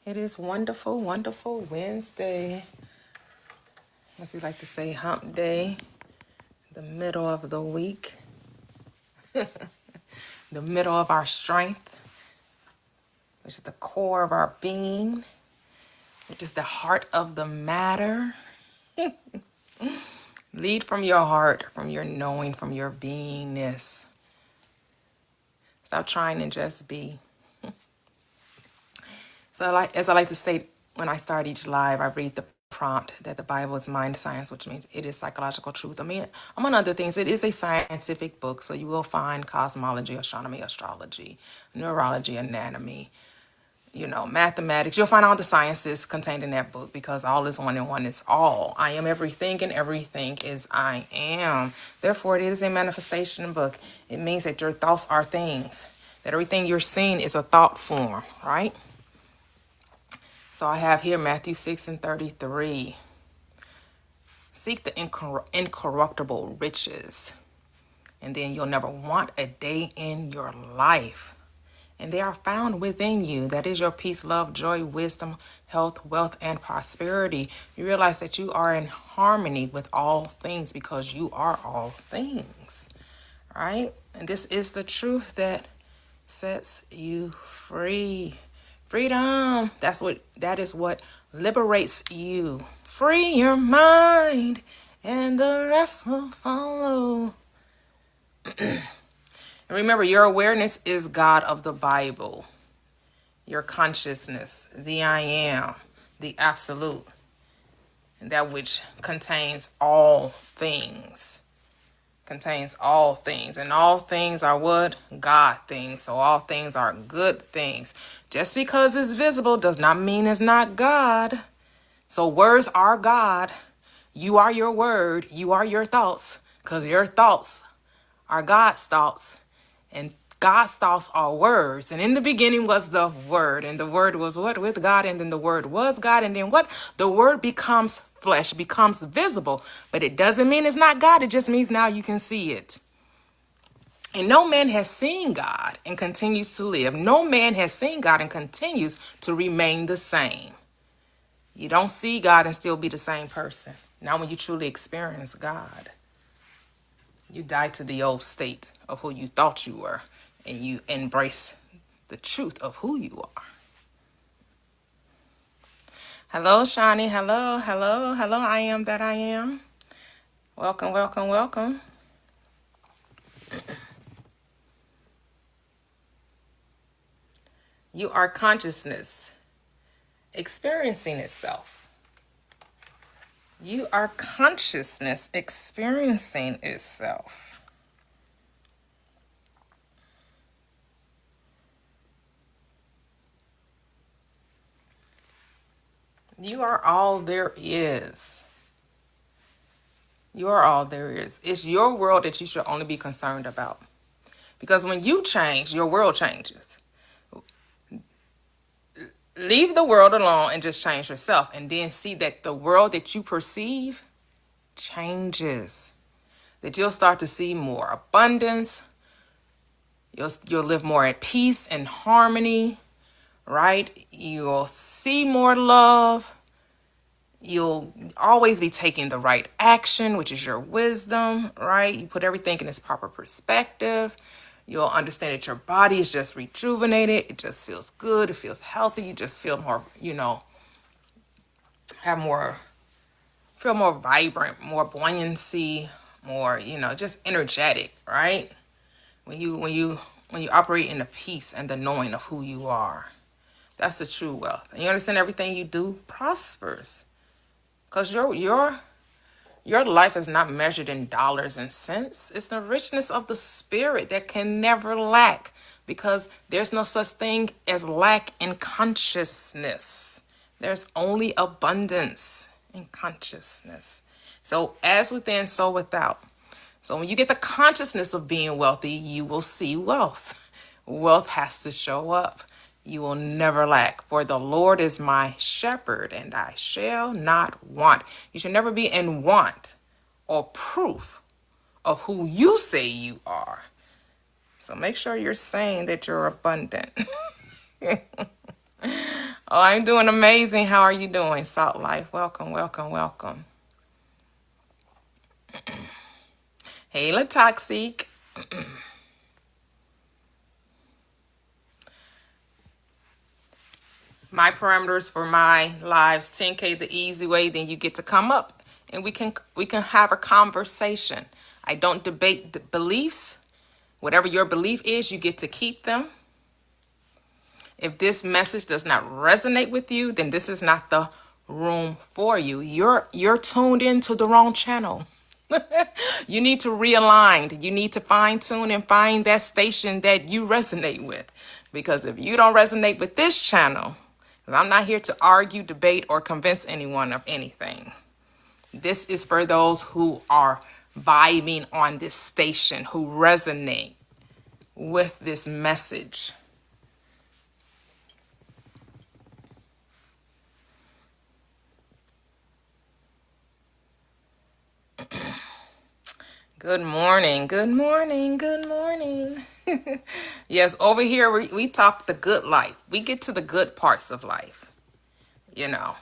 It is wonderful, wonderful Wednesday. As we like to say, hump day, the middle of the week, the middle of our strength, which is the core of our being, which is the heart of the matter. Lead from your heart, from your knowing, from your beingness. Stop trying to just be. So as I like to state when I start each live, I read the prompt that the Bible is mind science, which means it is psychological truth. I mean, among other things, it is a scientific book, so you will find cosmology, astronomy, astrology, neurology, anatomy, mathematics. You'll find all the sciences contained in that book because all is one and one is all. I am everything and everything is I am. Therefore, it is a manifestation book. It means that your thoughts are things, that everything you're seeing is a thought form, right? So I have here Matthew 6:33. Seek the incorruptible riches, and then you'll never want a day in your life. And they are found within you. That is your peace, love, joy, wisdom, health, wealth, and prosperity. You realize that you are in harmony with all things because you are all things, right? And this is the truth that sets you free. Freedom. That is what liberates you. Free your mind and the rest will follow. And remember, your awareness is God of the Bible. Your consciousness, the I am, the absolute, and that which contains all things. Contains all things, and all things are what? God things. So all things are good things. Just because it's visible does not mean it's not God. So words are God. You are your word. You are your thoughts, because your thoughts are God's thoughts, and God's thoughts are words. And in the beginning was the Word, and the Word was what? With God, and then the Word was God, and then what? The Word becomes flesh, becomes visible. But it doesn't mean it's not God. It just means now you can see it. And no man has seen God and continues to live. No man has seen God and continues to remain the same. You don't see God and still be the same person. Not when you truly experience God. You die to the old state of who you thought you were, and you embrace the truth of who you are. Hello, Shani. Hello, hello, hello. I am that I am. Welcome, welcome, welcome. You are consciousness experiencing itself. You are consciousness experiencing itself. You are all there is. You are all there is. It's your world that you should only be concerned about. Because when you change, your world changes. Leave the world alone and just change yourself, and then see that the world that you perceive changes. That you'll start to see more abundance. You'll live more at peace and harmony, right? You'll see more love. You'll always be taking the right action, which is your wisdom, right? You put everything in its proper perspective. You'll understand that your body is just rejuvenated. It just feels good. It feels healthy. You just feel more, feel more vibrant, more buoyancy, more, just energetic, right? When you operate in the peace and the knowing of who you are. That's the true wealth. And you understand everything you do prospers. Because your life is not measured in dollars and cents. It's the richness of the spirit that can never lack, because there's no such thing as lack in consciousness. There's only abundance in consciousness. So as within, so without. So when you get the consciousness of being wealthy, you will see wealth. Wealth has to show up. You will never lack. For the Lord is my shepherd, and I shall not want. You should never be in want or proof of who you say you are. So make sure you're saying that you're abundant. Oh, I'm doing amazing. How are you doing, Salt Life? Welcome, welcome, welcome. Hey, Latoxic. My parameters for my lives, 10K the easy way, then you get to come up and we can have a conversation. I don't debate the beliefs. Whatever your belief is, you get to keep them. If this message does not resonate with you, then this is not the room for you. You're tuned into the wrong channel. You need to realign. You need to fine tune and find that station that you resonate with. Because if you don't resonate with this channel, 'cause I'm not here to argue, debate, or convince anyone of anything. This is for those who are vibing on this station, who resonate with this message. Good morning, good morning, good morning. Yes, over here we talk the good life. We get to the good parts of life, you know.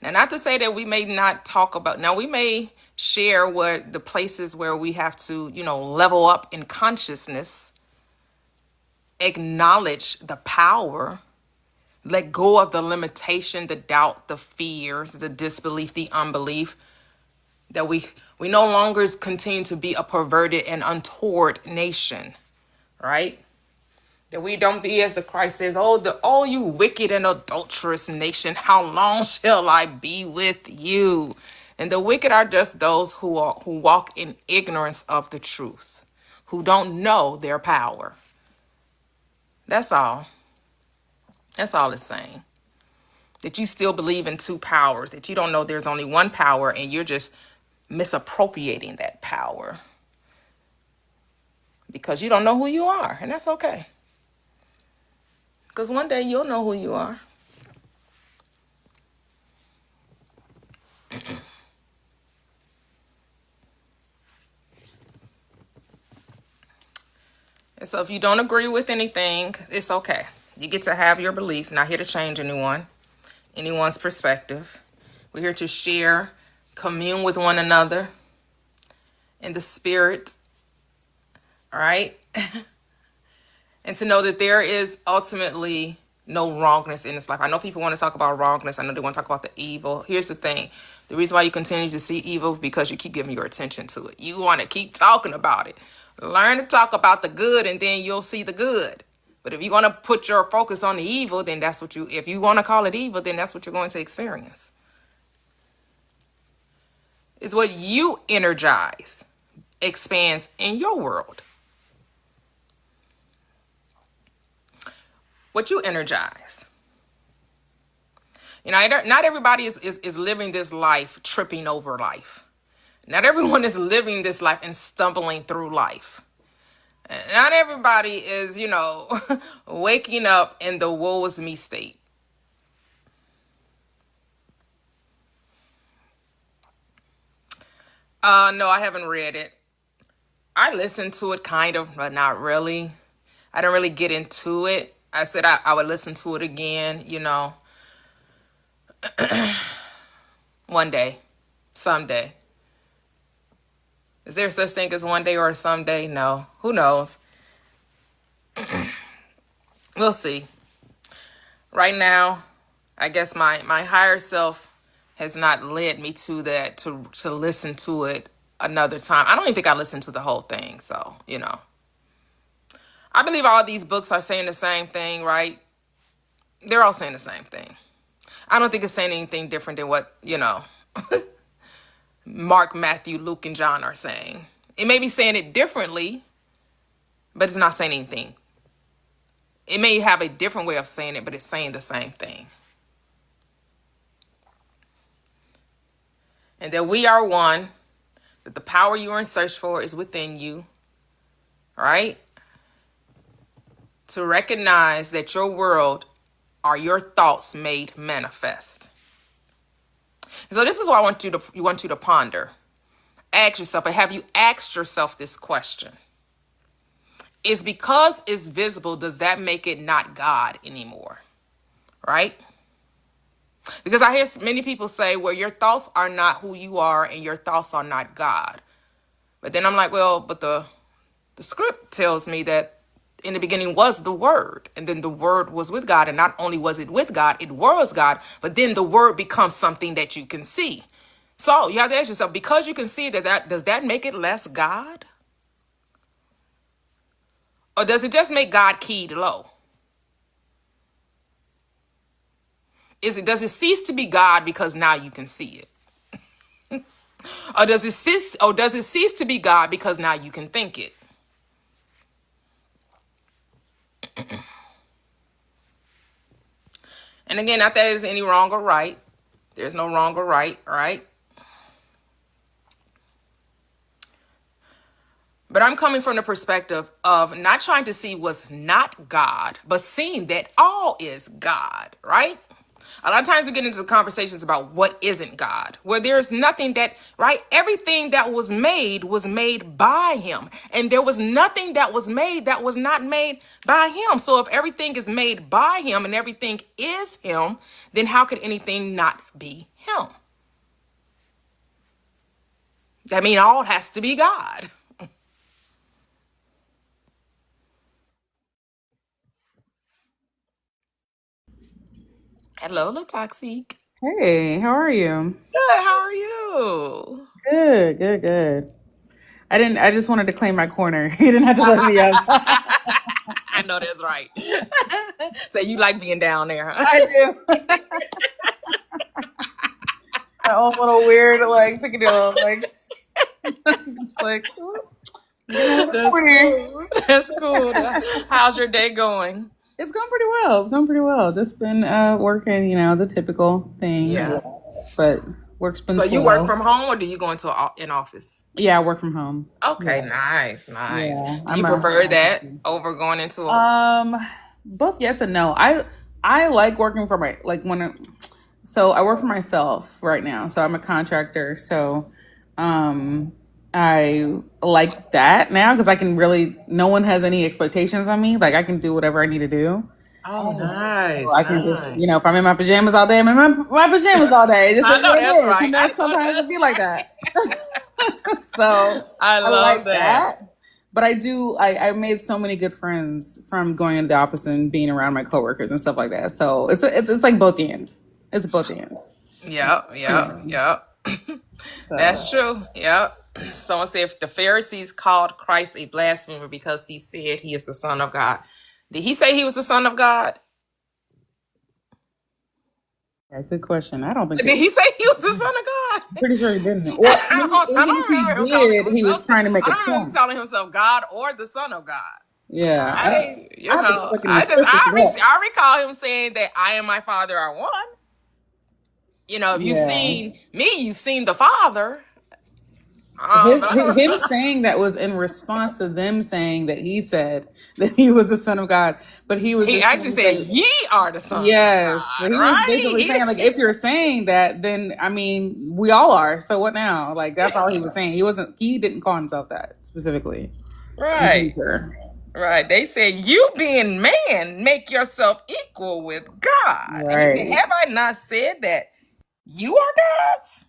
Now, not to say that we may not talk about, now we may share what the places where we have to, level up in consciousness, acknowledge the power, let go of the limitation, the doubt, the fears, the disbelief, the unbelief, that we no longer continue to be a perverted and untoward nation, right? That we don't be, as the Christ says, oh, you wicked and adulterous nation, how long shall I be with you? And the wicked are just those who walk in ignorance of the truth, who don't know their power. That's all. That's all it's saying. That you still believe in two powers, that you don't know there's only one power, and you're just misappropriating that power because you don't know who you are, and that's okay. Because one day you'll know who you are. And so if you don't agree with anything, it's okay. You get to have your beliefs. Not here to change anyone's perspective. We're here to share, commune with one another in the spirit, all right? And to know that there is ultimately no wrongness in this life. I know people want to talk about wrongness. I know they want to talk about the evil. Here's the thing. The reason why you continue to see evil is because you keep giving your attention to it. You want to keep talking about it. Learn to talk about the good, and then you'll see the good. But if you want to put your focus on the evil, then if you want to call it evil, then that's what you're going to experience. It's what you energize expands in your world. What you energize. Not everybody is living this life tripping over life. Not everyone is living this life and stumbling through life. Not everybody is, waking up in the woe is me state. No, I haven't read it. I listened to it kind of, but not really. I didn't really get into it. I said I would listen to it again, one day, someday. Is there such thing as one day or someday? No. Who knows? We'll see. Right now, I guess my higher self has not led me to that, to listen to it another time. I don't even think I listened to the whole thing, so, I believe all these books are saying the same thing, right? They're all saying the same thing. I don't think it's saying anything different than what, Mark, Matthew, Luke, and John are saying. It may be saying it differently, but it's not saying anything. It may have a different way of saying it, but it's saying the same thing. And that we are one, that the power you are in search for is within you, right? To recognize that your world are your thoughts made manifest. So this is what I want you to ponder. Ask yourself, or have you asked yourself this question? Is because it's visible, does that make it not God anymore? right? Because I hear many people say, well, your thoughts are not who you are and your thoughts are not God. But then I'm like, well, but the script tells me that in the beginning was the Word, and then the Word was with God, and not only was it with God, it was God, but then the Word becomes something that you can see. So you have to ask yourself, because you can see that does that make it less God? Or does it just make God keyed low? Does it cease to be God because now you can see it? Or does it cease to be God because now you can think it? And again, not that there's any wrong or right. There's no wrong or right, right? But I'm coming from the perspective of not trying to see what's not God, but seeing that all is God, right? A lot of times we get into conversations about what isn't God, where there's nothing that, right? Everything that was made by him. And there was nothing that was made that was not made by him. So if everything is made by him and everything is him, then how could anything not be him? That means all has to be God. Hello, Latoxic. Hey, how are you? Good, how are you? Good, good, good. I just wanted to claim my corner. You didn't have to let me up. I know that's right. So you like being down there, huh? I do. My own little weird, like, picadillo, like, it's like, That's cool. That's cool. How's your day going? It's going pretty well. It's going pretty well. Just been working, the typical thing. Yeah. But work's been So slow. you work from home or do you go into an office? Yeah, I work from home. Okay, nice. Yeah, Do you prefer that over going into both yes and no. I like working for so I work for myself right now. So I'm a contractor. So I like that now because I can no one has any expectations on me. Like I can do whatever I need to do. Oh, nice. So I can just, if I'm in my pajamas all day, I'm in my pajamas all day. Just I know what it that's is. right. Sometimes it be like that. So I love like that. But I made so many good friends from going into the office and being around my coworkers and stuff like that. So it's like both the end. It's both the end. Yep. So. That's true. Yep. Someone said if the Pharisees called Christ a blasphemer because he said he is the Son of God. Did he say he was the Son of God? Yeah, good question. I don't think. Did he say he was the Son of God? I'm pretty sure he didn't. Well, if he was trying to make a point. I don't know if he's calling himself God or the Son of God. Yeah. I recall him saying that I and my Father are one. If you've seen me, you've seen the Father. Him saying that was in response to them saying that he said that he was the Son of God, but he actually said, "Ye are the sons." Yes, of God, he was basically saying like, if you're saying that, then I mean, we all are. So what now? Like that's all he was saying. He didn't call himself that specifically. Right. Right. They said, "You being man, make yourself equal with God." Right. And he said, "Have I not said that you are gods?"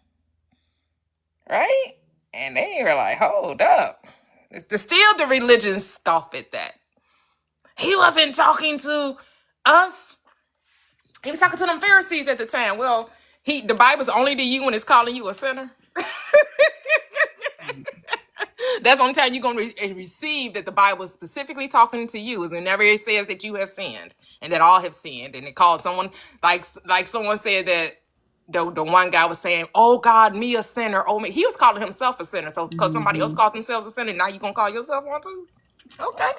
Right. And they were like, hold up. Still the religions scoff at that. He wasn't talking to us. He was talking to them Pharisees at the time. Well, the Bible's only to you when it's calling you a sinner. That's the only time you're going to receive that the Bible is specifically talking to you, is whenever it says that you have sinned and that all have sinned. And it called someone, like someone said that the one guy was saying, "Oh God, me a sinner." Oh me. He was calling himself a sinner. So because somebody else called themselves a sinner, now you gonna call yourself one too? Okay.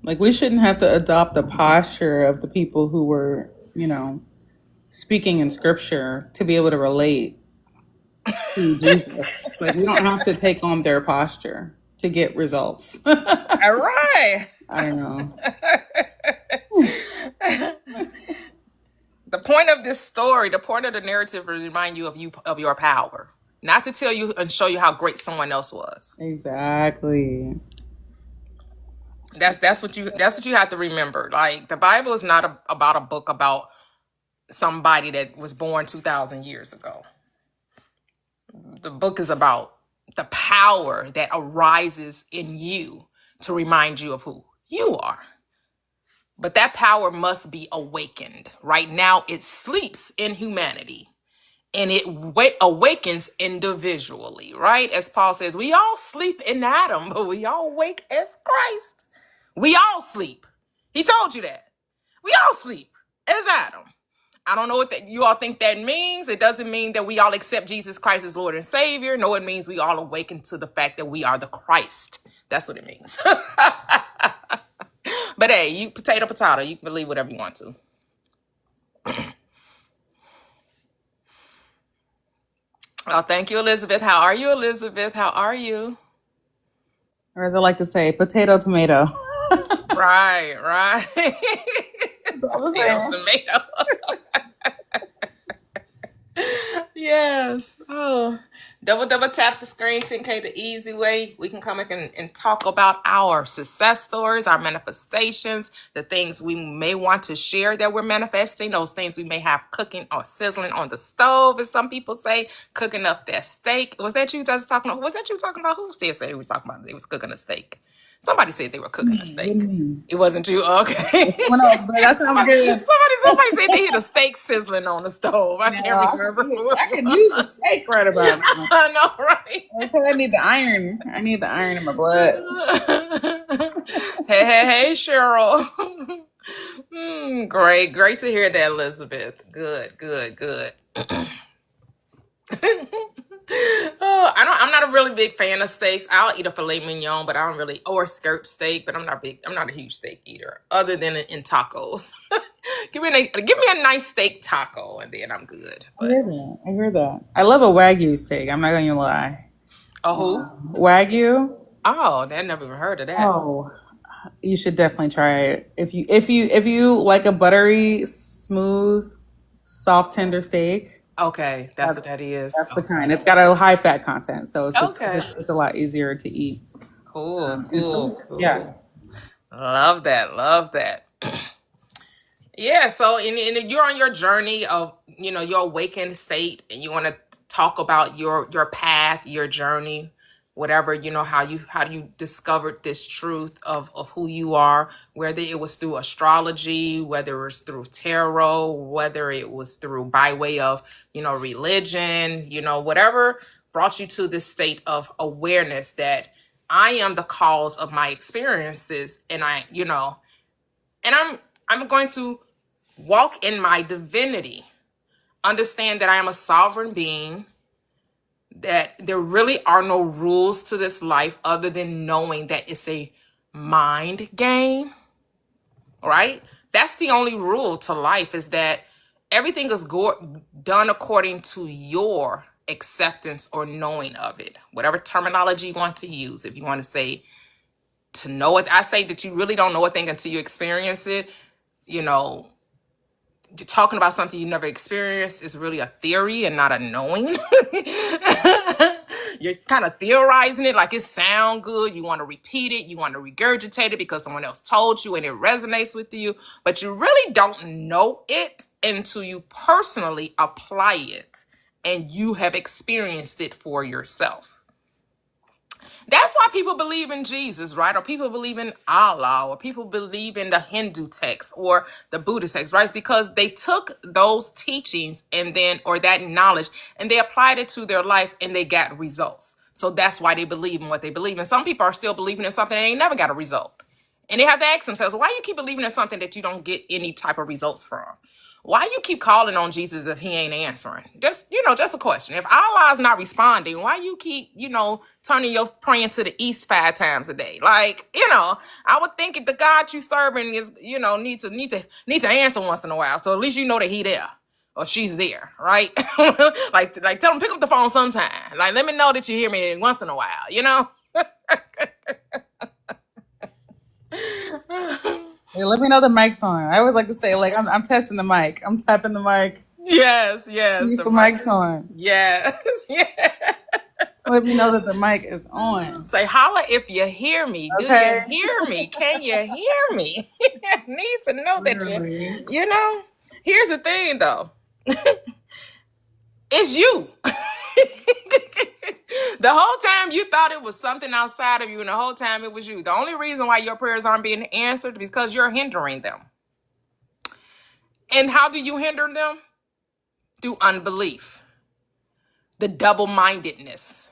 Like we shouldn't have to adopt the posture of the people who were, speaking in scripture to be able to relate to Jesus. Like we don't have to take on their posture to get results. All right. I don't know. The point of this story, the point of the narrative, is to remind you of your power, not to tell you and show you how great someone else was. Exactly. That's what you have to remember. Like the Bible is not about a book about somebody that was born 2,000 years ago. The book is about the power that arises in you to remind you of who you are. But that power must be awakened. Right now, it sleeps in humanity and it awakens individually, right? As Paul says, we all sleep in Adam, but we all wake as Christ. We all sleep. He told you that. We all sleep as Adam. I don't know what that you all think that means. It doesn't mean that we all accept Jesus Christ as Lord and Savior. No, it means we all awaken to the fact that we are the Christ. That's what it means. But hey, you potato, you can believe whatever you want to. Oh, thank you, Elizabeth. How are you, Elizabeth? How are you? Or as I like to say, potato, tomato. Right. That's all I'm Potato, saying. tomato. Yes. Oh, double tap the screen, 10K, the easy way. We can come back and talk about our success stories, our manifestations, the things we may want to share that we're manifesting, those things we may have cooking or sizzling on the stove, as some people say, cooking up that steak. Was that you guys talking about? Was that you talking about? Who still said he was talking about they was cooking a steak? Somebody said they were cooking a What do you steak. mean? It wasn't you? Okay. Someone else, but that sounds good. Somebody said they had a steak sizzling on the stove. I can't remember. I could use a steak right about now. I know, right? Okay, I need the iron. I need the iron in my blood. Hey, Cheryl. Great to hear that, Elizabeth. Good. Oh, I'm not a really big fan of steaks. I'll eat a filet mignon, but I don't really, or skirt steak, but I'm not a huge steak eater, other than in tacos. give me a nice steak taco, and then I'm good. I hear that. I love a Wagyu steak. I'm not going to lie. A who? Wagyu. Oh, I never even heard of that. Oh, you should definitely try it. If you like a buttery, smooth, soft, tender steak. Okay, that's what that is. That's the kind. It's got a high fat content, so it's just Okay. it's a lot easier to eat. Cool. Yeah. Love that. Yeah, so and you're on your journey of, your awakened state, and you want to talk about your path, your journey, whatever, how you discovered this truth of who you are, whether it was through astrology, whether it was through tarot, whether it was through by way of, religion, whatever brought you to this state of awareness that I am the cause of my experiences, and I'm going to walk in my divinity, understand that I am a sovereign being, that there really are no rules to this life other than knowing that it's a mind game, right? That's the only rule to life, is that everything is done according to your acceptance or knowing of it, whatever terminology you want to use. If you want to say to know it, I say that you really don't know a thing until you experience it. You're talking about something you never experienced is really a theory and not a knowing. You're kind of theorizing it like it sounds good. You want to repeat it. You want to regurgitate it because someone else told you and it resonates with you. But you really don't know it until you personally apply it and you have experienced it for yourself. That's why people believe in Jesus, right? Or people believe in Allah, or people believe in the Hindu text or the Buddhist text, right? It's because they took those teachings or that knowledge and they applied it to their life and they got results. So that's why they believe in what they believe. And some people are still believing in something and they ain't never got a result. And they have to ask themselves, why you keep believing in something that you don't get any type of results from? Why you keep calling on Jesus if he ain't answering? Just a question. If Allah's not responding, why you keep, turning your praying to the east 5 times a day? Like, I would think if the God you serving is, need to answer once in a while. So at least you know that he there or she's there, right? like tell them, pick up the phone sometime. Like, let me know that you hear me once in a while, Hey, let me know the mic's on. I always like to say, like, I'm testing the mic. I'm tapping the mic. Yes. See if the mic's on. Yes. Let me know that the mic is on. Say, holla if you hear me. Do Okay. you hear me? Can you hear me? I need to know that Literally. you know. Here's the thing though. It's you. The whole time you thought it was something outside of you, and the whole time it was you. The only reason why your prayers aren't being answered is because you're hindering them. And how do you hinder them? Through unbelief, the double-mindedness.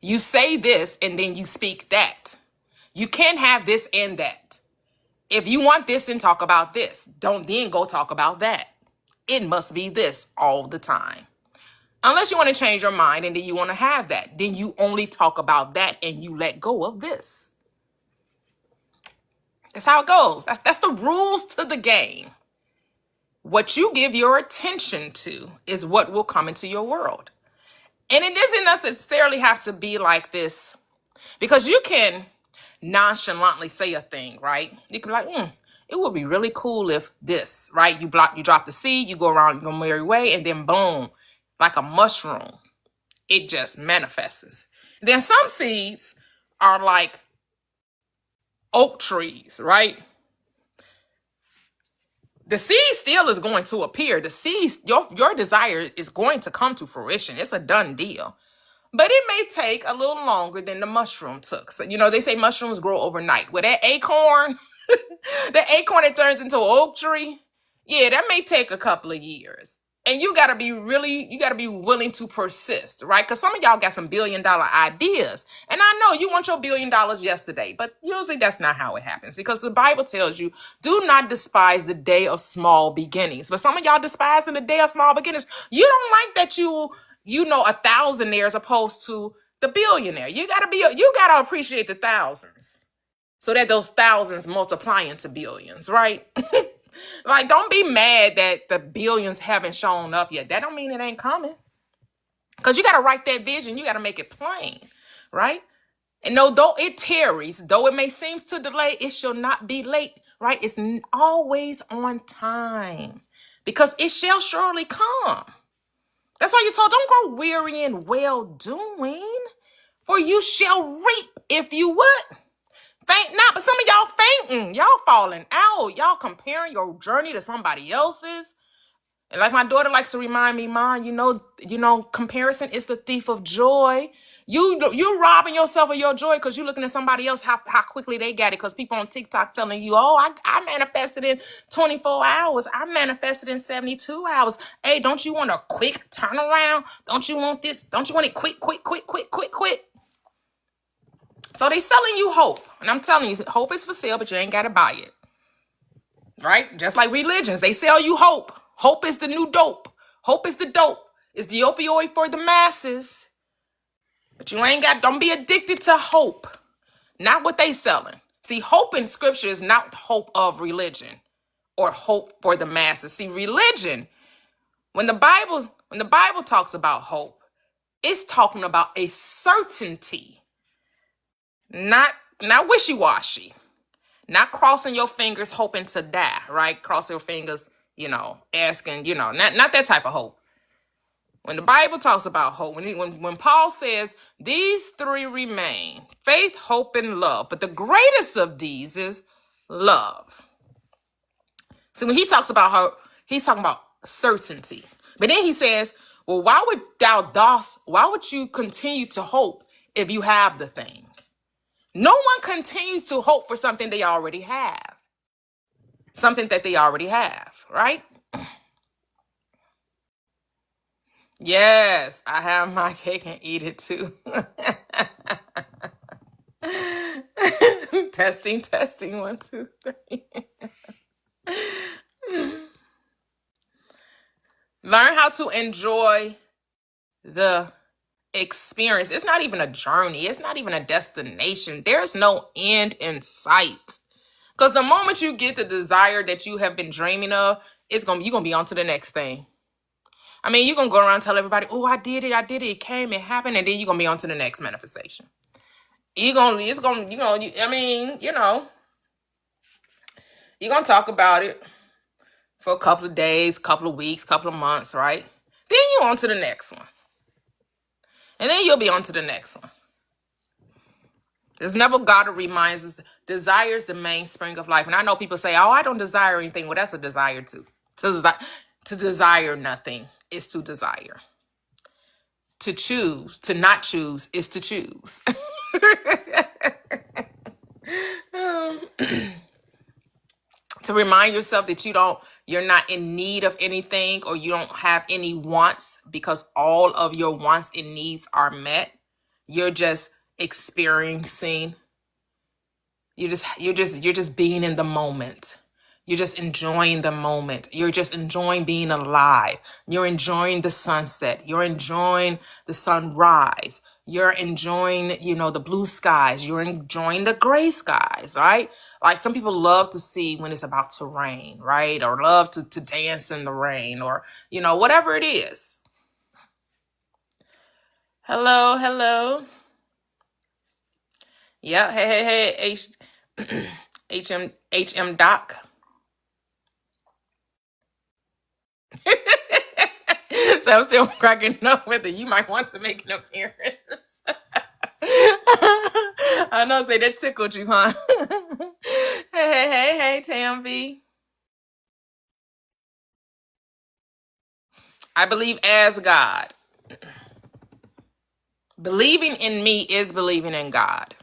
You say this and then you speak that. You can't have this and that. If you want this, then talk about this. Don't then go talk about that. It must be this all the time. Unless you want to change your mind and then you want to have that. Then you only talk about that and you let go of this. That's how it goes. That's the rules to the game. What you give your attention to is what will come into your world. And it doesn't necessarily have to be like this, because you can nonchalantly say a thing, right? You can be like, it would be really cool if this, right? You drop the seed, you go around, you go merry way, and then boom, like a mushroom, it just manifests. Then some seeds are like oak trees, right? The seed still is going to appear. The seed, your desire is going to come to fruition. It's a done deal. But it may take a little longer than the mushroom took. So, they say mushrooms grow overnight. With that acorn, the acorn that turns into an oak tree, yeah, that may take a couple of years. And you got to be willing to persist, right? Because some of y'all got some $1 billion ideas. And I know you want your $1 billion yesterday, but usually that's not how it happens, because the Bible tells you, do not despise the day of small beginnings. But some of y'all despising the day of small beginnings. You don't like that you a thousandaire as opposed to the billionaire. You gotta appreciate the thousands, so that those thousands multiply into billions, right? Like, don't be mad that the billions haven't shown up yet. That don't mean it ain't coming. Because you gotta write that vision, you gotta make it plain, right? And no, though it tarries, though it may seem to delay, it shall not be late, right? It's always on time, because it shall surely come. That's why you told, don't grow weary in well-doing, for you shall reap if you would. Faint not. But some of y'all fainting. Y'all falling out. Y'all comparing your journey to somebody else's. And like my daughter likes to remind me, Mom, comparison is the thief of joy. You robbing yourself of your joy because you're looking at somebody else, how quickly they got it. Because people on TikTok telling you, oh, I manifested in 24 hours. I manifested in 72 hours. Hey, don't you want a quick turnaround? Don't you want this? Don't you want it quick, quick, quick, quick, quick, quick? So they selling you hope. And I'm telling you, hope is for sale, but you ain't got to buy it. Right? Just like religions, they sell you hope. Hope is the new dope. Hope is the dope. It's the opioid for the masses. But don't be addicted to hope. Not what they selling. See, hope in scripture is not hope of religion or hope for the masses. See, religion, when the Bible talks about hope, it's talking about a certainty. Not wishy-washy. Not crossing your fingers hoping to die, right? Cross your fingers, asking, not that type of hope. When the Bible talks about hope, when Paul says these three remain, faith, hope, and love, but the greatest of these is love. So when he talks about hope, he's talking about certainty. But then he says, well, why would you continue to hope if you have the thing? No one continues to hope for something they already have. Something that they already have, right? Yes, I have my cake and eat it too. Testing, 1, 2, 3. Learn how to enjoy the experience. It's not even a journey. It's not even a destination. There's no end in sight. Because the moment you get the desire that you have been dreaming of, you're gonna be on to the next thing. I mean, you're gonna go around and tell everybody, oh, I did it, it came, it happened, and then you're gonna be on to the next manifestation. You're gonna talk about it for a couple of days, couple of weeks, couple of months, right? Then you on to the next one. And then you'll be on to the next one. There's never God who reminds us desire is the mainspring of life. And I know people say, oh, I don't desire anything. Well, that's a desire too. To desire nothing is to desire. To choose, to not choose is to choose. To remind yourself that you're not in need of anything, or you don't have any wants, because all of your wants and needs are met. You're just experiencing. You're just being in the moment. You're just enjoying the moment. You're just enjoying being alive. You're enjoying the sunset. You're enjoying the sunrise. You're enjoying, the blue skies. You're enjoying the gray skies, right? Like some people love to see when it's about to rain, right? Or love to dance in the rain, or, whatever it is. Hello, hello. Yeah, hey, HM Doc. So I'm still cracking up with it. You might want to make an appearance. I know, say that tickled you, huh? Hey, Tam V. I believe as God. Believing in me is believing in God.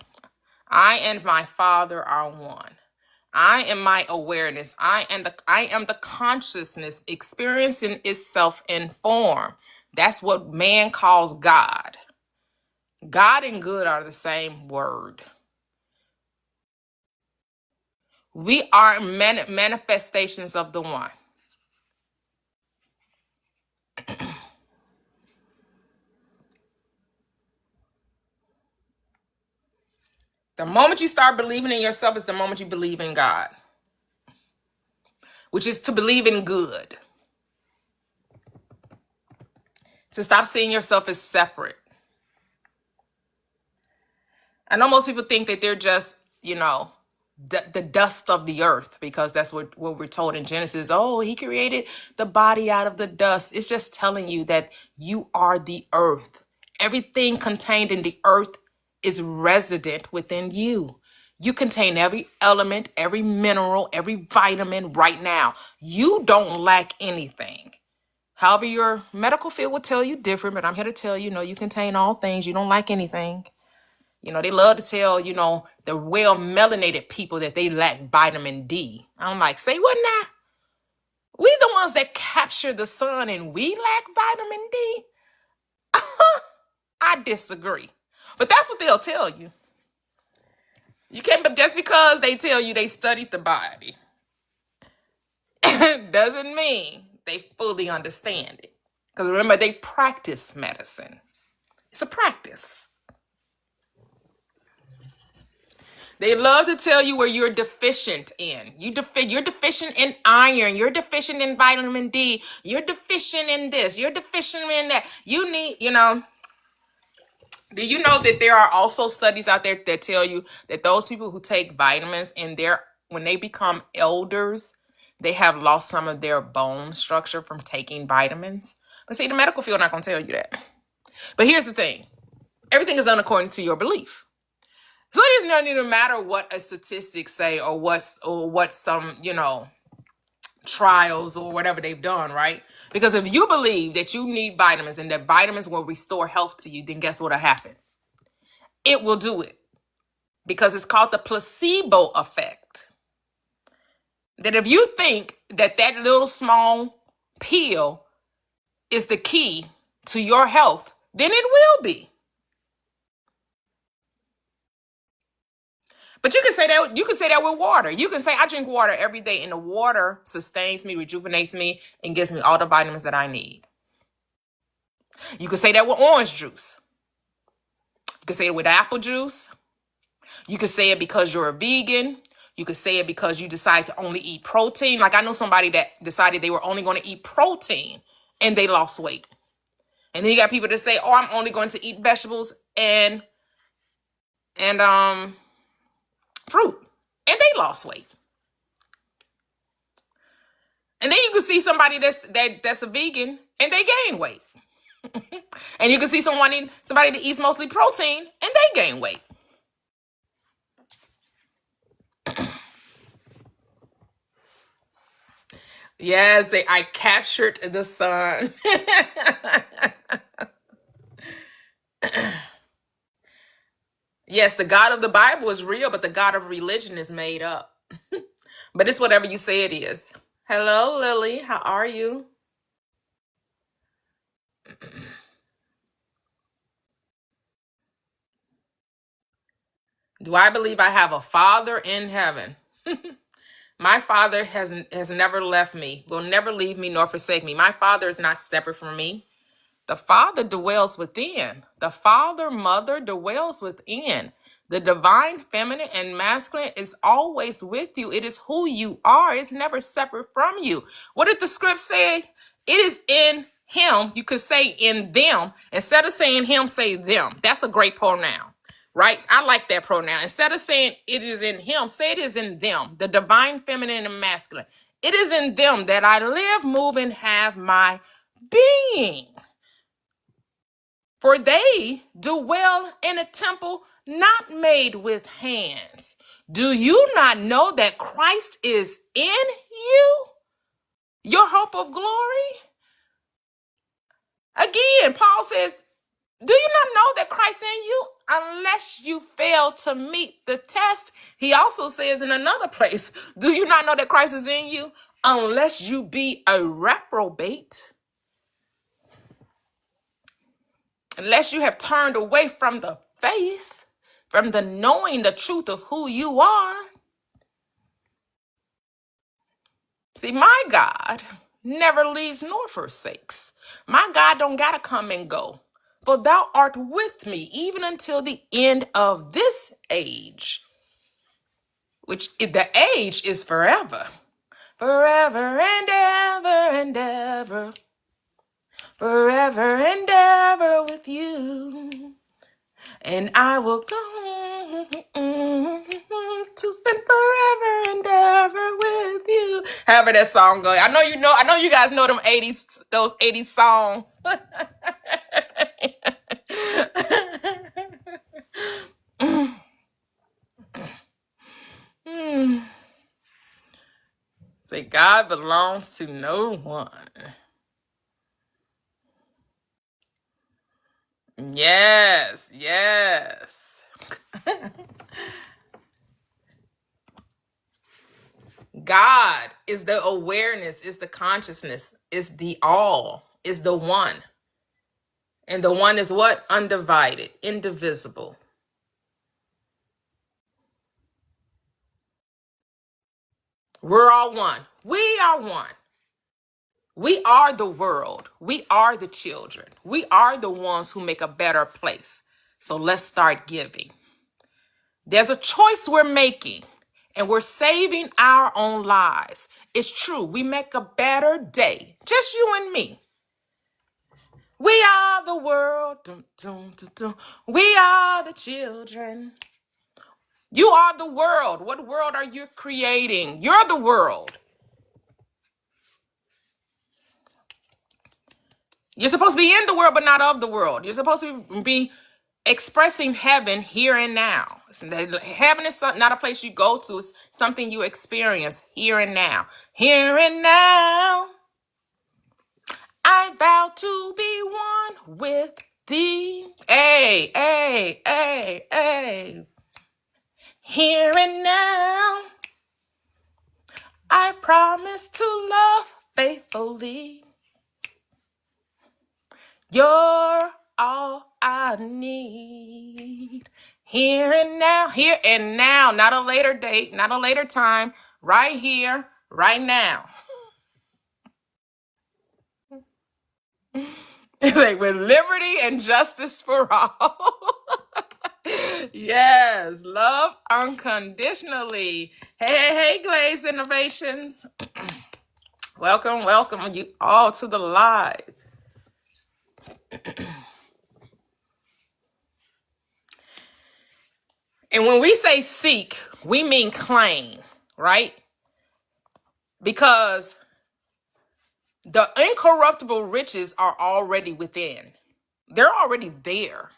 I and my Father are one. I am my awareness. I am the consciousness experiencing itself in form. That's what man calls God. God and good are the same word. We are manifestations of the one. The moment you start believing in yourself is the moment you believe in God, which is to believe in good. To stop seeing yourself as separate. I know most people think that they're just, the dust of the earth, because that's what we're told in Genesis. Oh, he created the body out of the dust. It's just telling you that you are the earth. Everything contained in the earth is resident within you. You contain every element, every mineral, every vitamin right now. You don't lack anything. However, your medical field will tell you different, but I'm here to tell you, you contain all things. You don't lack anything. They love to tell, the well-melanated people that they lack vitamin D. I'm like, say what now? We the ones that capture the sun and we lack vitamin D? I disagree. But that's what they'll tell you. You can't, but just because they tell you they studied the body doesn't mean they fully understand it. Because remember, they practice medicine. It's a practice. They love to tell you where you're deficient in. You're deficient in iron. You're deficient in vitamin D. You're deficient in this. You're deficient in that. You need, Do you know that there are also studies out there that tell you that those people who take vitamins when they become elders, they have lost some of their bone structure from taking vitamins? But see, the medical field not going to tell you that. But here's the thing. Everything is done according to your belief. So it doesn't even matter what a statistic say, or what some, trials or whatever they've done, right? Because if you believe that you need vitamins and that vitamins will restore health to you, then guess what'll happen? It will do it. Because it's called the placebo effect. That if you think that little small pill is the key to your health, then it will be. But you can say that with water. You can say, I drink water every day, and the water sustains me, rejuvenates me, and gives me all the vitamins that I need. You can say that with orange juice. You can say it with apple juice. You can say it because you're a vegan. You could say it because you decide to only eat protein. Like I know somebody that decided they were only going to eat protein and they lost weight. And then you got people that say, oh, I'm only going to eat vegetables and fruit, and they lost weight. And then you can see somebody that's a vegan and they gain weight. And you can see somebody that eats mostly protein and they gain weight. Yes, I captured the sun. Yes, the God of the Bible is real, but the God of religion is made up. But it's whatever you say it is. Hello, Lily. How are you? Do I believe I have a Father in heaven? My Father has never left me, will never leave me nor forsake me. My Father is not separate from me. The Father dwells within. The Father, Mother dwells within. The divine feminine and masculine is always with you. It is who you are. It's never separate from you. What did the script say? It is in him. You could say in them. Instead of saying him, say them. That's a great pronoun, right? I like that pronoun. Instead of saying it is in him, say it is in them. The divine feminine and masculine. It is in them that I live, move, and have my being. For they dwell in a temple not made with hands. Do you not know that Christ is in you, your hope of glory? Again, Paul says, do you not know that Christ in you unless you fail to meet the test? He also says in another place, do you not know that Christ is in you unless you be a reprobate? Unless you have turned away from the faith, from the knowing the truth of who you are. See, my God never leaves nor forsakes. My God don't gotta come and go. For thou art with me even until the end of this age, which the age is forever. Forever and ever and ever. Forever and ever with you. And I will go to spend forever and ever with you. However that song goes. I know you guys know those 80s songs. Say God belongs to no one. Yes, yes. God is the awareness, is the consciousness, is the all, is the one. And the one is what? Undivided, indivisible. We're all one. We are one. We are the world. We are the children. We are the ones who make a better place. So let's start giving. There's a choice we're making, and we're saving our own lives. It's true. We make a better day. Just you and me. We are the world. Dun, dun, dun, dun. We are the children. You are the world. What world are you creating? You're the world. You're supposed to be in the world, but not of the world. You're supposed to be expressing heaven here and now. Heaven is not a place you go to. It's something you experience here and now. Here and now, I vow to be one with thee. Hey, hey, hey, hey. Here and now, I promise to love faithfully. You're all I need. Here and now, not a later date, not a later time, right here, right now. It's like with liberty and justice for all. Yes, love unconditionally. Hey, Glaze Innovations. Welcome you all to the live. And when we say seek, we mean claim, right? Because The incorruptible riches are already within. They're already there.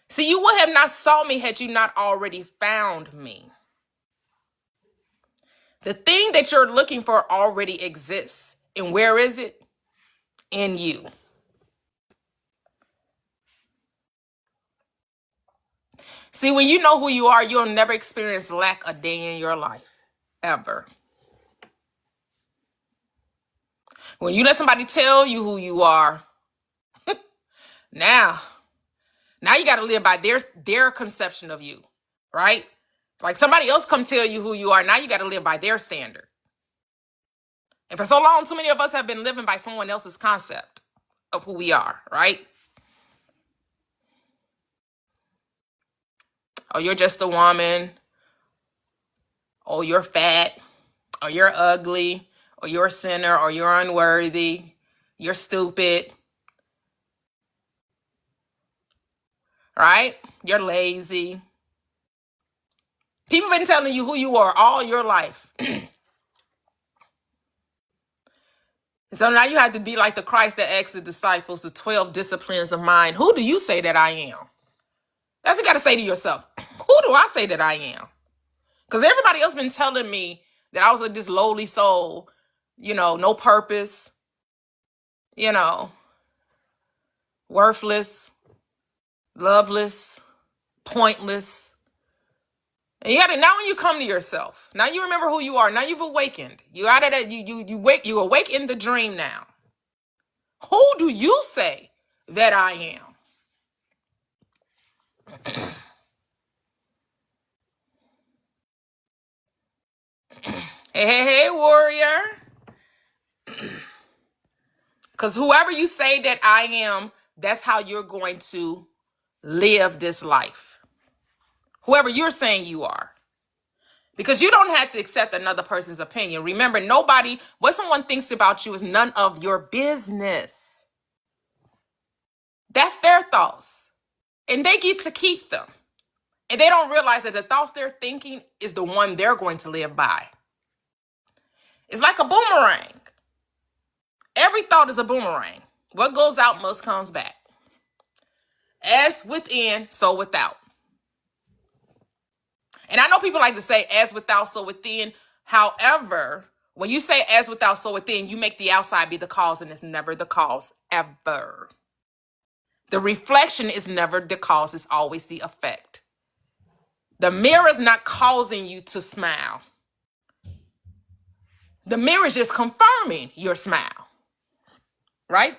See, you would have not saw me had you not already found me. The thing that you're looking for already exists. And where is it? In you. See, when you know who you are, you'll never experience lack a day in your life. Ever. When you let somebody tell you who you are, now you got to live by their conception of you, right? Like somebody else come tell you who you are, now you got to live by their standard. And for so long, too many of us have been living by someone else's concept of who we are, right? Oh, you're just a woman. Oh, you're fat. Or you're ugly. Or you're a sinner. Or you're unworthy. You're stupid. Right? You're lazy. People have been telling you who you are all your life. So now you have to be like the Christ that asked the disciples, the 12 disciplines of mind. Who do you say that I am? That's what you got to say to yourself. Who do I say that I am? Because everybody else been telling me that I was like this lowly soul, no purpose, worthless, loveless, pointless. And now when you come to yourself, now you remember who you are. Now you've awakened. You out of that. You awake in the dream now. Who do you say that I am? Hey, warrior. Because whoever you say that I am, that's how you're going to live this life. Whoever you're saying you are. Because you don't have to accept another person's opinion. Remember, what someone thinks about you is none of your business. That's their thoughts. And they get to keep them. And they don't realize that the thoughts they're thinking is the one they're going to live by. It's like a boomerang. Every thought is a boomerang. What goes out must comes back. As within, so without. And I know people like to say as without, so within. However, when you say as without, so within, you make the outside be the cause, and it's never the cause, ever. The reflection is never the cause, it's always the effect. The mirror is not causing you to smile. The mirror is just confirming your smile, right?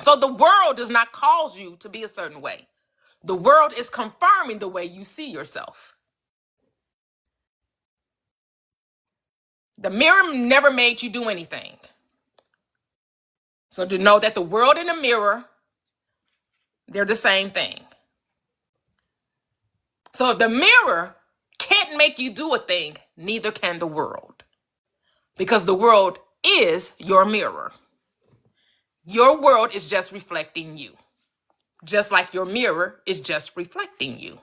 So the world does not cause you to be a certain way. The world is confirming the way you see yourself. The mirror never made you do anything. So to know that the world and the mirror, they're the same thing. So if the mirror can't make you do a thing, neither can the world. Because the world is your mirror. Your world is just reflecting you. Just like your mirror is just reflecting you.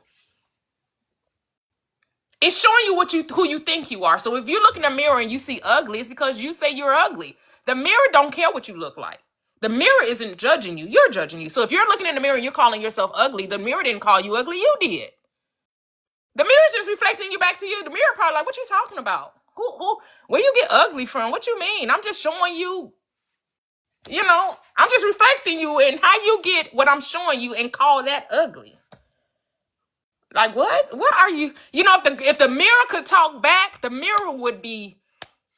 It's showing you who you think you are. So if you look in the mirror and you see ugly, it's because you say you're ugly. The mirror don't care what you look like. The mirror isn't judging you. You're judging you. So if you're looking in the mirror and you're calling yourself ugly, the mirror didn't call you ugly. You did. The mirror's just reflecting you back to you. The mirror probably like, what you talking about? Where you get ugly from? What you mean? I'm just showing you, I'm just reflecting you and how you get what I'm showing you and call that ugly. Like what? What are you? If the mirror could talk back, the mirror would be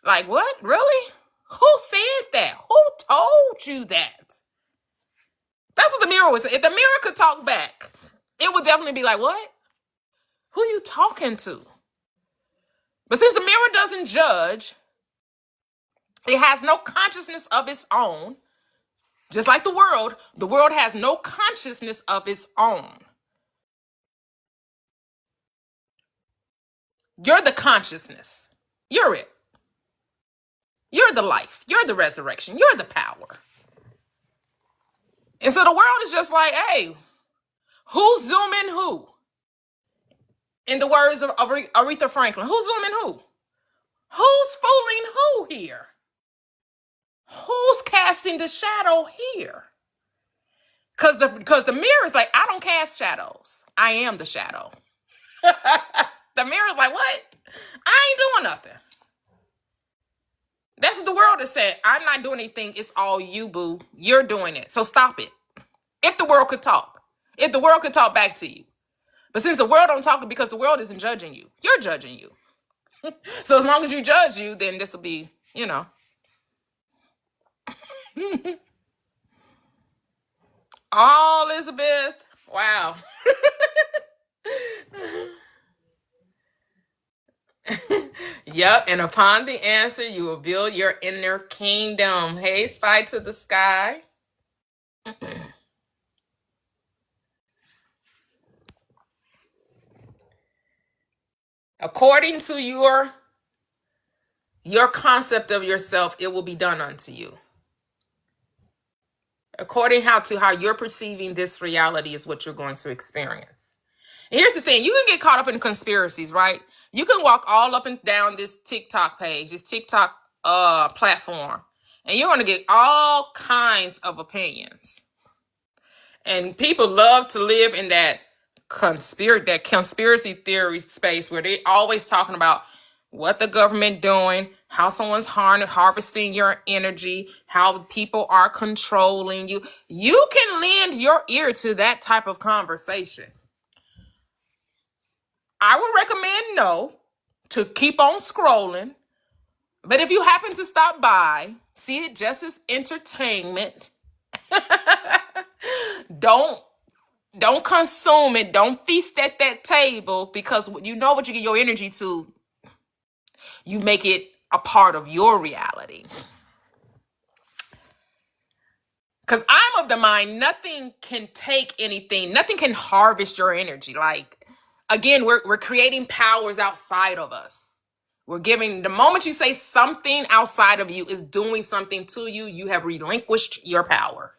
like, what? Really? Who said that? Who told you that? That's what the mirror would say. If the mirror could talk back, it would definitely be like, what? Who you talking to? But since the mirror doesn't judge, it has no consciousness of its own. Just like the world has no consciousness of its own. You're the consciousness. You're it. You're the life. You're the resurrection. You're the power. And so the world is just like, hey, who's zooming who? In the words of Aretha Franklin, who's zooming who? Who's here? Who's casting the shadow here? Because the mirror is like, I don't cast shadows. I am the shadow. The mirror is like, what? I ain't doing nothing. That's what the world is saying. I'm not doing anything. It's all you, boo. You're doing it. So stop it. If the world could talk. If the world could talk back to you. But since the world don't talk because the world isn't judging you. You're judging you. So as long as you judge you, then this will be, Oh, Elizabeth. Wow. Yep. And upon the answer, you will build your inner kingdom. Hey, spy to the sky. According to your concept of yourself, it will be done unto you. According to how you're perceiving this reality is what you're going to experience. And here's the thing. You can get caught up in conspiracies, right? You can walk all up and down this TikTok page, this TikTok platform, and you're going to get all kinds of opinions. And people love to live in that conspiracy theory space where they always talking about what the government doing, how someone's harvesting your energy, how people are controlling you. You can lend your ear to that type of conversation. I would recommend no, to keep on scrolling. But if you happen to stop by, see it just as entertainment. Don't consume it. Don't feast at that table, because you know what you get your energy to. You make it a part of your reality. Because I'm of the mind, nothing can take anything. Nothing can harvest your energy. Like, again, we're creating powers outside of us. We're giving, the moment you say something outside of you is doing something to you, you have relinquished your power.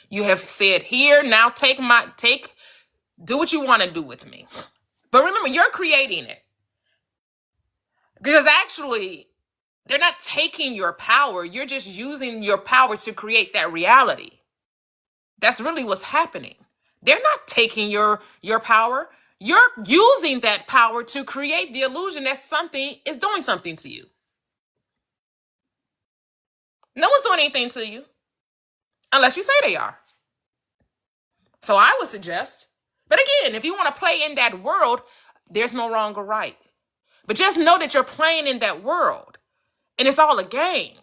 You have said, here, now do what you want to do with me. But remember, you're creating it. Because actually, they're not taking your power. You're just using your power to create that reality. That's really what's happening. They're not taking your power. You're using that power to create the illusion that something is doing something to you. No one's doing anything to you unless you say they are. So I would suggest, but again, if you want to play in that world, there's no wrong or right. But just know that you're playing in that world and it's all a game.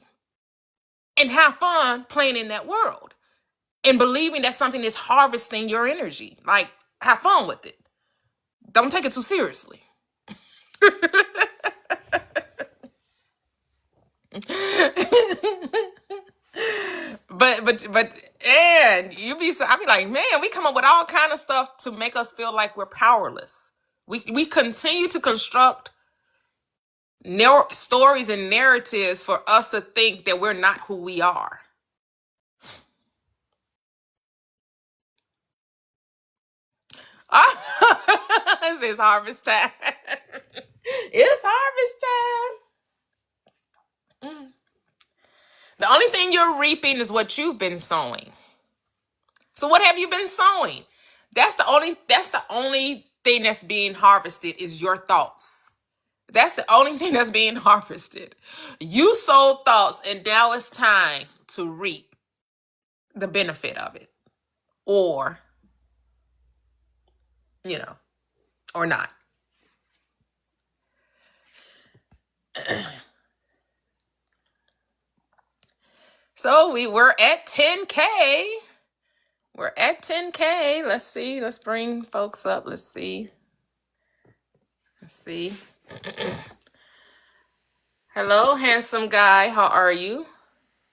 And have fun playing in that world and believing that something is harvesting your energy. Like, have fun with it. Don't take it too seriously. but and I'd be like, man, we come up with all kind of stuff to make us feel like we're powerless. We continue to construct stories and narratives for us to think that we're not who we are. This is harvest time. It's harvest time. The only thing you're reaping is what you've been sowing. So what have you been sowing? That's the only thing that's being harvested is your thoughts. That's the only thing that's being harvested. You sowed thoughts, and now it's time to reap the benefit of it. Or, or not. So we're at 10K. We're at 10K. Let's see. Let's bring folks up. Let's see. Hello, handsome guy. How are you?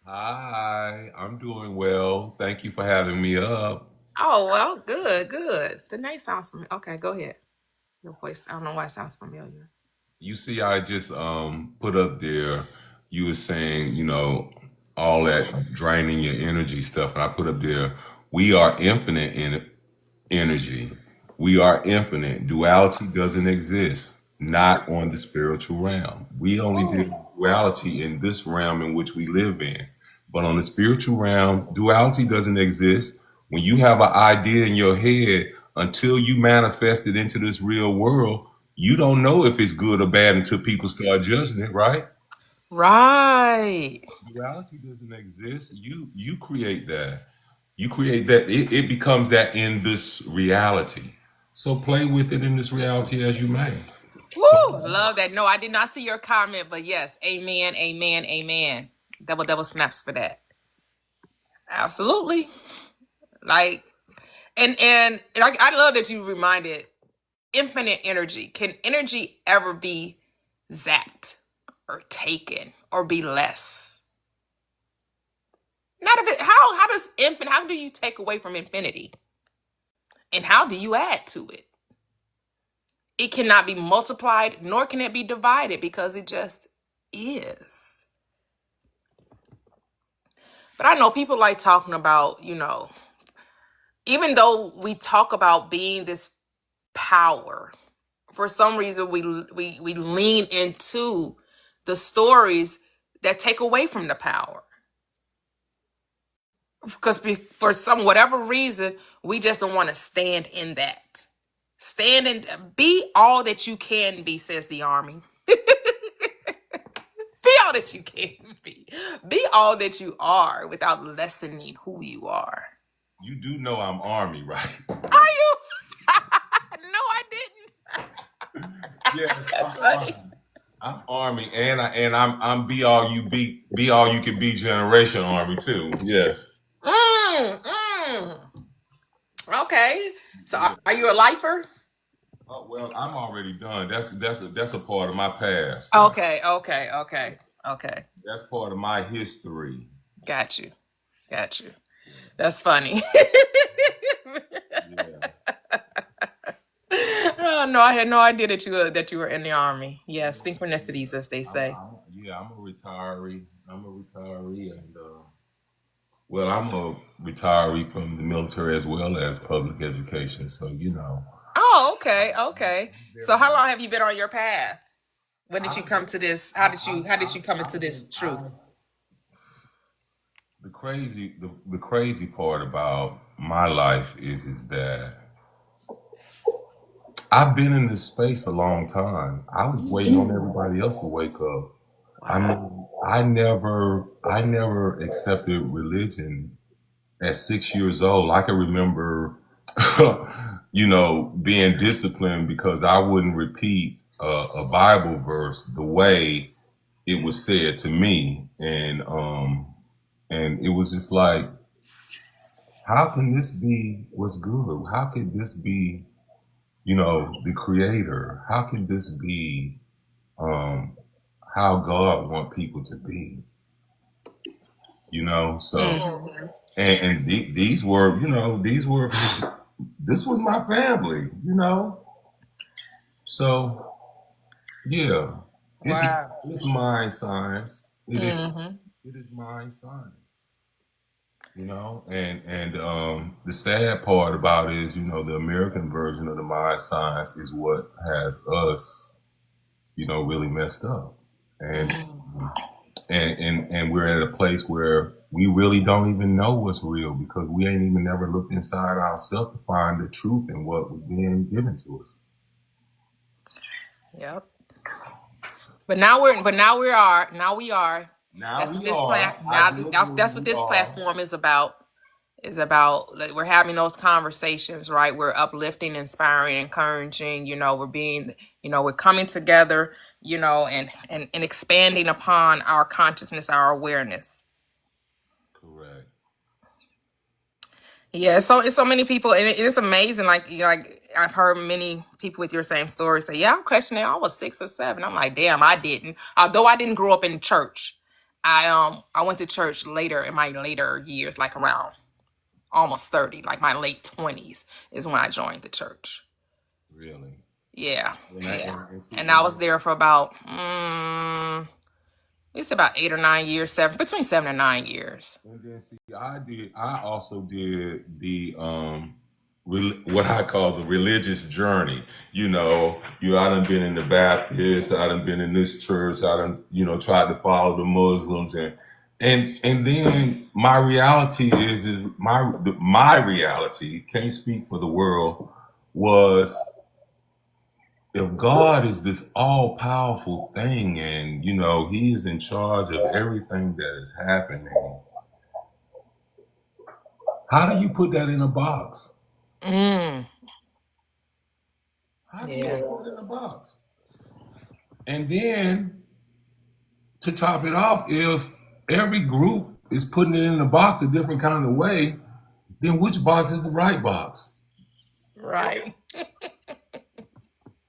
Hi, I'm doing well. Thank you for having me up. Oh, well, good. The name sounds familiar. Okay, go ahead. Your voice, I don't know why it sounds familiar. You see, I just put up there, you were saying, all that draining your energy stuff, and I put up there, we are infinite in energy. We are infinite. Duality doesn't exist, not on the spiritual realm. We only deal with duality in this realm in which we live in. But on the spiritual realm, duality doesn't exist. When you have an idea in your head, until you manifest it into this real world, you don't know if it's good or bad until people start judging it, right? Right. Duality doesn't exist. You create that. You create that. It becomes that in this reality. So play with it in this reality as you may. Woo! Love that. No, I did not see your comment, but yes, amen, amen, amen. Double snaps for that. Absolutely. Like, and I love that you reminded infinite energy. Can energy ever be zapped or taken or be less? Not if it. How does infinite? How do you take away from infinity? And how do you add to it? It cannot be multiplied, nor can it be divided because it just is. But I know people like talking about, even though we talk about being this power, for some reason we lean into the stories that take away from the power. Because for some whatever reason, we just don't want to stand in that. Stand and be all that you can be, says the army. Be all that you can be. Be all that you are without lessening who you are. You do know I'm Army, right? Are you? No, I didn't. Yes, That's funny. I'm Army, and I'm be all you can be generation Army too. Yes. Okay. So are you a lifer? Oh, well, I'm already done. That's a part of my past. Okay. That's part of my history. Got you. That's funny. Yeah. Oh no, I had no idea that you were in the army. Yes, synchronicities, as they say. I'm a retiree. And well, I'm a retiree from the military as well as public education. So Oh, okay. So how long have you been on your path? When did you come to this? How did you come into this truth? The crazy part about my life is that I've been in this space a long time. I was waiting on everybody else to wake up. I mean, I never accepted religion at 6 years old. I can remember, being disciplined because I wouldn't repeat a Bible verse the way it was said to me, and it was just like, how can this be what's good? How could this be, the creator? How can this be how God want people to be? So and these were, this was my family, So yeah, it's mind science. It is mind science. And the sad part about it is, the American version of the mind science is what has us, really messed up. And we're at a place where we really don't even know what's real because we ain't even never looked inside ourselves to find the truth in what was being given to us. Yep. But now we are. That's what this platform is about. Like, we're having those conversations, right? We're uplifting, inspiring, encouraging, we're coming together, and expanding upon our consciousness, our awareness. Correct. Yeah, so many people, and it is amazing. Like I've heard many people with your same story say, "Yeah, I'm questioning. I was 6 or 7." I'm like, "Damn, I didn't." Although I didn't grow up in church, I went to church later in my later years, like around almost 30, like my late 20s is when I joined the church. Really? Yeah. And I was there for about it's about 8 or 9 years, between 7 and 9 years. And then see, I also did the what I call the religious journey. You know, I done been in the Baptist, I done been in this church, I done, tried to follow the Muslims, and then my reality is my reality, can't speak for the world, was if God is this all powerful thing and, he is in charge of everything that is happening, how do you put that in a box? Mm. How do you Yeah. put it in a box? And then to top it off, if every group is putting it in a box a different kind of way, then which box is the right box? Right.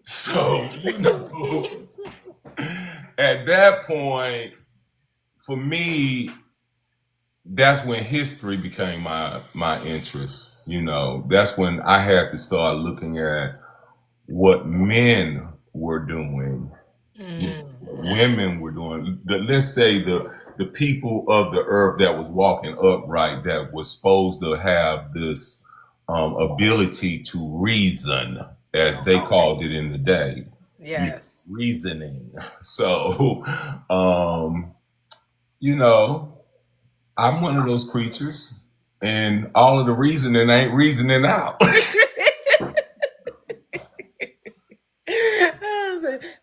So, at that point, for me, that's when history became my interest. That's when I had to start looking at what men were doing, what women were doing. Let's say the people of the earth that was walking upright, that was supposed to have this ability to reason, as they called it in the day. Yes. Reasoning. So, you know, I'm one of those creatures, and all of the reasoning ain't reasoning out.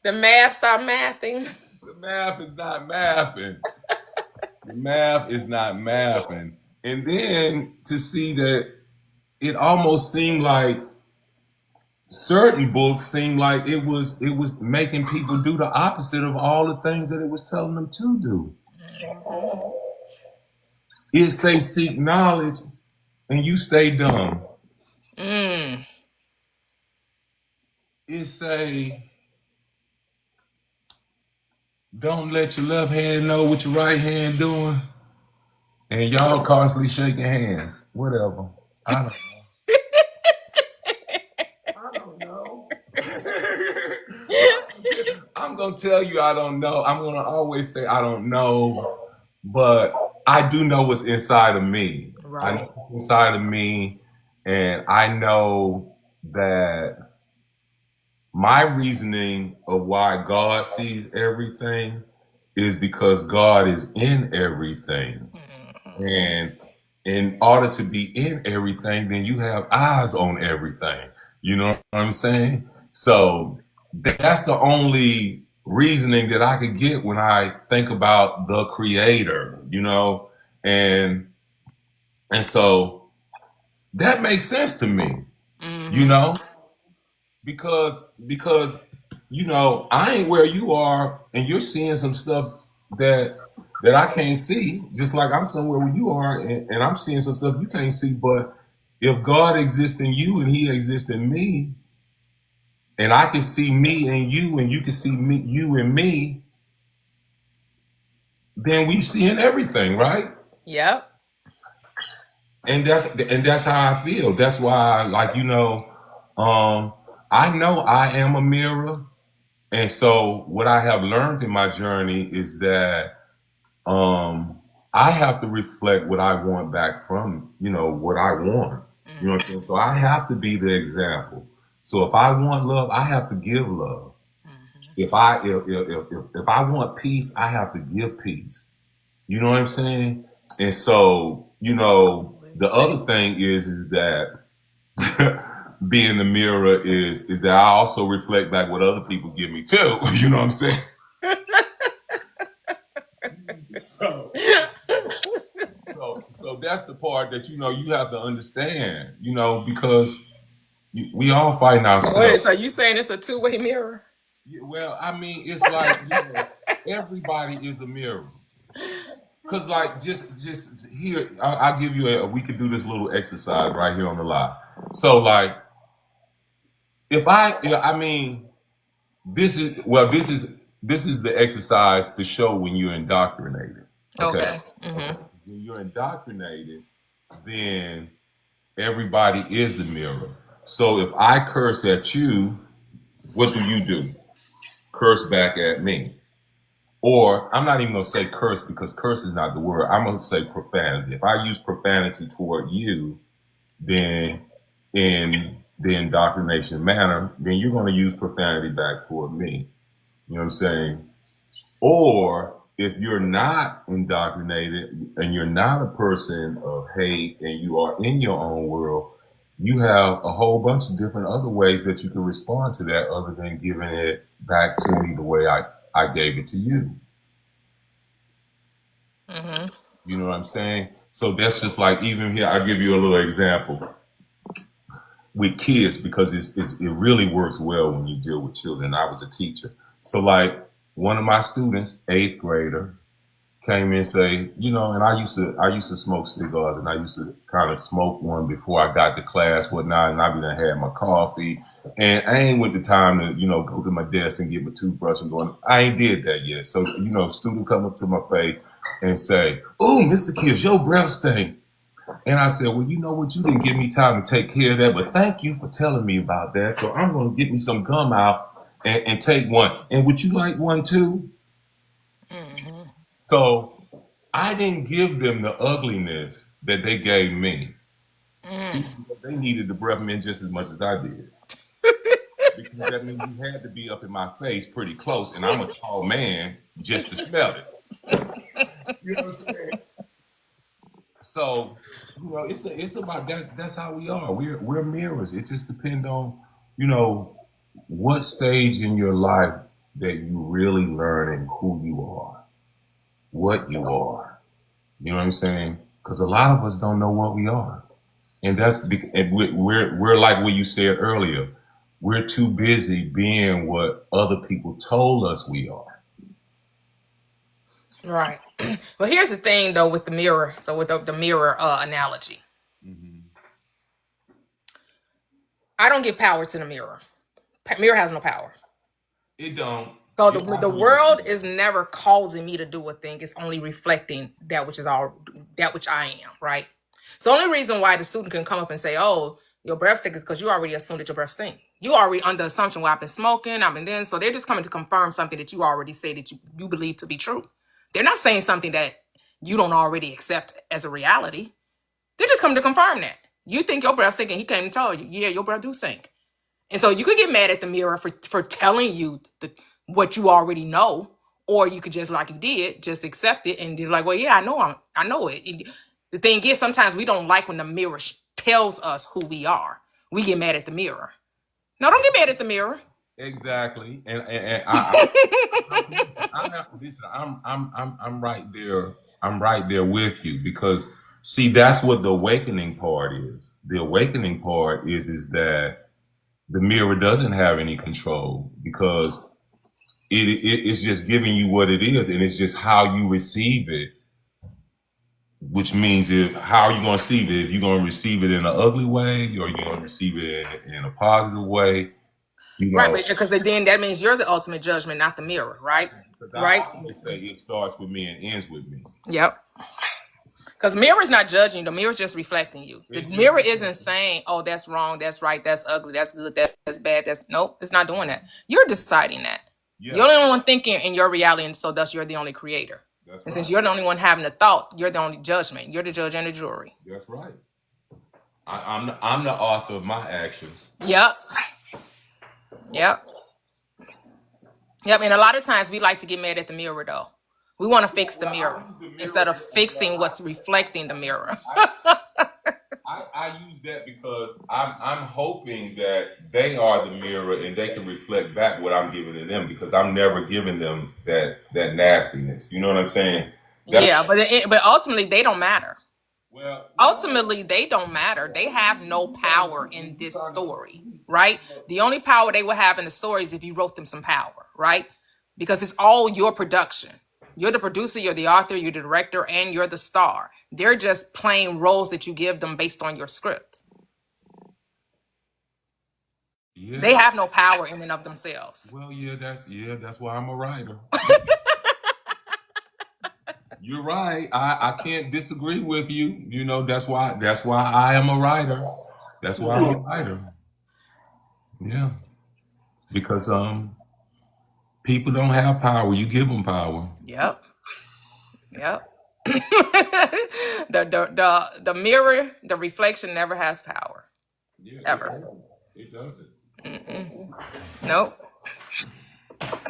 The math start mathing. The math is not mathing. The math is not mathing. And then to see that it almost seemed like certain books seemed like it was making people do the opposite of all the things that it was telling them to do. It say seek knowledge and you stay dumb. Mm. It say don't let your left hand know what your right hand doing, and y'all constantly shaking hands. Whatever. I don't know. I'm gonna tell you I don't know. I'm gonna always say I don't know, but I do know what's inside of me. I know Right. what's inside of me, and I know that my reasoning of why God sees everything is because God is in everything. And in order to be in everything, then you have eyes on everything. You know what I'm saying? So that's the only reasoning that I could get when I think about the creator, and so that makes sense to me, because I ain't where you are, and you're seeing some stuff that I can't see, just like I'm somewhere where you are, and I'm seeing some stuff you can't see. But if God exists in you and He exists in me, and I can see me and you can see me, you and me, then we seeing everything, right? Yep. And that's how I feel. That's why, I know I am a mirror. And so what I have learned in my journey is that I have to reflect what I want back from, what I want. You know what I'm saying? So I have to be the example. So if I want love, I have to give love. If I want peace, I have to give peace. You know what I'm saying? And so, the other thing is that being the mirror is that I also reflect back what other people give me too. You know what I'm saying? So that's the part that you have to understand. Because we all fighting ourselves. Wait, so you saying it's a two-way mirror? Well, I mean, it's like everybody is a mirror. Cause just here, I'll give you we could do this little exercise right here on the live. So this is the exercise to show when you're indoctrinated. Okay. When you're indoctrinated, then everybody is the mirror. So if I curse at you, what do? Curse back at me. Or I'm not even going to say curse, because curse is not the word. I'm going to say profanity. If I use profanity toward you, then in the indoctrination manner, then you're going to use profanity back toward me. You know what I'm saying? Or if you're not indoctrinated and you're not a person of hate and you are in your own world, you have a whole bunch of different other ways that you can respond to that other than giving it back to me the way I gave it to you. Mm-hmm. You know what I'm saying? So that's just like, even here, I'll give you a little example with kids, because it really works well when you deal with children. I was a teacher. So like one of my students, 8th grader, came in and say, and I used to smoke cigars, and I used to kind of smoke one before I got to class, whatnot, and I be done had my coffee, and I ain't with the time to, go to my desk and get my toothbrush and going. I ain't did that yet. So, student come up to my face and say, "Oh, Mr. Kiss, your breath stink." And I said, "Well, you know what? You didn't give me time to take care of that, but thank you for telling me about that. So I'm going to get me some gum out and take one. And would you like one too?" Mm-hmm. So I didn't give them the ugliness that they gave me. They needed the breath mint just as much as I did. Because that means you had to be up in my face pretty close, and I'm a tall man just to smell it. You know what I'm saying? So, it's about that's how we are. We're mirrors. It just depends on, what stage in your life that you really learning who you are, what you are. You know what I'm saying? Because a lot of us don't know what we are, and and we're like what you said earlier. We're too busy being what other people told us we are. Right. Well, here's the thing, though, with the mirror. So with the mirror analogy, Mm-hmm. I don't give power to the mirror. Mirror has no power. It don't. So It, I the believe it. world is never causing me to do a thing. It's only reflecting that which I am, right? So the only reason why the student can come up and say, "Oh, your breath stink," is because you already assumed that your breath stink. You already under assumption, well, I've been smoking, I've been then. So they're just coming to confirm something that you already say that you believe to be true. They're not saying something that you don't already accept as a reality. They're just coming to confirm that. You think your breath stink, and he came and told you, yeah, your breath do stink. And so you could get mad at the mirror for telling you what you already know, or you could just, like you did, just accept it and be like, well, yeah, I know it. The thing is, sometimes we don't like when the mirror tells us who we are. We get mad at the mirror. No, don't get mad at the mirror. Exactly, and I'm not, listen. I'm right there. I'm right there with you, because see, that's what the awakening part is. The awakening part is that the mirror doesn't have any control, because it's just giving you what it is, and it's just how you receive it. Which means, how are you going to receive it? If you're going to receive it in an ugly way, or you're going to receive it in a positive way, Right, but because then that means you're the ultimate judgment, not the mirror, right? Because Right? I always say it starts with me and ends with me. Yep. Because mirror is not judging you. The mirror is just reflecting you. The mirror isn't saying, "Oh, that's wrong, that's right, that's ugly, that's good, that's bad, that's..." Nope, it's not doing that. You're deciding that. Yeah. You're the only one thinking in your reality, and so thus you're the only creator. That's And right. since you're the only one having the thought, you're the only judgment. You're the judge and the jury. That's right. I'm the author of my actions. Yep. Yep. Yep. And a lot of times we like to get mad at the mirror, though. We want to fix the mirror instead of fixing what's reflecting the mirror. I use that because I'm hoping that they are the mirror and they can reflect back what I'm giving to them, because I'm never giving them that nastiness. You know what I'm saying? Yeah, but ultimately they don't matter. Well, Ultimately, they don't matter. They have no power in this story, right? The only power they will have in the story is if you wrote them some power, right? Because it's all your production. You're the producer, you're the author, you're the director, and you're the star. They're just playing roles that you give them based on your script. yeah. They have no power in and of themselves. Well, that's why I'm a writer. You're right. I can't disagree with you. That's why I am a writer. That's why I'm a writer. Yeah. Because people don't have power. You give them power. Yep. The mirror, the reflection never has power. Yeah, it ever. doesn't. It doesn't. Nope.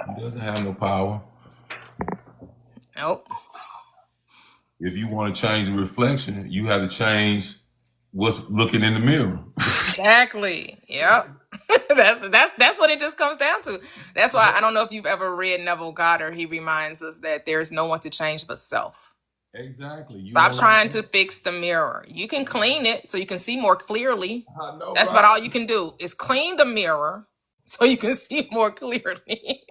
It doesn't have no power. Nope. If you want to change the reflection, you have to change what's looking in the mirror. Exactly. Yep. That's what it just comes down to. That's why I don't know if you've ever read Neville Goddard. He reminds us that there's no one to change but self. Exactly. You Stop know trying to what? fix the mirror. You can clean it so you can see more clearly. I know, That's about right? all you can do is clean the mirror so you can see more clearly.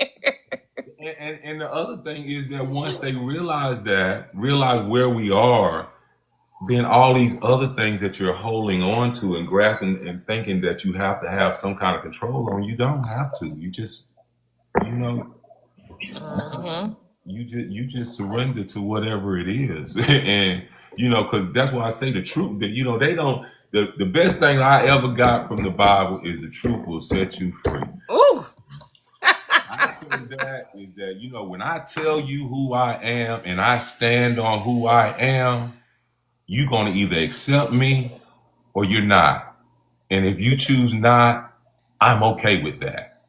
And the other thing is that once they realize where we are, then all these other things that you're holding on to and grasping and thinking that you have to have some kind of control on, you don't have to. You just, you know, Mhm. you just surrender to whatever it is. And because that's why I say the truth, that they don't, the best thing I ever got from the Bible is the truth will set you free. Ooh. I say that is that when I tell you who I am and I stand on who I am, you're gonna either accept me or you're not. And if you choose not, I'm okay with that.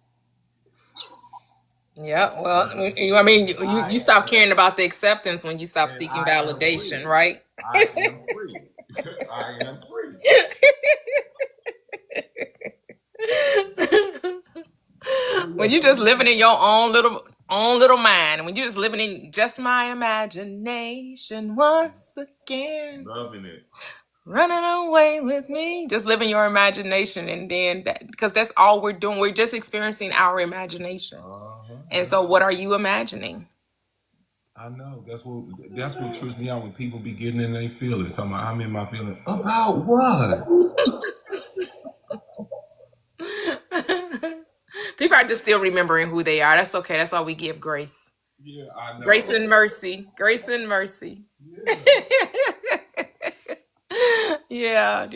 Yeah, well, I mean, you I stop caring about the acceptance when you stop and seeking I am validation, free. right? I am free. I am free. When you're just living in your own little mind, when you're just living in just my imagination once again, Loving it. running away with me, just living your imagination, and then because that's all we're doing, we're just experiencing our imagination. And so, what are you imagining? I know. That's what trips me out when people be getting in their feelings, talking about I'm in my feelings. About what? People are just still remembering who they are. That's okay. That's why we give grace. Yeah, I Grace know. and mercy. Grace and mercy. Yeah, Yeah.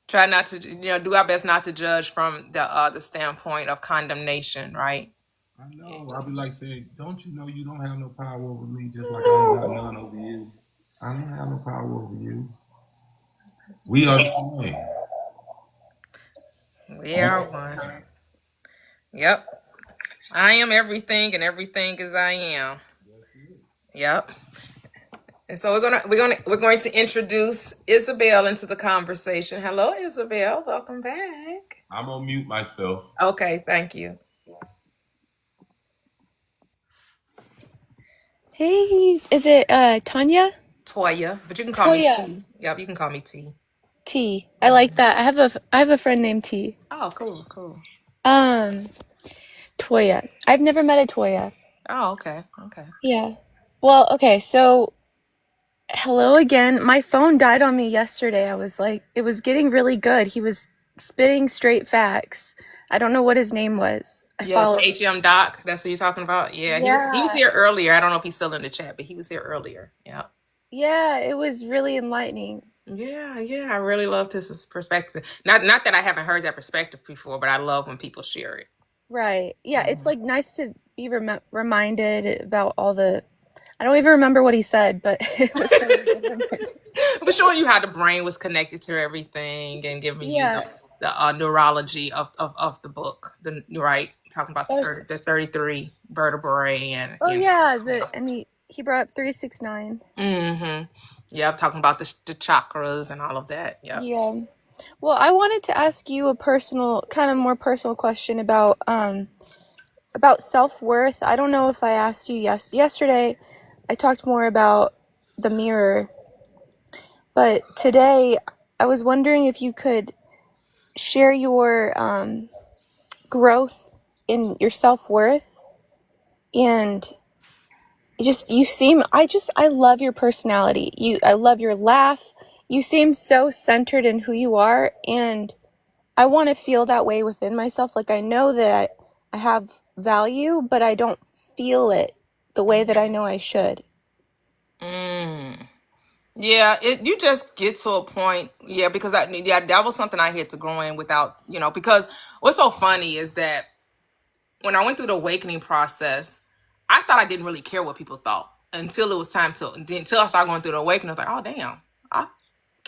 Try not to, do our best not to judge from the standpoint of condemnation, right? I know. I'll be like saying, don't you know you don't have no power over me, just like I ain't got none over you. I don't have no power over you. We are the same. We are one. Yep. I am everything and everything is I am. That's it. Yep. And so we're going to introduce Isabel into the conversation. Hello, Isabel. Welcome back. I'm gonna mute myself. Okay, thank you. Hey, is it Tonya? Toyia, but you can call me Toya. T. Yep, you can call me T. T. I like that. I have a friend named T. Oh, cool, cool. Um, Toya. I've never met a Toya. Oh, okay, okay. Yeah. Well, okay, so hello again. My phone died on me yesterday. I was like, it was getting really good. He was spitting straight facts. I don't know what his name was. I Yes, followed. HM Doc. That's what you're talking about. Yeah, he was Yeah. here earlier. I don't know if he's still in the chat, but he was here earlier. Yeah. Yeah, it was really enlightening. Yeah, yeah. I really loved his perspective. Not that I haven't heard that perspective before, but I love when people share it. Right. Yeah, it's like nice to be reminded about all the. I don't even remember what he said, but it was so good. But showing you how the brain was connected to everything and giving you Yeah. the neurology of the book. Right, talking about Oh, the 33 vertebrae and yeah. And he brought up 369. Mm-hmm. Yeah, talking about the chakras and all of that. Yep. Yeah. Well, I wanted to ask you a kind of more personal question about self-worth. I don't know if I asked you yesterday. I talked more about the mirror, but today I was wondering if you could share your growth in your self-worth and I love your personality. I love your laugh. You seem so centered in who you are, and I want to feel that way within myself. Like I know that I have value, but I don't feel it the way that I know I should. Mm. Yeah, you just get to a point, yeah, because that was something I had to grow in without, because what's so funny is that when I went through the awakening process, I thought I didn't really care what people thought until it was time until I started going through the awakening. I was like, oh damn, I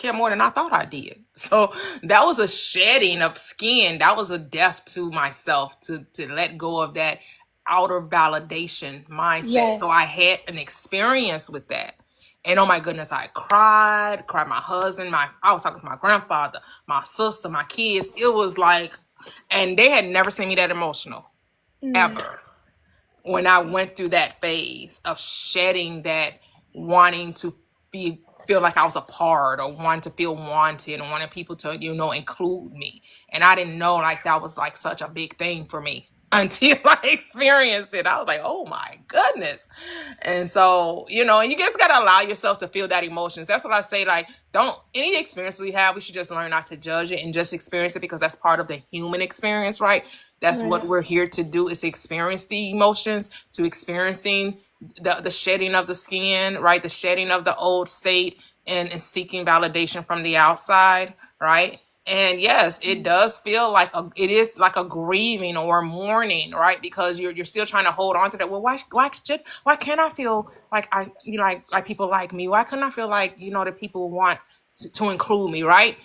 care more than I thought I did. So that was a shedding of skin. That was a death to myself to let go of that outer validation mindset. So Yes. I had an experience with that. And oh my goodness, I cried my husband, I was talking to my grandfather, my sister, my kids. It was like, and they had never seen me that emotional Mm. ever when I went through that phase of shedding that, wanting to feel like I was a part, or wanting to feel wanted, and wanting people to, include me. And I didn't know like that was like such a big thing for me until I experienced it. I was like, oh my goodness. And so, and you just gotta allow yourself to feel that emotions. That's what I say. Like, don't any experience we have, we should just learn not to judge it and just experience it, because that's part of the human experience, right? That's Right. what we're here to do, is experience the emotions, to experiencing the shedding of the skin, right? The shedding of the old state, and seeking validation from the outside, right? And yes, it does feel like it is like a grieving or a mourning, right? Because you're still trying to hold on to that. Well, why can't I feel like like people like me? Why couldn't I feel like that people want to include me, right?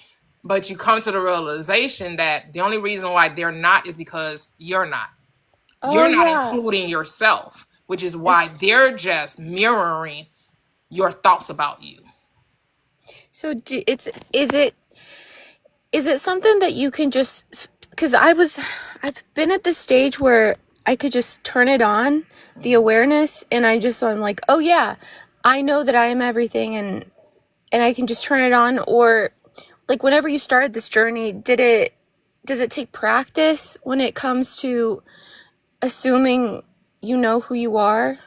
But you come to the realization that the only reason why they're not is because you're not. Oh You're not yeah. including yourself, which is why It's, they're just mirroring your thoughts about you. so is it something that you can just, because I've been at this stage where I could just turn it on, the awareness, and I'm like, oh yeah, I know that I am everything, and I can just turn it on. Or like, whenever you started this journey, does it take practice when it comes to assuming you know who you are?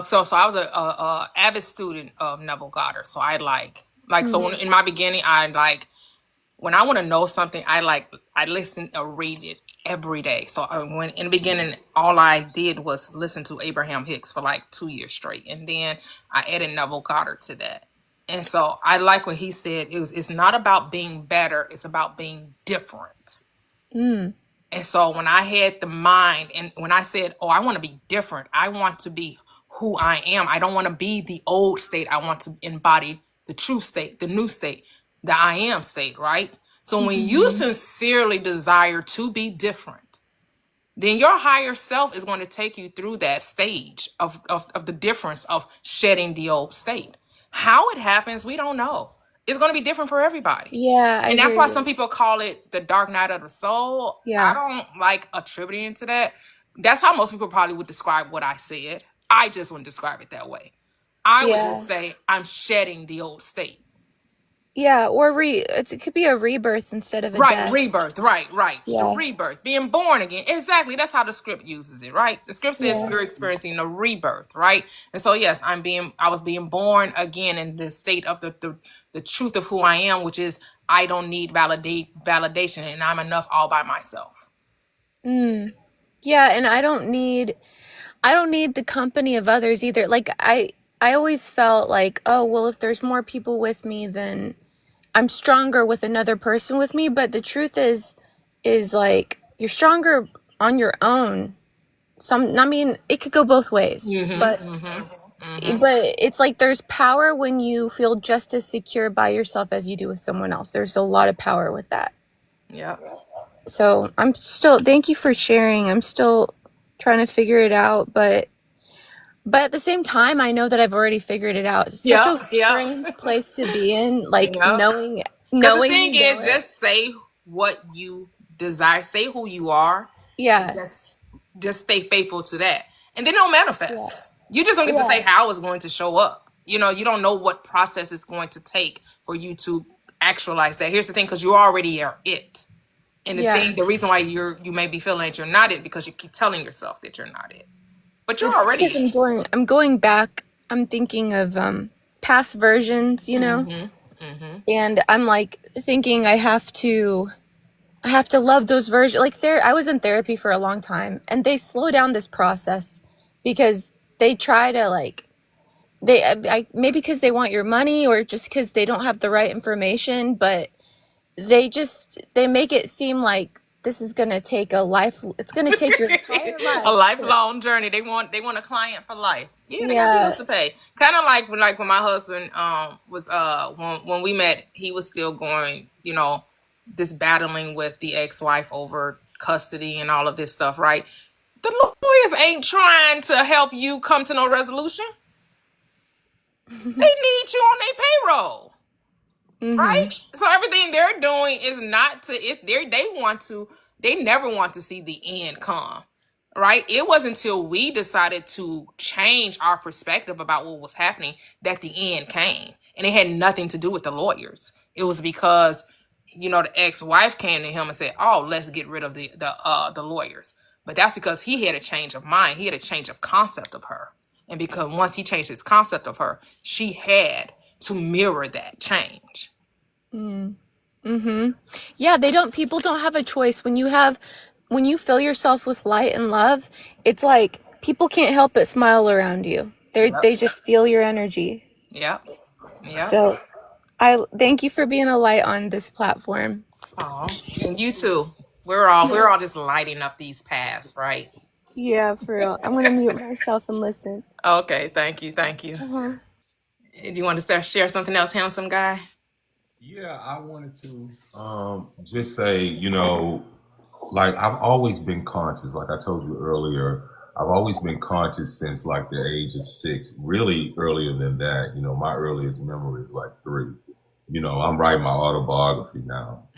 So I was a avid student of Neville Goddard. So I so in my beginning, when I want to know something, I listen or read it every day. So when in the beginning, all I did was listen to Abraham Hicks for like 2 years straight, and then I added Neville Goddard to that. And so I like what he said. It's not about being better; it's about being different. Mm. And so when I had the mind, and when I said, oh, I want to be different, I want to be who I am. I don't want to be the old state. I want to embody the true state, the new state, the I am state, right? So when you sincerely desire to be different, then your higher self is going to take you through that stage of the difference of shedding the old state. How it happens, we don't know. It's going to be different for everybody. Yeah, I And hear that's why you. some people call it the dark night of the soul. I Yeah. don't like attributing to that. That's how most people probably would describe what I said. I just wouldn't describe it that way. I would Yeah. just say I'm shedding the old state. Yeah, or it could be a rebirth instead of a Right, death. rebirth, right. The Yeah. rebirth, being born again. Exactly. That's how the script uses it, right? The script says Yeah. you're experiencing a rebirth, right? And so yes, I was being born again in the state of the truth of who I am, which is I don't need validation, and I'm enough all by myself. Mm. Yeah, and I don't need the company of others either. Like I always felt like, oh, well, if there's more people with me, then I'm stronger with another person with me, but the truth is like you're stronger on your own. I mean, it could go both ways. But it's like there's power when you feel just as secure by yourself as you do with someone else. There's a lot of power with that. Yeah. So thank you for sharing. I'm still trying to figure it out, but at the same time, I know that I've already figured it out. It's such a strange place to be in, like knowing Because the you thing is, know it. just say what you desire, say who you are, Yeah. just stay faithful to that, and then it'll manifest. You just don't get to say how it's going to show up. You don't know what process it's going to take for you to actualize that. Here's the thing, because you already are it. And the reason why you may be feeling that you're not it, because you keep telling yourself that you're not it. But you're It's already because it. I'm going back. I'm thinking of past versions, and I'm like thinking I have to love those versions. Like I was in therapy for a long time, and they slow down this process because they try to maybe because they want your money or just because they don't have the right information, but they make it seem like this is gonna take it's gonna take your entire life. A lifelong journey. They want a client for life. Yeah, they got Yeah. bills to pay. Kind of like when my husband was when we met, he was still going, this battling with the ex-wife over custody and all of this stuff, right? The lawyers ain't trying to help you come to no resolution. They need you on their payroll. Right? So everything they're doing is not to, if they never want to see the end come. Right? It wasn't until we decided to change our perspective about what was happening that the end came. And it had nothing to do with the lawyers. It was because, the ex-wife came to him and said, "Oh, let's get rid of the lawyers." But that's because he had a change of mind. He had a change of concept of her. And because once he changed his concept of her, she had to mirror that change. Yeah, people don't have a choice. When you fill yourself with light and love, it's like people can't help but smile around you. They just feel your energy. Yep. So I thank you for being a light on this platform. Aw, and you too. We're all just lighting up these paths, right? Yeah, for real. I'm gonna mute myself and listen. Okay, thank you. Do you want to share something else, handsome guy? Yeah, I wanted to just say, like I've always been conscious. Like I told you earlier, I've always been conscious since like the age of 6. Really earlier than that. My earliest memory is like 3. I'm writing my autobiography now.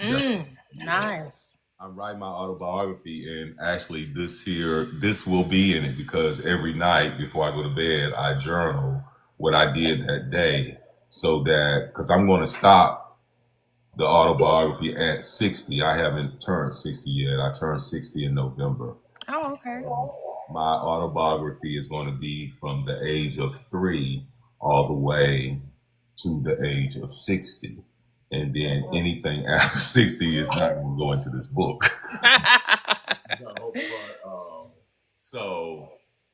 Nice. I'm writing my autobiography, and actually this will be in it, because every night before I go to bed, I journal what I did that day, so that, because I'm going to stop the autobiography at 60. I haven't turned 60 yet. I turned 60 in November. Oh, okay. My autobiography is going to be from the age of 3 all the way to the age of 60. And then anything after 60 is not going to go into this book. So,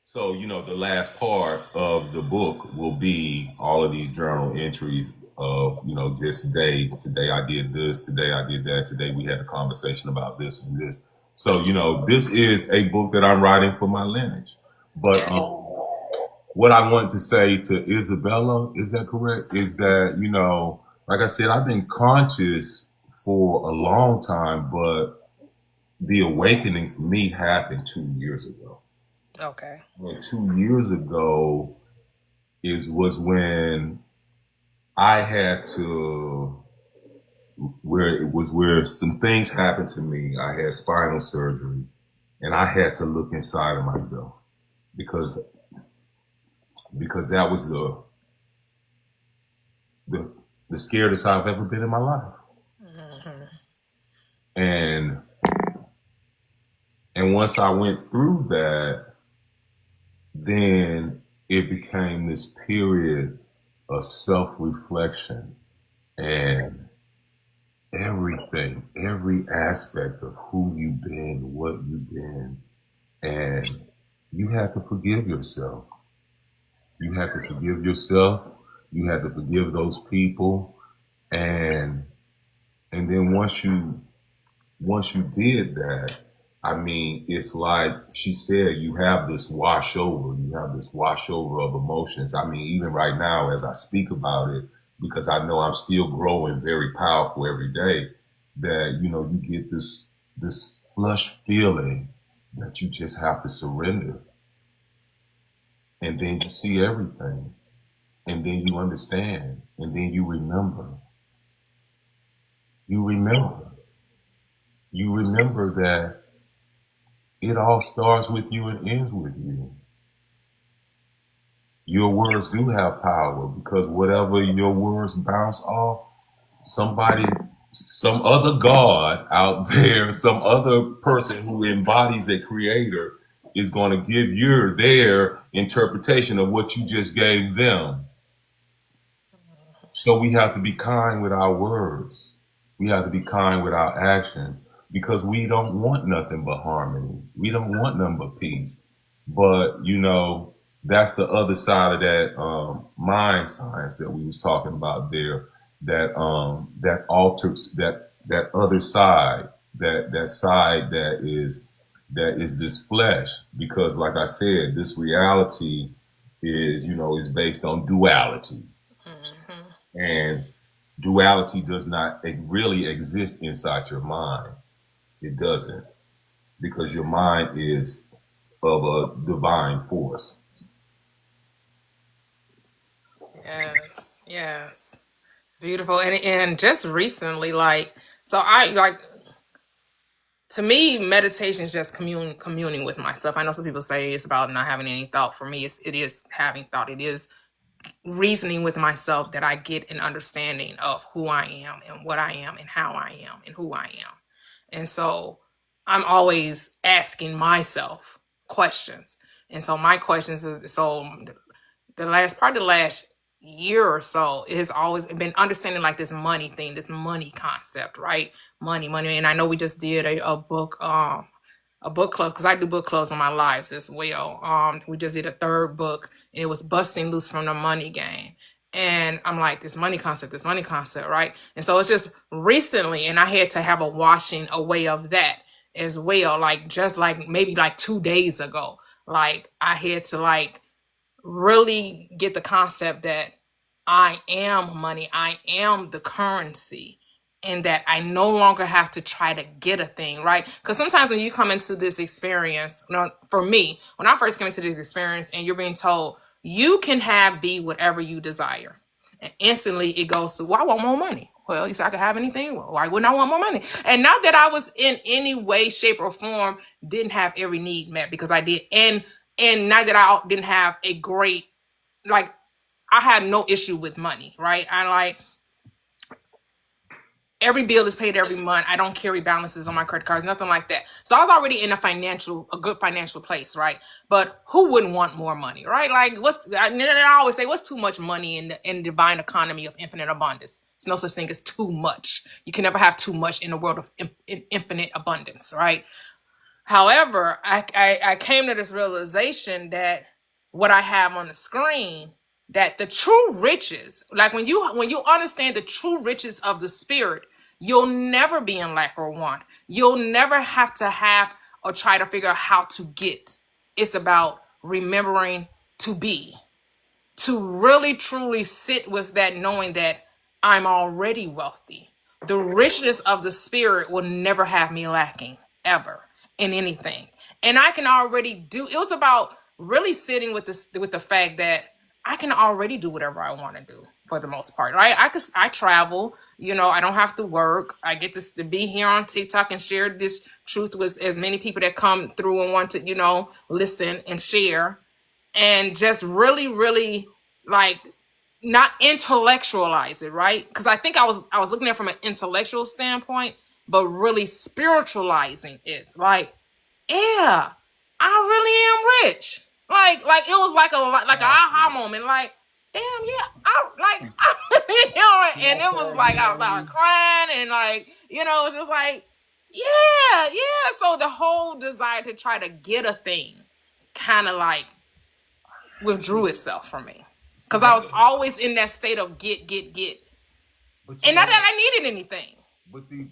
the last part of the book will be all of these journal entries of, just today I did this, today I did that, today we had a conversation about this and this. So, this is a book that I'm writing for my lineage. But what I wanted to say to Isabella, is that correct? Is that, like I said, I've been conscious for a long time, but the awakening for me happened 2 years ago. Okay. And 2 years ago was when I had to, where some things happened to me. I had spinal surgery, and I had to look inside of myself, because that was the scariest I've ever been in my life. And once I went through that, then it became this period of self-reflection, and everything, every aspect of who you've been, what you've been, and you have to forgive yourself. You have to forgive yourself. You have to forgive those people, and then once you did that, I mean, it's like she said, you have this washover of emotions. I mean, even right now, as I speak about it, because I know I'm still growing very powerful every day, that, you get this flush feeling that you just have to surrender. And then you see everything, and then you understand, and then you remember. You remember that it all starts with you and ends with you. Your words do have power, because whatever your words bounce off, somebody, some other God out there, some other person who embodies a creator is going to give their interpretation of what you just gave them. So we have to be kind with our words. We have to be kind with our actions, because we don't want nothing but harmony. We don't want nothing but peace. But, that's the other side of that mind science that we was talking about there, that alters that other side that side that is this flesh, because like I said, this reality is, is based on duality, and duality does not really exist inside your mind. It doesn't, because your mind is of a divine force. Yes, yes. Beautiful. And just recently, like, so I like, to me, meditation is just communing with myself. I know some people say it's about not having any thought. For me, it is having thought. It is reasoning with myself, that I get an understanding of who I am and what I am and how I am and who I am. And so I'm always asking myself questions. And so my questions is, so the last year or so, it has always been understanding like this money thing, this money concept, right? Money. And I know we just did a book club, because I do book clubs on my lives as well. We just did a third book, and it was busting loose from the money game. And I'm like, this money concept, right? And so it's just recently, and I had to have a washing away of that as well. Like, just like maybe like 2 days ago, like I had to like really get the concept that I am money, I am the currency, and that I no longer have to try to get a thing, right? Because sometimes when you come into this experience, for me, when I first came into this experience and you're being told you can be whatever you desire, and instantly it goes to, well, I want more money. Well, you said I could have anything. Well, why wouldn't I want more money? And not that I was in any way, shape, or form didn't have every need met, because I did. And not that I didn't have a great, like, I had no issue with money, right? I like, every bill is paid every month. I don't carry balances on my credit cards, nothing like that. So I was already in a good financial place, right? But who wouldn't want more money, right? Like, I always say, what's too much money in the divine economy of infinite abundance? There's no such thing as too much. You can never have too much in a world of infinite abundance, right? However, I came to this realization that what I have on the screen, that the true riches, like when you understand the true riches of the spirit, you'll never be in lack or want. You'll never have to have or try to figure out how to get. It's about remembering to be, to really truly sit with that, knowing that I'm already wealthy. The richness of the spirit will never have me lacking ever in anything. And I can already do, it was about really sitting with the fact that I can already do whatever I want to do for the most part, right? I travel, I don't have to work. I get to be here on TikTok and share this truth with as many people that come through and want to, listen and share, and just really, really, like, not intellectualize it, right? Because I think I was looking at it from an intellectual standpoint, but really spiritualizing it. Like, yeah, I really am rich. Like it was like an aha moment. Like, damn, yeah, and it was like I was crying, and like, it was just like, yeah. So the whole desire to try to get a thing kind of like withdrew itself from me, because I was always in that state of get, and not that I needed anything.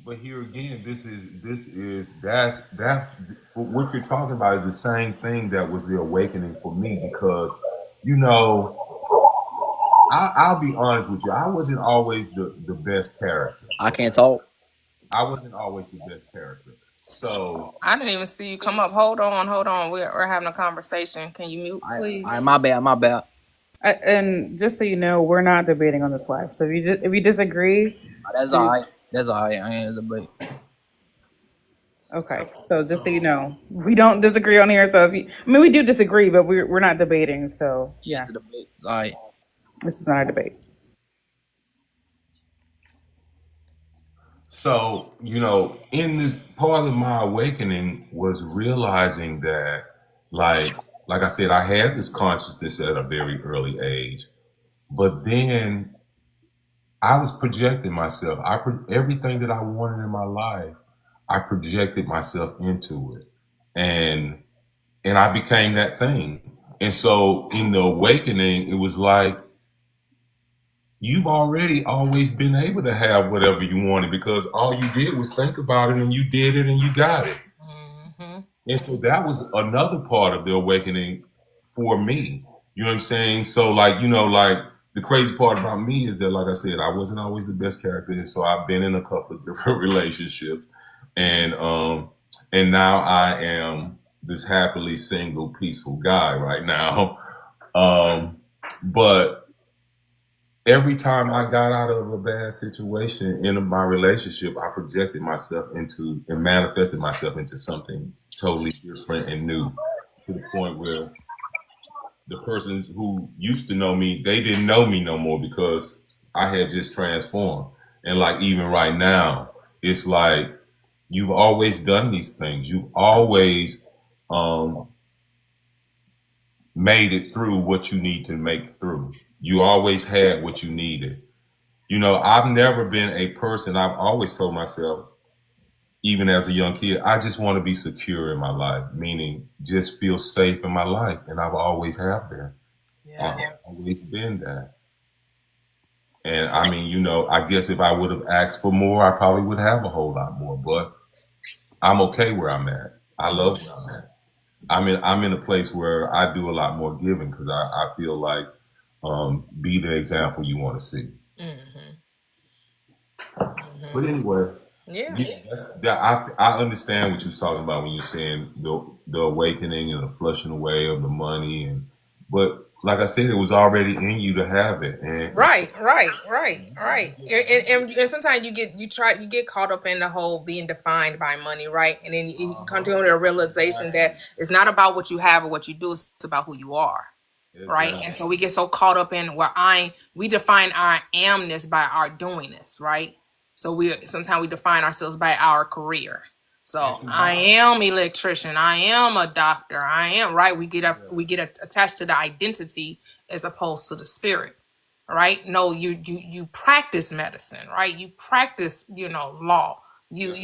But here again, that's what you're talking about is the same thing that was the awakening for me, because I'll be honest with you, I wasn't always the best character. I can't talk. I wasn't always the best character. So I didn't even see you come up. Hold on. We're having a conversation. Can you mute, please? My bad. And just so you know, we're not debating on this live. So if you disagree, That's all right. I ain't debate. Okay, so just so you know, we don't disagree on here. So we do disagree, but we're not debating. So yeah, Debate. All right. This is not a debate. So, in this part of my awakening was realizing that, like I said, I had this consciousness at a very early age, but then I was projecting myself. Everything that I wanted in my life, I projected myself into it, and I became that thing. And so in the awakening, it was like, you've already always been able to have whatever you wanted because all you did was think about it and you did it and you got it. Mm-hmm. And so that was another part of the awakening for me. You know what I'm saying? So like, like the crazy part about me is that, like I said, I wasn't always the best character. And so I've been in a couple of different relationships and now I am this happily single, peaceful guy right now. But every time I got out of a bad situation in my relationship, I projected myself into and manifested myself into something totally different and new to the point where the persons who used to know me, they didn't know me no more because I had just transformed. And like even right now, it's like you've always done these things. You've always um, made it through what you need to make through. You always had what you needed. I've never been a person, I've always told myself, even as a young kid, I just want to be secure in my life, meaning just feel safe in my life. And I've always have been. I've Yes. always been that. And I mean, I guess if I would have asked for more, I probably would have a whole lot more. But I'm okay where I'm at. I love where I'm at. I'm in a place where I do a lot more giving because I feel like be the example you want to see. Mm-hmm. But anyway, Yeah. yeah, I understand what you're talking about when you're saying the awakening and the flushing away of the money, but like I said, it was already in you to have it, and Right. And sometimes you get caught up in the whole being defined by money, right? And then you come to a realization that it's not about what you have or what you do; it's about who you are. Right. exactly. And so we get so caught up in where we define our amness by our doingness, right? So sometimes we define ourselves by our career. So I am electrician, I am a doctor, I am right. We get attached to the identity as opposed to the spirit, right? No, you practice medicine, right? You practice, law. You're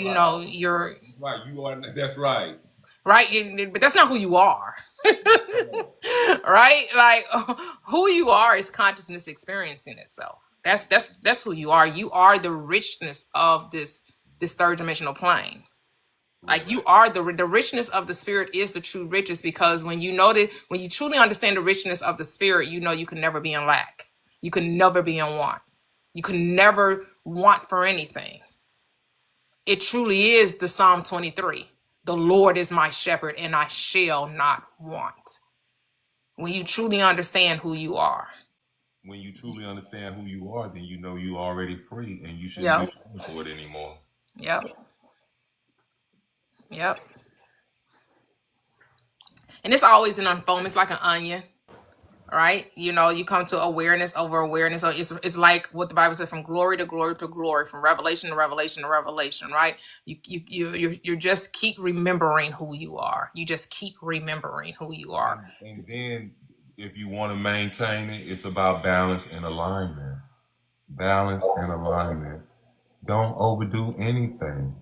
Right, you are. That's right. right, but that's not who you are. Right, like who you are is consciousness experiencing itself. That's who you are. You are the richness of this third dimensional plane. Like you are the richness of the spirit is the true riches, because when you truly understand the richness of the spirit, you can never be in lack. You can never be in want. You can never want for anything. It truly is the Psalm 23. The Lord is my shepherd and I shall not want. When you truly understand who you are. When you truly understand who you are, then you know you're already free, and you shouldn't be Yep. looking for it anymore. Yep. Yep. And it's always an unfoldment. It's like an onion, right? You come to awareness over awareness. So it's like what the Bible said, from glory to glory to glory, from revelation to revelation to revelation, right? You just keep remembering who you are. You just keep remembering who you are. And then, if you want to maintain it, it's about balance and alignment. Balance and alignment. Don't overdo anything.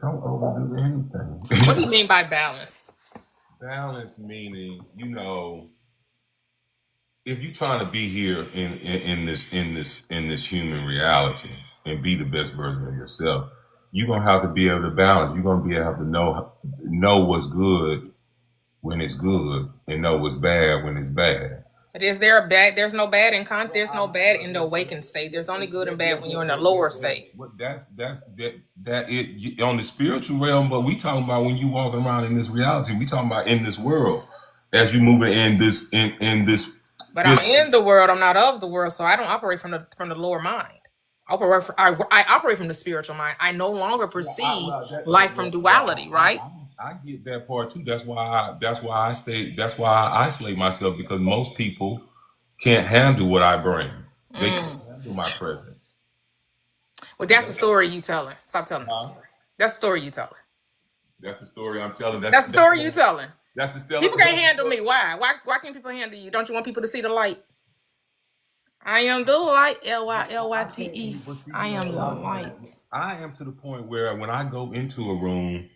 Don't overdo anything. What do you mean by balance? Balance meaning, if you're trying to be here in this human reality and be the best version of yourself, you're gonna have to be able to balance. You're gonna be able to know what's good when it's good and know what's bad when it's bad. But is there a bad? There's no bad there's no bad in the awakened state. There's only good and bad when you're in the lower state. That it on the spiritual realm, but we talking about when you walking around in this reality. We talking about in this world as you moving in this. But I'm in the world. I'm not of the world, so I don't operate from the lower mind. I operate from the spiritual mind. I no longer perceive life from duality, right? I get that part too. That's why I isolate myself, because most people can't handle what I bring. They can't handle my presence. Well, that's the story you telling. Stop telling the story. That's the story you telling. That's the story I'm telling. That's the story you telling. That's the story. People can't handle me. Why? Why can't people handle you? Don't you want people to see the light? I am the light. LYLYTE. I am the light. I am to the point where when I go into a room,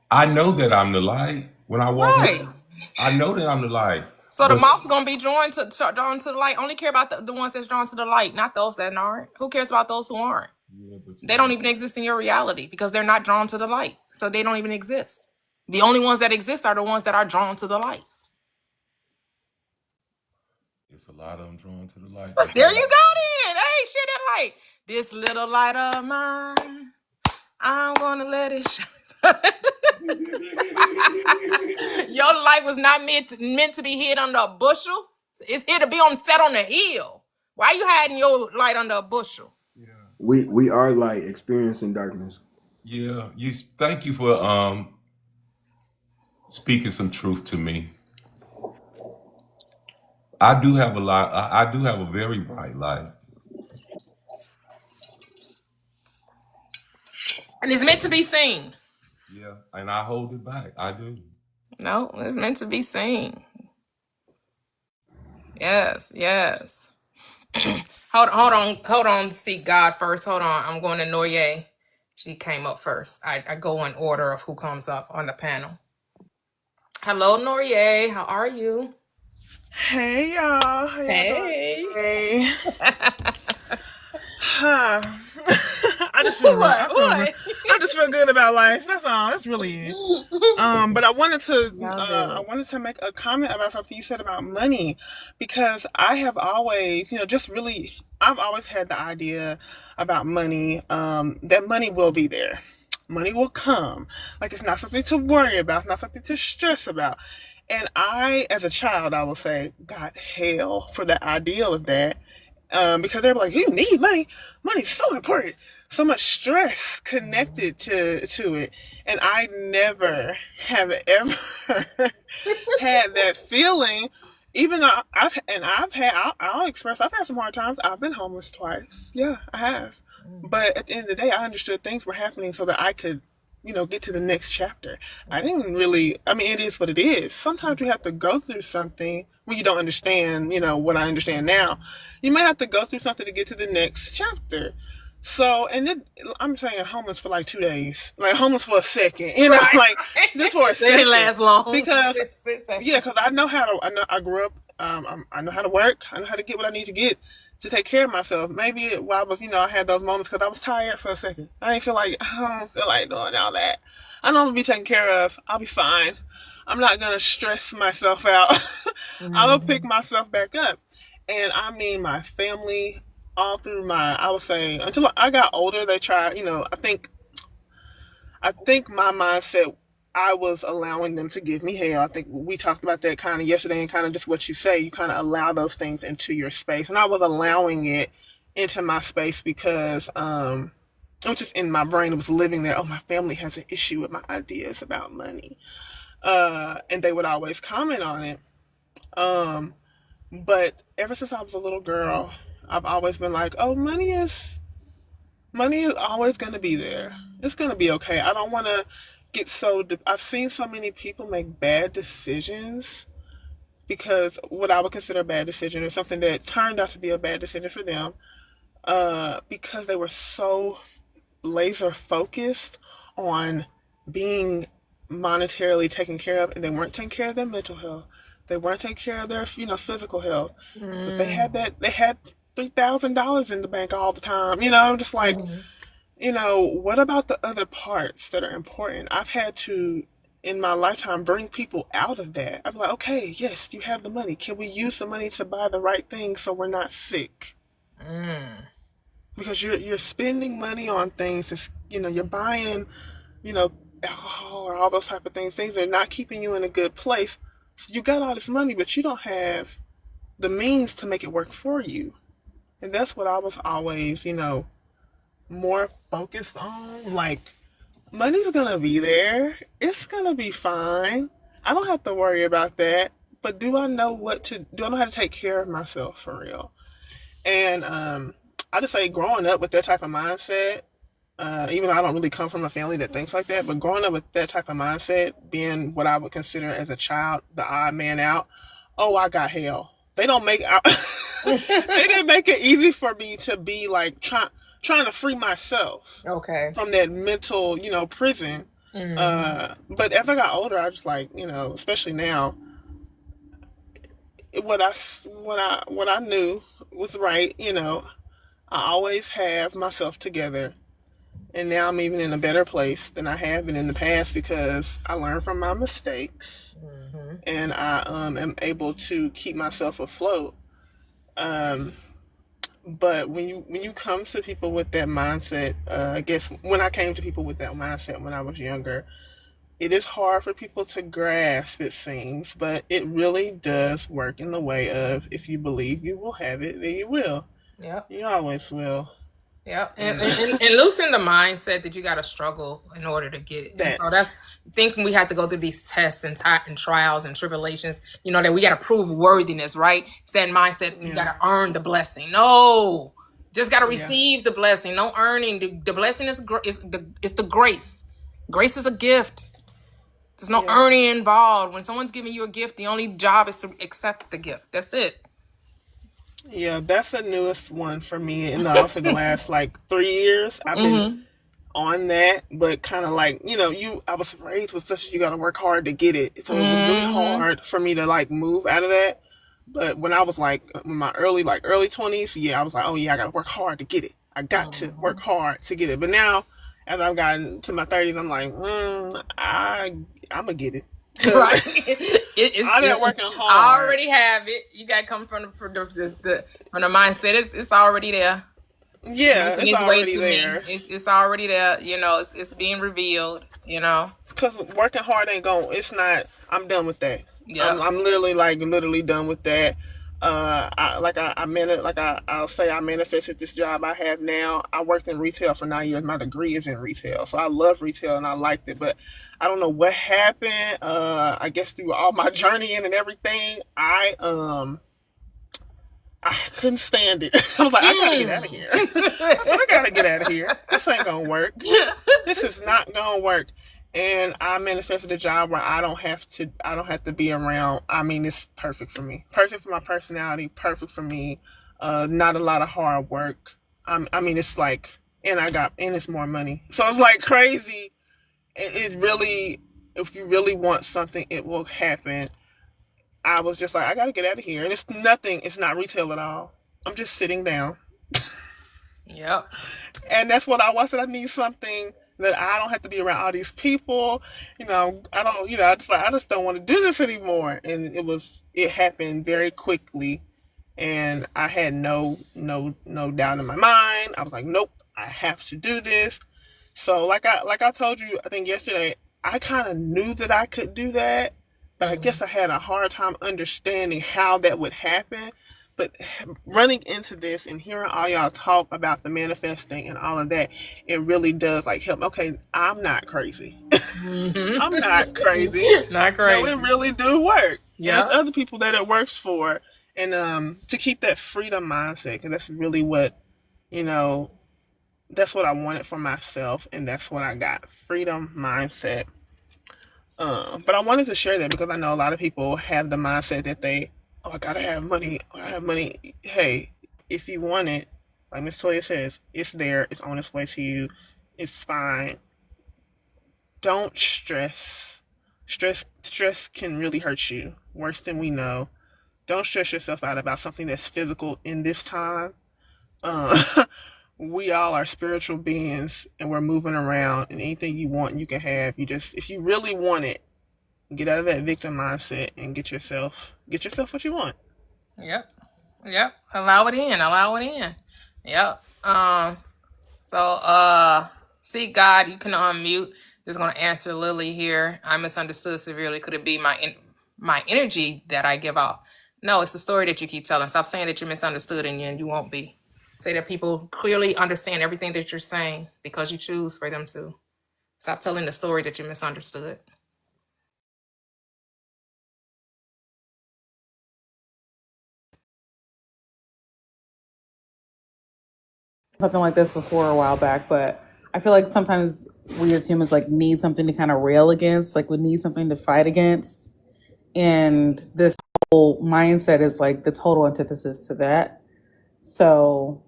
I know that I'm the light. When I walk in, I know that I'm the light. So the But moth's gonna be drawn to the light. Only care about the ones that's drawn to the light, not those that aren't. Who cares about those who aren't? yeah, but They don't even exist in your reality because they're not drawn to the light. So they don't even exist. The only ones that exist are the ones that are drawn to the light. it's a lot of them drawn to the light. There you go then. Hey, share that light. This little light of mine, I'm gonna let it shine. Your light was not meant to be hid under a bushel. It's here to be set on the hill. Why are you hiding your light under a bushel? Yeah. We are light experiencing darkness. Yeah. Thank you for speaking some truth to me. I do have a lot. I do have a very bright light. And it's meant to be seen. Yeah, and I hold it back. I do. No, it's meant to be seen. Yes, yes. hold on. Seek God first. Hold on. I'm going to Toyia. She came up first. I go in order of who comes up on the panel. Hello, Toyia. How are you? Hey y'all. How y'all Hey. doing today? Huh. I just feel I just feel good about life. That's all. That's really it. But I wanted to make a comment about something you said about money, because I have always, I've always had the idea about money, that money will be there. Money will come. Like, it's not something to worry about. It's not something to stress about. And I, as a child, I will say, got hell for the ideal of that. Because they're like, you need money. Money's so important. So much stress connected to it. And I never have ever had that feeling. Even though I'll express, I've had some hard times. I've been homeless twice. Yeah, I have. But at the end of the day, I understood things were happening so that I could, get to the next chapter. I didn't really, it is what it is. Sometimes you have to go through something when you don't understand, what I understand now. You might have to go through something to get to the next chapter. So, and then I'm saying homeless for like 2 days, like homeless for a second, Right. like just for a They second. didn't last long. Because, because I know how to, I grew up, I know how to work. I know how to get what I need to get to take care of myself. Maybe while I was, I had those moments because I was tired for a second. I don't feel like doing all that. I know I'm going to be taken care of. I'll be fine. I'm not going to stress myself out. I'm going to pick myself back up. And my family, all through I would say, until I got older, they tried, I think my mindset, I was allowing them to give me hell. I think we talked about that kind of yesterday, and kind of just what you say, you kind of allow those things into your space. And I was allowing it into my space because it was just in my brain. It was living there. Oh, my family has an issue with my ideas about money. And they would always comment on it. But ever since I was a little girl, I've always been like, oh, money is always going to be there. It's going to be okay. I don't want to get I've seen so many people make bad decisions because what I would consider a bad decision is something that turned out to be a bad decision for them, because they were so laser focused on being monetarily taken care of, and they weren't taking care of their mental health. They weren't taking care of their, physical health. But they had $3,000 in the bank all the time. I'm just like, what about the other parts that are important? I've had to, in my lifetime, bring people out of that. I'm like, okay, yes, you have the money. Can we use the money to buy the right things so we're not sick? Because you're spending money on things that's, you're buying, alcohol or all those type of things. Things that are not keeping you in a good place. So you got all this money, but you don't have the means to make it work for you. And that's what I was always, more focused on. Like, money's gonna be there. It's gonna be fine. I don't have to worry about that. But do I know how to take care of myself for real? And I just say, growing up with that type of mindset, even though I don't really come from a family that thinks like that, but growing up with that type of mindset, being what I would consider as a child the odd man out, oh, I got hell. They don't make they didn't make it easy for me to be like trying to free myself from that mental, prison. But as I got older, I just like, especially now, what I knew was right. I always have myself together, and now I'm even in a better place than I have been in the past because I learned from my mistakes, and I am able to keep myself afloat. Um, but when you come to people with that mindset, I guess when I came to people with that mindset when I was younger, it is hard for people to grasp, it seems, but it really does work in the way of if you believe you will have it, then you will. Yep. You always will. Yep. And loosen the mindset that you got to struggle in order to get. And so that's thinking we have to go through these tests and trials and tribulations, that we got to prove worthiness, right? It's that mindset you got to earn the blessing. No, just got to receive the blessing. No earning. The blessing is the grace. Grace is a gift. There's no earning involved. When someone's giving you a gift, the only job is to accept the gift. That's it. Yeah, that's the newest one for me. And also the last 3 years, I've been on that, but kind of I was raised with such you got to work hard to get it. So it was really hard for me to move out of that. But when I was in my early 20s, I was oh yeah, I got to work hard to get it. I got to work hard to get it. But now, as I've gotten to my 30s, I'm I'm gonna get it. Right. I'm not working hard. I already have it. You got to come from the mindset. It's already there. Yeah, it's already there. It's already there. It's being revealed. Because working hard ain't going. It's not. I'm done with that. Yeah. I'm literally done with that. I'll say I manifested this job I have now. I worked in retail for 9 years. My degree is in retail, so I love retail and I liked it. But I don't know what happened. I guess through all my journeying and everything, I couldn't stand it. I was I gotta get out of here. I gotta get out of here. This ain't gonna work. This is not gonna work. And I manifested a job where I don't have to be around. I mean, it's perfect for me. Perfect for my personality. Perfect for me. Not a lot of hard work. It's and it's more money. So it's crazy. It's really, if you really want something, it will happen. I was just I gotta get out of here. And it's nothing. It's not retail at all. I'm just sitting down. Yep. And that's what I wanted. I need something that I don't have to be around all these people. I just don't want to do this anymore. And it happened very quickly. And I had no doubt in my mind. I was nope, I have to do this. So like I told you, I think yesterday, I kind of knew that I could do that, but I guess I had a hard time understanding how that would happen. But running into this and hearing all y'all talk about the manifesting and all of that, it really does help. Okay, I'm not crazy. I'm not crazy. Not crazy. No, it really do work. Yeah. There's other people that it works for. And to keep that freedom mindset, because that's really what, that's what I wanted for myself. And that's what I got. Freedom mindset. But I wanted to share that because I know a lot of people have the mindset that I gotta have money. I have money. Hey, if you want it, like Miss Toyia says, it's there. It's on its way to you. It's fine. Don't stress. Stress can really hurt you. Worse than we know. Don't stress yourself out about something that's physical in this time. We all are spiritual beings, and we're moving around. And anything you want, you can have. If you really want it, get out of that victim mindset and get yourself what you want. Yep. Allow it in. Yep. Seek God. You can unmute. Just gonna answer Lily here. I misunderstood severely. Could it be my energy that I give off? No, it's the story that you keep telling. Stop saying that you're misunderstood and you won't be. Say that people clearly understand everything that you're saying because you choose for them to. Stop telling the story that you misunderstood. Something like this before a while back, but I feel like sometimes we as humans need something to kind of rail against, we need something to fight against. And this whole mindset is the total antithesis to that. So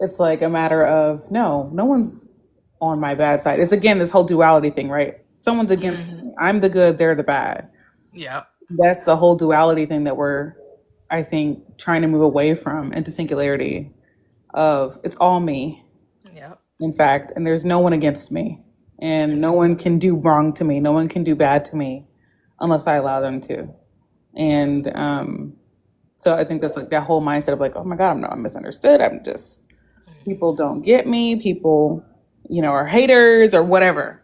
it's a matter of no one's on my bad side. It's again this whole duality thing, right? Someone's against me. I'm the good, they're the bad. Yeah. That's the whole duality thing that we're I think, trying to move away from into singularity of it's all me, Yep. in fact, and there's no one against me, and no one can do wrong to me. No one can do bad to me unless I allow them to. And so I think that's like that whole mindset of like, oh my God, I'm misunderstood. I'm just, people don't get me. People, are haters or whatever,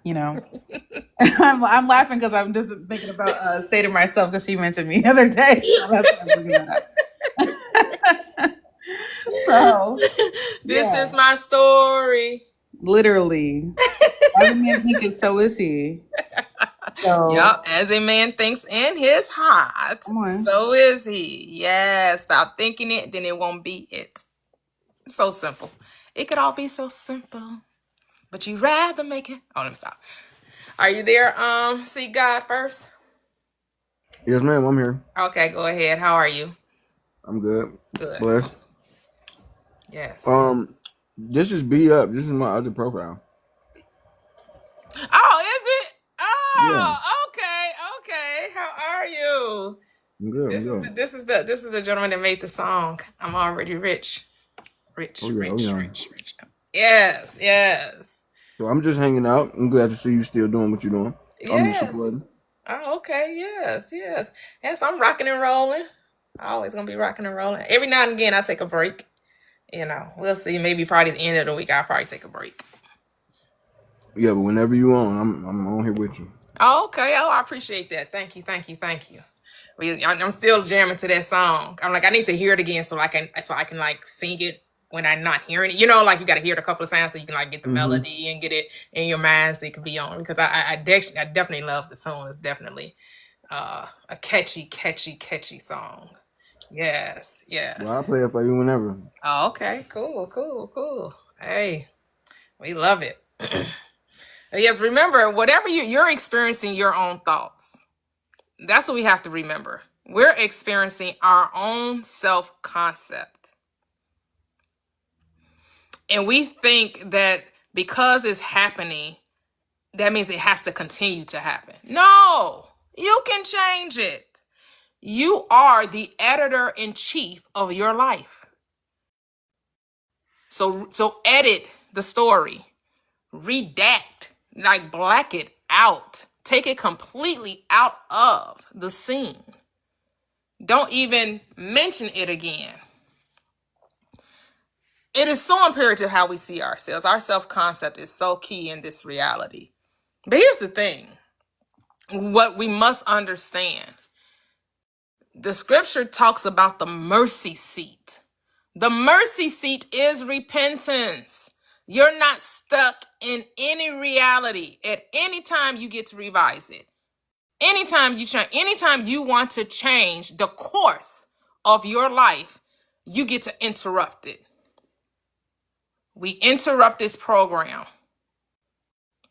I'm laughing because I'm just thinking about State of Myself because she mentioned me the other day. So that's why I'm bringing that up. So, This is my story. Literally. As a man thinketh, so is he. So, Yep, as a man thinks in his heart, so is he. Yes, stop thinking it, then it won't be it. So simple. It could all be so simple, but you rather make it. Oh, let me stop. Are you there? Seek God first. Yes, ma'am. I'm here. Okay, go ahead. How are you? I'm good. Good. Blessed. Yes. This is B Up. This is my other profile. Oh, is it? Oh, Yeah. okay. How are you? I'm good. This is the gentleman that made the song. I'm already rich. Rich. Yes. So I'm just hanging out. I'm glad to see you still doing what you're doing. Yes. I'm just supporting. Oh, okay. Yes. I'm rocking and rolling. Always gonna be rocking and rolling. Every now and again, I take a break. We'll see. Maybe Friday, the end of the week, I'll probably take a break. Yeah, but whenever you on, I'm on here with you. Oh, okay. Oh, I appreciate that. Thank you. I'm still jamming to that song. I'm like, I need to hear it again so I can like sing it when I'm not hearing it. Like you got to hear it a couple of times so you can like get the melody and get it in your mind so you can be on. Because I definitely love the tune. It's definitely a catchy song. Yes. Well, I'll play it for you whenever. Oh, okay. Cool. Hey, we love it. Yes, remember, whatever you're experiencing your own thoughts. That's what we have to remember. We're experiencing our own self-concept. And we think that because it's happening, that means it has to continue to happen. No, you can change it. You are the editor-in-chief of your life. So edit the story. Redact, like black it out. Take it completely out of the scene. Don't even mention it again. It is so imperative how we see ourselves. Our self-concept is so key in this reality. But here's the thing. What we must understand. The scripture talks about the mercy seat. The mercy seat is repentance. You're not stuck in any reality. At any time you get to revise it. Anytime you want to change the course of your life, you get to interrupt it. We interrupt this program.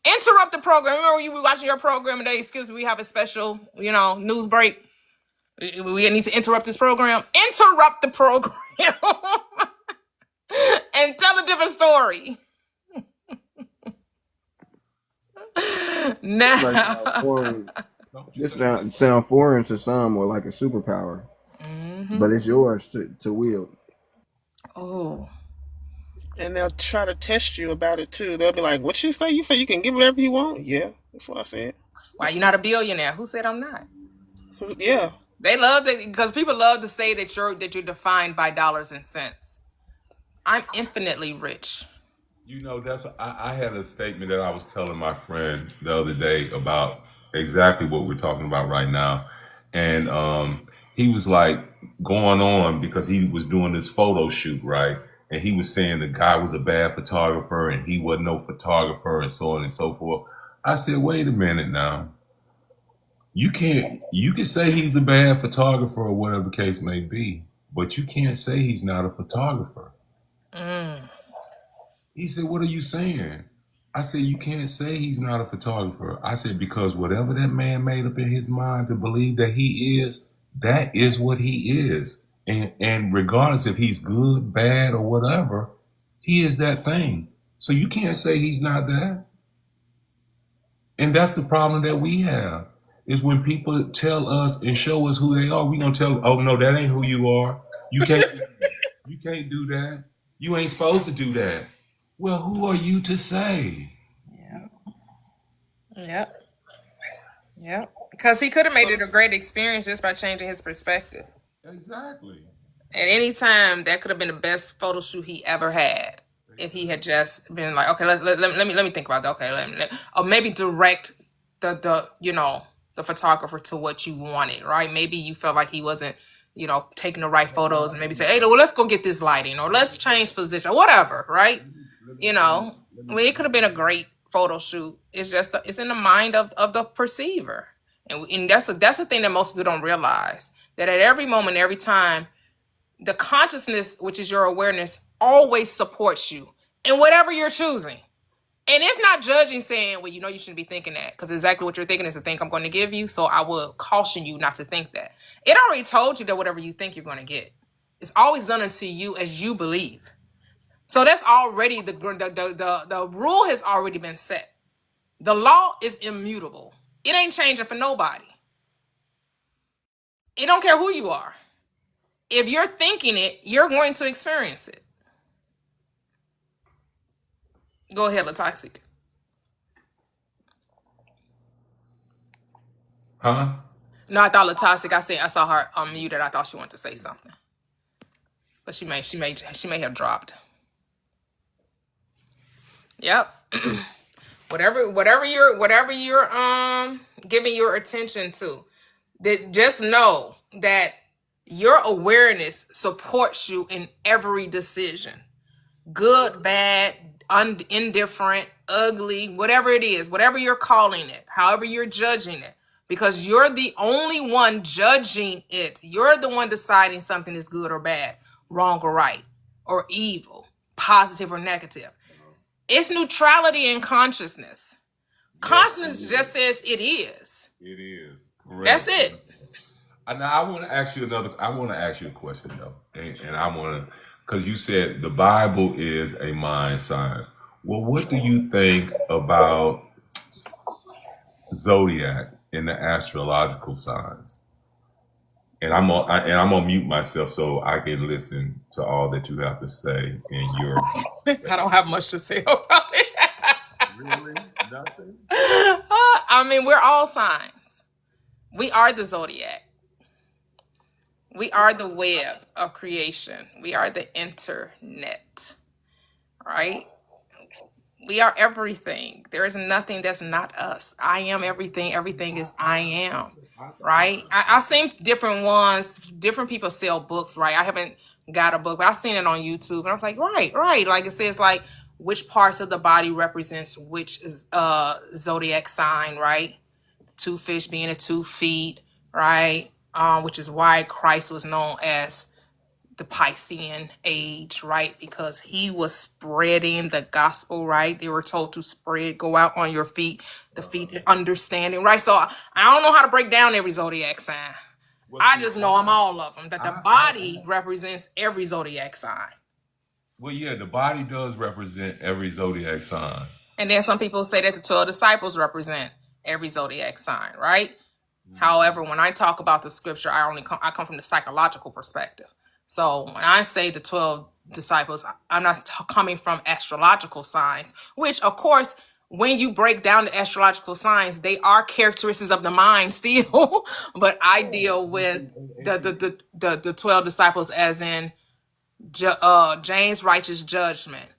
Interrupt the program. Remember you were watching your program today, excuse me, we have a special, news break. We need to interrupt this program. Interrupt the program and tell a different story. Now, this sound foreign to some or like a superpower, but it's yours to wield. Oh. And they'll try to test you about it too. They'll be like, "What you say? You say you can get whatever you want?" Yeah, that's what I said. Why you're not a billionaire? Who said I'm not? Yeah. They love it because people love to say that you're defined by dollars and cents. I'm infinitely rich. I had a statement that I was telling my friend the other day about exactly what we're talking about right now. And he was like going on because he was doing this photo shoot, right? And he was saying the guy was a bad photographer and he wasn't no photographer and so on and so forth. I said, wait a minute now. You can say he's a bad photographer or whatever the case may be, but you can't say he's not a photographer. He said, what are you saying? I said, you can't say he's not a photographer. I said, because whatever that man made up in his mind to believe that he is, that is what he is. And regardless if he's good, bad, or whatever, he is that thing. So you can't say he's not that. And that's the problem that we have. is when people tell us and show us who they are. We gonna tell, oh no, that ain't who you are. You can't do that. You ain't supposed to do that. Well, who are you to say? Yep. Yep. Because he could have made it a great experience just by changing his perspective. Exactly. At any time, that could have been the best photo shoot he ever had if he had just been like, okay, let me think about that. Okay, or maybe direct the photographer to what you wanted, right? Maybe you felt like he wasn't, taking the right photos, and maybe say, hey, well, let's go get this lighting, or let's change position, or whatever, right? It could have been a great photo shoot. It's just it's in the mind of the perceiver, and that's the thing that most people don't realize, that at every moment, every time, the consciousness, which is your awareness, always supports you in whatever you're choosing. And it's not judging, saying, well, you shouldn't be thinking that, because exactly what you're thinking is the thing I'm going to give you. So I will caution you not to think that. It already told you that whatever you think you're going to get, it's always done unto you as you believe. So that's already the rule has already been set. The law is immutable. It ain't changing for nobody. It don't care who you are. If you're thinking it, you're going to experience it. Go ahead, Latoxic. Huh? No, I thought Latoxic. I saw her unmuted. I thought she wanted to say something, but she may have dropped. Yep. whatever you're giving your attention to, that just know that your awareness supports you in every decision. Good, bad, indifferent, ugly, whatever it is, whatever you're calling it, however you're judging it, because you're the only one judging it. You're the one deciding something is good or bad, wrong or right, or evil, positive or negative. It's neutrality in consciousness. Consciousness just says it is. It is. Correct. That's it. Now I want to ask you a question though, and I want to, because you said the Bible is a mind science. Well, what do you think about zodiac in the astrological signs? And I'm gonna mute myself so I can listen to all that you have to say in your. I don't have much to say about it. Really? Nothing? We're all signs. We are the zodiac. We are the web of creation. We are the internet, right? We are everything. There is nothing that's not us. I am everything. Everything is I am, right? I've seen different ones. Different people sell books, right? I haven't got a book, but I've seen it on YouTube. And I was like, right. Like it says, like, which parts of the body represents which zodiac sign, right? 2 fish being 2 feet, right? Which is why Christ was known as the Piscean age, right? Because he was spreading the gospel, right? They were told to go out on your feet, the feet understanding, right? So I don't know how to break down every zodiac sign. I just know I'm all of them, that the body represents every zodiac sign. Well, yeah, the body does represent every zodiac sign. And then some people say that the 12 disciples represent every zodiac sign, right? However, when I talk about the scripture, I come from the psychological perspective. So when I say the 12 disciples, I'm not coming from astrological signs, which, of course, when you break down the astrological signs, they are characteristics of the mind still. But I deal with the 12 disciples as in James, righteous judgment.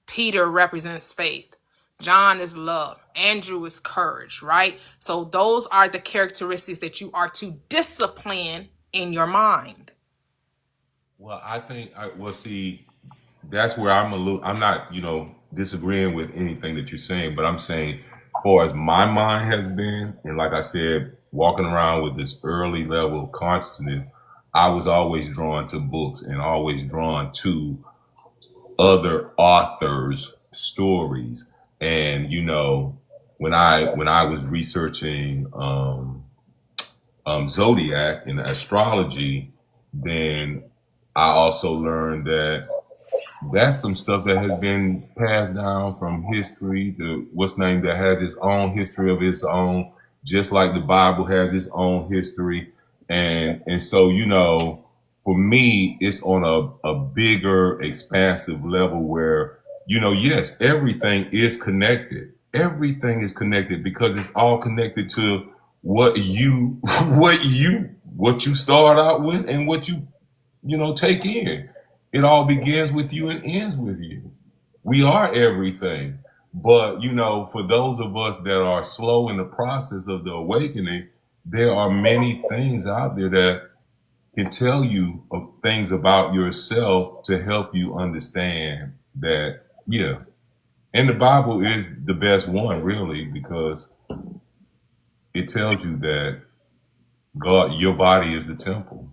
Peter represents faith. John is love. Andrew is courage, right? So those are the characteristics that you are to discipline in your mind. Well, I think, see, that's where I'm not, disagreeing with anything that you're saying, but I'm saying, as far as my mind has been, and like I said, walking around with this early level of consciousness, I was always drawn to books and always drawn to other authors' stories. And, when I was researching zodiac and astrology, then I also learned that that's some stuff that has been passed down from history to that has its own history of its own. just like the Bible has its own history. And so, you know, for me, it's on a bigger, expansive level where, you know, yes, everything is connected. Everything is connected because it's all connected to what you what you start out with and what you know take in. It all begins with you and ends with you. We are everything. But, you know, for those of us that are slow in the process of the awakening, there are many things out there that can tell you of things about yourself to help you understand that, yeah. And the Bible is the best one, really, because it tells you that God, your body is a temple.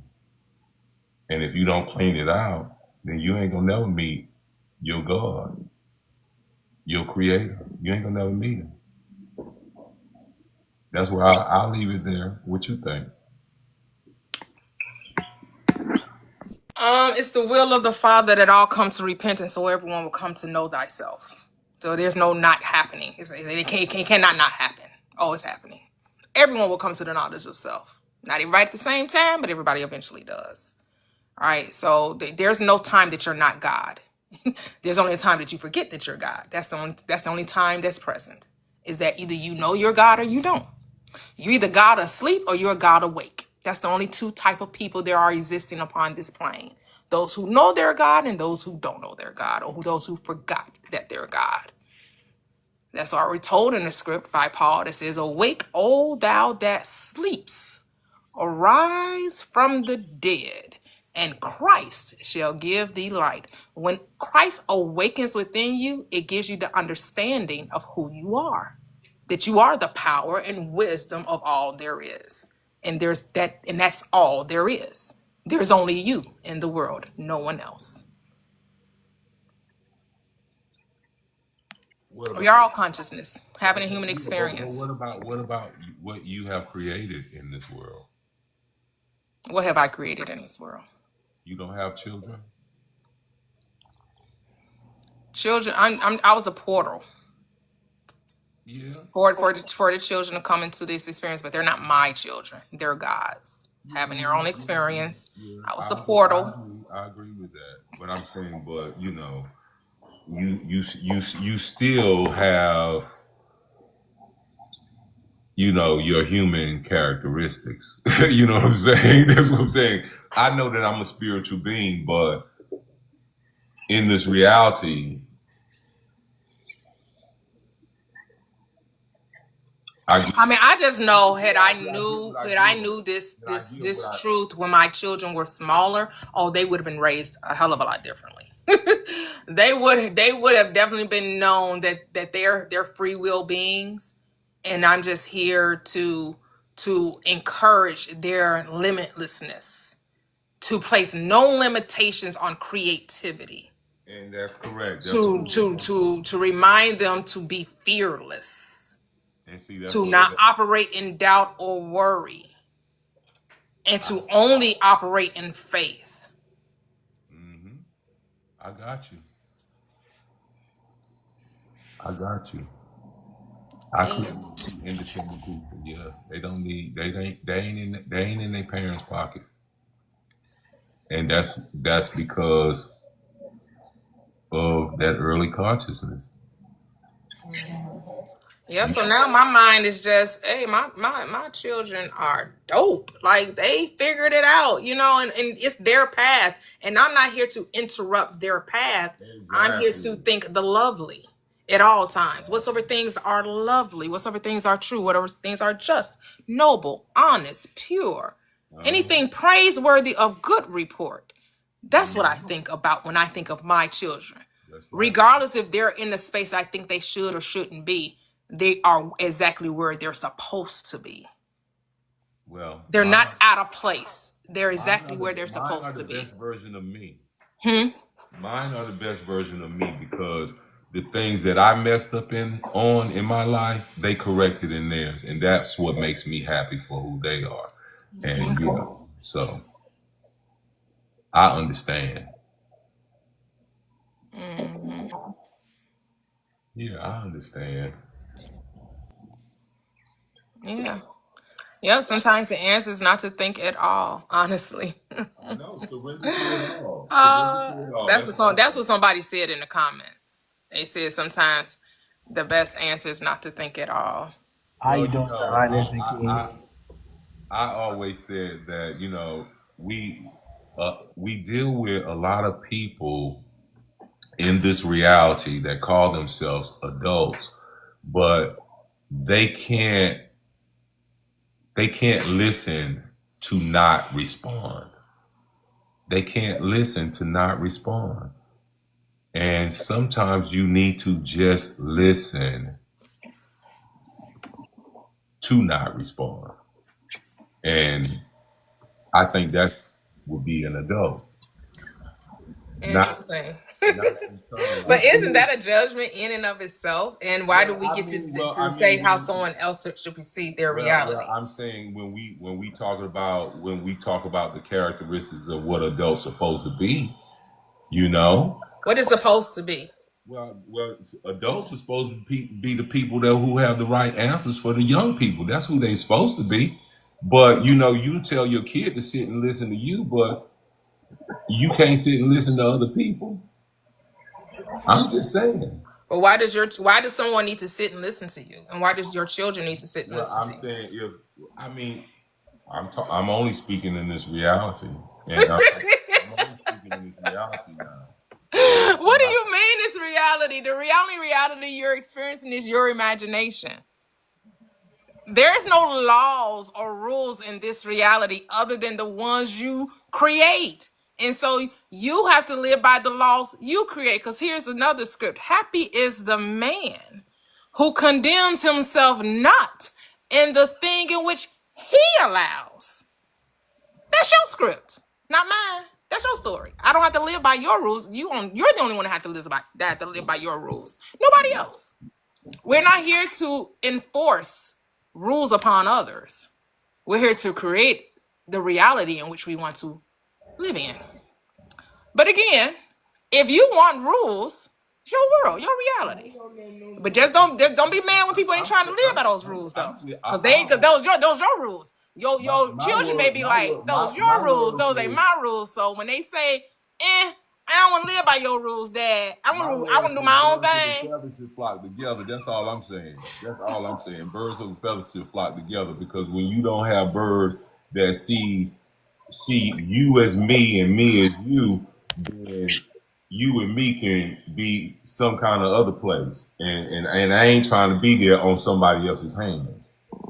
And if you don't clean it out, then you ain't gonna never meet your God, your creator. You ain't gonna never meet him. That's where I'll leave it there. What you think? It's the will of the Father that all come to repentance, so everyone will come to know thyself. So there's no not happening. It cannot not happen. Oh, it's happening. Everyone will come to the knowledge of self. Not everybody at the same time, but everybody eventually does. All right. So there's no time that you're not God. There's only a time that you forget that you're God. That's the only time that's present. Is that either you know you're God or you don't. You're either God asleep or you're God awake. That's the only two type of people there are existing upon this plane. Those who know they're God and those who don't know they're God, or those who forgot that they're God. That's already told in the script by Paul that says, "Awake, O thou that sleeps, arise from the dead, and Christ shall give thee light." When Christ awakens within you, it gives you the understanding of who you are, that you are the power and wisdom of all there is. And that's all there is. There's only you in the world, no one else. What We are about all consciousness, having a human but experience. what about what you have created in this world? What have I created in this world? You don't have children? Children, I was a portal Yeah. for the children to come into this experience, but they're not my children. They're God's, having their own experience. Yeah. I was the portal. I agree with that. But I'm saying, but you know, you still have, you know, your human characteristics. You know what I'm saying? That's what I'm saying. I know that I'm a spiritual being, but in this reality, I mean, I just know had I knew this truth when my children were smaller, oh, they would have been raised a hell of a lot differently. They would have definitely been known that they're free will beings, and I'm just here to encourage their limitlessness, to place no limitations on creativity, and that's correct. to remind them to be fearless, And see, that's to not operate in doubt or worry, and to only operate in faith. Mm-hmm. I got you. I got you. I create independent people. Yeah, they don't need. They ain't in their parents' pocket, and that's because of that early consciousness. Yep. So now my mind is just, hey, my children are dope. Like they figured it out, and it's their path. And I'm not here to interrupt their path. Exactly. I'm here to think the lovely at all times. Whatsoever things are lovely, whatsoever things are true, whatever things are just, noble, honest, pure, anything praiseworthy of good report. That's what I think about when I think of my children. Right. Regardless if they're in the space I think they should or shouldn't be, they are exactly where they're supposed to be. Well, they're not out of place. They're exactly where they're supposed to be. Mine are the best version of me. Mine are the best version of me because the things that I messed up in my life, they corrected in theirs, and that's what makes me happy for who they are. And so I understand. Mm-hmm. Yeah, I understand. Yeah. Yep. Sometimes the answer is not to think at all, honestly. I know, surrender to it all. Surrender to it all. That's what I That's think. what somebody said in the comments. They said sometimes the best answer is not to think at all. How Well, you doing, Your Highness and Kings? I always said that, we deal with a lot of people in this reality that call themselves adults, but they can't listen to not respond. They can't listen to not respond. And sometimes you need to just listen to not respond. And I think that would be an adult. Not Interesting. not internal. But isn't that a judgment in and of itself? And why do Well, we I get mean, to say how someone else should perceive their reality? I'm saying when we talk about the characteristics of what adults are supposed to be, you know. What is supposed to be? Well, adults are supposed to be the people who have the right answers for the young people. That's who they're supposed to be. But you tell your kid to sit and listen to you, but you can't sit and listen to other people. I'm just saying. But why does someone need to sit and listen to you? And why does your children need to sit and listen to you? I'm saying I'm only speaking in this reality, and I'm only speaking in this reality now. What do you mean it's reality? The only reality you're experiencing is your imagination. There is no laws or rules in this reality other than the ones you create. And so you have to live by the laws you create. Because here's another script. Happy is the man who condemns himself not in the thing in which he allows. That's your script, not mine. That's your story. I don't have to live by your rules. You're the only one that have to live by your rules. Nobody else. We're not here to enforce rules upon others. We're here to create the reality in which we want to live in. But again, if you want rules, it's your world, your reality. But just don't be mad when people ain't trying to live by those rules though, because those your rules. Your children may be like, those your rules, those ain't my rules. So when they say, I don't want to live by your rules, Dad. I want to do my own thing. Feathers should flock together. That's all I'm saying. That's all I'm saying. Birds of a feather should flock together, because when you don't have birds that see you as me and me as you, then you and me can be some kind of other place, and I ain't trying to be there on somebody else's hands.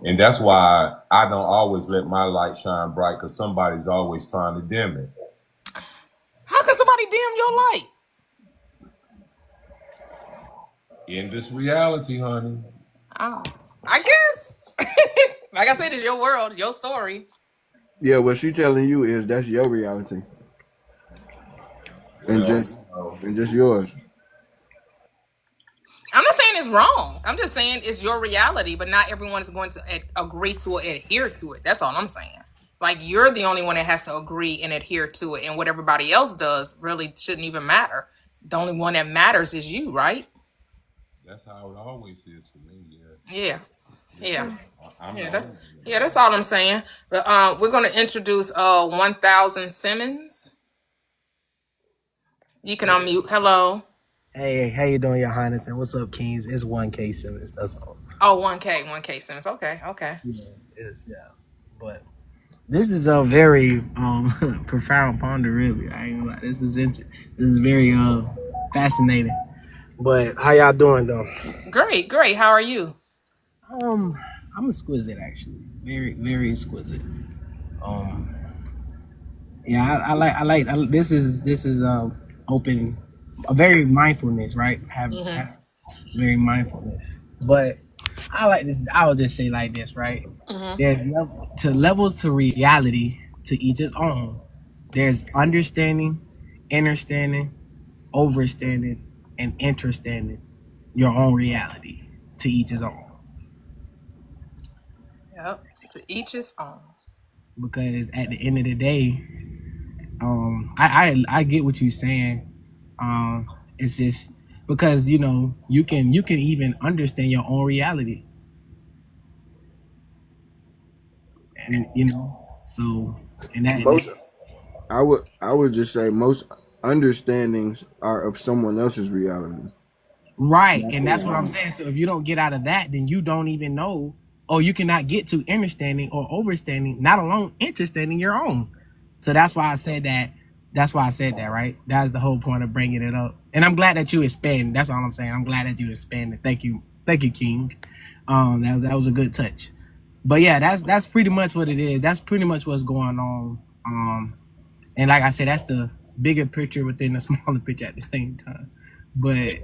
And that's why I don't always let my light shine bright, because somebody's always trying to dim it. How can somebody dim your light? In this reality, honey. Oh, I guess. Like I said, it's your world, your story. Yeah, what she telling you is that's your reality, and just yours. I'm not saying it's wrong. I'm just saying it's your reality, but not everyone is going to agree to it, adhere to it. That's all I'm saying. Like, you're the only one that has to agree and adhere to it, and what everybody else does really shouldn't even matter. The only one that matters is you, right? That's how it always is for me. Yes. Yeah. That's all I'm saying. But we're going to introduce 1000 Simmons. You can unmute. Hello. Hey, how you doing, Your Highness? And what's up, Kings? It's 1K Simmons. That's all. Oh, 1K Simmons. Okay. Yeah, yeah. But this is a very profound ponder, really. I ain't gonna lie. This is very fascinating. But how y'all doing though? Great. How are you? I'm exquisite, actually. Very, very exquisite. Yeah, I like this is open a very mindfulness, right? Have very mindfulness. But I like this. I would just say like this, right? There's levels to reality, to each his own. There's understanding, understanding, overstanding, and interstanding your own reality, to each his own. Yep. To each his own. Because at the end of the day, I get what you're saying. It's just because you can even understand your own reality. you know. So and Most I would just say most understandings are of someone else's reality. right, Not and their that's what I'm own. saying. So if you don't get out of that, then you don't even know, or you cannot get to understanding or overstanding, not alone understanding your own. So that's why I said that. That's why I said that, right? That's the whole point of bringing it up. And I'm glad that you expand. That's all I'm saying. I'm glad that you expanded. Thank you, King. That was a good touch. But yeah, that's pretty much what it is. That's pretty much what's going on. And like I said, that's the bigger picture within the smaller picture at the same time. But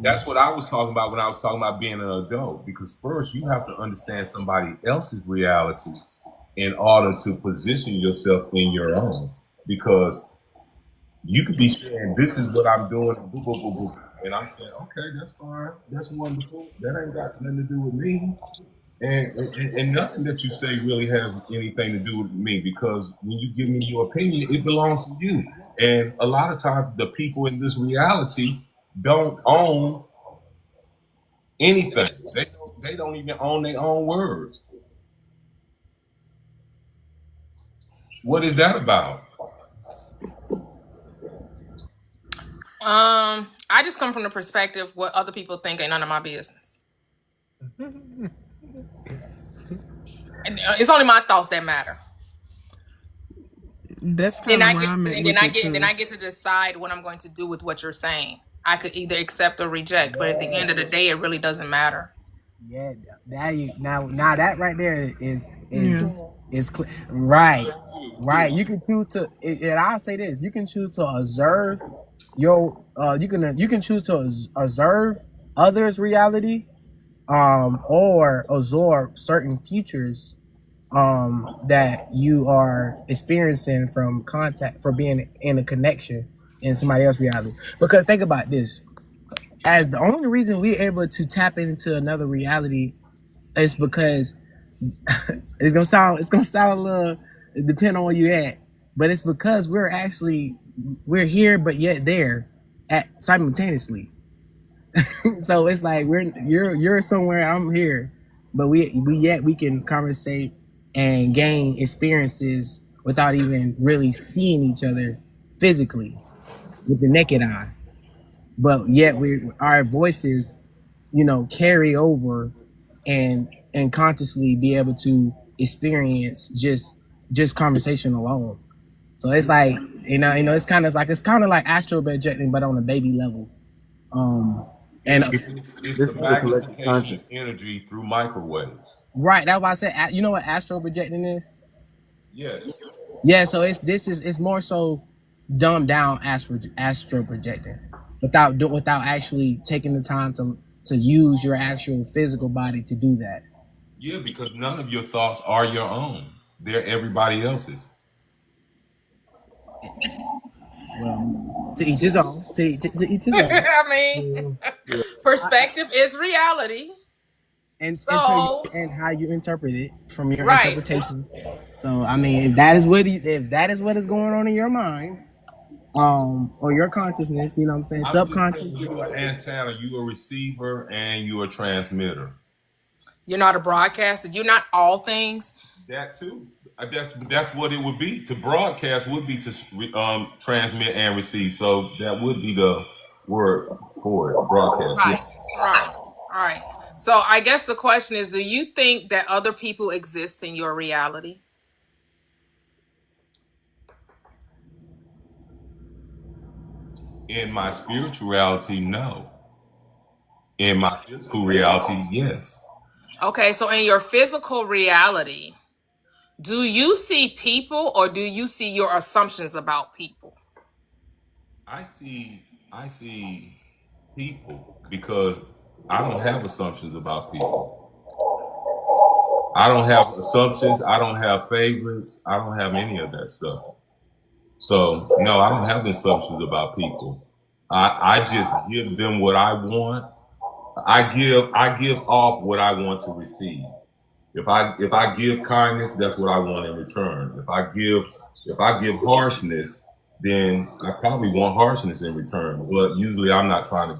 That's what I was talking about when I was talking about being an adult. Because first, you have to understand somebody else's reality in order to position yourself in your own. Because you could be saying, "This is what I'm doing," boo, boo, boo, boo. And I'm saying, "Okay, that's fine. That's wonderful. That ain't got nothing to do with me." And nothing that you say really has anything to do with me, because when you give me your opinion, it belongs to you. And a lot of times, the people in this reality don't own anything. They don't even own their own words. What is that about? I just come from the perspective what other people think ain't none of my business. And it's only my thoughts that matter. That's kind of where I'm at with it too. Then I get to decide what I'm going to do with what you're saying. I could either accept or reject, but at the end of the day, it really doesn't matter. yeah, now that right there is Yeah. right, right. You can choose to, and I'll say this: you can choose to observe your, you can choose to observe others' reality, or absorb certain futures, that you are experiencing from contact, for being in a connection in somebody else's reality. Because think about this: as the only reason we're able to tap into another reality is because it's gonna sound a little, depending on where you at, but it's because we're here but yet there at simultaneously. So it's like you're somewhere, I'm here, but we can conversate and gain experiences without even really seeing each other physically with the naked eye. But yet our voices, carry over, and consciously be able to experience just conversation alone. So it's like, it's kind of like astral projecting, but on a baby level. And It's This the is the collective magnification of conscious. energy through microwaves. right, that's why I said, you know what astral projecting is? Yes. Yeah, so it's more so dumbed down astral projecting, without actually taking the time to use your actual physical body to do that. Yeah, because none of your thoughts are your own. They're everybody else's. Well, to each his own. To each his own. I mean, Yeah. perspective is reality. So, And how you interpret it from your right. interpretation. So I mean, if that is what is going on in your mind, or your consciousness, you know what I'm saying, I would just say subconscious. you're an antenna, you're a receiver, and you're a transmitter. You're not a broadcaster. You're not all things. That too. That's what it would be. To broadcast would be to transmit and receive. So that would be the word for it. Broadcast. Right. Yeah. Right. Right. So I guess the question is, do you think that other people exist in your reality? In my spirituality, no. In my physical reality, yes. Okay, so in your physical reality, do you see people or do you see your assumptions about people? I see people, because I don't have assumptions about people. I don't have assumptions. I don't have favorites. I don't have any of that stuff. So no, I don't have assumptions about people. I just give them what I want. I give off what I want to receive. If I give kindness, that's what I want in return. If I give harshness, then I probably want harshness in return. But usually I'm not trying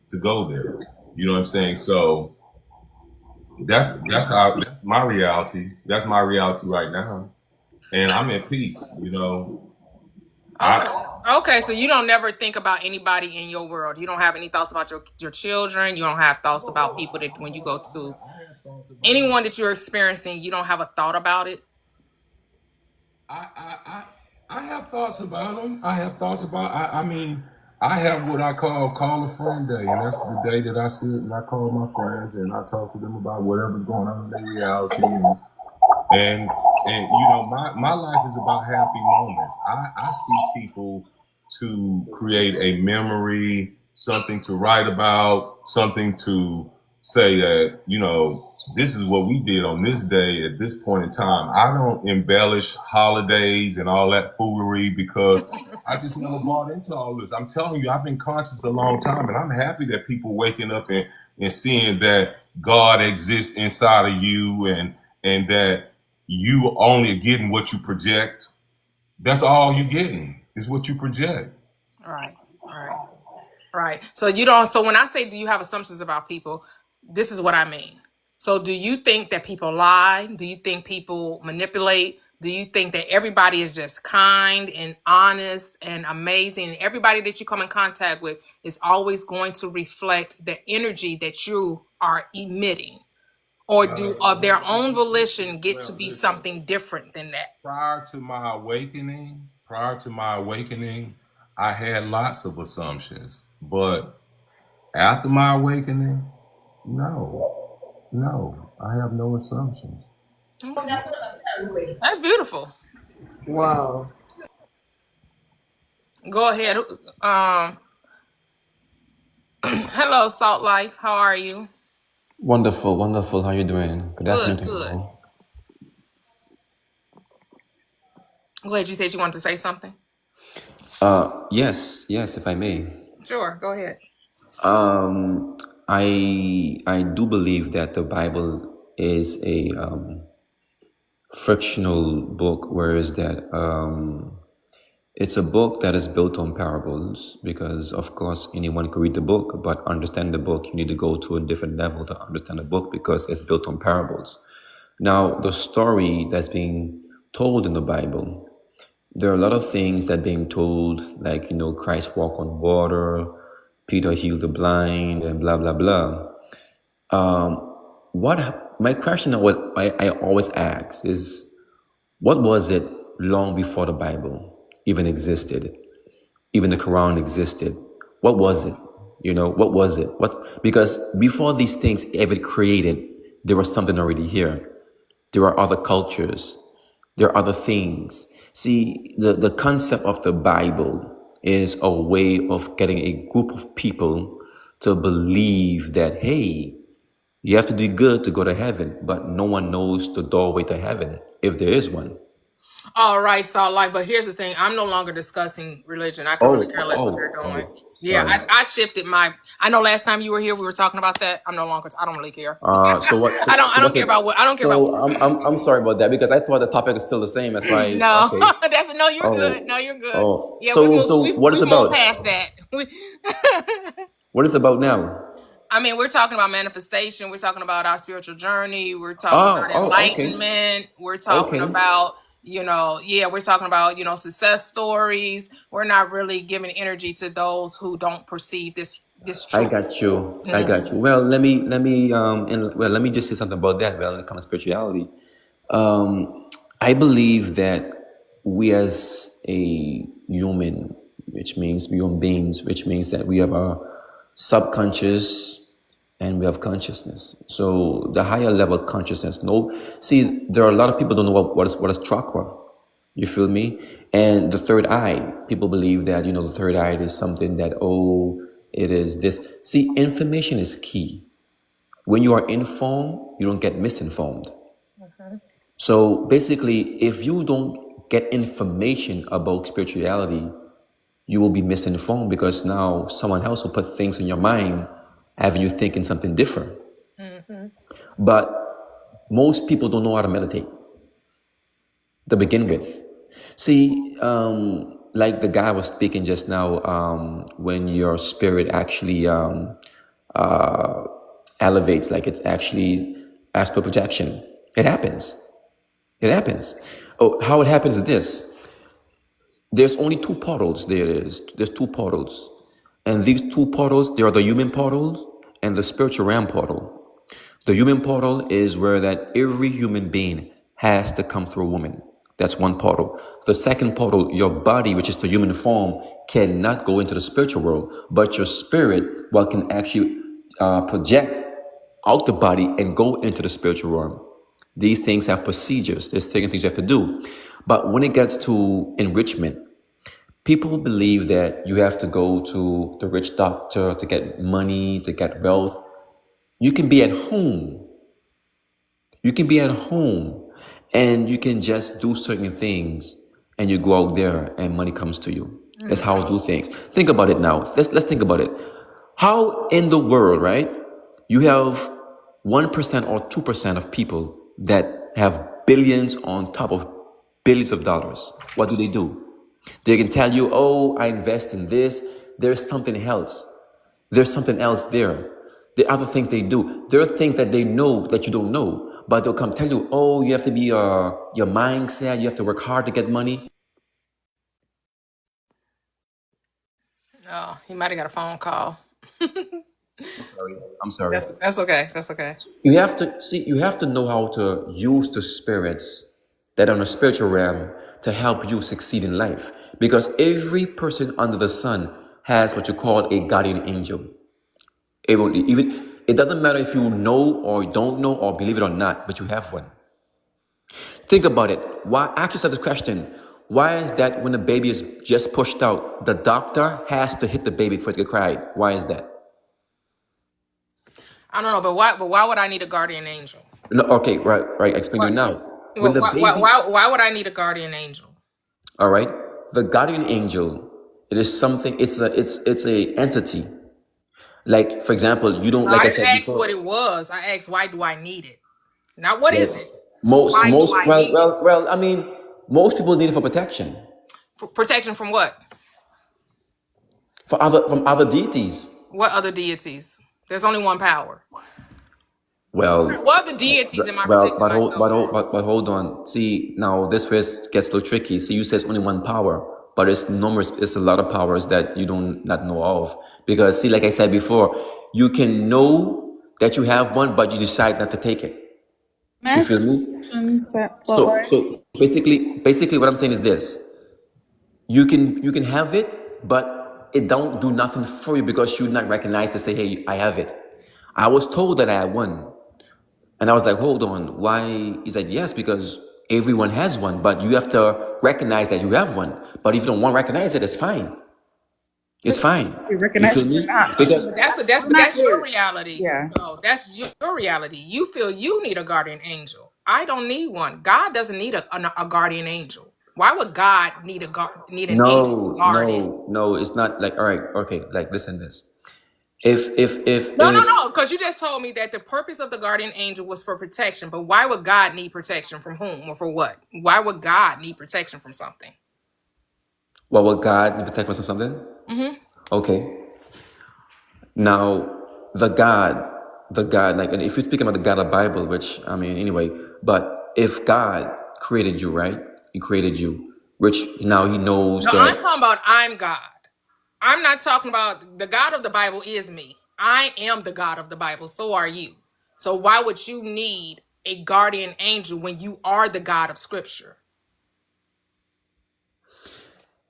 to go there. You know what I'm saying? So that's my reality. That's my reality right now, and I'm at peace. Okay. Okay, so you don't never think about anybody in your world. You don't have any thoughts about your children. You don't have thoughts about people that when you go to anyone that you're experiencing, you don't have a thought about it. I I I, I have thoughts about them. I have thoughts about. I mean, I have what I call a friend day, and that's the day that I sit and I call my friends and I talk to them about whatever's going on in their reality, and my life is about happy moments. I see people to create a memory, something to write about, something to say that this is what we did on this day at this point in time. I don't embellish holidays and all that foolery because I just never bought into all this. I'm telling you, I've been conscious a long time, and I'm happy that people waking up and seeing that God exists inside of you, and that you only getting what you project. That's all you getting is what you project. Right. Right. Right. So you don't. So when I say, do you have assumptions about people? This is what I mean. So do you think that people lie? Do you think people manipulate? Do you think that everybody is just kind and honest and amazing? And everybody that you come in contact with is always going to reflect the energy that you are emitting? Or do of their own volition get to be something different than that? Prior to my awakening, I had lots of assumptions. But after my awakening, no, I have no assumptions. Okay. That's beautiful. Wow. Go ahead. Hello, Salt Life. How are you? Wonderful, wonderful. How you doing? Good afternoon Good, to you good. all. Go ahead. You said you wanted to say something? Yes, if I may. Sure, go ahead. I do believe that the Bible is a fictional book, whereas that it's a book that is built on parables, because of course anyone can read the book, but understand the book, you need to go to a different level to understand the book because it's built on parables. Now, the story that's being told in the Bible, there are a lot of things that are being told, like, Christ walked on water, Peter healed the blind, and blah, blah, blah. My question, what I always ask is, what was it long before the Bible even existed? Even the Quran existed. What was it? What was it? Because before these things ever created, there was something already here. There are other cultures. There are other things. See, the concept of the Bible is a way of getting a group of people to believe that, hey, you have to do good to go to heaven, but no one knows the doorway to heaven, if there is one. All right, Salt Life. But here's the thing: I'm no longer discussing religion. I can really care less what they're doing. Yeah, I shifted my. I know last time you were here, we were talking about that. I'm no longer. I don't really care. So what? I don't care about what. I don't care about. What I'm sorry about that, because I thought the topic is still the same. That's why. No, Okay. that's no. You're good. No, you're good. Oh. Yeah, So what is we about? moved past that. What is about now? I mean, we're talking about manifestation. We're talking about our spiritual journey. We're talking about enlightenment. Okay. We're talking about, we're talking about, success stories. We're not really giving energy to those who don't perceive this truth. I got you. I got you. Well, let me just say something about that. Well, in the kind of spirituality, I believe that we as a human, which means human beings, which means that we have our subconscious and we have consciousness. So the higher level consciousness. There are a lot of people don't know what is chakra. You feel me? And the third eye. People believe that the third eye is something that it is this. See, information is key. When you are informed, you don't get misinformed. Okay. So basically, if you don't get information about spirituality, you will be misinformed, because now someone else will put things in your mind, having you thinking something different. Mm-hmm. But most people don't know how to meditate to begin with. See, like the guy was speaking just now, when your spirit actually elevates, like it's actually as per projection. It happens. It happens. Oh, how it happens is this. There's only two portals. There's two portals. And these two portals, they are the human portals and the spiritual realm portal. The human portal is where that every human being has to come through a woman. That's one portal. The second portal, your body, which is the human form, cannot go into the spiritual world, but your spirit, can actually project out the body and go into the spiritual realm. These things have procedures. There's certain things you have to do. But when it gets to enrichment, people believe that you have to go to the rich doctor to get money, to get wealth. You can be at home. You can be at home and you can just do certain things and you go out there and money comes to you. That's how I do things. Think about it now. Let's think about it. How in the world, right? You have 1% or 2% of people that have billions on top of billions of dollars. What do? They can tell you, oh, I invest in this. There's something else. There's something else there. The other things they do. There are things that they know that you don't know. But they'll come tell you, oh, you have to be your mindset. You have to work hard to get money. Oh, he might have got a phone call. I'm sorry. That's okay. That's okay. You have to know how to use the spirits that are in the spiritual realm to help you succeed in life. Because every person under the sun has what you call a guardian angel. It doesn't matter if you know or don't know or believe it or not, but you have one. Think about it. Ask yourself this question. Why is that when the baby is just pushed out, the doctor has to hit the baby for it to cry? Why is that? I don't know, but why would I need a guardian angel? No, okay, right. Explain to you now. Why would I need a guardian angel? All right. The guardian angel, it is something. It's a entity. Like, for example, you don't. Like I said asked before, what it was. I asked why do I need it? Not what is it? Most people need it for protection. For protection from what? From other deities. What other deities? There's only one power. Well, what are the deities in my protecting myself? But hold on. See, now this gets a little tricky. See, you says only one power, but it's numerous. It's a lot of powers that you not know of. Because see, like I said before, you can know that you have one, but you decide not to take it. You feel me? So basically, what I'm saying is this: you can have it, but it don't do nothing for you because you not recognize to say, hey, I have it. I was told that I had one. And I was like, hold on, why? He said, yes, because everyone has one, but you have to recognize that you have one. But if you don't want to recognize it, it's fine. It's fine. You recognize it or not. Because that's your reality. Yeah. No, that's your reality. You feel you need a guardian angel. I don't need one. God doesn't need a guardian angel. Why would God need an angel to guard him? No, it's not like, all right, okay, like listen to this. No, because you just told me that the purpose of the guardian angel was for protection. But why would God need protection from whom or for what? Why would God need protection from something? Well, would God need protection from something? Mm-hmm. Okay. Now, the God, like, and if you're speaking about the God of the Bible, which I mean, anyway, but if God created you, right? He created you, which now He knows. No, I'm talking about I'm God. I'm not talking about the God of the Bible is me. I am the God of the Bible. So are you. So why would you need a guardian angel when you are the God of Scripture?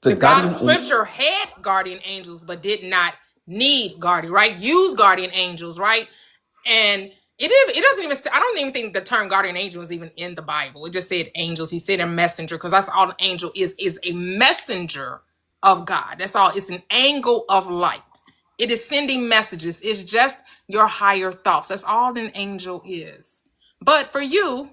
The God of Scripture had guardian angels, but did not need guardian, right? Use guardian angels, right? And it doesn't even, I don't even think the term guardian angel is even in the Bible. It just said angels. He said a messenger, because that's all an angel is a messenger of God. That's all. It's an angle of light. It is sending messages. It's just your higher thoughts. That's all an angel is. But for you,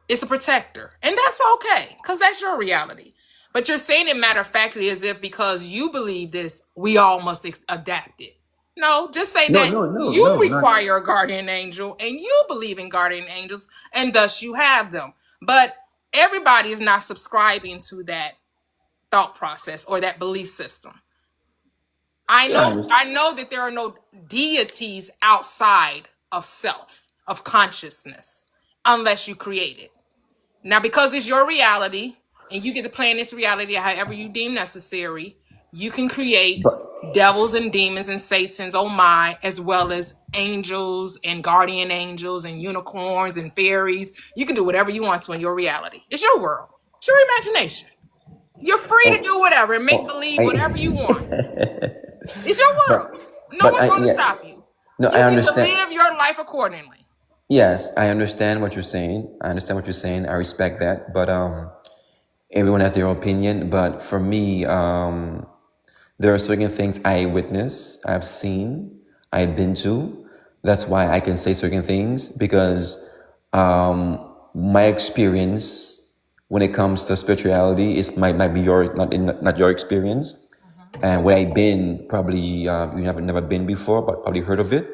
it's a protector. And that's okay, because that's your reality. But you're saying it matter of factly as if because you believe this, we all must adapt it. No, just say that you require a guardian angel and you believe in guardian angels and thus you have them. But everybody is not subscribing to that thought process or that belief system. I know that there are no deities outside of self. of consciousness unless you create it. Now, because it's your reality and you get to plan this reality however you deem necessary, you can create But devils and demons and satans, oh my, as well as angels and guardian angels and unicorns and fairies. You can do whatever you want to in your reality. It's your world. It's your imagination. You're free to do whatever and make believe whatever you want. It's your world. No but one's going to yeah, stop you. no, I You get to understand. live your life accordingly. Yes, I understand what you're saying. I understand what you're saying. I respect that. But everyone has their opinion. But for me, there are certain things I witness, I've seen, I've been to. That's why I can say certain things, because my experience when it comes to spirituality is might be your not your experience. And where I've been, probably you have never been before, but probably heard of it.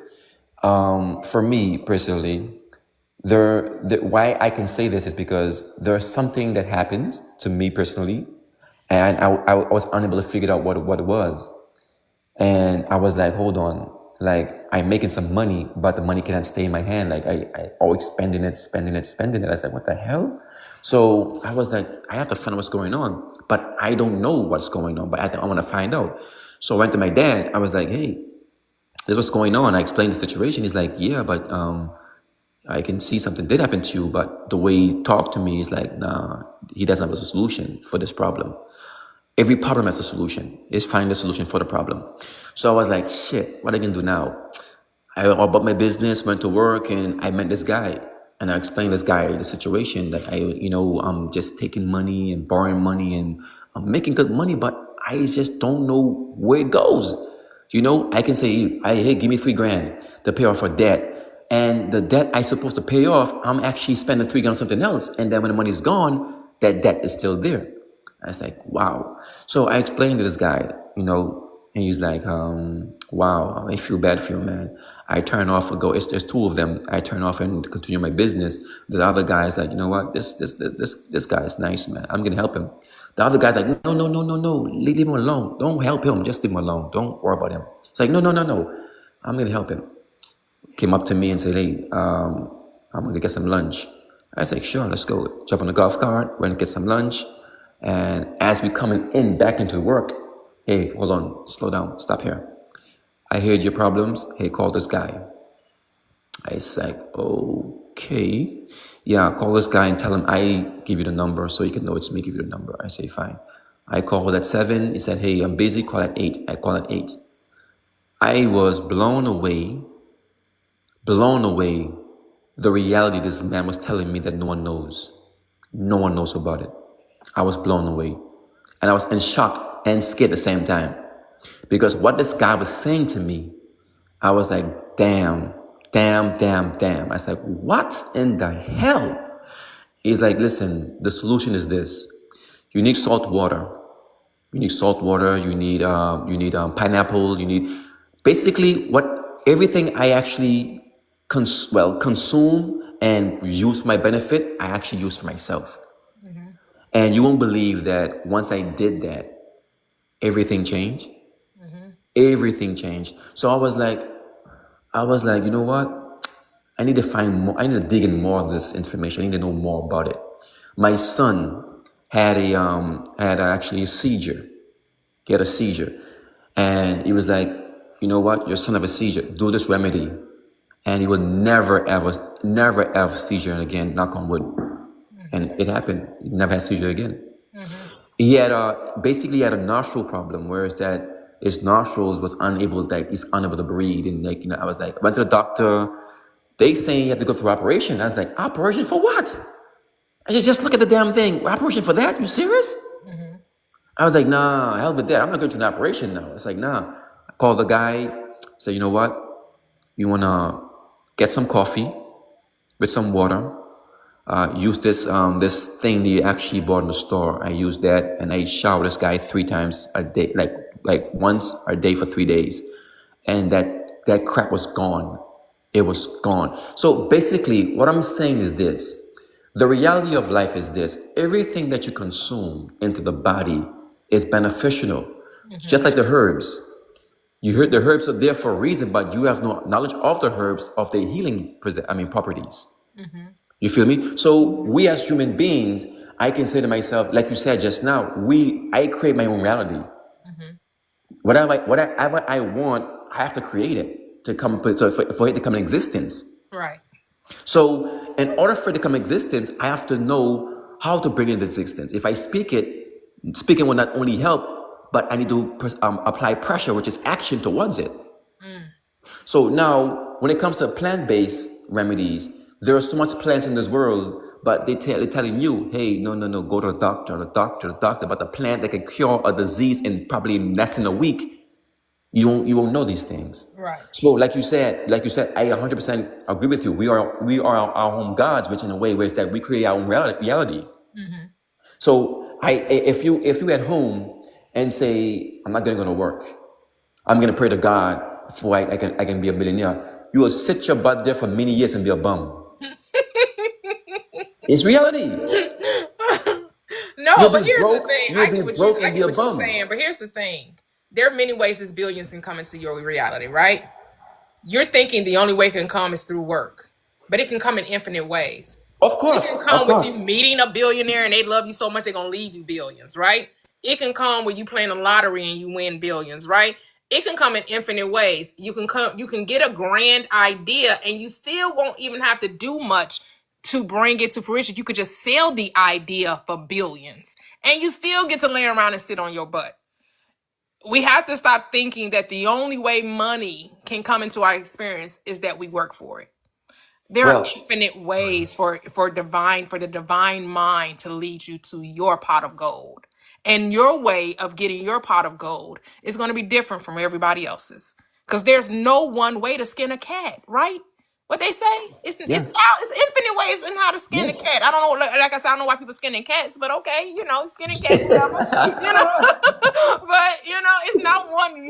For me personally, why I can say this is because there's something that happened to me personally, and I was unable to figure out what it was. And I was like, hold on, like I'm making some money, but the money cannot stay in my hand. Like I always spending it. I was like, what the hell? So I was like, I have to find out what's going on, but I don't know what's going on, but I want to find out. So I went to my dad. I was like, hey, this is what's going on. I explained the situation. He's like, yeah, but I can see something did happen to you, but the way he talked to me is like, nah, he doesn't have a solution for this problem. Every problem has a solution. It's finding a solution for the problem. So I was like, shit, what am I gonna do now? I bought my business, went to work, and I met this guy. And I explained this guy the situation that I'm just taking money and borrowing money, and I'm making good money, but I just don't know where it goes. I can say, hey, give me $3,000 to pay off for debt. And the debt I supposed to pay off, I'm actually spending $3,000 on something else. And then when the money's gone, that debt is still there. I was like, wow. So I explained to this guy, and he's like, wow, I feel bad for you, man. I turn off and go, there's two of them. I turn off and continue my business. The other guy's like, you know what? This guy is nice, man. I'm going to help him. The other guy's like, no. Leave him alone. Don't help him. Just leave him alone. Don't worry about him. It's like, no. I'm going to help him. Came up to me and said, hey, I'm going to get some lunch. I was like, sure, let's go. Jump on the golf cart. We're going to get some lunch. And as we coming back into work, hey, hold on, slow down, stop here. I heard your problems. Hey, call this guy. I was like, okay. Yeah, call this guy and tell him I give you the number so you can know it's me, give you the number. I say, fine. I called at 7. He said, hey, I'm busy, call at 8. I call at 8. I was blown away. The reality this man was telling me that no one knows. No one knows about it. I was blown away. And I was in shock and scared at the same time. Because what this guy was saying to me, I was like, damn. I was like, what in the hell? He's like, listen, the solution is this. You need salt water. You need pineapple. You need basically everything I actually consume and use for my benefit, I actually use for myself. Mm-hmm. And you won't believe that once I did that, everything changed. Mm-hmm. Everything changed. So I was like, you know what? I need to find more. I need to dig in more of this information. I need to know more about it. My son had actually a seizure. He had a seizure, and he was like, you know what? Your son have a seizure. Do this remedy, and he would never ever seizure again. Knock on wood. Mm-hmm. And it happened. He never had seizure again. Mm-hmm. He had a nostril problem, whereas that his nostrils was he's unable to breathe. And I was like, I went to the doctor. They saying you have to go through operation. I was like, operation for what? I said, just look at the damn thing. Operation for that? You serious? Mm-hmm. I was like, nah, hell with that. I'm not going to an operation now. It's like, nah. I called the guy. Said, you know what? You want to get some coffee with some water. Use this thing that you actually bought in the store. I used that, and I showered this guy 3 times a day, like once a day for 3 days, and that crap was gone. It was gone. So basically, what I'm saying is this: the reality of life is this: everything that you consume into the body is beneficial, mm-hmm. just like the herbs. You heard the herbs are there for a reason, but you have no knowledge of the herbs, of their healing properties. You feel me? So we as human beings, I can say to myself, like you said just now, I create my own reality. Whatever I want, I have to create it to come, so for it to come in existence. Right. So in order for it to come in existence, I have to know how to bring it into existence. If I speaking will not only help, but I need to apply pressure, which is action towards it. So now, when it comes to plant-based remedies, there are so much plants in this world, but they're telling you, hey, no, go to the doctor, but the plant that can cure a disease in probably less than a week, you won't know these things. Right. So, like you said, I 100% agree with you. We are our own gods, which in a way where it's that we create our own reality. So, if you at home and say, I'm not going to go to work, I'm going to pray to God before I can be a millionaire, you will sit your butt there for many years and be a bum. It's reality. No, but here's the thing. I get what you're bum. saying, but here's the thing. There are many ways this billions can come into your reality, right? You're thinking the only way it can come is through work, but it can come in infinite ways. Of course. It can come with you meeting a billionaire and they love you so much they're going to leave you billions, right? It can come with you playing the lottery and you win billions, right? It can come in infinite ways. You can get a grand idea and you still won't even have to do much to bring it to fruition. You could just sell the idea for billions and you still get to lay around and sit on your butt. We have to stop thinking that the only way money can come into our experience is that we work for it. There are infinite ways for the divine mind to lead you to your pot of gold. And your way of getting your pot of gold is going to be different from everybody else's. Because there's no one way to skin a cat, right? What they say? It's infinite ways in how to skin a cat. I don't know, like I said, I don't know why people skinning cats, but okay, skinning cat, whatever. But it's not one.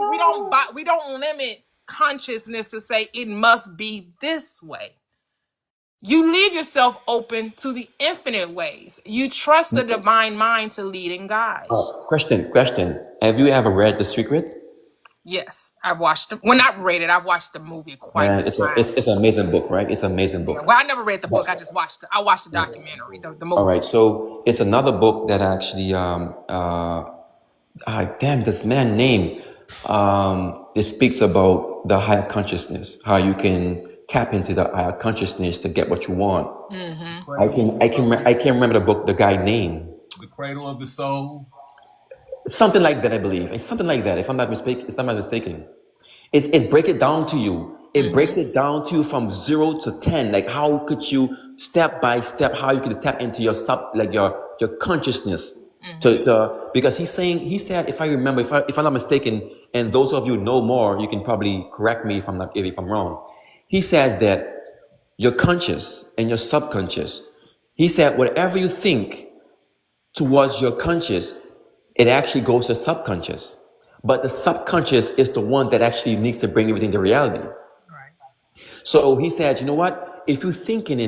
We don't limit consciousness to say it must be this way. You leave yourself open to the infinite ways. You trust the divine mind to lead and guide. Question. Have you ever read The Secret? Yes, I've watched them. Well, not read it. I've watched the movie quite a few times. It's an amazing book, right? It's an amazing book. Yeah, well, I never read the book. I just watched it. I watched the documentary, the movie. All right, so it's another book that actually, damn, this man name, it speaks about the higher consciousness, how you can tap into the higher consciousness to get what you want. I can't remember the guy name. The Cradle of the Soul. Something like that, I believe. It's something like that, if I'm not mistaken. It breaks it down to you. It breaks it down to you from 0 to 10. Like how could you step by step, how you could tap into your your consciousness because he said, if I remember, if I'm not mistaken, and those of you know more, you can probably correct me if I'm wrong. He says that your conscious and your subconscious, he said, whatever you think towards your conscious, it actually goes to subconscious. But the subconscious is the one that actually needs to bring everything to reality. Right. So he said, you know what? If you're thinking,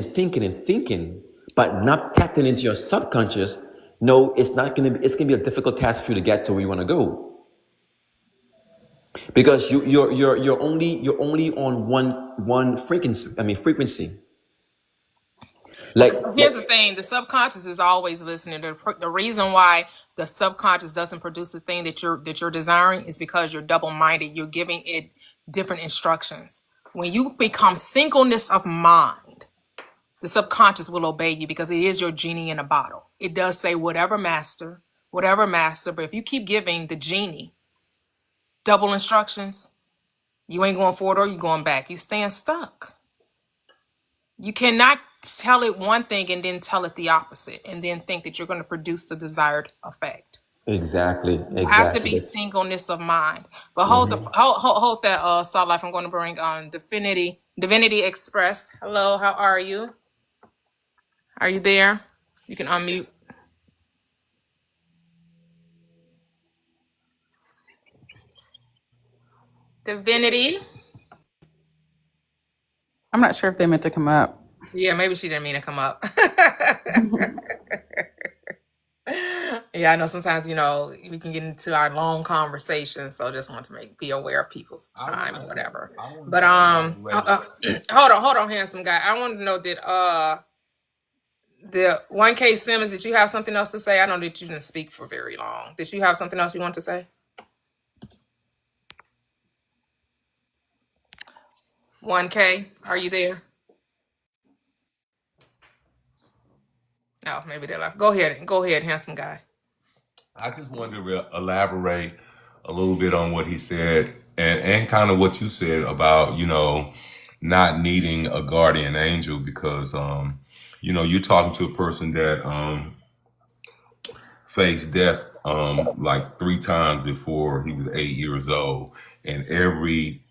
but not tapping into your subconscious, no, it's gonna be a difficult task for you to get to where you want to go. Because you're only on one frequency. Here's the thing: the subconscious is always listening. The reason why the subconscious doesn't produce the thing that you're desiring is because you're double-minded. You're giving it different instructions. When you become singleness of mind, the subconscious will obey you because it is your genie in a bottle. It does say whatever master. But if you keep giving the genie double instructions, you ain't going forward or you're going back. You staying stuck. You cannot tell it one thing and then tell it the opposite and then think that you're going to produce the desired effect. Exactly. You have to be singleness of mind. But hold that Saw Life. I'm going to bring on Divinity Express. Hello, how are you? Are you there? You can unmute. Divinity. I'm not sure if they meant to come up. Yeah, maybe she didn't mean to come up. Yeah, I know sometimes, we can get into our long conversations, so just want to be aware of people's time or whatever. But hold on, handsome guy. I want to know, did the 1K Simmons, did you have something else to say? I know that you didn't speak for very long. Did you have something else you want to say? 1K, are you there? Oh, maybe they left. Go ahead, handsome guy. I just wanted to elaborate a little bit on what he said and kind of what you said about, not needing a guardian angel because, you're talking to a person that faced death like 3 times before he was 8 years old. And every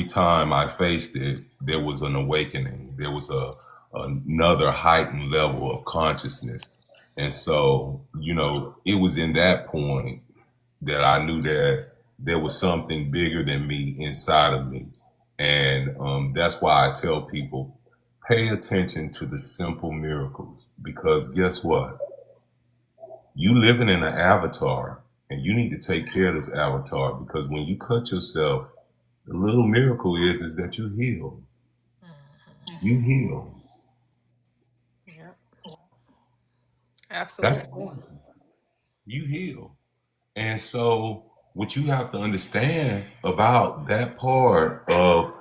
time I faced it, there was an awakening. There was another heightened level of consciousness. And so, it was in that point that I knew that there was something bigger than me inside of me. And that's why I tell people, pay attention to the simple miracles, because guess what? You living in an avatar, and you need to take care of this avatar, because when you cut yourself, the little miracle is that you heal. You heal. Yeah. Absolutely. That's you heal. And so what you have to understand about that part of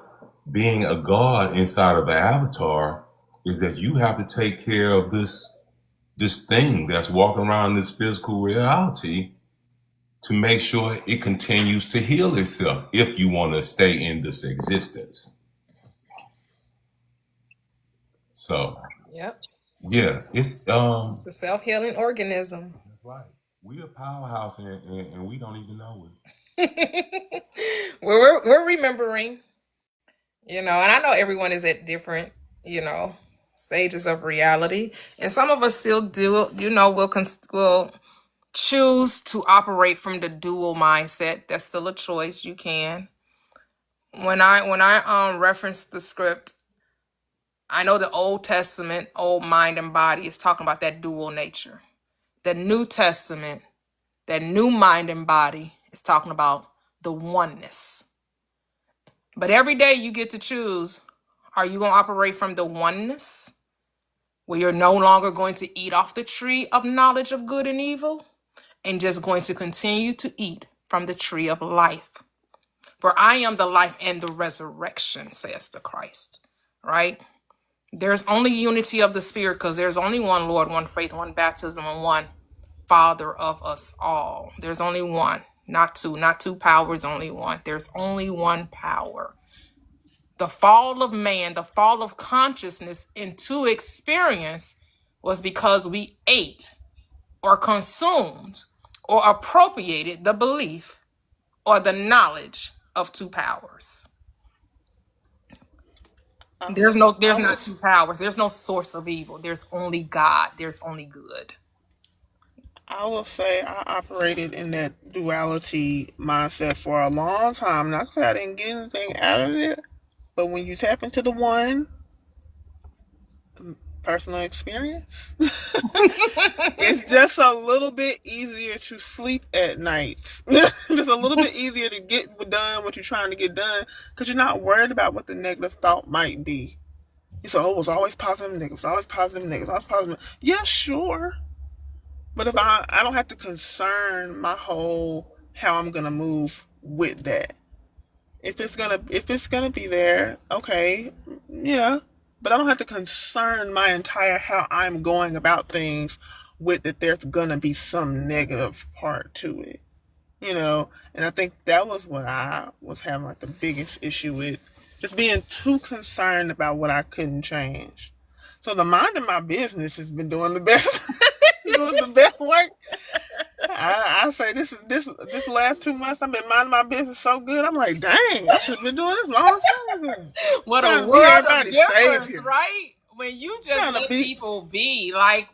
being a god inside of the avatar is that you have to take care of this thing that's walking around this physical reality to make sure it continues to heal itself if you want to stay in this existence. So Yep. yeah, it's a self-healing organism. That's right. We a powerhouse and we don't even know it. we're remembering, and I know everyone is at different, stages of reality, and some of us still do, will choose to operate from the dual mindset. That's still a choice. You can. When I reference the script, I know the Old Testament, old mind and body, is talking about that dual nature. The New Testament, that new mind and body, is talking about the oneness. But every day you get to choose, are you going to operate from the oneness, where you're no longer going to eat off the tree of knowledge of good and evil, and just going to continue to eat from the tree of life? For I am the life and the resurrection, says the Christ, right? There's only unity of the Spirit, because there's only one Lord, one faith, one baptism, and one Father of us all. There's only one, not two powers, only one. There's only one power. The fall of man, the fall of consciousness into experience was because we ate or consumed or appropriated the belief or the knowledge of two powers. There's not two powers. There's no source of evil. There's only God. There's only good. I will say I operated in that duality mindset for a long time. Not because I didn't get anything out of it, but when you tap into the one, personal experience, it's just a little bit easier to sleep at night. Just a little bit easier to get done what you're trying to get done, because you're not worried about what the negative thought might be. You say, oh, it was always positive, negative, always positive, negative, always positive. Yeah, sure. But if I don't have to concern my whole how I'm gonna move with that. If it's gonna be there, okay, yeah. But I don't have to concern my entire how I'm going about things with that there's gonna be some negative part to it. And I think that was what I was having like the biggest issue with, just being too concerned about what I couldn't change. So the mind of my business has been doing the best doing the best work. I say this last 2 months I've been minding my business so good. I'm like, dang, I should have been doing this long time ago. What a world of difference, right? When you just let people be, like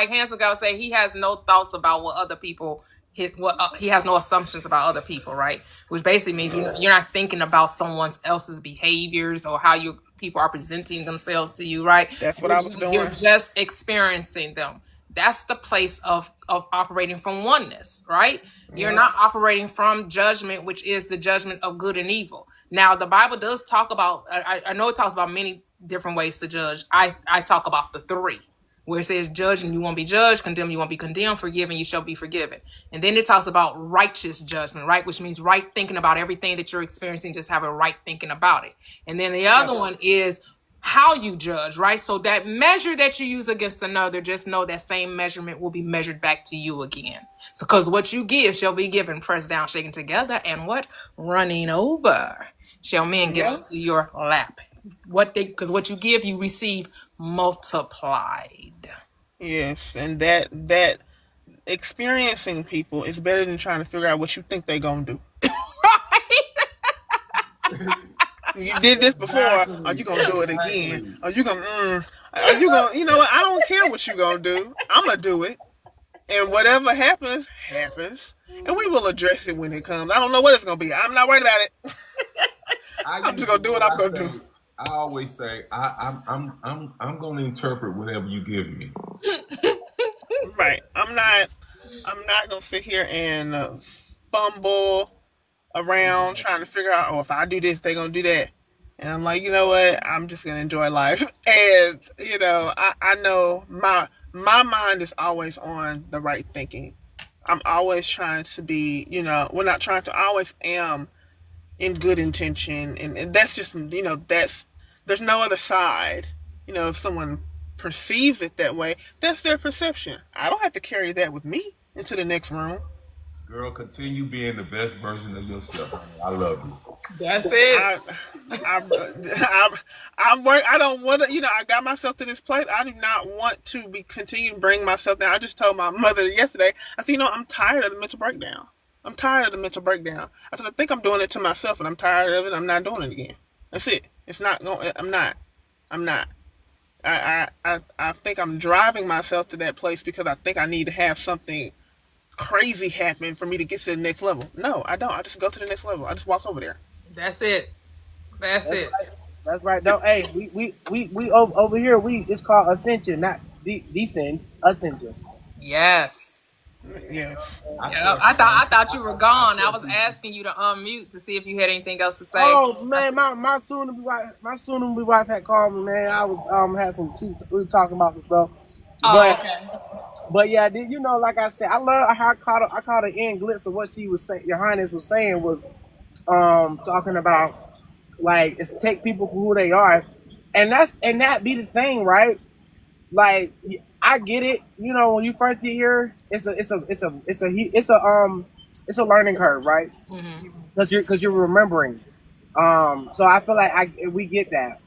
Hansel Guy would say, he has no thoughts about what other people. He has no assumptions about other people, right? Which basically means you're not thinking about someone else's behaviors or how people are presenting themselves to you, right? That's what I was doing. You're just experiencing them. That's the place of operating from oneness, right? You're not operating from judgment, which is the judgment of good and evil. Now, the Bible does talk about, I know it talks about many different ways to judge. I talk about the three, where it says judge and you won't be judged, condemn, you won't be condemned, forgive and you shall be forgiven. And then it talks about righteous judgment, right? Which means right thinking about everything that you're experiencing, just have a right thinking about it. And then the other one is how you judge, right? So that measure that you use against another, just know that same measurement will be measured back to you again. So because what you give shall be given, pressed down, shaken together, and what? Running over shall men give into your lap. Because what you give, you receive multiplied. Yes, and that experiencing people is better than trying to figure out what you think they gonna do. You did this before. Are you gonna do it again? Are you gonna? Are you gonna? You know what? I don't care what you gonna do. I'm gonna do it, and whatever happens, happens, and we will address it when it comes. I don't know what it's gonna be. I'm not worried about it. I'm just gonna do what I'm gonna do. I always say I'm gonna interpret whatever you give me. Right. I'm not gonna sit here and fumble around trying to figure out, if I do this, they gonna do that. And I'm like, you know what? I'm just gonna enjoy life. And I know my mind is always on the right thinking. I'm always trying to be, we're not trying to. I always am in good intention, and that's just, there's no other side. If someone perceives it that way, that's their perception. I don't have to carry that with me into the next room. Girl, continue being the best version of yourself. I love you. That's it. I don't want to, I got myself to this place. I do not want to continue to bring myself down. I just told my mother yesterday, I said, I'm tired of the mental breakdown. I said, I think I'm doing it to myself and I'm tired of it. I'm not doing it again. That's it. It's not going, I'm not. I think I'm driving myself to that place because I think I need to have something crazy happen for me to get to the next level. No, I don't. I just go to the next level. I just walk over there. That's it. That's it. Right. That's right. No, hey, we over here. It's called ascension, not descend. Ascension. Yes. Yes. I thought you were gone. I was asking you to unmute to see if you had anything else to say. Oh man, my soon to be wife had called me, man. I was had some we were talking about some stuff. But yeah, like I said, I love how I caught an end glimpse of what she was saying. Your Highness was saying was talking about like it's take people for who they are, and that be the thing, right? Like I get it. When you first get here, it's a learning curve, right? Because you're remembering. So I feel like we get that.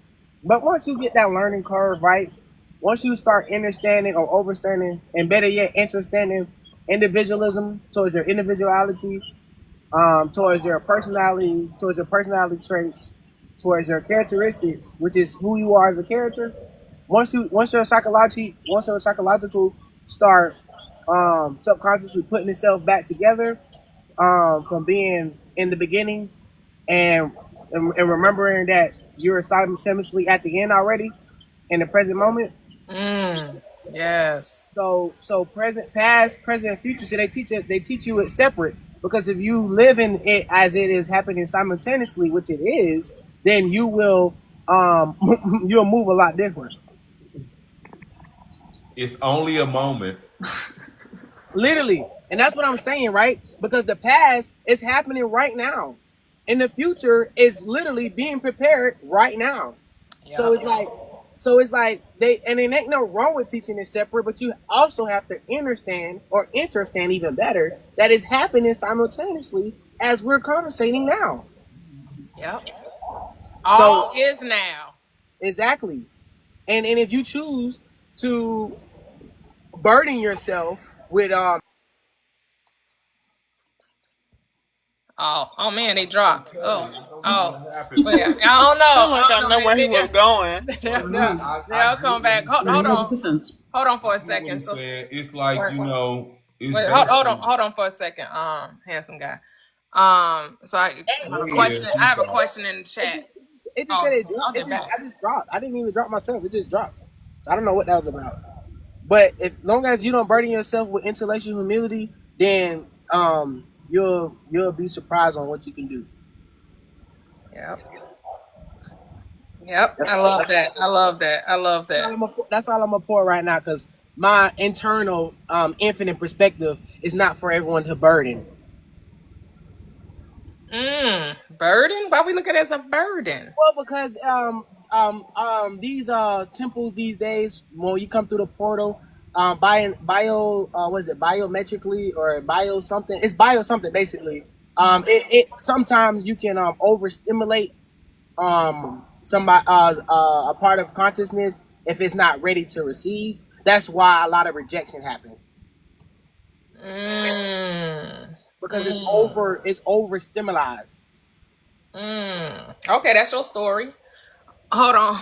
But once you get that learning curve, right? Once you start understanding or overstanding, and better yet, understanding individualism towards your individuality, towards your personality traits, towards your characteristics, which is who you are as a character. Once your psychological start subconsciously putting itself back together from being in the beginning and remembering that you're simultaneously at the end already in the present moment. Yes. So present, past, present, future. So they teach you it separate, because if you live in it as it is happening simultaneously, which it is, then you will you'll move a lot different. It's only a moment. Literally. And that's what I'm saying, right? Because the past is happening right now. And the future is literally being prepared right now. Yeah. So it's like it ain't no wrong with teaching it separate, but you also have to understand even better that it's happening simultaneously as we're conversating now. Yep. All is now. Exactly. And if you choose to burden yourself with Oh man, they dropped. Well, I don't know. I don't know where he was going. They'll come back. Hold on for a second. So it's like hold on for a second. Handsome guy. So I have a question in the chat. It just said it dropped. I just dropped. I didn't even drop myself. It just dropped. So I don't know what that was about. But if long as you don't burden yourself with intellectual humility, then you'll be surprised on what you can do. Yep. Yep. I love that. I love that. I love that. That's all I'm gonna pour right now, because my internal infinite perspective is not for everyone to burden. Burden? Why we look at it as a burden? Well, because these temples these days, when you come through the portal, biometrically or bio something, it's bio something basically. It sometimes you can overstimulate somebody a part of consciousness if it's not ready to receive. That's why a lot of rejection happens. Because it's overstimulated. Okay, that's your story. Hold on.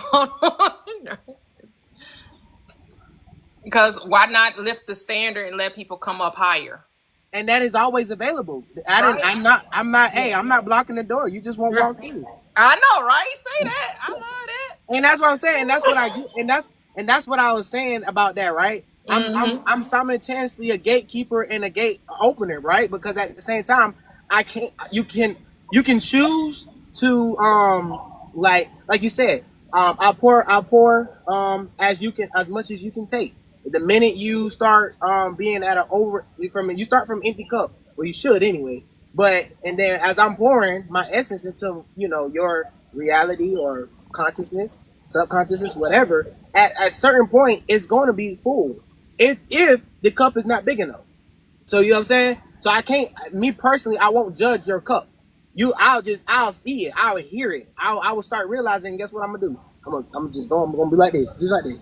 Because why not lift the standard and let people come up higher? And that is always available. I'm not blocking the door. You just won't walk in. I know, right? Say that. I love that. And that's what I'm saying. That's what I get. And that's what I was saying about that, right? I'm simultaneously a gatekeeper and a gate opener, right? Because at the same time, you can choose to like you said, I pour as much as you can take. The minute you start being at you start from empty cup. Well, you should anyway. But and then as I'm pouring my essence into your reality or consciousness, subconsciousness, whatever, at a certain point it's going to be full. If the cup is not big enough. So you know what I'm saying? So I can't, me personally, I won't judge your cup. I'll see it, I'll hear it. I will start realizing, guess what I'm gonna do? I'm gonna be like this, just like this.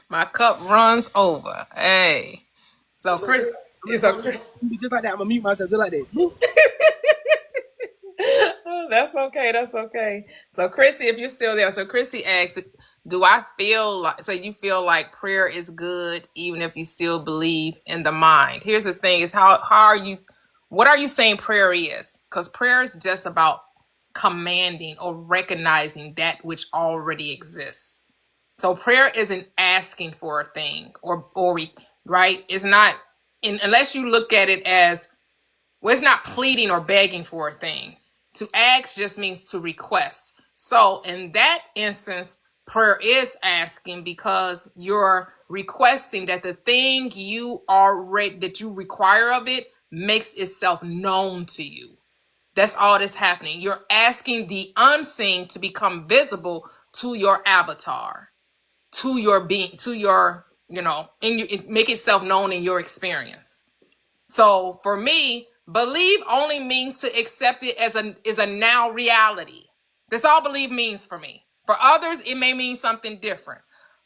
My cup runs over. Hey. So Chris, just like that. I'm gonna mute myself just like this. That's okay. That's okay. So Chrissy, if you're still there, so Chrissy asks, do I feel like, so you feel like prayer is good even if you still believe in the mind? Here's the thing is what are you saying prayer is? Because prayer is just about commanding or recognizing that which already exists. So prayer isn't asking for a thing or right? It's not, unless you look at it as, well, it's not pleading or begging for a thing. To ask just means to request. So in that instance, prayer is asking because you're requesting that the thing that you require of it makes itself known to you. That's all that's happening. You're asking the unseen to become visible to your avatar, to your being, to your, make itself known in your experience. So for me, believe only means to accept it as a now reality. That's all believe means for me. For others, it may mean something different.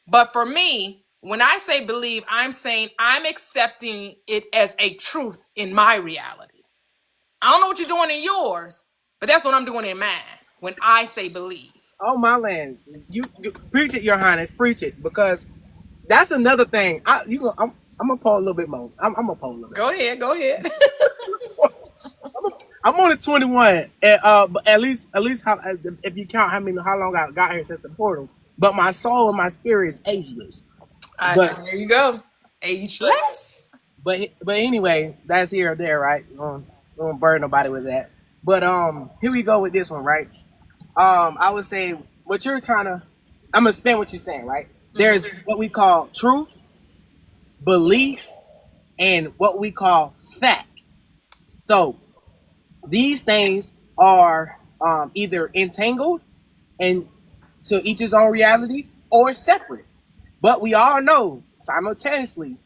But for me, when I say believe, I'm saying I'm accepting it as a truth in my reality. I don't know what you're doing in yours, but that's what I'm doing in mine when I say believe. Oh, my land. You preach it, Your Highness. Preach it, because that's another thing. I'm gonna pull a little bit more. I'm gonna pull a little bit. Go ahead. I'm only 21, but at least if you count how long I got here since the portal. But my soul and my spirit is ageless. There you go, ageless. But anyway, that's here or there, right? Don't burden nobody with that. But here we go with this one, right? I would say what you're I'm gonna spin what you're saying, right? There's what we call truth, belief, and what we call fact. So these things are either entangled and to each his own reality or separate. But we all know simultaneously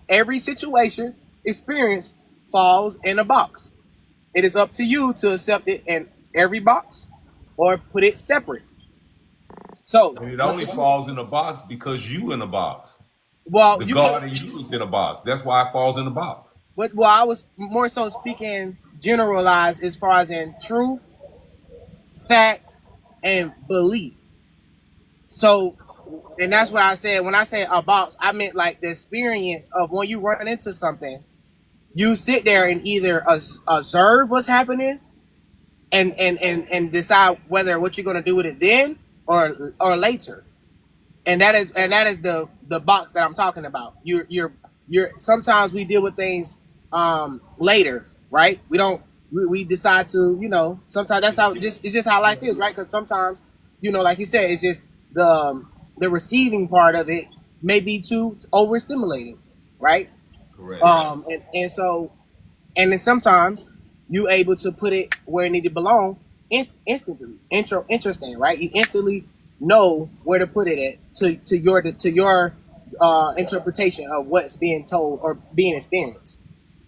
every situation experience falls in a box. It is up to you to accept it in every box or put it separate. So and it only falls in a box because you in a box. Well, the God in you is in a box. That's why it falls in the box. Well, I was more so speaking generalized as far as in truth, fact, and belief. So, and that's what I said. When I say a box, I meant like the experience of when you run into something, you sit there and either observe what's happening and decide whether what you're going to do with it then or later. and that is the box that I'm talking about. You're sometimes we deal with things later, right? We decide to, sometimes that's how it's just how life is, right? Because sometimes, like you said, it's just the receiving part of it may be too overstimulating, right? Correct. And then sometimes you able to put it where it need to belong instantly. Interesting, right? You instantly know where to put it at to your interpretation of what's being told or being experienced.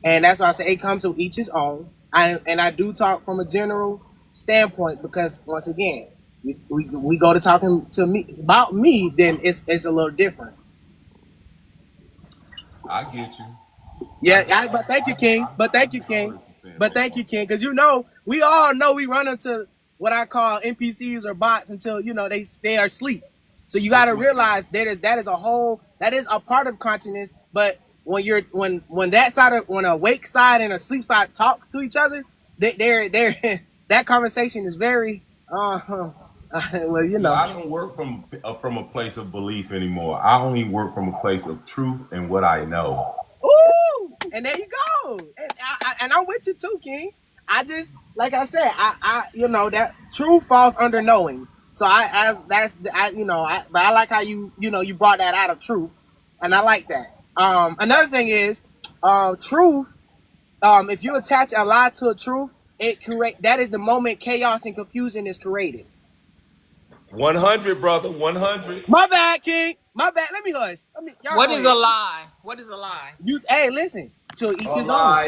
And that's why I say it comes to each his own. I do talk from a general standpoint because once again, we go to talking to me about me, then it's a little different. I get you. Yeah, but thank you, King. But thank you, King. But thank you, King, because we all know we run into what I call NPCs or bots until they are asleep. So you got to realize that is a part of consciousness. But when that side of when a wake side and a sleep side talk to each other, they're that conversation is very well, Yeah, I don't work from a place of belief anymore. I only work from a place of truth and what I know. Ooh, and there you go. And I'm with you too, King. I just, like I said, that truth falls under knowing. So but I like how you brought that out of truth, and I like that. Another thing is, truth. If you attach a lie to a truth, that is the moment chaos and confusion is created. 100, brother. 100. My bad, King. My bad. Let me hush. Y'all What go is ahead. a lie? What is a lie? Hey, listen. To each his own. lie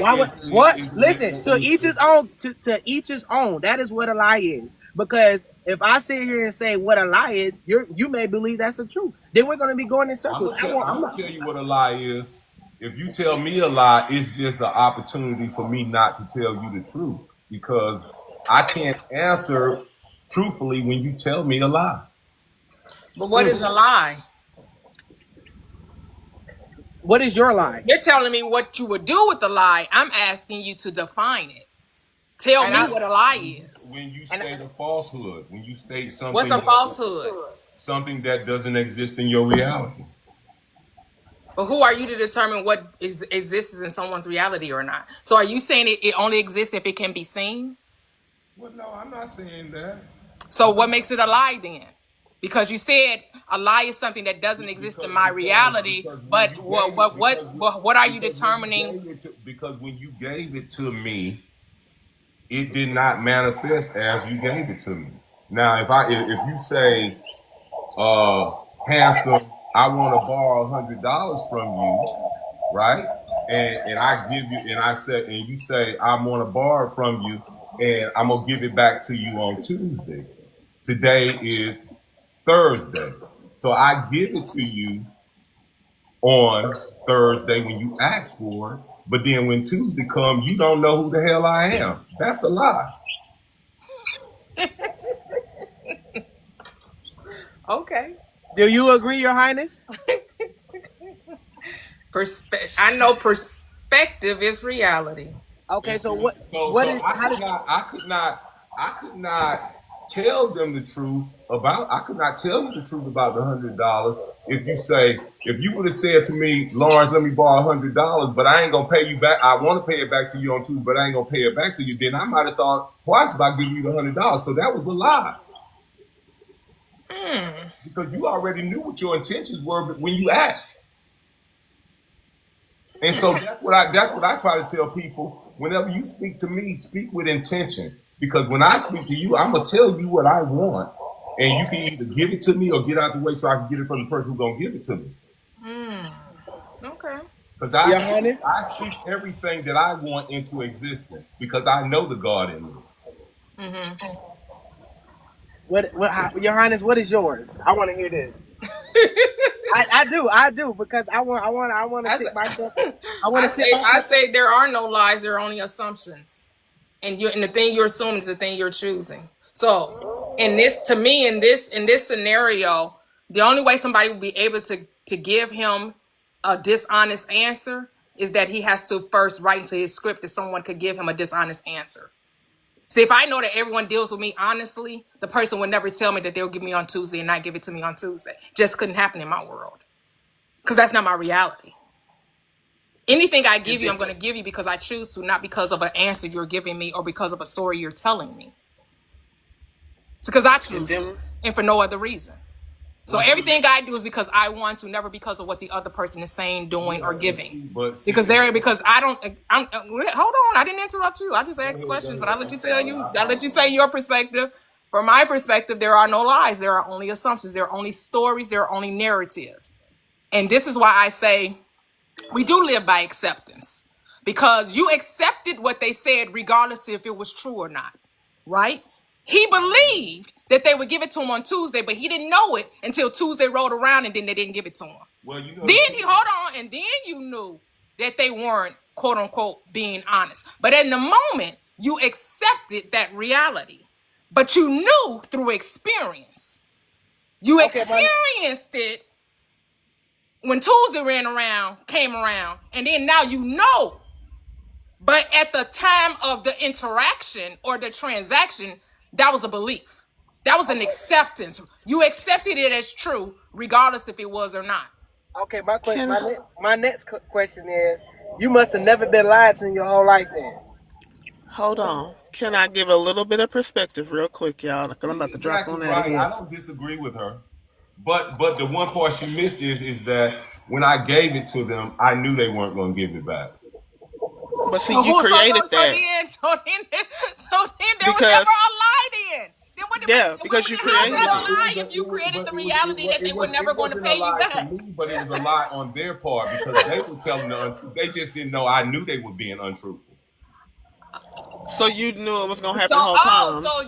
Listen. To each his own. To each his own. That is what a lie is. Because if I sit here and say what a lie is, you may believe that's the truth. Then we're going to be going in circles. I'm gonna tell you what a lie is. If you tell me a lie, it's just an opportunity for me not to tell you the truth because I can't answer truthfully when you tell me a lie. But what is a lie? What is your lie? You're telling me what you would do with the lie. I'm asking you to define it. Tell me what a lie is. When you state a falsehood, when you state something. What's a falsehood? Something that doesn't exist in your reality. But who are you to determine what exists in someone's reality or not? So are you saying it only exists if it can be seen? Well, no, I'm not saying that. So what makes it a lie then? Because you said a lie is something that doesn't exist in my reality, but what are you determining? Because when you gave it to me, it did not manifest as you gave it to me. Now, if you say, handsome, I want to borrow $100 from you, right? And I give you, and I said, and you say, I want to borrow from you, and I'm gonna give it back to you on Tuesday. Today is Thursday, so I give it to you on Thursday when you ask for it. But then when Tuesday comes, you don't know who the hell I am. That's a lie. Okay. Do you agree, Your Highness? I know perspective is reality. Okay, so I could not tell them the truth about. I could not tell you the truth about the $100. If you would have said to me, Lawrence, let me borrow $100, but I ain't gonna pay you back. I want to pay it back to you on Tuesday, but I ain't gonna pay it back to you. Then I might have thought twice about giving you the $100. So that was a lie. Because you already knew what your intentions were when you asked. And so that's what I try to tell people. Whenever you speak to me, speak with intention. Because when I speak to you, I'm gonna tell you what I want, and you can either give it to me or get out the way so I can get it from the person who's gonna give it to me. Okay. Because I speak everything that I want into existence because I know the God in me. Mm-hmm. Your Highness, what is yours? I want to hear this. I do because I want to sit myself. I say there are no lies. There are only assumptions, and the thing you're assuming is the thing you're choosing. So, in this scenario, the only way somebody will be able to give him a dishonest answer is that he has to first write into his script that someone could give him a dishonest answer. See, if I know that everyone deals with me honestly, the person would never tell me that they'll give me on Tuesday and not give it to me on Tuesday. Just couldn't happen in my world. Because that's not my reality. Anything I give you, I'm going to give you because I choose to, not because of an answer you're giving me or because of a story you're telling me. It's because I choose to, and for no other reason. So everything I do is because I want to, never because of what the other person is saying, doing, or giving. Because I don't. Hold on, I didn't interrupt you. I just asked questions, but I let you say your perspective. From my perspective, there are no lies. There are only assumptions. There are only stories. There are only narratives. And this is why I say we do live by acceptance, because you accepted what they said regardless if it was true or not, right? He believed that they would give it to him on Tuesday, but he didn't know it until Tuesday rolled around, and then they didn't give it to him. Well, and then you knew that they weren't, quote unquote, being honest. But in the moment, you accepted that reality, but you knew through experience. You experienced it when Tuesday came around, and then now you know. But at the time of the interaction or the transaction, that was a belief. That was an acceptance. You accepted it as true, regardless if it was or not. Okay, my next question is, you must have never been lied to in your whole life then. Hold on. Can I give a little bit of perspective real quick, y'all? Because I'm about to drop on that again. I don't disagree with her. But the one part she missed is that when I gave it to them, I knew they weren't going to give it back. But see, you created that. So then there was never a lie then. Because you created a lie if you created the reality that they were never going to pay you back. But it was a lie on their part because they were telling the untruth. They just didn't know I knew they were being untruthful. So you knew it was gonna happen the whole time. So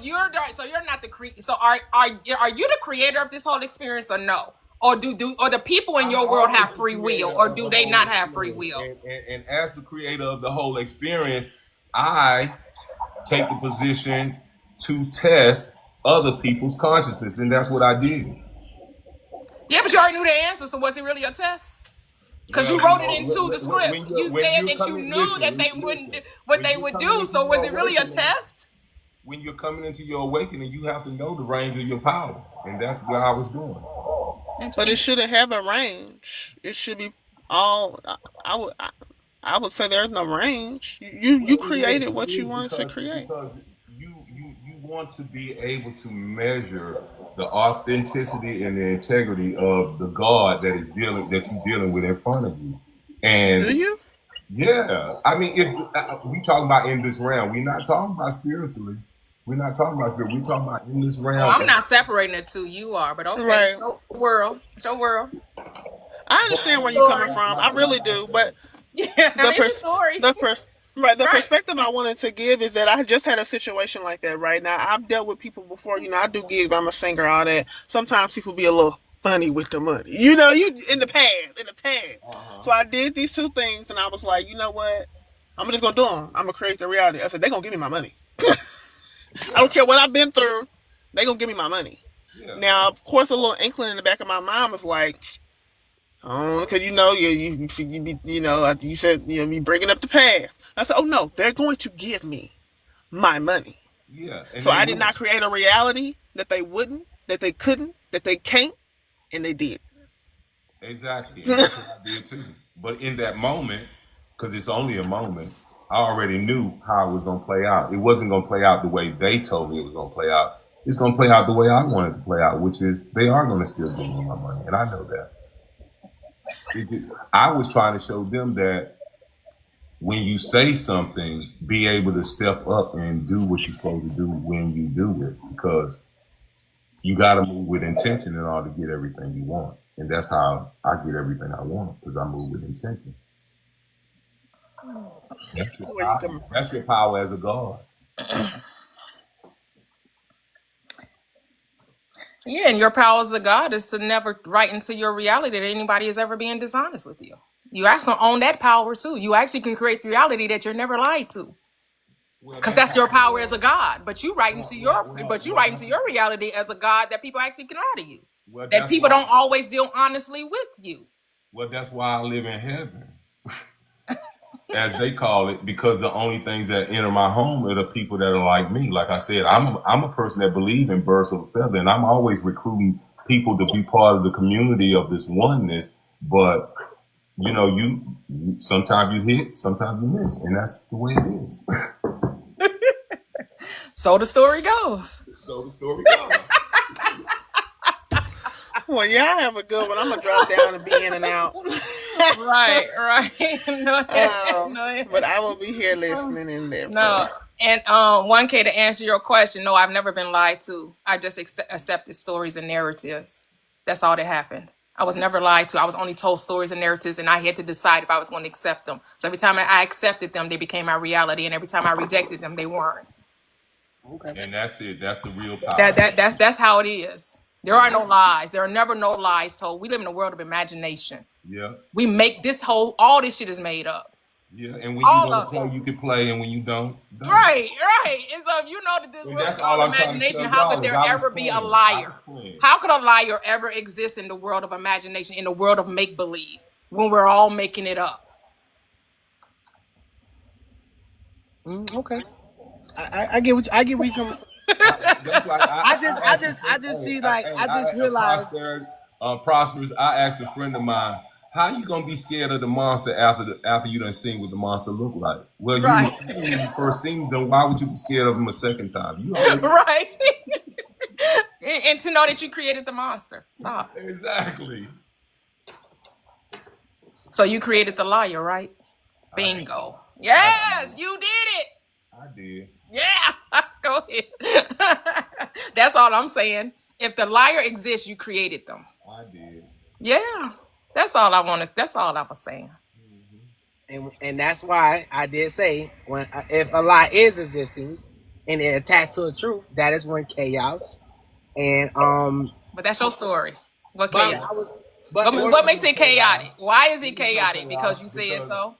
you're not the creator. So are you the creator of this whole experience or no? Or do the people in your world have free will, or do they not have free will? And as the creator of the whole experience, I take the position to test other people's consciousness, and that's what I did. Yeah, but you already knew the answer, so was it really a test? Because you wrote it into the script. You said that you knew that they wouldn't do what they would do. So was it really a test? When you're coming into your awakening, you have to know the range of your power. And that's what I was doing. But it shouldn't have a range. It should be all. I would say there's no range. You created what you wanted to create. Because you want to be able to measure the authenticity and the integrity of the God that you're dealing with in front of you. And do you? Yeah. I mean, if we talking about in this realm, we're not talking about spiritually. We're not talking about spirit. We're talking about in this realm. Well, I'm not separating the two. You are, but okay. Right. It's your world. I understand where you're coming from. I really do, but the perspective I wanted to give is that I just had a situation like that right now. I've dealt with people before. I do gigs. I'm a singer, all that. Sometimes people be a little funny with the money. You in the past. Uh-huh. So I did these two things, and I was like, you know what? I'm just gonna do them. I'm gonna create the reality. I said they're gonna give me my money. I don't care what I've been through. They're gonna give me my money. Yeah. Now, of course, a little inkling in the back of my mind was like, because you said me bringing up the past. I said, oh no, they're going to give me my money. Yeah. So I did not create a reality that they wouldn't, that they couldn't, that they can't, and they did. Exactly. That's what I did too. But in that moment, because it's only a moment, I already knew how it was going to play out. It wasn't going to play out the way they told me it was going to play out. It's going to play out the way I wanted to play out, which is they are going to still give me my money, and I know that. I was trying to show them that when you say something, be able to step up and do what you're supposed to do when you do it, because you got to move with intention in order to get everything you want. And that's how I get everything I want, because I move with intention. That's your power as a God. Yeah, and your power as a God is to never write into your reality that anybody is ever being dishonest with you. You actually own that power too. You actually can create reality that you're never lied to, because that's your power as a God. But you write into your reality as a God that people actually can lie to you. That people don't always deal honestly with you. Well, that's why I live in heaven. as they call it, because the only things that enter my home are the people that are like me. Like I said, I'm a person that believe in birds of a feather, and I'm always recruiting people to be part of the community of this oneness. But you know, you sometimes you hit, sometimes you miss, and that's the way it is. So the story goes. So the story goes. Well, y'all have a good one. I'm gonna drop down and be in and out. Right. No, But I will be here listening in there. No. And 1K, to answer your question, no, I've never been lied to. I just accepted stories and narratives. That's all that happened. I was never lied to. I was only told stories and narratives, and I had to decide if I was going to accept them. So every time I accepted them, they became my reality, and every time I rejected them, they weren't. Okay. And that's it. That's the real power. That's how it is. There are no lies. There are never no lies told. We live in a world of imagination. Yeah. We make all this shit is made up. Yeah, and when you want to play, you can play, and when you don't. Right. And so if you know that this world is all imagination, how could there ever be a liar? How could a liar ever exist in the world of imagination, in the world of make-believe, when we're all making it up? Okay. I get where you come. I just see like I just realized. Prosperous. I asked a friend of mine, "How you gonna be scared of the monster after you done seen what the monster look like?" Well, you first seen them. Why would you be scared of them a second time? You right. And to know that you created the monster. Stop. Exactly. So you created the liar, right? Bingo. Yes, you did it. I did. Yeah, go ahead. That's all I'm saying. If the liar exists, you created them. I did. Yeah, that's all I wanted. That's all I was saying. And that's why I did say if a lie is existing and it attached to a truth, that is when chaos and But that's your story. What chaos? But what makes it chaotic? Why is it chaotic? Because you said so.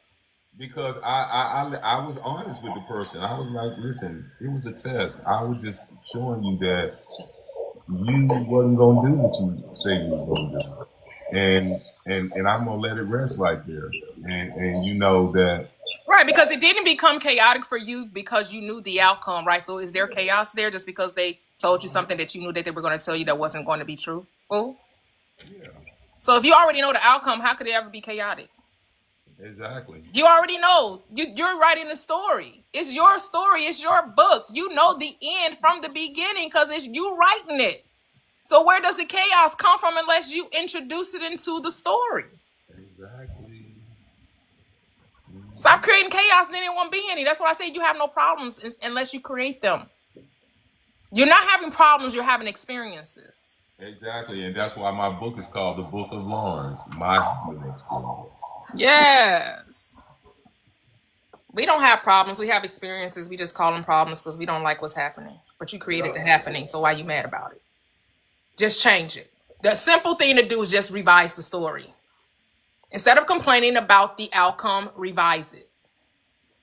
Because I was honest with the person. I was like, listen, it was a test. I was just showing you that you wasn't gonna do what you say you were gonna do, and I'm gonna let it rest right there. And you know that. Right, because it didn't become chaotic for you because you knew the outcome, right? So is there chaos there just because they told you something that you knew that they were going to tell you that wasn't going to be true? Oh, yeah. So if you already know the outcome, how could it ever be chaotic? Exactly. You already know. You're writing the story. It's your story. It's your book. You know the end from the beginning because it's you writing it. So where does the chaos come from unless you introduce it into the story? Exactly. Stop creating chaos and then it won't be any. That's why I say you have no problems unless you create them. You're not having problems. You're having experiences. Exactly, and that's why my book is called The Book of Lawrence, My Human Experience. Yes. We don't have problems. We have experiences. We just call them problems because we don't like what's happening. But you created the happening, so why are you mad about it? Just change it. The simple thing to do is just revise the story. Instead of complaining about the outcome, revise it.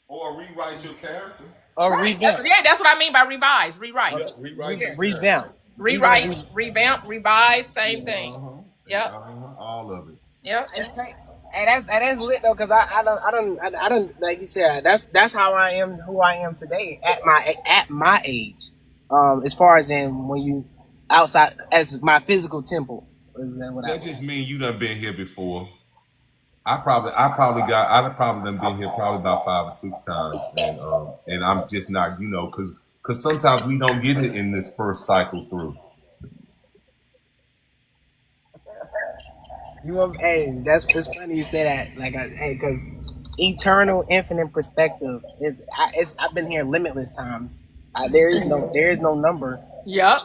Or rewrite your character. Or revamp. That's what I mean by revise. Rewrite. Yeah, revamp. Rewrite, revamp, revise, same thing. Yep. All of it. Yep. And that's lit though, because I don't like you said, that's how I am who I am today at my age. As far as in when you outside as my physical temple. That just means you done been here before. I'd probably done been here probably about 5 or 6 times, and I'm just not, because sometimes we don't get it in this first cycle through. Hey, that's funny you say that. Like, because eternal, infinite perspective I've been here limitless times. There is no number. Yep.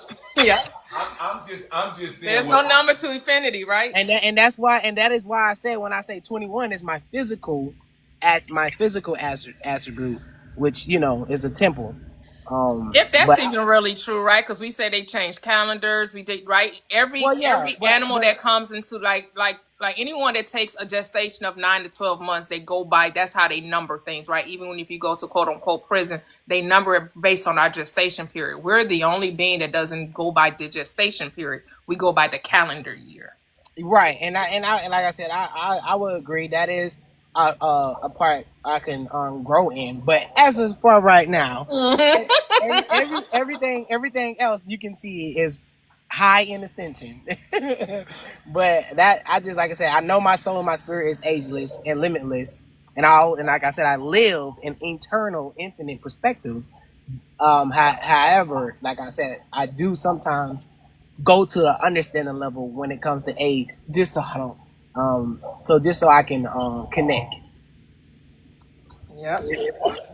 I'm just saying. There's no number to infinity, right? And that is why I say when I say 21 is my physical attribute, which is a temple. If that's even really true, right? Because we say they changed calendars. We did, right? Every animal that comes into like anyone that takes a gestation of 9 to 12 months, they go by. That's how they number things, right? Even if you go to quote unquote prison, they number it based on our gestation period. We're the only being that doesn't go by the gestation period. We go by the calendar year. Right, and like I said, I would agree. That is a part I can grow in. But as of for right now, everything else you can see is high in ascension. But that I just like I said, I know my soul and my spirit is ageless and limitless, and like I said, I live in eternal, infinite perspective. However, like I said, I do sometimes go to an understanding level when it comes to age, just so I don't, just so I can connect. Yep.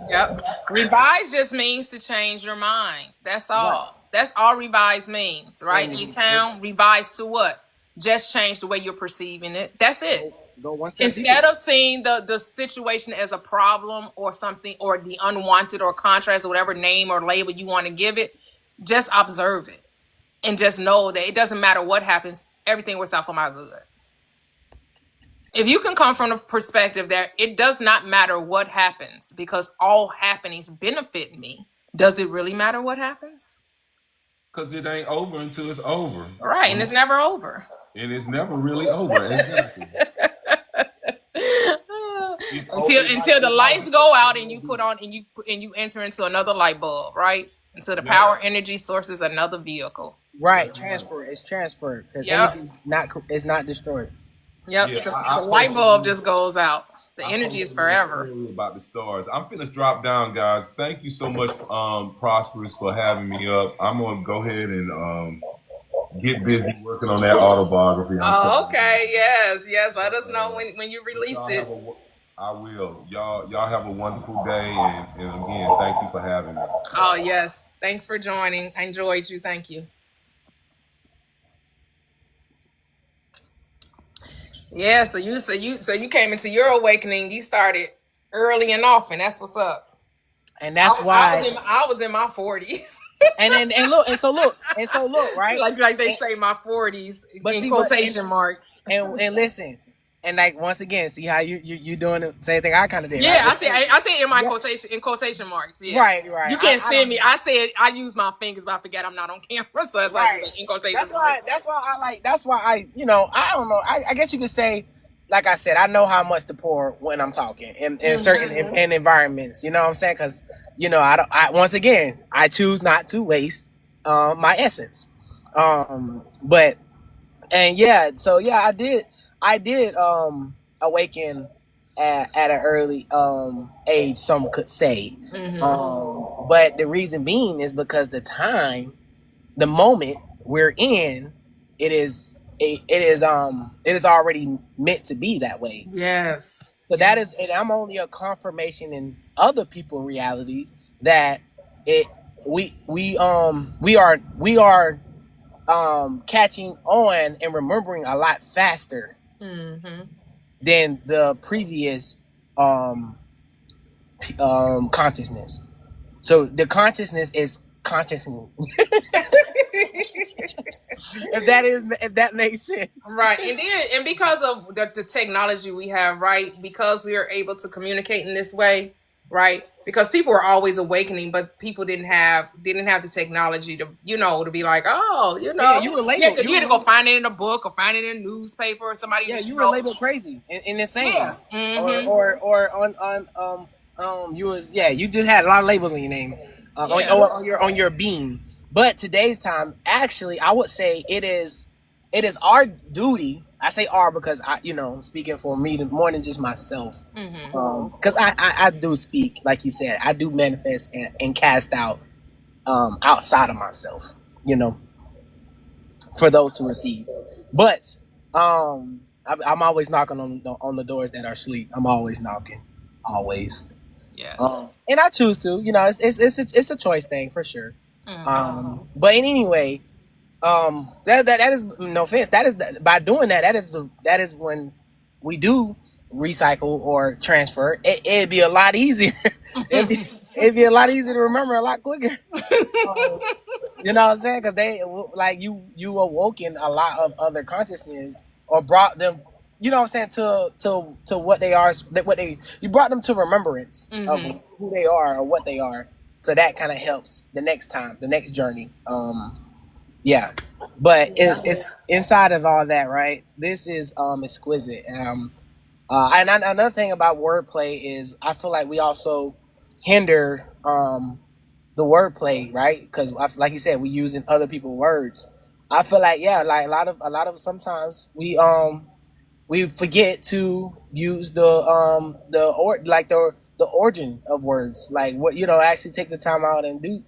Yep. Revise just means to change your mind. That's all. That's all revise means, right? E-Town, revise to what? Just change the way you're perceiving it. That's it. Go one step Instead deeper. of seeing the situation as a problem or something, or the unwanted or contrast or whatever name or label you want to give it, just observe it and just know that it doesn't matter what happens, everything works out for my good. If you can come from the perspective that it does not matter what happens because all happenings benefit me, does it really matter what happens? Because it ain't over until it's over. Right, and it's never over. And it's never really over. Exactly. until the lights go out and you put on and you enter into another light bulb, right? Until the power energy source is another vehicle. Right, transfer. It's transferred because energy it's not destroyed. Yep, the light bulb just goes out. The energy is forever. About the stars. I'm finna drop down, guys. Thank you so much, Prosperous, for having me up. I'm gonna go ahead and get busy working on that autobiography. Oh, okay. Yes. Let us know when you release it. I will. Y'all have a wonderful day, and again, thank you for having me. Oh yes, thanks for joining. I enjoyed you. Thank you. Yeah, so you came into your awakening. You started early and often. That's what's up. And that's why I was in my 40s. and so look, right? Like they say my 40s, but in quotation marks. And listen, and like once again, see how you doing the same thing I kind of did. Yeah, right? I see it in my quotation marks. Yeah. Right. You can't see me. I said I use my fingers, but I forget I'm not on camera, so that's why I say in quotation marks. That's why I I don't know. I guess you could say, like I said, I know how much to pour when I'm talking in certain in environments. You know what I'm saying? Because I once again I choose not to waste my essence. But I did awaken at an early age, some could say. But the reason being is because the moment we're in, it is already meant to be that way. Yes. So that is, and I'm only a confirmation in other people's realities that we are catching on and remembering a lot faster than the previous consciousness. So the consciousness is consciousness. if that makes sense, right? And because of the technology we have, right? Because we are able to communicate in this way, right? Because people are always awakening, but people didn't have the technology to to be like, you were labeled. You had to go find it in a book or find it in a newspaper or somebody. Yeah, you were labeled crazy and insane, or on you just had a lot of labels on your name, on your being. But today's time, actually, I would say it is our duty. I say our because I'm speaking for me more than just myself. Because I do speak, like you said, I do manifest and cast out outside of myself, for those to receive. But I'm always knocking on the doors that are asleep. I'm always knocking, always. Yes. And I choose to. It's a choice thing for sure. But anyway, that is no offense. That is by doing that is when we do recycle or transfer. It'd be a lot easier. it'd be a lot easier to remember a lot quicker. You know what I'm saying? Because they like you awoken a lot of other consciousness or brought them. You know what I'm saying, to what they are, you brought them to remembrance of who they are or what they are. So that kind of helps the next time, the next journey. But it's inside of all that, right? This is exquisite. Another thing about wordplay is I feel like we also hinder the wordplay, right? Because like you said, we using other people's words. I feel like yeah, like a lot of sometimes we forget to use the origin of words, like what actually take the time out and do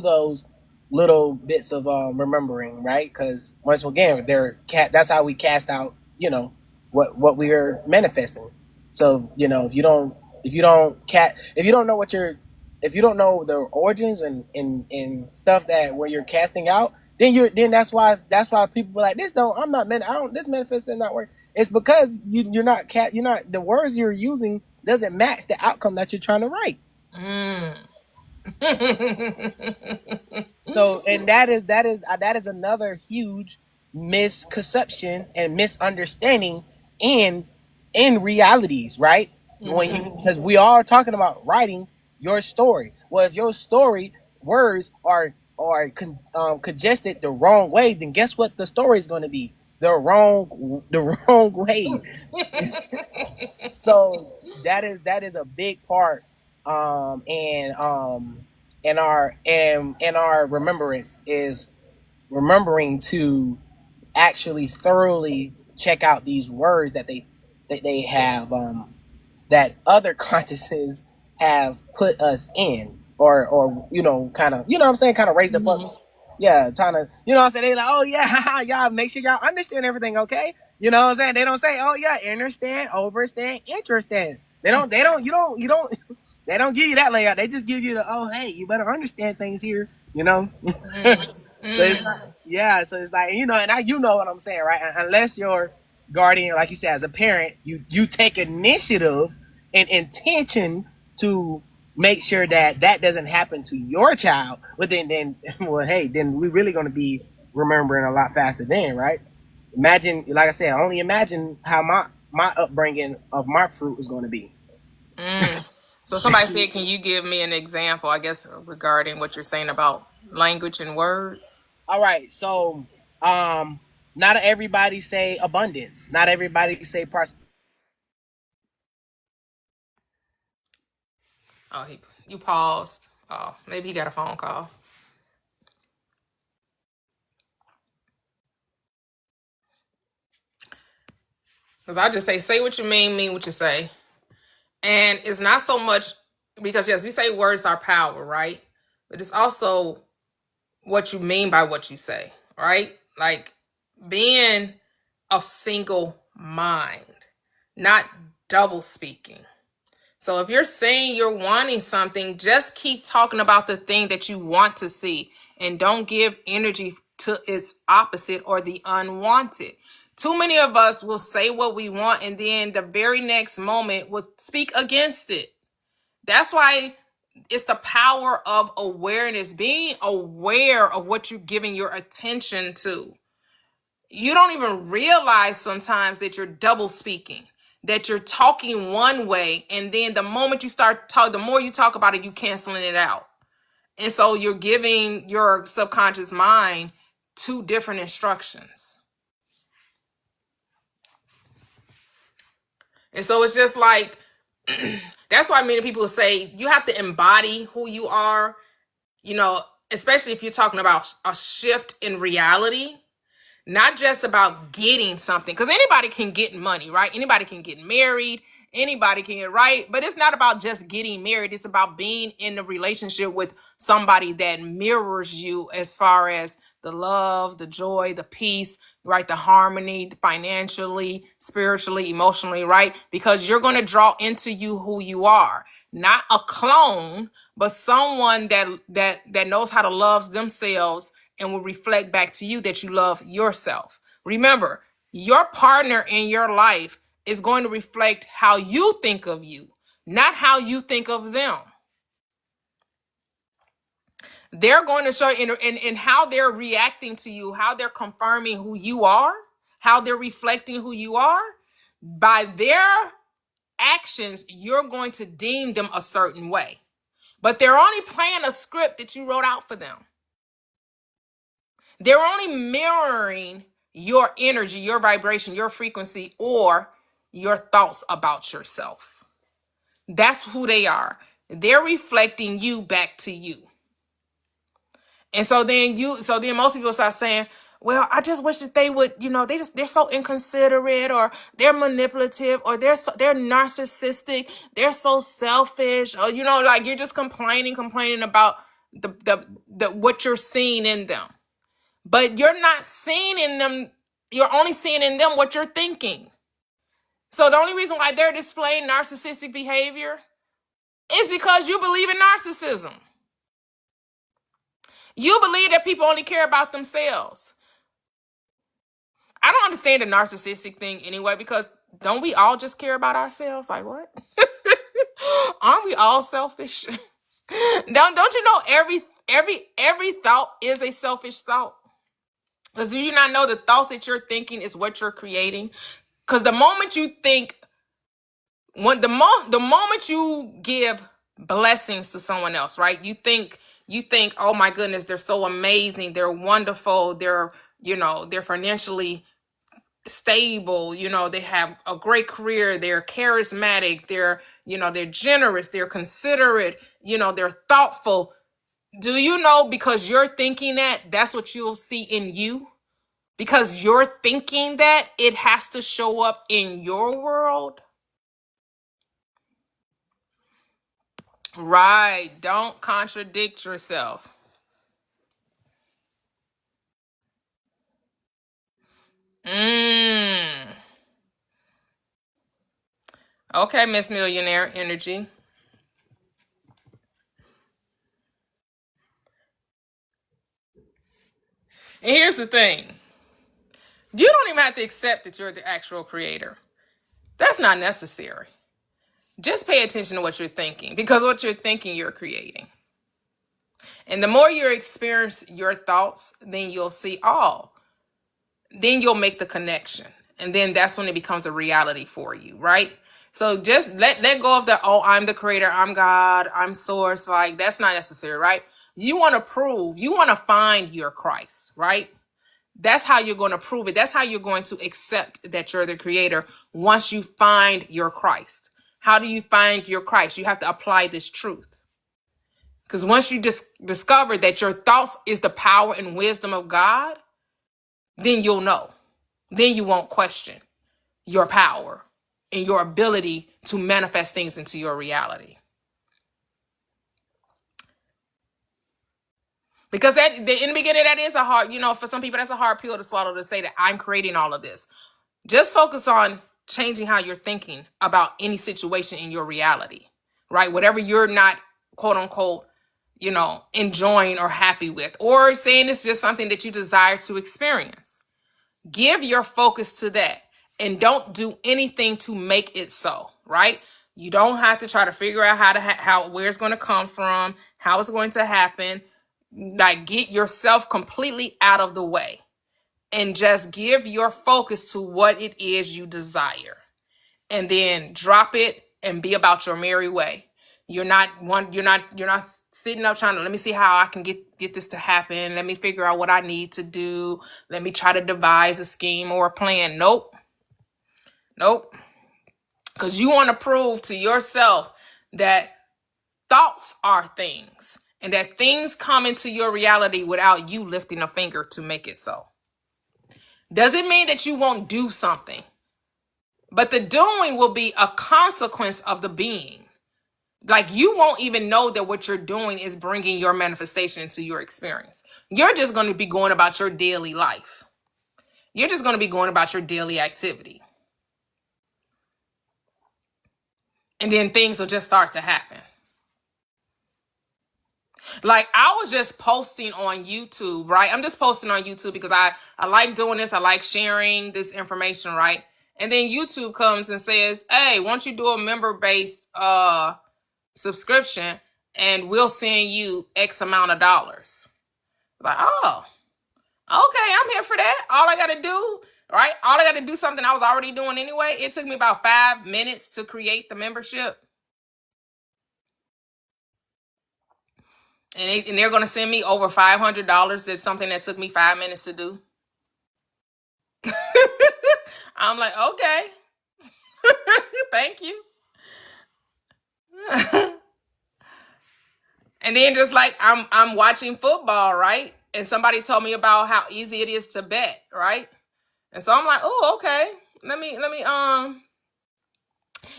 those little bits of remembering, right? Because once again that's how we cast out what we are manifesting. So if you don't know if you don't know the origins and stuff that where you're casting out, then that's why people be like, this manifesting not work. It's because you're not the words you're using doesn't match the outcome that you're trying to write. So, and that is another huge misconception and misunderstanding in realities, right? When because we are talking about writing your story. Well, if your story words congested the wrong way, then guess what the story is going to be? The wrong way. So that is a big part, and our remembrance is remembering to actually thoroughly check out these words that they have, that other consciousness have put us in, or kind of, what I'm saying, kind of raise the books. Yeah, trying to, what I'm saying, they like, oh yeah, y'all make sure y'all understand everything, okay? What I'm saying? They don't say, oh yeah, understand, overstand, interesting. You don't they don't give you that layout. They just give you the, oh hey, you better understand things here. So it's like, yeah, so it's like, and you know what I'm saying, right? Unless your guardian, like you said, as a parent, you take initiative and intention to make sure that doesn't happen to your child. But then well, hey, then we're really going to be remembering a lot faster then, right? Imagine, like I said, only imagine how my upbringing of my fruit is going to be. So somebody said, can you give me an example, I guess, regarding what you're saying about language and words? All right, so not everybody say abundance. Not everybody say prosperity. Oh, you paused. Oh, maybe he got a phone call. Because I just say what you mean what you say. And it's not so much because, yes, we say words are power, right? But it's also what you mean by what you say, right? Like being a single mind, not double speaking. So if you're saying you're wanting something, just keep talking about the thing that you want to see and don't give energy to its opposite or the unwanted. Too many of us will say what we want and then the very next moment will speak against it. That's why it's the power of awareness, being aware of what you're giving your attention to. You don't even realize sometimes that you're double speaking, that you're talking one way, and then the moment you start talking, the more you talk about it, you canceling it out. And so you're giving your subconscious mind two different instructions. And so it's just like, that's why many people say you have to embody who you are, especially if you're talking about a shift in reality. Not just about getting something, because anybody can get money, right? Anybody can get married, anybody can get right, but it's not about just getting married. It's about being in a relationship with somebody that mirrors you as far as the love, the joy, the peace, right? The harmony, financially, spiritually, emotionally, right? Because you're going to draw into you who you are, not a clone, but someone that knows how to love themselves and will reflect back to you that you love yourself. Remember, your partner in your life is going to reflect how you think of you, not how you think of them. They're going to show in how they're reacting to you, how they're confirming who you are, how they're reflecting who you are. By their actions, you're going to deem them a certain way. But they're only playing a script that you wrote out for them. They're only mirroring your energy, your vibration, your frequency, or your thoughts about yourself. That's who they are. They're reflecting you back to you. And so then most people start saying, well, I just wish that they would, they're so inconsiderate, or they're manipulative, or they're narcissistic, they're so selfish, or like you're just complaining about the what you're seeing in them. But you're not seeing in them, you're only seeing in them what you're thinking. So the only reason why they're displaying narcissistic behavior is because you believe in narcissism. You believe that people only care about themselves. I don't understand the narcissistic thing anyway, because don't we all just care about ourselves? Like, what? Aren't we all selfish? Don't you know every thought is a selfish thought? Because do you not know the thoughts that you're thinking is what you're creating? Because the moment you think, the moment you give blessings to someone else, right? You think, oh my goodness, they're so amazing, they're wonderful, they're financially stable, they have a great career, they're charismatic, they're generous, they're considerate, they're thoughtful. Do you know, because you're thinking that's what you'll see in you? Because you're thinking that, it has to show up in your world. Right. Don't contradict yourself. Okay, Miss Millionaire Energy. And here's the thing. You don't even have to accept that you're the actual creator. That's not necessary. Just pay attention to what you're thinking, because what you're thinking, you're creating. And the more you experience your thoughts, then you'll see all. Then you'll make the connection. And then that's when it becomes a reality for you, right? So just let go of the, oh, I'm the creator, I'm God, I'm source. Like, that's not necessary, right? You want to find your Christ, right? That's how you're going to prove it. That's how you're going to accept that you're the creator, once you find your Christ. How do you find your Christ? You have to apply this truth. Because once you discover that your thoughts is the power and wisdom of God, then you'll know. Then you won't question your power and your ability to manifest things into your reality. Because that, in the beginning, that is a hard, for some people, that's a hard pill to swallow, to say that I'm creating all of this. Just focus on changing how you're thinking about any situation in your reality, right? Whatever you're not, quote unquote, enjoying or happy with, or saying it's just something that you desire to experience. Give your focus to that, and don't do anything to make it so, right? You don't have to try to figure out where it's going to come from, how it's going to happen. Like, get yourself completely out of the way and just give your focus to what it is you desire, and then drop it and be about your merry way. You're not sitting up trying to, let me see how I can get this to happen. Let me figure out what I need to do. Let me try to devise a scheme or a plan. Nope. Because you want to prove to yourself that thoughts are things, and that things come into your reality without you lifting a finger to make it so. Doesn't mean that you won't do something, but the doing will be a consequence of the being. Like, you won't even know that what you're doing is bringing your manifestation into your experience. You're just going to be going about your daily life. You're just going to be going about your daily activity. And then things will just start to happen. Like, I was just posting on YouTube, right? I'm just posting on YouTube because I like doing this. I like sharing this information, right? And then YouTube comes and says, hey, why don't you do a member-based subscription, and we'll send you X amount of dollars. Like, oh, okay, I'm here for that. All I got to do, right? All I got to do something I was already doing anyway. It took me about 5 minutes to create the membership. And they're going to send me over $500. That's something that took me 5 minutes to do. I'm like, okay. Thank you. And then just like I'm watching football, right? And somebody told me about how easy it is to bet, right? And so I'm like, oh, okay. Let me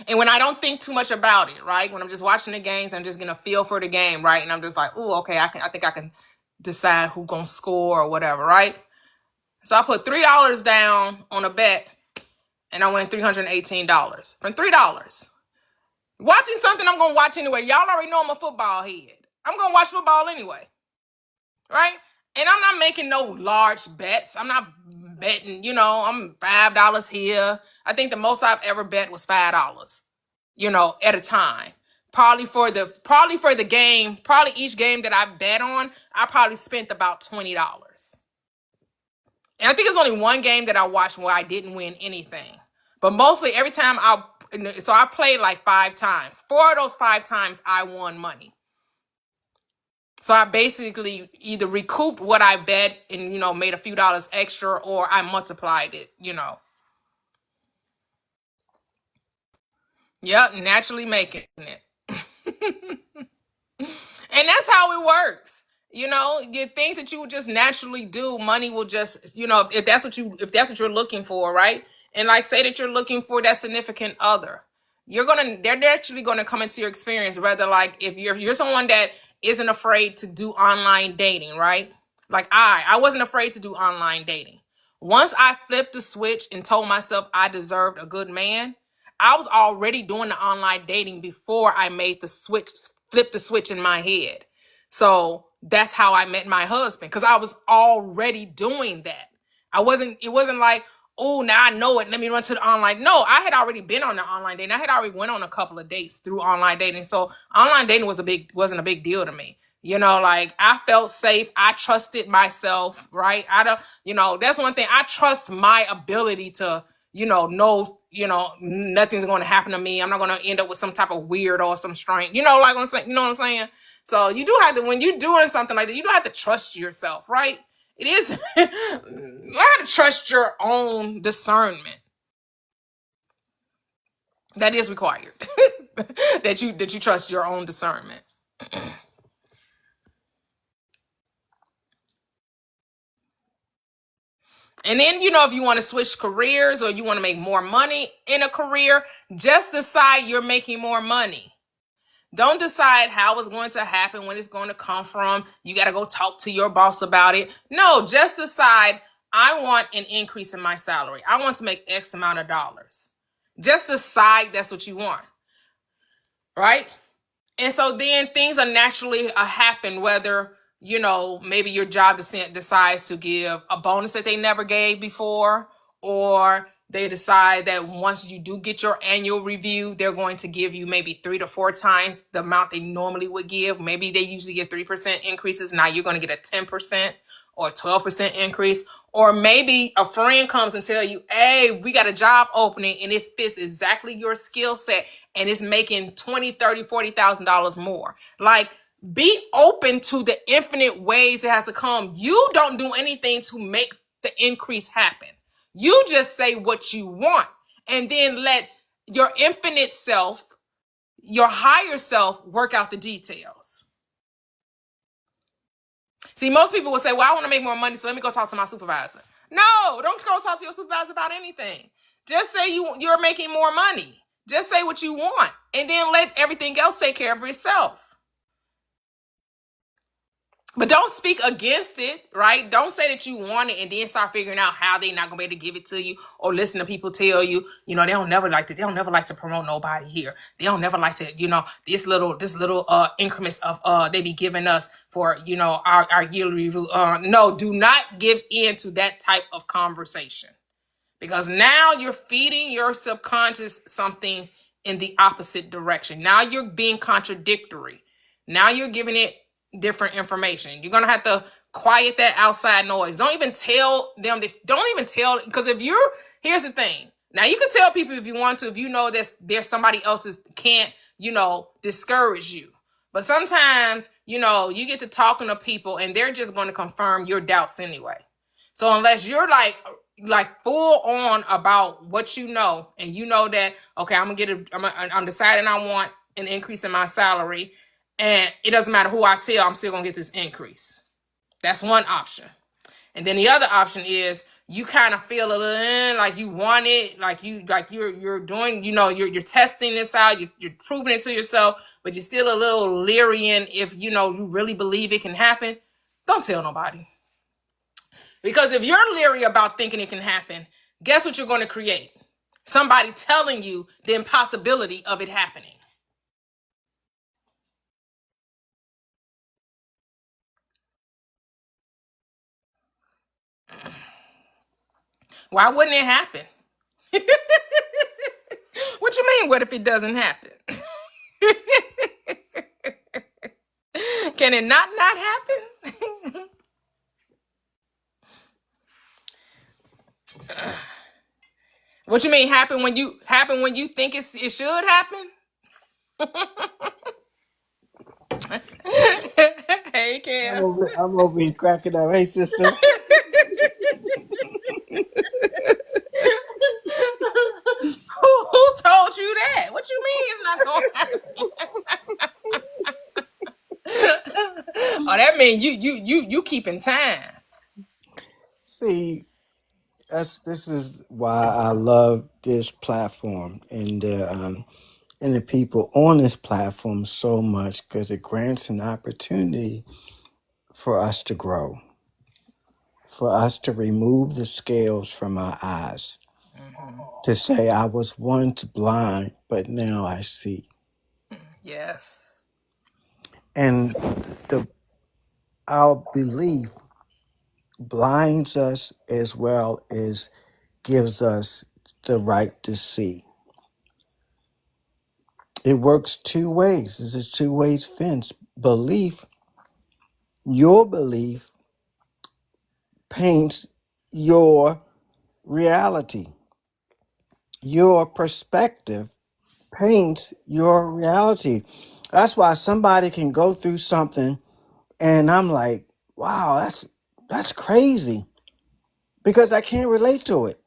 and when I don't think too much about it, right? When I'm just watching the games, I'm just gonna feel for the game, right? And I'm just like, oh, okay, I think I can decide who's gonna score or whatever, right? So I put $3 down on a bet and I win $318 from $3. Watching something I'm gonna watch anyway. Y'all already know I'm a football head. I'm gonna watch football anyway, right? And I'm not making no large bets. I'm not betting, I'm $5 here. I think the most I've ever bet was $5, at a time. Probably for the game, probably each game that I bet on, I probably spent about $20. And I think it's only one game that I watched where I didn't win anything. But mostly every time I played like 5 times. 4 of those 5 times I won money. So I basically either recouped what I bet and, made a few dollars extra, or I multiplied it, Yep, naturally making it. And that's how it works. The things that you would just naturally do, money will just, if that's what you're looking for, right? And like say that you're looking for that significant other. They're naturally gonna come into your experience, whether like if you're someone that isn't afraid to do online dating, right? Like I wasn't afraid to do online dating. Once I flipped the switch and told myself I deserved a good man, I was already doing the online dating before I made the switch, flip the switch in my head. So that's how I met my husband, because I was already doing that. It wasn't like, oh, now I know it, let me run to the online. No, I had already been on the online dating. I had already went on a couple of dates through online dating. So online dating wasn't a big deal to me. Like I felt safe. I trusted myself, right? That's one thing. I trust my ability to, know, nothing's going to happen to me. I'm not going to end up with some type of weird or some strange, like I'm saying, you know what I'm saying? So you do have to, when you're doing something like that, you do have to trust yourself, right? It is learn to trust your own discernment. That is required. that you trust your own discernment. And then, if you want to switch careers or you want to make more money in a career, just decide you're making more money. Don't decide how it's going to happen, when it's going to come from. You got to go talk to your boss about it. No, just decide, I want an increase in my salary. I want to make X amount of dollars. Just decide that's what you want. Right? And so then things are naturally happen, whether, maybe your job decides to give a bonus that they never gave before, or they decide that once you do get your annual review, they're going to give you maybe 3 to 4 times the amount they normally would give. Maybe they usually get 3% increases. Now you're going to get a 10% or 12% increase. Or maybe a friend comes and tell you, hey, we got a job opening and it fits exactly your skill set and it's making $20,000, $30,000, $40,000 more. Like, be open to the infinite ways it has to come. You don't do anything to make the increase happen. You just say what you want, and then let your infinite self, your higher self, work out the details. See, most people will say, well, I want to make more money, so let me go talk to my supervisor. No, don't go talk to your supervisor about anything. Just say you're making more money. Just say what you want, and then let everything else take care of itself. But don't speak against it, right? Don't say that you want it and then start figuring out how they're not gonna be able to give it to you, or listen to people tell you, they don't never like to promote nobody here. They don't never like to, this little increments of they be giving us for, our yearly review. No, do not give in to that type of conversation, because now you're feeding your subconscious something in the opposite direction. Now you're being contradictory. Now you're giving it different information. You're going to have to quiet that outside noise. Don't even tell them because here's the thing. Now you can tell people if you want to, if you know there's somebody else can't, discourage you. But sometimes, you get to talking to people and they're just going to confirm your doubts anyway. So unless you're like like full on about what you know, and you know that, okay, I'm deciding I want an increase in my salary, and it doesn't matter who I tell, I'm still gonna get this increase. That's one option. And then the other option is you kind of feel a little like you want it, you're doing, you're testing this out, you're proving it to yourself, but you're still a little leery in if you really believe it can happen. Don't tell nobody. Because if you're leery about thinking it can happen, guess what you're going to create? Somebody telling you the impossibility of it happening. Why wouldn't it happen? What you mean, what if it doesn't happen? Can it not happen? What you mean happen when you think it should happen? Hey, Cam. I'm over here cracking up. Hey, sister. Who told you that? What you mean it's not gonna happen? Oh, that means you keeping time. See, this is why I love this platform and the people on this platform so much, because it grants an opportunity for us to grow, for us to remove the scales from our eyes, to say, I was once blind, but now I see. Yes. And our belief blinds us as well as gives us the right to see. It works two ways. It's a two-way fence. Your belief paints your reality. Your perspective paints your reality. That's why somebody can go through something and I'm like, wow, that's crazy, because I can't relate to it.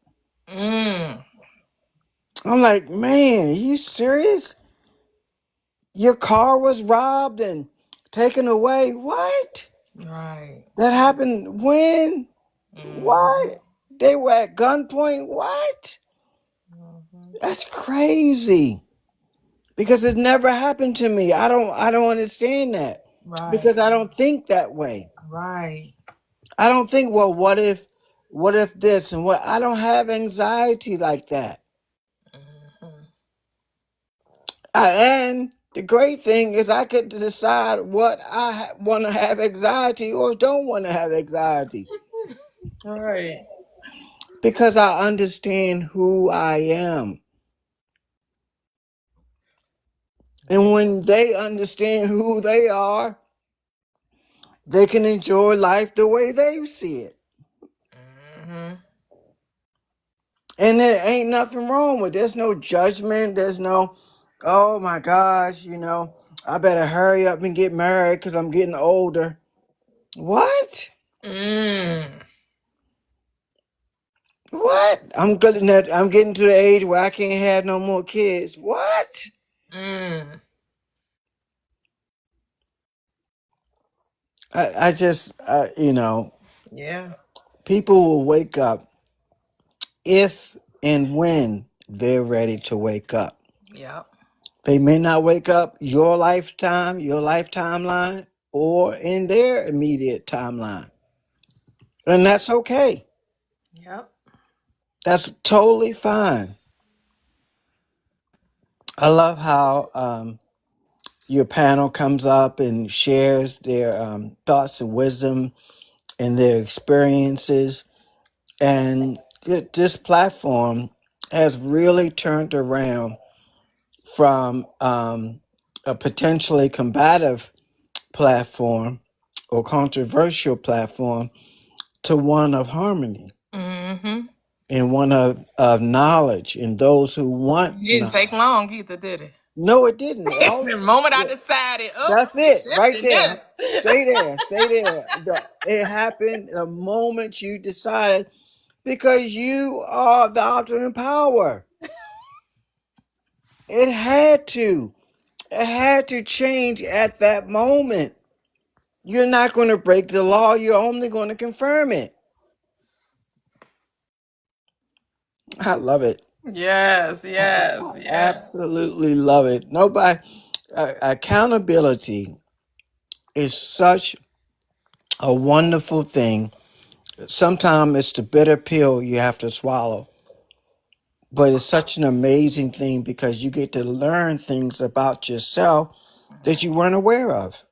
I'm like, man, are you serious? Your car was robbed and taken away. What? Right. That happened when? What? They were at gunpoint? What? That's crazy. Because it never happened to me. I don't understand that. Right. Because I don't think that way. Right. I don't think, well, what if this and what? I don't have anxiety like that. And the great thing is I get to decide what I want to have anxiety or don't want to have anxiety. Right. Because I understand who I am. And when they understand who they are, they can enjoy life the way they see it. And there ain't nothing wrong with it. There's no judgment. There's no, oh my gosh, I better hurry up and get married because I'm getting older. What? What? I'm getting to the age where I can't have no more kids. What? I just, Yeah. people will wake up if and when they're ready to wake up. Yep. They may not wake up your life timeline, or in their immediate timeline. And that's okay. Yep. That's totally fine. I love how your panel comes up and shares their thoughts and wisdom and their experiences. And this platform has really turned around from a potentially combative platform or controversial platform to one of harmony and one of knowledge, and those who want You didn't take long either, did it? No, it didn't. The moment I decided, That's it, right there. This. Stay there. It happened the moment you decided, Because you are the optimum power. It had to. It had to change at that moment. You're not going to break the law. You're only going to confirm it. I love it. Yes, yes, I yes. absolutely love it. Nobody, accountability is such a wonderful thing. Sometimes it's the bitter pill you have to swallow, but it's such an amazing thing because you get to learn things about yourself that you weren't aware of.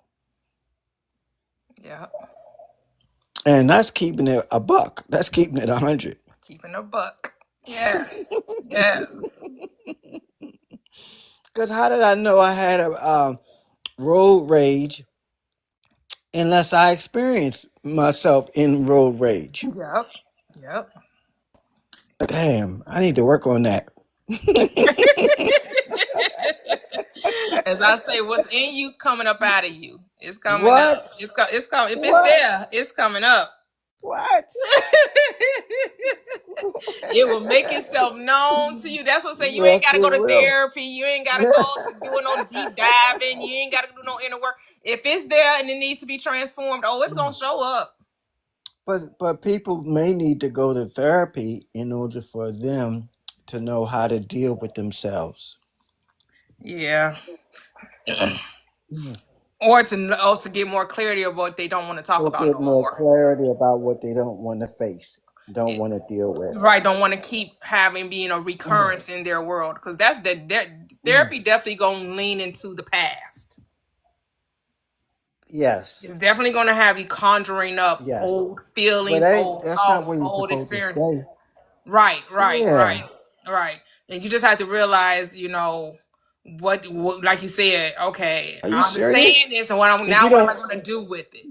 Yeah. And that's keeping it a buck. That's keeping it 100. Keeping a buck. Yes. Yes. Because how did I know I had a road rage unless I experienced myself in road rage? Yep. Yep. Damn, I need to work on that. As I say, what's in you coming up out of you. It's coming up. What? It's coming. If it's What? there, it's coming up. What? It will make itself known to you. That's what I'm saying. You ain't Yes, got to it go to will. therapy. You ain't got to go to doing no deep diving. You ain't got to do no inner work. If it's there and it needs to be transformed, oh, it's going to show up. But people may need to go to therapy in order for them to know how to deal with themselves. Yeah. Or to also get more clarity of what they don't want to talk Or about get no more more. clarity about what they don't want to face, don't want to deal with. Right, don't want to keep having being a recurrence in their world, because that's therapy definitely gonna lean into the past. Yes. It's definitely gonna have you conjuring up Yes. old But feelings, old that's not thoughts, where you're old supposed to experiences. stay. Right. Yeah. And you just have to realize, what like you said, okay, Are you I serious? understand this, and what am I going to do with it?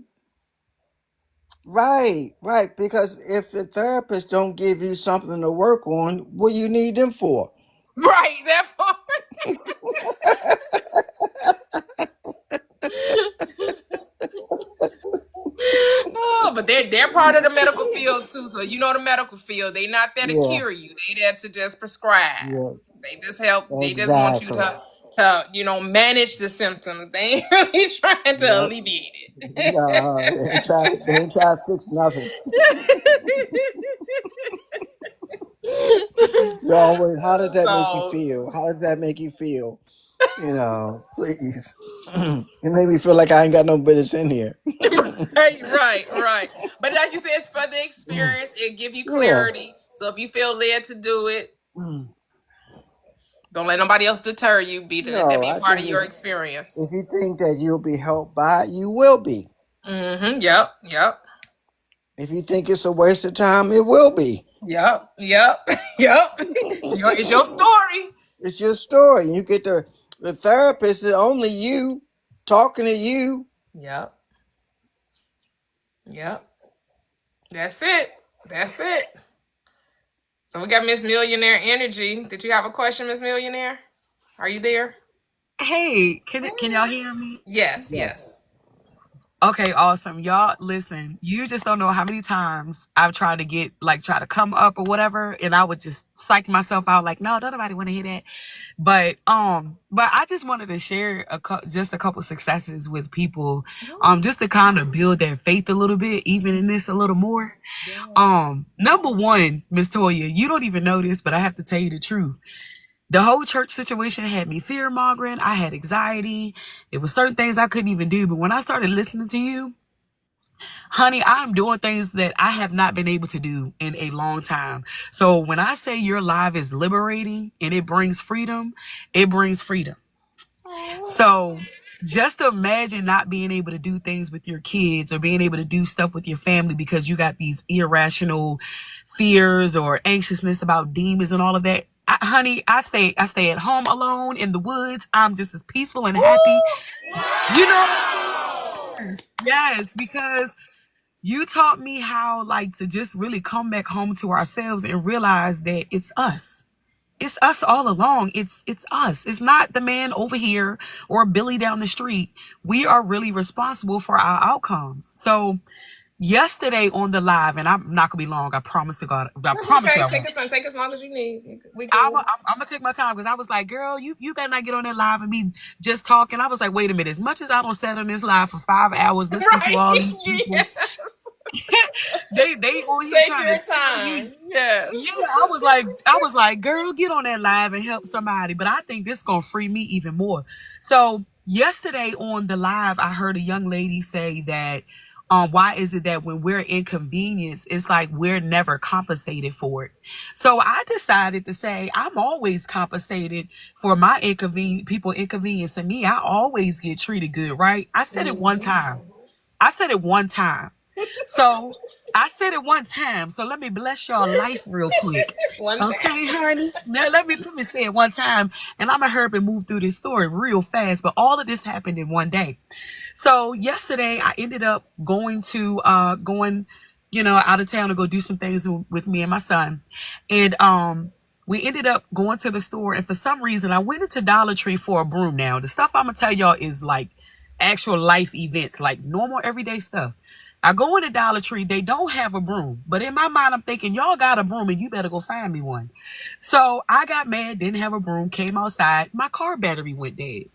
Right. Because if the therapist don't give you something to work on, what do you need them for? Right, that part. Oh, but they're part of the medical field too. So the medical field, they not there to cure you. They there to just prescribe. Yeah. They just help. Exactly. They just want you to manage the symptoms. They ain't really trying to alleviate it. They ain't trying to fix nothing. Always, how does that make you feel? How does that make you feel? Please. It made me feel like I ain't got no business in here. Right. But like you said, it's for the experience. It give you clarity. So if you feel led to do it, don't let nobody else deter you. Let that be a part of your experience. If you think that you'll be helped by it, you will be. Mm-hmm. Yep. If you think it's a waste of time, it will be. Yep. It's your story. It's your story. You get the therapist is only you talking to you. Yep. That's it. So we got Miss Millionaire Energy. Did you have a question, Miss Millionaire? Are you there? Hey, can y'all hear me? Yes. Okay, awesome. Y'all, listen, you just don't know how many times I've tried to try to come up or whatever, and I would just psych myself out like, no, don't nobody want to hear that. But I just wanted to share just a couple successes with people, just to kind of build their faith a little bit, even in this a little more. Number one, Miss Toyia, you don't even know this, but I have to tell you the truth. The whole church situation had me fear-mongering. I had anxiety. It was certain things I couldn't even do. But when I started listening to you, honey, I'm doing things that I have not been able to do in a long time. So when I say your live is liberating and it brings freedom, it brings freedom. So just imagine not being able to do things with your kids or being able to do stuff with your family because you got these irrational fears or anxiousness about demons and all of that. Honey, I stay at home alone in the woods. I'm just as peaceful and happy. Yes, because you taught me how to just really come back home to ourselves and realize that it's us. It's us all along. It's us. It's not the man over here or Billy down the street. We are really responsible for our outcomes. So yesterday on the live, and I'm not gonna be long. I promise to God. I promise you. Take as long as you need. I'm gonna take my time because I was like, girl, you better not get on that live and be just talking. I was like, wait a minute. As much as I don't sit on this live for 5 hours listening to all these people, they on here trying to tell me. Yes. Yeah, I was like, girl, get on that live and help somebody. But I think this gonna free me even more. So yesterday on the live, I heard a young lady say that why is it that when we're inconvenienced, it's like we're never compensated for it? So I decided to say I'm always compensated for my people inconveniencing me. I always get treated good, right? I said it one time. So I said it one time. So let me bless y'all life real quick. Okay, honey. Now let me say it one time, and I'm gonna hurry and move through this story real fast. But all of this happened in one day. So yesterday I ended up going out of town to go do some things with me and my son. And we ended up going to the store, and for some reason I went into Dollar Tree for a broom. Now the stuff I'm gonna tell y'all is like actual life events, like normal everyday stuff. I go into Dollar Tree, they don't have a broom, but in my mind I'm thinking y'all got a broom and you better go find me one. So I got mad, didn't have a broom, came outside, my car battery went dead.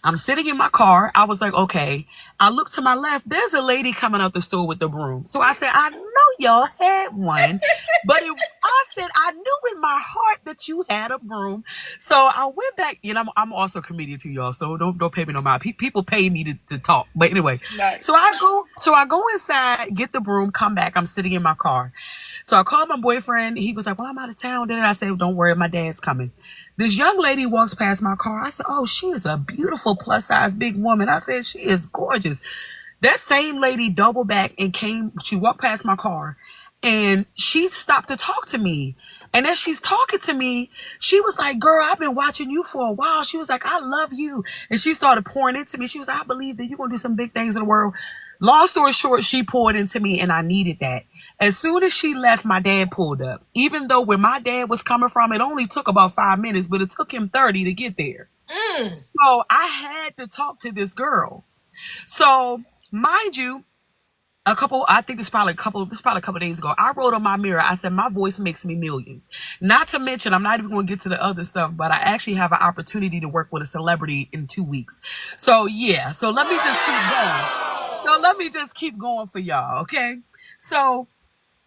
I'm sitting in my car. I was like, okay. I look to my left. There's a lady coming out the store with the broom. So I said, I know y'all had one, but I said, I knew in my heart that you had a broom. So I went back, and I'm also a comedian too, y'all. So don't pay me no mind. People pay me to talk. But anyway, nice. So I go inside, get the broom, come back. I'm sitting in my car. So I called my boyfriend. He was like, well, I'm out of town. Then I said, don't worry, my dad's coming. This young lady walks past my car. I said, oh, she is a beautiful plus size big woman. I said, she is gorgeous. That same lady doubled back and she walked past my car and she stopped to talk to me. And as she's talking to me, she was like, girl, I've been watching you for a while. She was like, I love you. And she started pouring into me. She was like, I believe that you're going to do some big things in the world. Long story short, she poured into me and I needed that. As soon as she left, my dad pulled up. Even though where my dad was coming from, it only took about 5 minutes, but it took him 30 to get there. So I had to talk to this girl. So mind you, I think it's probably a couple days ago, I wrote on my mirror, I said, my voice makes me millions. Not to mention, I'm not even going to get to the other stuff, but I actually have an opportunity to work with a celebrity in 2 weeks. So yeah, so let me just keep going for y'all, okay? So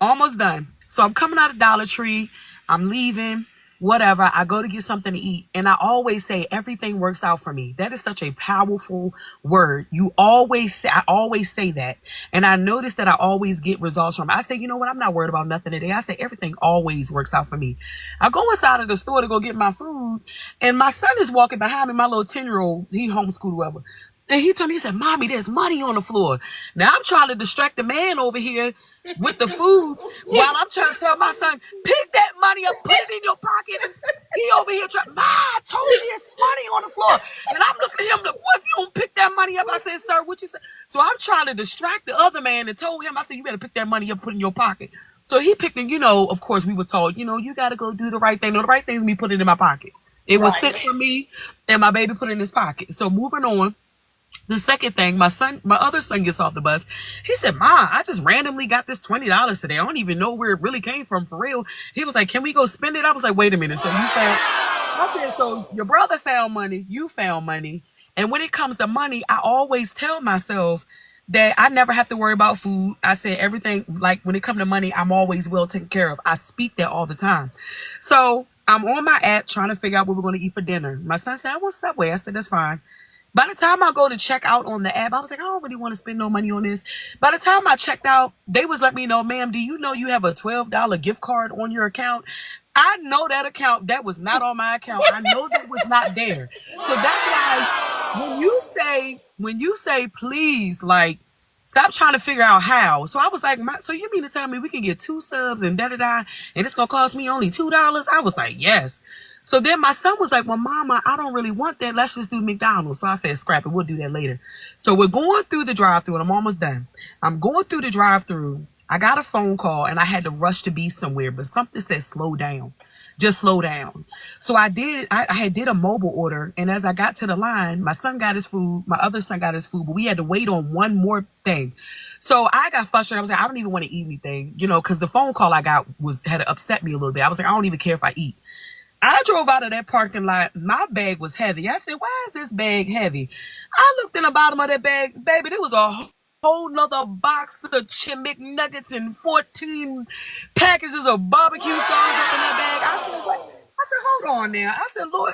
almost done. So I'm coming out of Dollar Tree, I'm leaving, whatever. I go to get something to eat. And I always say everything works out for me. That is such a powerful word. I always say that. And I notice that I always get results from it. I say, you know what? I'm not worried about nothing today. I say everything always works out for me. I go inside of the store to go get my food. And my son is walking behind me, my little 10-year-old, he homeschooled whoever. And he told me, he said, Mommy, there's money on the floor. Now I'm trying to distract the man over here with the food while I'm trying to tell my son, pick that money up, put it in your pocket. He over here trying, Ma, I told you there's money on the floor. And I'm looking at him like, what if you don't pick that money up? I said, sir, what you say? So I'm trying to distract the other man and told him, I said, you better pick that money up, put it in your pocket. So he picked it, of course we were told, you got to go do the right thing. No, the right thing is me put it in my pocket. It was sent for me and my baby put it in his pocket. So moving on. The second thing, my other son gets off the bus. He said, Ma, I just randomly got this $20 today. I don't even know where it really came from for real. He was like, can we go spend it? I was like, wait a minute. So so your brother found money, you found money. And when it comes to money, I always tell myself that I never have to worry about food. I said everything, like when it comes to money, I'm always well taken care of. I speak that all the time. So I'm on my app trying to figure out what we're going to eat for dinner. My son said, I want Subway. I said, that's fine. By the time I go to check out on the app, I was like, I don't really want to spend no money on this. By the time I checked out, they was letting me know, ma'am, do you know you have a $12 gift card on your account? I know that account. That was not on my account. I know that was not there. So that's why when you say, please, like, stop trying to figure out how. So I was like, so you mean to tell me we can get 2 subs and da-da-da, and it's going to cost me only $2? I was like, yes. So then my son was like, well, Mama, I don't really want that. Let's just do McDonald's. So I said, scrap it. We'll do that later. So we're going through the drive-thru, and I'm almost done. I'm going through the drive-thru. I got a phone call, and I had to rush to be somewhere, but something said slow down. just slow down. So I had did a mobile order. And as I got to the line, my son got his food. My other son got his food, but we had to wait on one more thing. So I got frustrated. I was like, I don't even want to eat anything, because the phone call I got had upset me a little bit. I was like, I don't even care if I eat. I drove out of that parking lot. My bag was heavy. I said, why is this bag heavy? I looked in the bottom of that bag. Baby, there was a whole nother box of Chicken McNuggets and 14 packages of barbecue sauce up in that bag. I said, what? I said, hold on now. I said, Lord,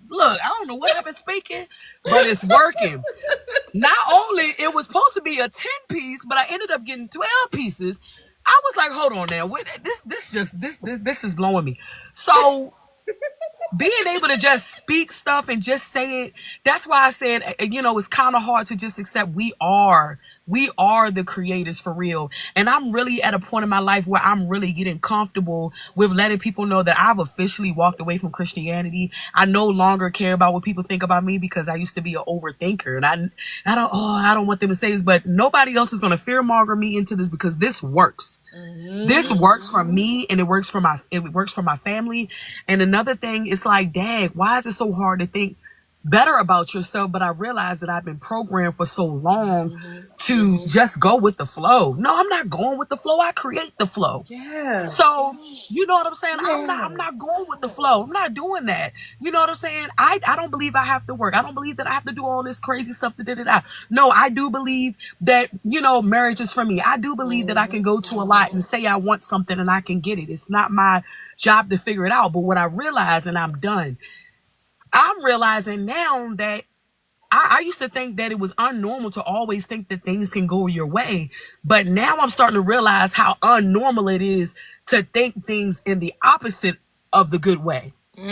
look, I don't know what I've been speaking, but it's working. Not only it was supposed to be a 10-piece, but I ended up getting 12 pieces. I was like, hold on now. This is blowing me. So being able to just speak stuff and just say it, that's why I said, it's kind of hard to just accept we are the creators for real. And I'm really at a point in my life where I'm really getting comfortable with letting people know that I've officially walked away from Christianity. I no longer care about what people think about me, because I used to be an overthinker, and I don't want them to say this, but nobody else is going to fearmonger me into this, because this works. This works for me, and it works for my family. And another thing is like, dang, why is it so hard to think better about yourself? But I realized that I've been programmed for so long to just go with the flow. No, I'm not going with the flow. I create the flow. Yeah. So you know what I'm saying? Yes. I'm not going with the flow. I'm not doing that. You know what I'm saying? I don't believe I have to work. I don't believe that I have to do all this crazy stuff. No, I do believe that, marriage is for me. I do believe that I can go to a lot and say I want something and I can get it. It's not my job to figure it out. But what I realize, and I'm done, I'm realizing now that I used to think that it was unnormal to always think that things can go your way. But now I'm starting to realize how unnormal it is to think things in the opposite of the good way. So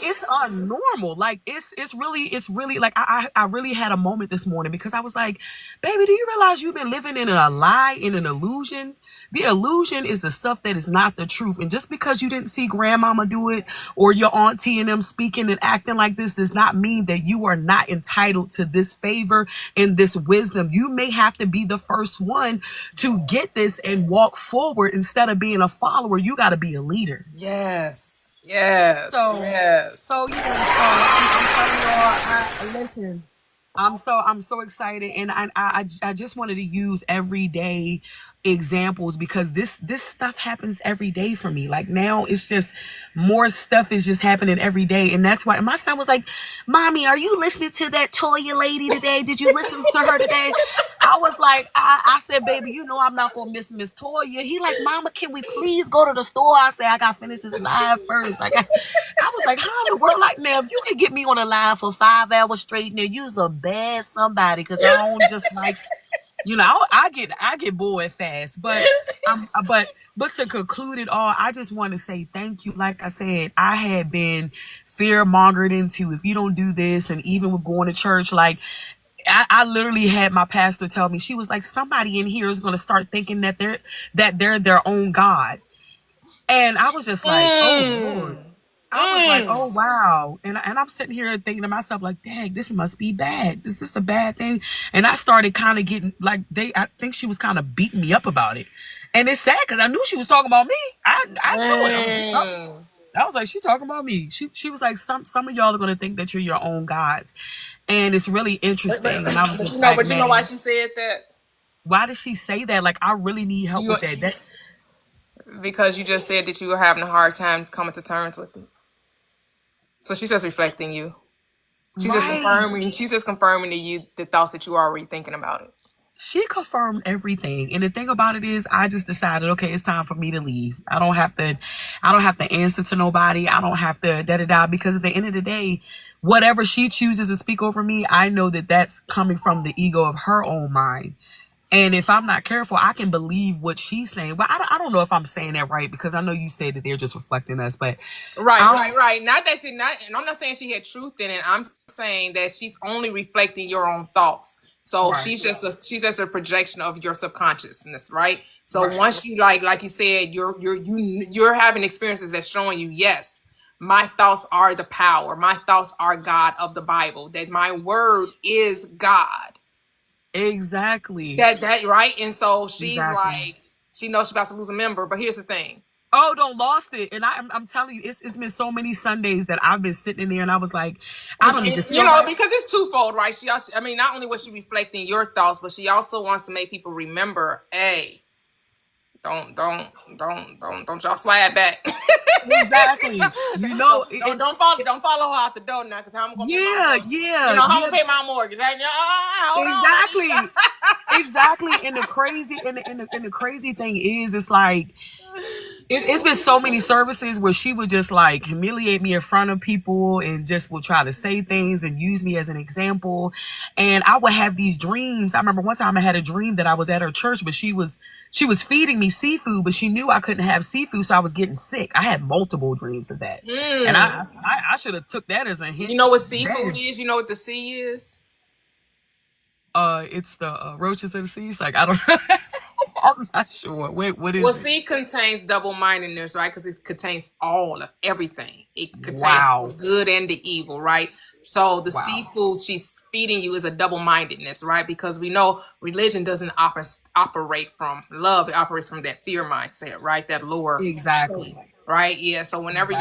it's unnormal. Like it's really like I really had a moment this morning, because I was like, baby, do you realize you've been living in a lie, in an illusion? The illusion is the stuff that is not the truth. And just because you didn't see grandmama do it, or your auntie and them speaking and acting like this, does not mean that you are not entitled to this favor and this wisdom. You may have to be the first one to get this and walk forward. Instead of being a follower, you got to be a leader. Yes. So I'm telling y'all, listen. I'm so excited, and I just wanted to use everyday examples, because this stuff happens every day for me. Like now it's just more stuff is just happening every day. And that's why my son was like, Mommy, are you listening to that Toyia lady today? Did you listen to her today? I was like, I said, baby, I'm not gonna miss Miss Toyia. He like, Mama, can we please go to the store? I said, I gotta finish this live first. Like I was like, how in the world? Like, now if you can get me on a live for 5 hours straight, now you's a bad somebody, because I don't just like, I get bored fast. But but to conclude it all, I just want to say thank you. Like I said, I had been fear mongered into, if you don't do this, and even with going to church, like I literally had my pastor tell me, she was like, somebody in here is going to start thinking that they're their own God. And I was just like, oh Lord. I was like, oh wow. And I'm sitting here thinking to myself, like, dang, this must be bad. Is this a bad thing? And I started kind of getting like, I think she was kind of beating me up about it. And it's sad, because I knew she was talking about me. I knew it. I was like, she talking about me. She was like, some of y'all are gonna think that you're your own gods. And it's really interesting. And I was just but you know why she said that? Why did she say that? Like, I really need help with that. Because you just said that you were having a hard time coming to terms with it. So she's just reflecting you. She's just confirming to you the thoughts that you are already thinking about it. She confirmed everything. And the thing about it is, I just decided, okay, it's time for me to leave. I don't have to answer to nobody. I don't have to because at the end of the day, whatever she chooses to speak over me, I know that that's coming from the ego of her own mind. And if I'm not careful, I can believe what she's saying. But I don't know if I'm saying that right, because I know you said that they're just reflecting us. But right. Not that and I'm not saying she had truth in it. I'm saying that she's only reflecting your own thoughts. So she's just a projection of your subconsciousness, right? So once you like you said, you're having experiences that's showing you, yes, my thoughts are the power. My thoughts are God of the Bible. That my word is God. Exactly. That right. And so she's like, she knows she's about to lose a member. But here's the thing. Oh, don't lost it. And I'm telling you, it's been so many Sundays that I've been sitting in there and I was like, I don't even feel because it's twofold, right? She also, I mean, not only was she reflecting your thoughts, but she also wants to make people remember, hey, don't y'all slide back. Exactly. You know, don't follow her out the door now, because how I'm gonna pay my mortgage. yeah. You know, how I'm gonna pay my mortgage. Right? Hold on. Exactly. And the crazy thing is, it's like it's been so many services where she would just like humiliate me in front of people and just will try to say things and use me as an example. And I would have these dreams. I remember one time I had a dream that I was at her church, but she was feeding me seafood, but she knew I couldn't have seafood, so I was getting sick. I had multiple dreams of that. And I should have took that as a hint. You know what seafood is? You know what the sea is? It's the roaches of the sea. It's like, I don't know. I'm not sure. Wait, what is it? Well, sea contains double-mindedness, right? Because it contains everything. It contains the good and the evil, right? So the seafood she's feeding you is a double-mindedness, right? Because we know religion doesn't operate from love; it operates from that fear mindset, right? That lower state, right? Yeah. So whenever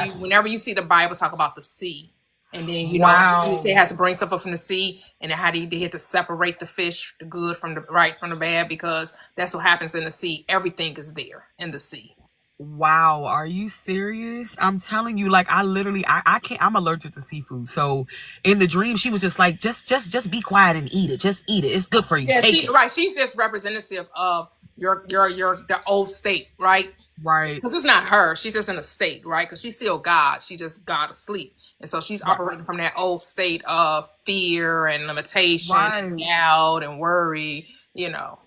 you see the Bible talk about the sea, and then you say it has to bring stuff up from the sea, and then how they had to separate the fish, the good from the bad, because that's what happens in the sea. Everything is there in the sea. Wow, are you serious? I'm telling you, like, I can't. I'm allergic to seafood. So in the dream, she was just like, just be quiet and eat it. Just eat it. It's good for you. Yeah, Take it. Right. She's just representative of the old state, right? Right. Because it's not her. She's just in a state, right? Because she's still God. She just got asleep. And so she's operating from that old state of fear and limitation, and doubt and worry, you know.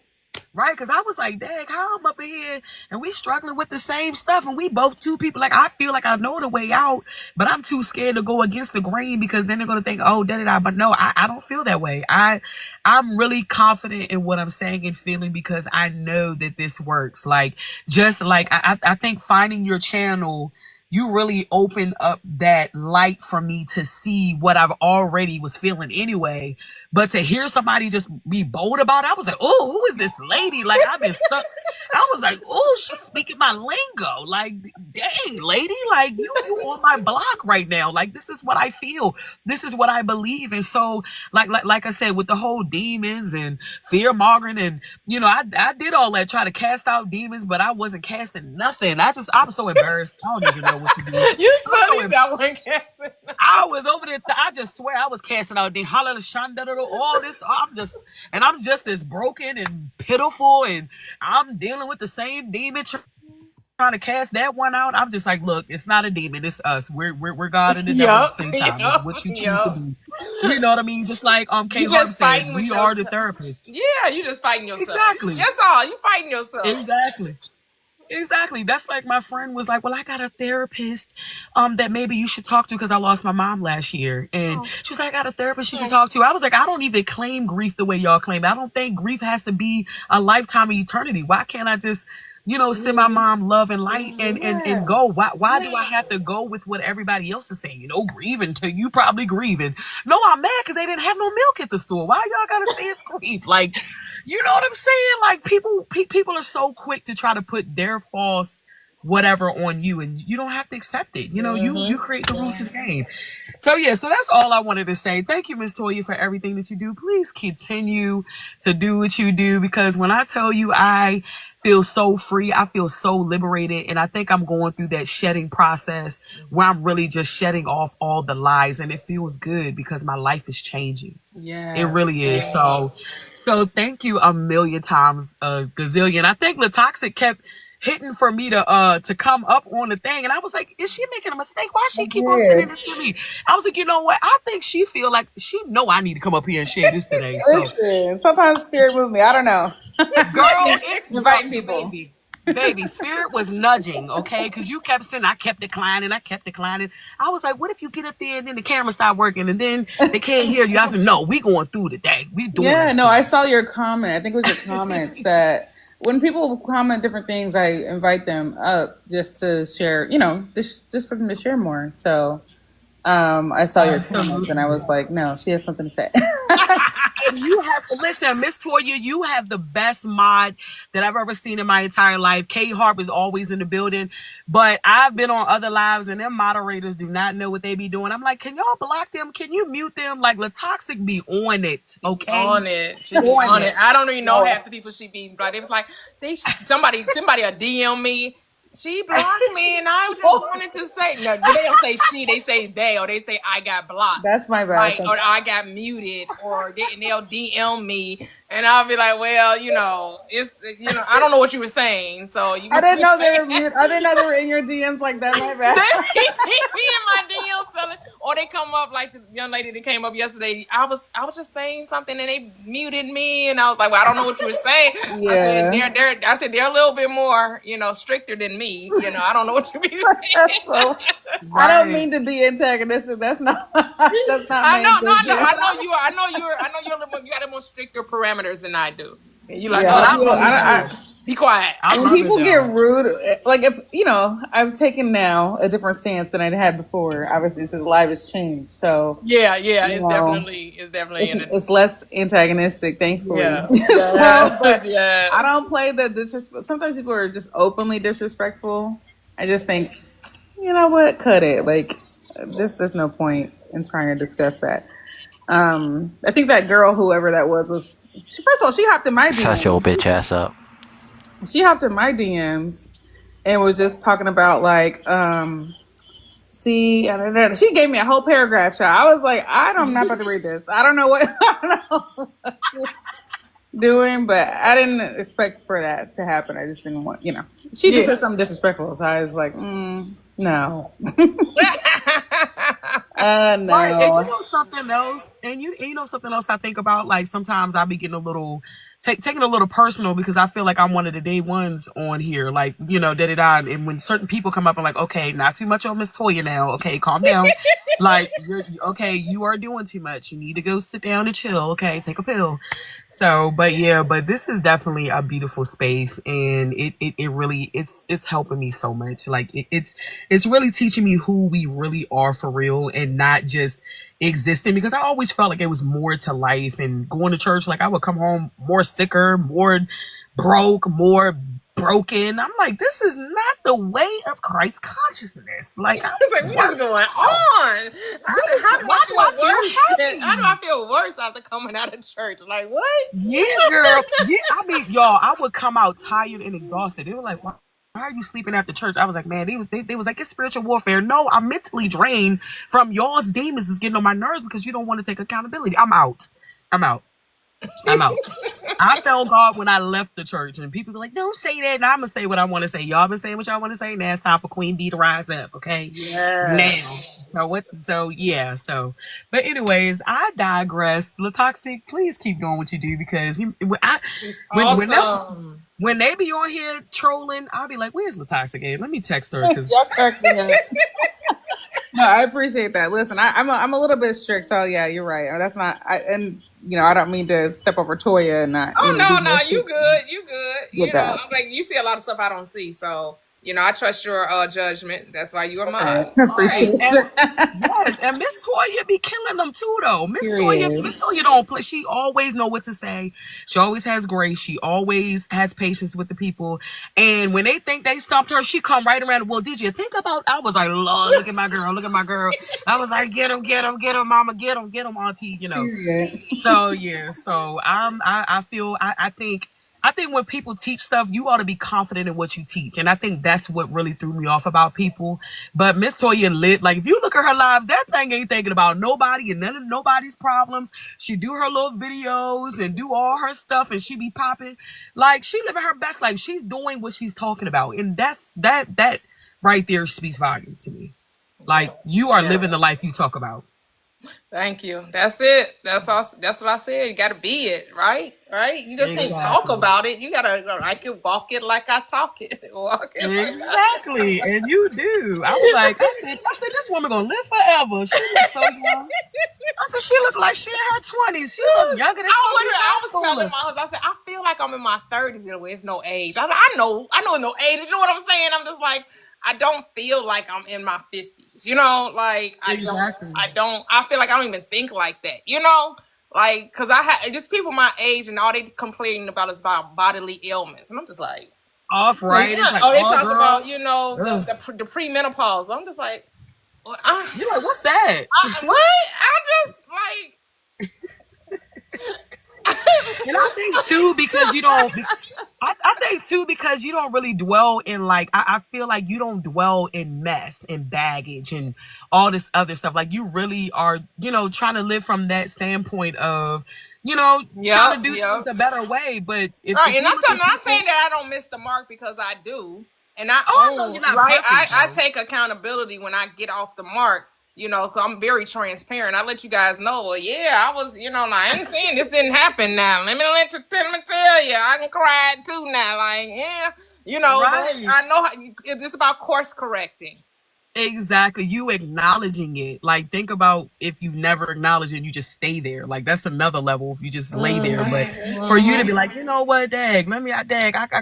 Right, because I was like, dang, how I'm up in here and we struggling with the same stuff, and we both two people, like, I feel like I know the way out, but I'm too scared to go against the grain, because then they're going to think, oh, da-da-da. But no, I don't feel that way. I'm really confident in what I'm saying and feeling, because I know that this works. Like, just like, I think finding your channel, you really opened up that light for me to see what I've already was feeling anyway. But to hear somebody just be bold about it, I was like, oh, who is this lady? Like, I've been stuck. I was like, oh, she's speaking my lingo. Like, dang, lady, like, you on my block right now. Like, this is what I feel. This is what I believe. And so, like I said, with the whole demons and fear mongering, and, you know, I did all that, try to cast out demons, but I wasn't casting nothing. I was so embarrassed. I don't even know what to do. You funny, I wasn't casting. I was over there. I just swear I was casting out demons. All this. I'm just as broken and pitiful, and I'm dealing with the same demon trying to cast that one out. I'm just like, look, it's not a demon, it's us. We're God and the devil at the same time. It's what you choose to do. You know what I mean? Just like K. Harp said, we are the therapist. Yeah, you just fighting yourself. Exactly. That's all. You fighting yourself. Exactly. That's like my friend was like, well, I got a therapist that maybe you should talk to, because I lost my mom last year. And she was like, I got a therapist you can talk to. I was like, I don't even claim grief the way y'all claim it. I don't think grief has to be a lifetime of eternity. Why can't I just, you know, send my mom love and light and go? Why do I have to go with what everybody else is saying? You know, grieving till you probably grieving. No, I'm mad because they didn't have no milk at the store. Why y'all gotta say it's grief? Like, you know what I'm saying? Like, people are so quick to try to put their false whatever on you, and you don't have to accept it. You know, you create the rules of the game. So yeah, so that's all I wanted to say. Thank you, Miss Toyia, for everything that you do. Please continue to do what you do, because when I tell you I feel so free, I feel so liberated, and I think I'm going through that shedding process where I'm really just shedding off all the lies, and it feels good because my life is changing. Yeah, it really is. So thank you a million times, gazillion. I think LaToxic kept hitting for me to come up on the thing, and I was like, is she making a mistake? Why she keep on sending this to me? I was like, you know what? I think she feel like she know I need to come up here and share this today. So. Listen, sometimes spirit move me. I don't know. Girl, inviting people. Baby, spirit was nudging, okay? Because you kept saying, I kept declining. I was like, what if you get up there and then the camera start working and then they can't hear you? I said, no, we going through today. We doing this. No, I saw your comment. I think it was your comments that when people comment different things, I invite them up just to share, you know, just for them to share more. So I saw your comments and I Absolutely. was like, no, she has something to say. And you have listen, Miss Toyia, you have the best mod that I've ever seen in my entire life. K Harp is always in the building, but I've been on other lives and them moderators do not know what they be doing. I'm like, can y'all block them? Can you mute them? Like Latoxic be on it, okay? On it. She be on it. I don't even know half the people she be, but it was like somebody a DM me. She blocked me, and I just wanted to say no. They don't say she, they say they, or they say I got blocked. That's my bad. Like, or I got muted, or they'll DM me, and I'll be like, well, it's I don't know what you were saying, so you. I didn't know they were mute. I didn't know they were in your DMs like that. My bad. They be in my DMs telling, or they come up like the young lady that came up yesterday. I was just saying something and they muted me, and I was like, well, I don't know what you were saying. Yeah. I said they're a little bit more, stricter than me. I don't know what you be saying. So, I don't mean to be antagonistic. That's not. That's not. I know you are. I know you're a little more, you got more stricter parameters than I do. And you like, be quiet. When people get rude, like if I've taken now a different stance than I had before. Obviously, since life has changed, so it's definitely it's less antagonistic, thankfully. Yeah. Yes. I don't play the disrespect. Sometimes people are just openly disrespectful. I just think, you know what, cut it. Like there's no point in trying to discuss that. I think that girl, whoever that was first of all, she hopped in my DMs. Shut your bitch ass up. She hopped in my DMs and was just talking about like, she gave me a whole paragraph. Child. I was like, I'm not about to read this. I don't know what you're doing, but I didn't expect for that to happen. I just didn't want, she just said something disrespectful. So I was like, no. No. Right, and something else, and you know something else I think about. Like sometimes I'll be getting a little taking a little personal because I feel like I'm one of the day ones on here. Like and when certain people come up, I'm like, okay, not too much on Miss Toyia now. Okay, calm down. Like you are doing too much. You need to go sit down and chill. Okay, take a pill. So, but this is definitely a beautiful space, and it really it's helping me so much. Like it's really teaching me who we really are for real, and not just existing, because I always felt like it was more to life. And going to church, like I would come home more sicker, more broke, more broken. I'm like, this is not the way of Christ consciousness. Like I was like, what is going on? How do I feel worse after coming out of church? Like what? Yeah, girl. Yeah, I mean, y'all, I would come out tired and exhausted. They were like, why are you sleeping after church? I was like, man, they was like, it's spiritual warfare. No, I'm mentally drained from y'all's demons is getting on my nerves because you don't want to take accountability. I'm out. I found God when I left the church, and people be like, don't say that. And I'm going to say what I want to say. Y'all been saying what y'all want to say. Now it's time for Queen B to rise up. Okay. Yes. Now. But anyways, I digress. Latoxic, please keep doing what you do, because when they be on here trolling, I'll be like, where's Latoxic at? Let me text her. No, I appreciate that. Listen, I'm a little bit strict, so yeah, you're right. That's not, I don't mean to step over Toyia and not. Oh no, you good. I'm like, you see a lot of stuff I don't see, so I trust your judgment. That's why you are mine. I appreciate it. Yes, and Miss Toyia be killing them too, though. Miss Toyia don't play. She always know what to say. She always has grace. She always has patience with the people. And when they think they stumped her, she come right around. Well, did you think about? I was like, Lord, look at my girl. I was like, get him, mama, get him, auntie. So yeah. So I think when people teach stuff, you ought to be confident in what you teach. And I think that's what really threw me off about people. But Miss Toyia lit. Like, if you look at her lives, that thing ain't thinking about nobody and none of nobody's problems. She do her little videos and do all her stuff, and she be popping. Like, she living her best life. She's doing what she's talking about. And that right there speaks volumes to me. Like, you are living the life you talk about. Thank you. That's it. That's all. That's what I said. You got to be it, right? You just can't talk about it. You gotta walk it like I talk it. Exactly, and you do. I said, this woman gonna live forever. She looks so young. I said, she look like she in her 20s. She look younger than I was telling my husband, I said, I feel like I'm in my 30s. It's no age. I know no age. You know what I'm saying? I'm just like, I don't feel like I'm in my 50s, you know, like I feel like I don't even think like that, you know, like, cause I had just people my age and all they complaining about is about bodily ailments. And I'm just like, arthritis, yeah. like, Oh, they all talk girls. about, you know, the premenopause. I'm just like, well, you're like, what's that? What? I just like. And I think too because you don't. I think too because you don't really dwell in like I feel like you don't dwell in mess and baggage and all this other stuff. Like you really are, you know, trying to live from that standpoint of, you know, trying to do things a better way. But if and I'm not saying that I don't miss the mark because I do, and I own you're not right. perfect, I take accountability when I get off the mark. You know, cause I'm very transparent. I let you guys know. Well, yeah, I was. You know, I ain't saying this didn't happen. Now, let me tell you, I can cry too. Now, like, yeah, you know, right. But I know it's about course correcting. Exactly. You acknowledging it. Like, think about if you've never acknowledged it, you just stay there. Like, that's another level if you just lay there. But for you to be like, you know what, I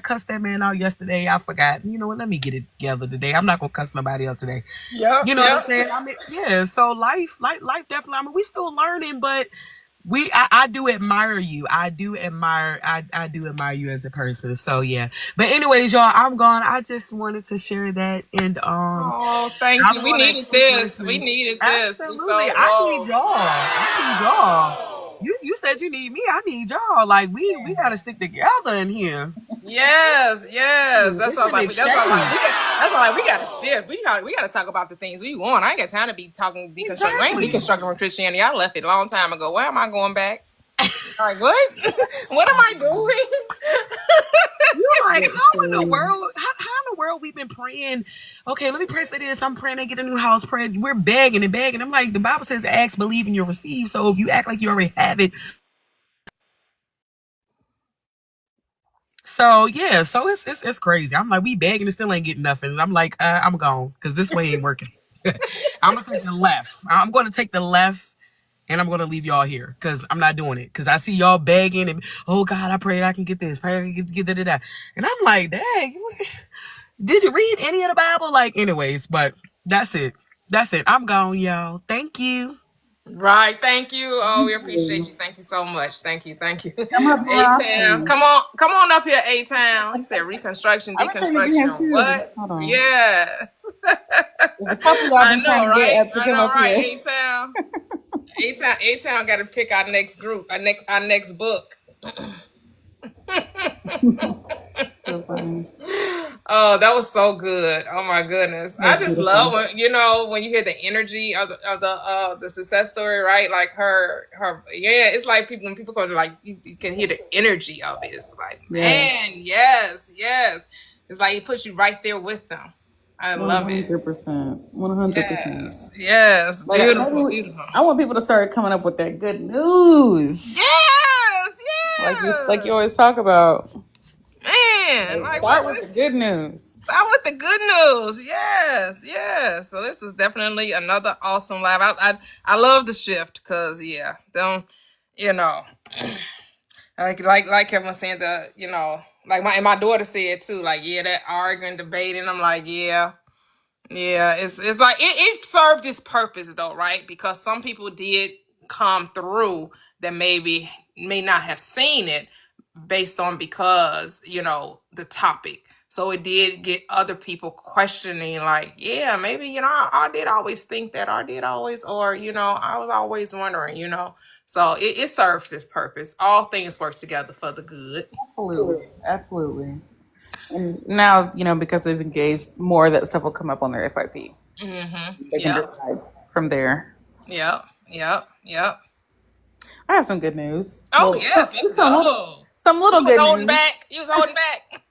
cussed that man out yesterday. I forgot. You know what? Let me get it together today. I'm not going to cuss nobody out today. Yeah. You know what I'm saying? I mean, yeah. So life definitely, I mean, we still learning, but I do admire you. I do admire you as a person. So yeah. But anyways, y'all, I'm gone. I just wanted to share that. And oh, thank you. We needed this. We needed this. Absolutely. I need y'all. You said you need me. I need y'all. Like we gotta stick together in here. Yes. That's all. Like we gotta shift. We gotta talk about the things we want. I ain't got time to be talking deconstruction. Exactly. I ain't deconstructing from Christianity. I left it a long time ago. Where am I going back? Like what? What am I doing? You're like, how in the world? How in the world we've been praying? Okay, let me pray for this. I'm praying to get a new house. Praying. We're begging and begging. I'm like, the Bible says, "Ask, believe, and you'll receive." So if you act like you already have it. So yeah, so it's crazy. I'm like, we begging and still ain't getting nothing. And I'm like, I'm gone because this way ain't working. I'm gonna take the left. I'm gonna take the left, and I'm gonna leave y'all here because I'm not doing it. Because I see y'all begging and oh God, I pray I can get this, pray I can get that. And I'm like, dang, did you read any of the Bible? Like, anyways, but that's it. I'm gone, y'all. Thank you. Right, thank you. Oh, we appreciate you. Thank you so much. Thank you. A-Town. Come on up here, A-Town. He said reconstruction, deconstruction. What? Hold on. Yes. There's a couple I've been trying to get to come up here. A-Town. A-Town got to pick our next group, our next book. So funny. Oh, that was so good. Oh my goodness. I just love when you hear the energy of the success story, right? Like her it's like when people go to like you can hear the energy of it. It's like, man, yes. It's like it puts you right there with them. I love it. 100%. Yes. Beautiful. I want people to start coming up with that good news. Yes. Like you always talk about. Man, start with the good news. Start with the good news. Yes. So this is definitely another awesome live. I love the shift because like Kevin was saying like my daughter said too, like that arguing, debating. I'm like it's like it served its purpose though, right? Because some people did come through that maybe may not have seen it based on because the topic. So it did get other people questioning like, maybe I did always think that, or I did always, or I was always wondering, so it serves its purpose. All things work together for the good. Absolutely. And now because they've engaged more, that stuff will come up on their FIP. They can decide from there. Yep. I have some good news. Let's go. Some little good news. You was holding back.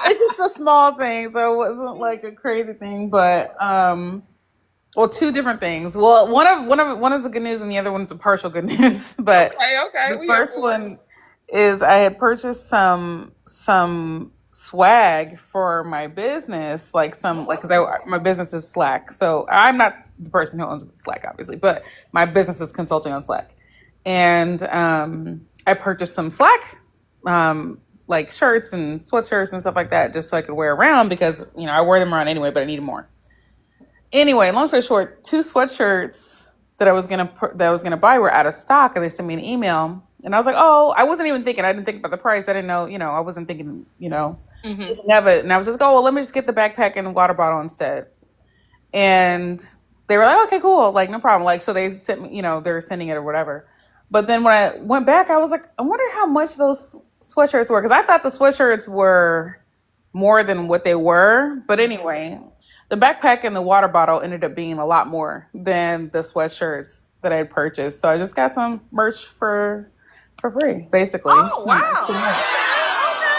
It's just a small thing, so it wasn't like a crazy thing, but two different things. Well, one is the good news, and the other one is a partial good news. But okay. The first one is I had purchased some swag for my business, because my business is Slack, so I'm not the person who owns Slack, obviously, but my business is consulting on Slack, and I purchased some Slack like shirts and sweatshirts and stuff like that, just so I could wear around because I wear them around anyway, but I needed more. Anyway, long story short, 2 sweatshirts that I was gonna buy were out of stock, and they sent me an email, and I was like, oh, I wasn't even thinking. I didn't think about the price. I didn't know. I wasn't thinking. Have it, and I was just well, let me just get the backpack and water bottle instead. And they were like, okay, cool, like no problem. Like so they sent me, they were sending it or whatever. But then when I went back, I was like, I wonder how much those sweatshirts were because I thought the sweatshirts were more than what they were. But anyway, the backpack and the water bottle ended up being a lot more than the sweatshirts that I had purchased. So I just got some merch for free, basically. Oh wow!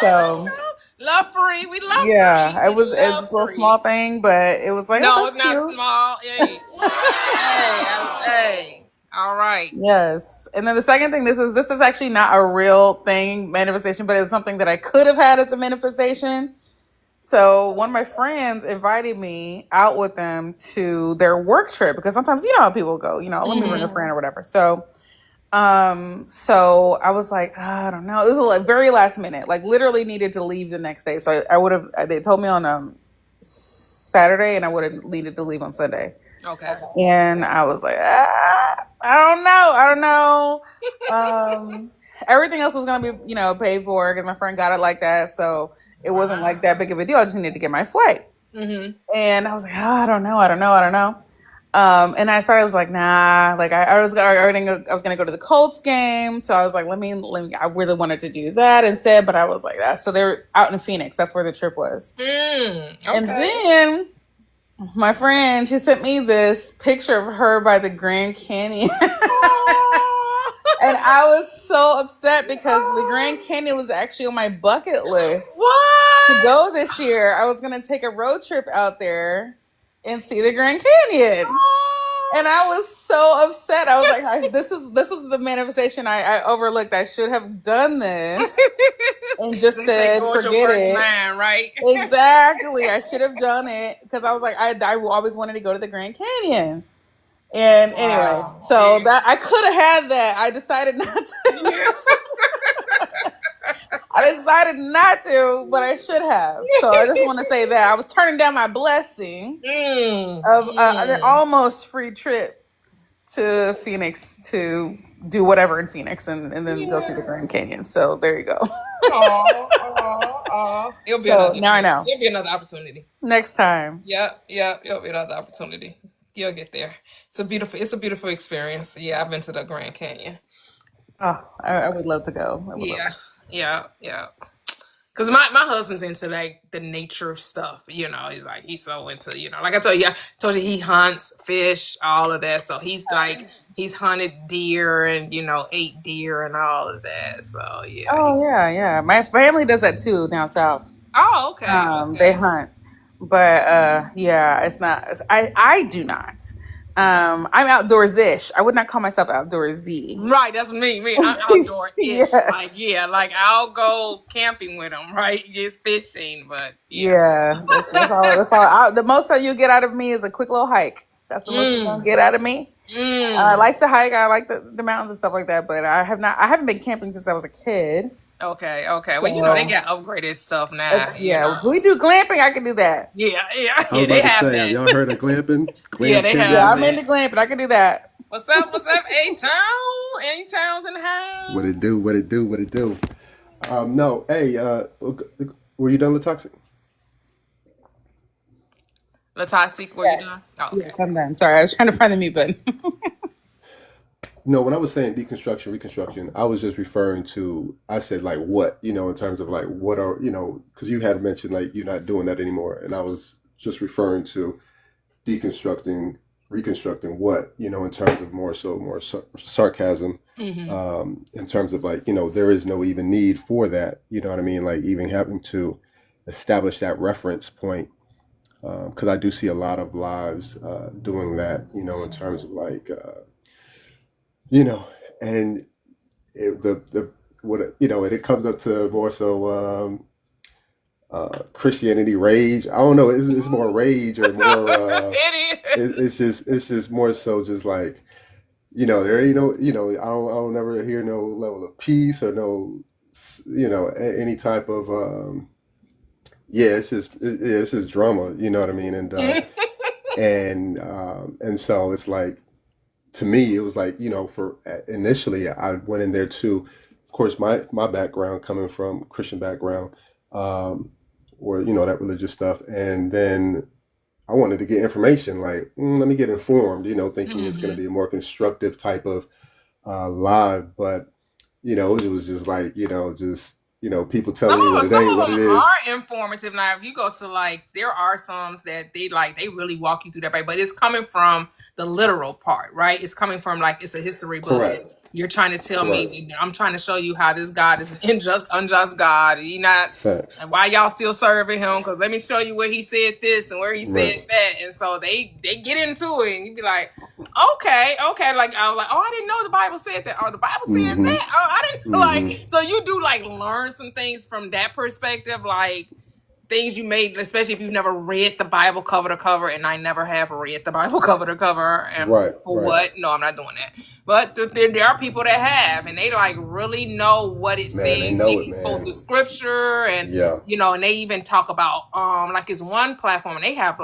So love free, we love. Yeah, free. it's a little small thing, but it was like no, it's not small. Hey, hey. All right. Yes. And then the second thing, this is actually not a real thing, manifestation, but it was something that I could have had as a manifestation. So one of my friends invited me out with them to their work trip because sometimes how people go, let me bring a friend or whatever. So so I was like, I don't know. It was like very last minute, like literally needed to leave the next day. So I would have, they told me on Saturday and I would have needed to leave on Sunday. Okay. And I was like, I don't know. Everything else was going to be, paid for because my friend got it like that. So it wasn't like that big of a deal. I just needed to get my flight. Mm-hmm. And I was like, I don't know. And I thought I was like, nah, like I was going to go to the Colts game. So I was like, let me, I really wanted to do that instead. But I was like, so they're out in Phoenix. That's where the trip was. Okay. And then my friend, she sent me this picture of her by the Grand Canyon. And I was so upset because the Grand Canyon was actually on my bucket list. What? To go this year. I was going to take a road trip out there and see the Grand Canyon. And I was so upset. I was like, this is the manifestation I overlooked. I should have done this and just said, forget it. Man, right? Exactly. I should have done it because I was like, I always wanted to go to the Grand Canyon. And anyway, so that I could have had that. I decided not to. I decided not to, but I should have. So I just want to say that I was turning down my blessing of an almost free trip to Phoenix to do whatever in Phoenix and then go see the Grand Canyon. So there you go. It'll be now I know. It'll be another opportunity. Next time. Yep. It'll be another opportunity. You'll get there. It's a beautiful experience. Yeah, I've been to the Grand Canyon. Oh, I would love to go. Yeah. Because my husband's into like the nature of stuff. He's so into, like I told you he hunts, fish, all of that. So he's hunted deer and, ate deer and all of that. So yeah. Oh yeah. My family does that too down south. Oh, okay. They hunt. But it's not. I do not. I'm outdoors-ish. I would not call myself outdoorsy. Right, that's me. I'm outdoor-ish. Yes. Like I'll go camping with them, right? Just fishing, but that's all. The most that you get out of me is a quick little hike. That's the most you're gonna get out of me. I like to hike. I like the mountains and stuff like that. But I haven't been camping since I was a kid. Okay. Well, they got upgraded stuff now. If we do glamping, I can do that. Yeah. I was about to say, have y'all heard of glamping? Yeah, they have. Yeah, I'm into glamping. I can do that. What's up, A-Town? A-Town's in the house. What it do? No, hey, were you done, Latoxic? Latoxic, were you done? Oh, okay. Yes, I'm done. Sorry, I was trying to find the mute button. No, when I was saying deconstruction, reconstruction, I was just referring to, I said like what, in terms of like what are, because you had mentioned like you're not doing that anymore. And I was just referring to deconstructing, reconstructing what, in terms of more sarcasm, in terms of like, there is no even need for that. You know what I mean? Like even having to establish that reference point. Because I do see a lot of lives doing that, in terms of like, and it comes up to more so Christianity rage. I don't know. It's more rage or more. It's just more so just like, there ain't no. I don't never hear no level of peace or no any type of it's just drama, you know what I mean? And so it's like, to me, it was like, for initially I went in there too, of course, my background coming from Christian background, or that religious stuff, and then I wanted to get information, like, let me get informed, thinking it's going to be a more constructive type of live, but it was just like, people telling you what it ain't, what it is. Are informative. Now, if you go to there are some that they really walk you through that, right? But it's coming from the literal part, right? It's coming from it's a history book. Correct. You're trying to tell me, I'm trying to show you how this God is an unjust God. He not, Facts. and why y'all still serving him? Because let me show you where he said this and where he said that. And so they get into it, and you be like, okay. Like I was like, I didn't know the Bible said that. Or the Bible said that. Oh, I didn't So you do learn some things from that perspective, things you made, especially if you've never read the Bible cover to cover, and I never have read the Bible cover to cover. And what? No, I'm not doing that. But there are people that have, and they really know what it says. They know it, man. Quote the scripture, and and they even talk about it's one platform, and they have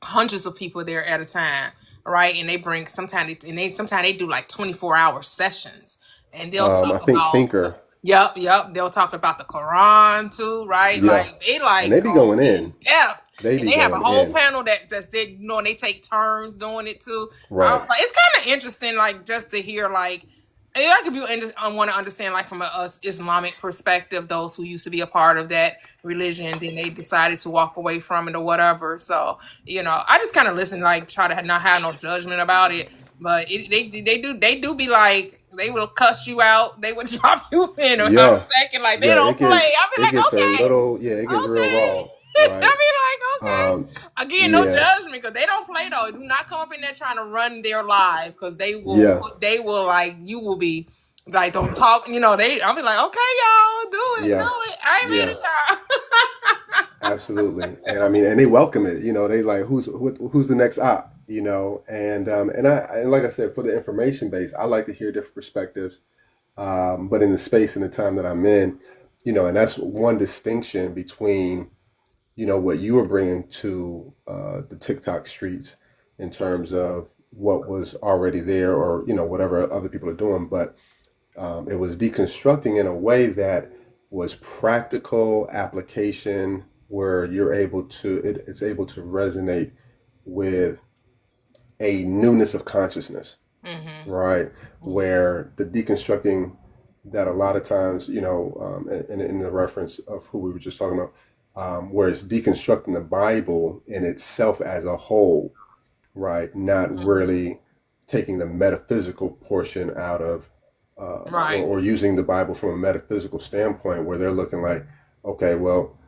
hundreds of people there at a time, right? And they bring sometimes they do 24-hour sessions, and they'll talk about Thinker. Yep. They'll talk about the Quran too, right? Yeah. And they be going in depth. They have a whole in. panel that's they and they take turns doing it too. Right. I was it's kind of interesting, just to hear if you want to understand from a Islamic perspective, those who used to be a part of that religion, then they decided to walk away from it or whatever. So I just kind of listen, try to not have no judgment about it, but they do be they will cuss you out. They would drop you in a second. They don't play. I be it gets real raw. Right? I be okay. Again, no judgment, because they don't play though. Do not come up in there trying to run their live, because they will. They will you will be don't talk. I'll be okay, y'all do it. Do it. I ain't mad at y'all. Absolutely, and they welcome it. They who's the next op. And like I said, for the information base, I like to hear different perspectives. But in the space and the time that I'm in, and that's one distinction between, what you were bringing to the TikTok streets in terms of what was already there, or, whatever other people are doing. But it was deconstructing in a way that was practical application, where you're able to, it's able to resonate with a newness of consciousness, right? Where the deconstructing that a lot of times, in the reference of who we were just talking about, where it's deconstructing the Bible in itself as a whole, right? Not really taking the metaphysical portion out of, or using the Bible from a metaphysical standpoint, where they're looking okay, well,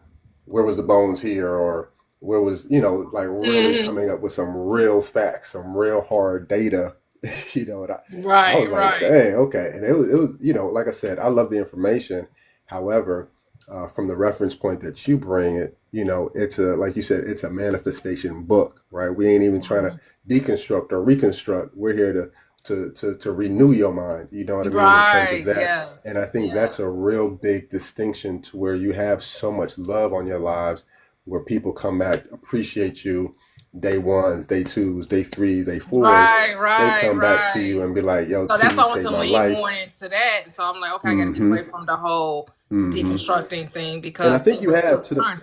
where was the bones here? Or where was, really coming up with some real facts, some real hard data, and I was like, dang, okay. And it was, like I said, I love the information. However, from the reference point that you bring it, it's like you said, it's a manifestation book, right? We ain't even trying to deconstruct or reconstruct. We're here to renew your mind, you know what I mean? In terms of that. Yes. And I think that's a real big distinction, to where you have so much love on your lives, where people come back, appreciate you, day ones, day twos, day threes, day fours. They come back to you and be like, yo, so T, that's you why I saved want my to life. lean more into that. So I'm like, okay, I gotta get away from the whole deconstructing thing, because and I think you have to the,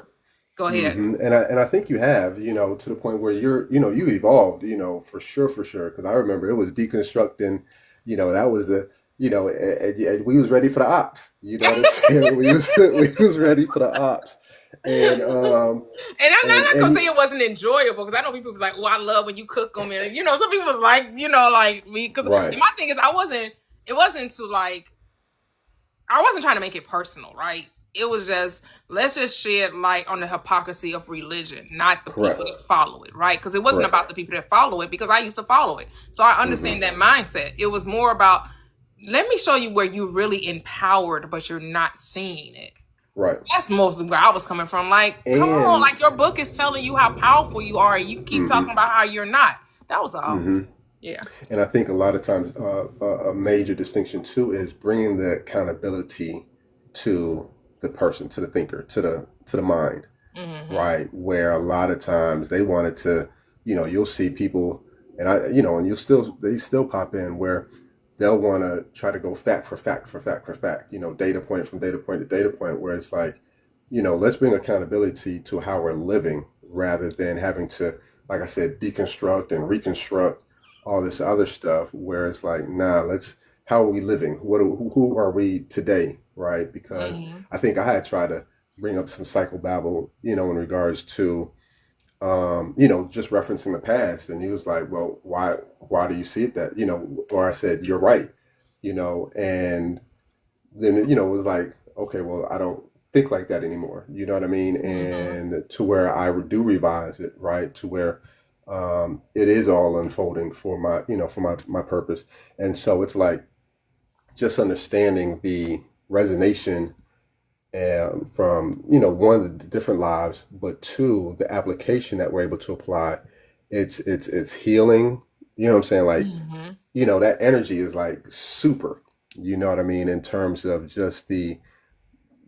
go ahead. And I think you have, to the point where you're, you evolved, for sure. Because I remember it was deconstructing, that was the, we was ready for the ops. You know what I'm saying? we was ready for the ops. And I'm not gonna say it wasn't enjoyable, because I know people be like, oh, I love when you cook them, and some people was like, me, because my thing is, it wasn't I wasn't trying to make it personal, right? It was just, let's just shed light on the hypocrisy of religion, not the people that follow it, right? Because it wasn't about the people that follow it, because I used to follow it. So I understand that mindset. It was more about, let me show you where you're really empowered, but you're not seeing it. Right. That's mostly where I was coming from. Come on, your book is telling you how powerful you are, and you keep talking about how you're not. That was all. Yeah. And I think a lot of times a major distinction too is bringing the accountability to the person, to the thinker, to the mind, right? Where a lot of times they wanted to, you'll see people, and and they still pop in where they'll want to try to go fact for fact for fact for fact, data point from data point to data point, where it's like, let's bring accountability to how we're living rather than having to, like I said, deconstruct and reconstruct all this other stuff, where it's like, nah, how are we living? Who are we today? Right? Because I think I had tried to bring up some psychobabble, in regards to, just referencing the past. And he was like, well, why do you see it that, or I said, you're right, and then, it was like, okay, well, I don't think like that anymore. You know what I mean? And to where I do revise it, right? To where it is all unfolding for my, for my purpose. And so it's like just understanding the resonation from, one, the different lives, but two, the application that we're able to apply. It's healing, you know what I'm saying? Like, that energy is like super, you know what I mean? In terms of just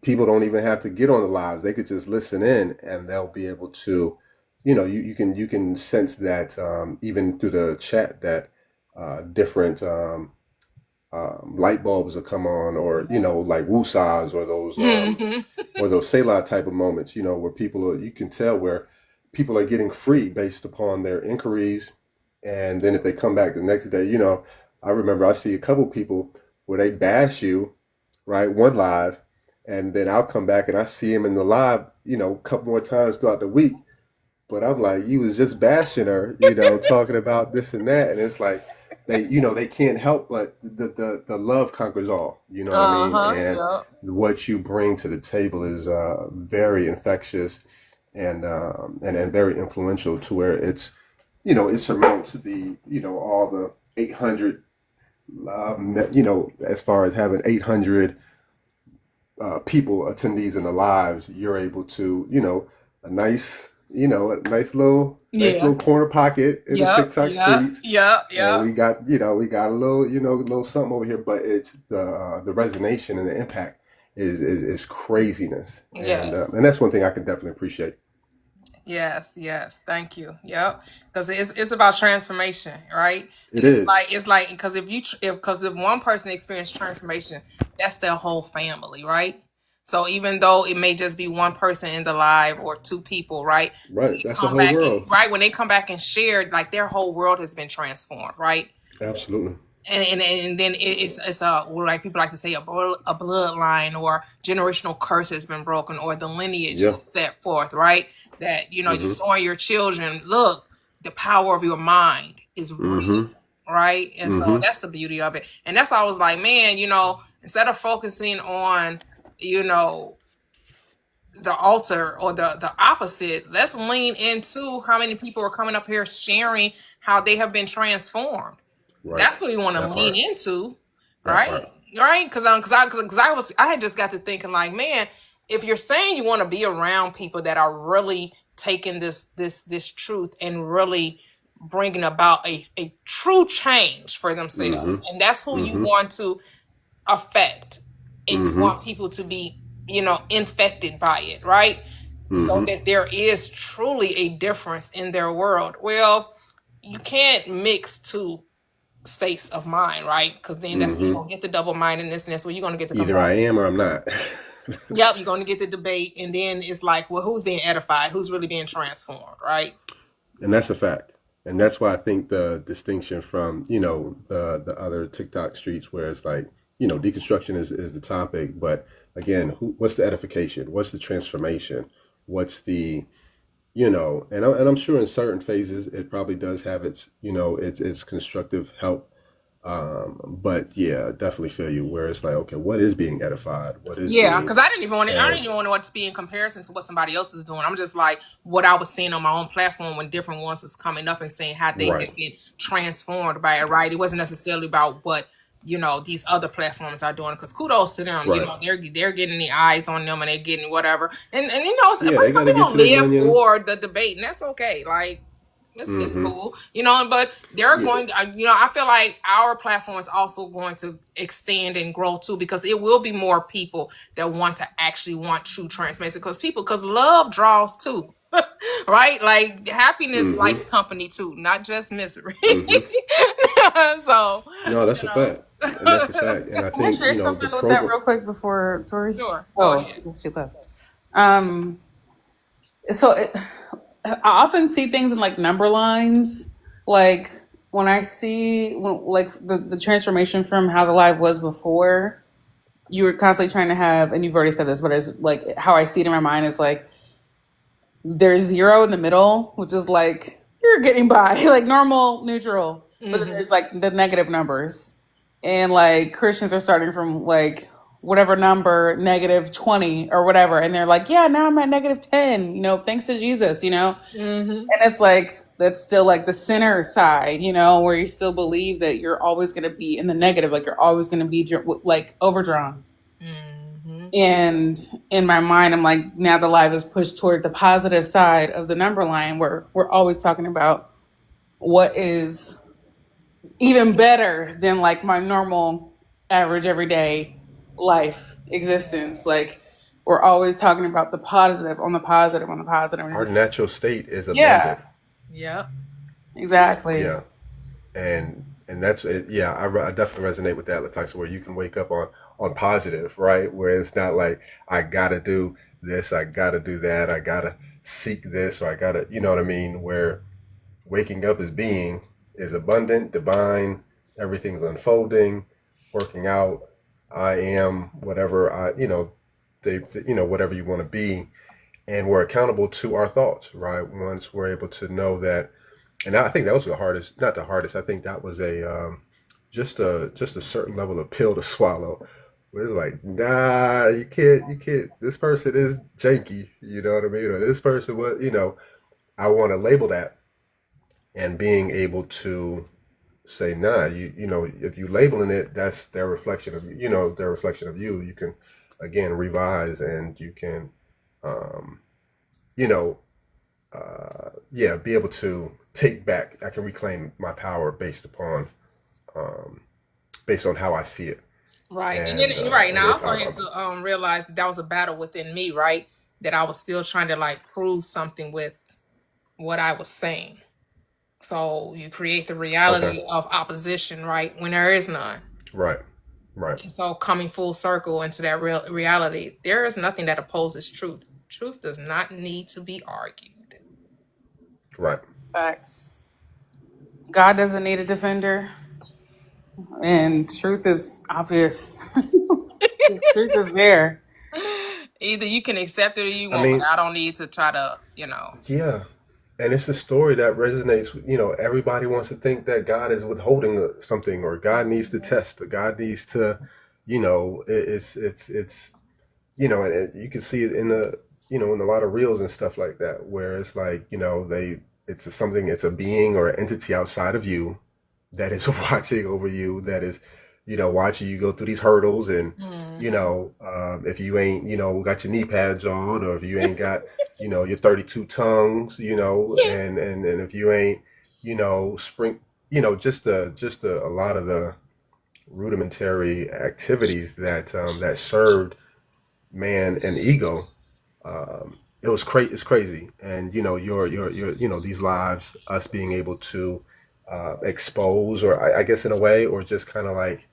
people don't even have to get on the lives. They could just listen in and they'll be able to, you can sense that even through the chat that different light bulbs will come on, or like woosahs, or those Selah type of moments, where you can tell where people are getting free based upon their inquiries. And then if they come back the next day, I remember I see a couple people where they bash you, right, one live, and then I'll come back and I see him in the live, a couple more times throughout the week. But I'm like, you was just bashing her, talking about this and that. And it's like, they can't help but the love conquers all, you know what I mean? And what you bring to the table is very infectious and very influential, to where it's, it surmounts the, all the 800, as far as having 800 people, attendees in the lives. You're able to, a nice little corner pocket in the TikTok streets. And we got a little something over here, but it's the resonation and the impact is craziness. And that's one thing I can definitely appreciate. Yes, thank you. Yep, because it's about transformation, right? It's like because if one person experienced transformation, that's their whole family, right? So even though it may just be one person in the live or two people, right? Right, that's the whole world. Right, when they come back and share, like their whole world has been transformed, right? Absolutely. And then it's like people like to say a bloodline or generational curse has been broken, or the lineage set forth, right? That you're showing your children, look, the power of your mind is real, right? And so that's the beauty of it. And that's why I was like, man, instead of focusing on the altar or the opposite, let's lean into how many people are coming up here sharing how they have been transformed. Right. That's what we want to lean into, right? Right? Because I had just got to thinking, like, man, if you're saying you want to be around people that are really taking this truth and really bringing about a true change for themselves, and that's who you want to affect, and you want people to be infected by it, right? So that there is truly a difference in their world. Well, you can't mix two states of mind, right? Because then that's you're gonna get the double-mindedness, and that's where you're gonna get the either I am or I'm not. Yep, you're gonna get the debate, and then it's like, well, who's being edified? Who's really being transformed, right? And that's a fact. And that's why I think the distinction from, the other TikTok streets, where it's like, deconstruction is the topic, but again, what's the edification? What's the transformation? What's the, and I'm sure in certain phases it probably does have its, its constructive help. But yeah, definitely feel you, where it's like, okay, what is being edified? What is because I didn't even want it to be in comparison to what somebody else is doing. I'm just like what I was seeing on my own platform when different ones was coming up and saying how they had been transformed by it, right? It wasn't necessarily about what these other platforms are doing, because kudos to them. They're getting the eyes on them, and they're getting whatever, and some people don't live for the debate, and that's okay. Like, It's cool, but they're going, I feel like our platform is also going to extend and grow too, because it will be more people that want true transformation, because love draws too. Right? Like happiness likes company too, not just misery. So No, that's a fact. And that's a fact. And I Can I think, share the something with that program. real quick before Tori? Sure. Oh, she left. So I often see things in like number lines, like when I see like the transformation from how the live was before. You were constantly trying to have, and you've already said this, but it's like how I see it in my mind is like there's 0 in the middle, which is like you're getting by, like normal, neutral, but then there's like the negative numbers, and like Christians are starting from like whatever number, -20 or whatever, and they're like, yeah, now I'm at -10, thanks to Jesus, and it's like that's still like the center side, where you still believe that you're always going to be in the negative, like you're always going to be like overdrawn. And in my mind, I'm like, now the live is pushed toward the positive side of the number line, where we're always talking about what is even better than like my normal average everyday life existence. Like we're always talking about the positive on the positive on the positive. Our natural state is Yeah. abundant. Yeah. Exactly. Yeah. And that's it. Yeah, I definitely resonate with that, Latasha, where you can wake up on positive, right? Where it's not like I gotta do this, I gotta do that, I gotta seek this, or I gotta, you know what I mean? Where waking up is abundant, divine, everything's unfolding, working out. I am whatever whatever you want to be, and we're accountable to our thoughts, right? Once we're able to know that. And I think that was not the hardest. I think that was just a certain level of pill to swallow. Where it's like, nah, you can't. This person is janky, you know what I mean? Or this person was, I want to label that, and being able to say, nah, if you labeling it, that's their reflection of their reflection of you. You can again revise, and you can, be able to take back. I can reclaim my power based on how I see it. Right. And then and I also had to realize that was a battle within me, right? That I was still trying to like prove something with what I was saying. So you create the reality of opposition, right? When there is none. Right. Right. And so coming full circle into that reality, there is nothing that opposes truth. Truth does not need to be argued. Right. Facts. God doesn't need a defender, and truth is obvious. Truth is there. Either you can accept it or you won't. I don't need to try to, Yeah. And it's a story that resonates. Everybody wants to think that God is withholding something, or God needs to test, or God needs to, it's and you can see it in in a lot of reels and stuff like that, where it's like, it's a being or an entity outside of you that is watching over you, that is, watching you go through these hurdles. And, if you ain't, got your knee pads on, or if you ain't got, your 32 tongues, and if you ain't, just a lot of the rudimentary activities that, that served man and ego. It's crazy. And, your these lives, us being able to, expose, or I guess in a way, or just kind of like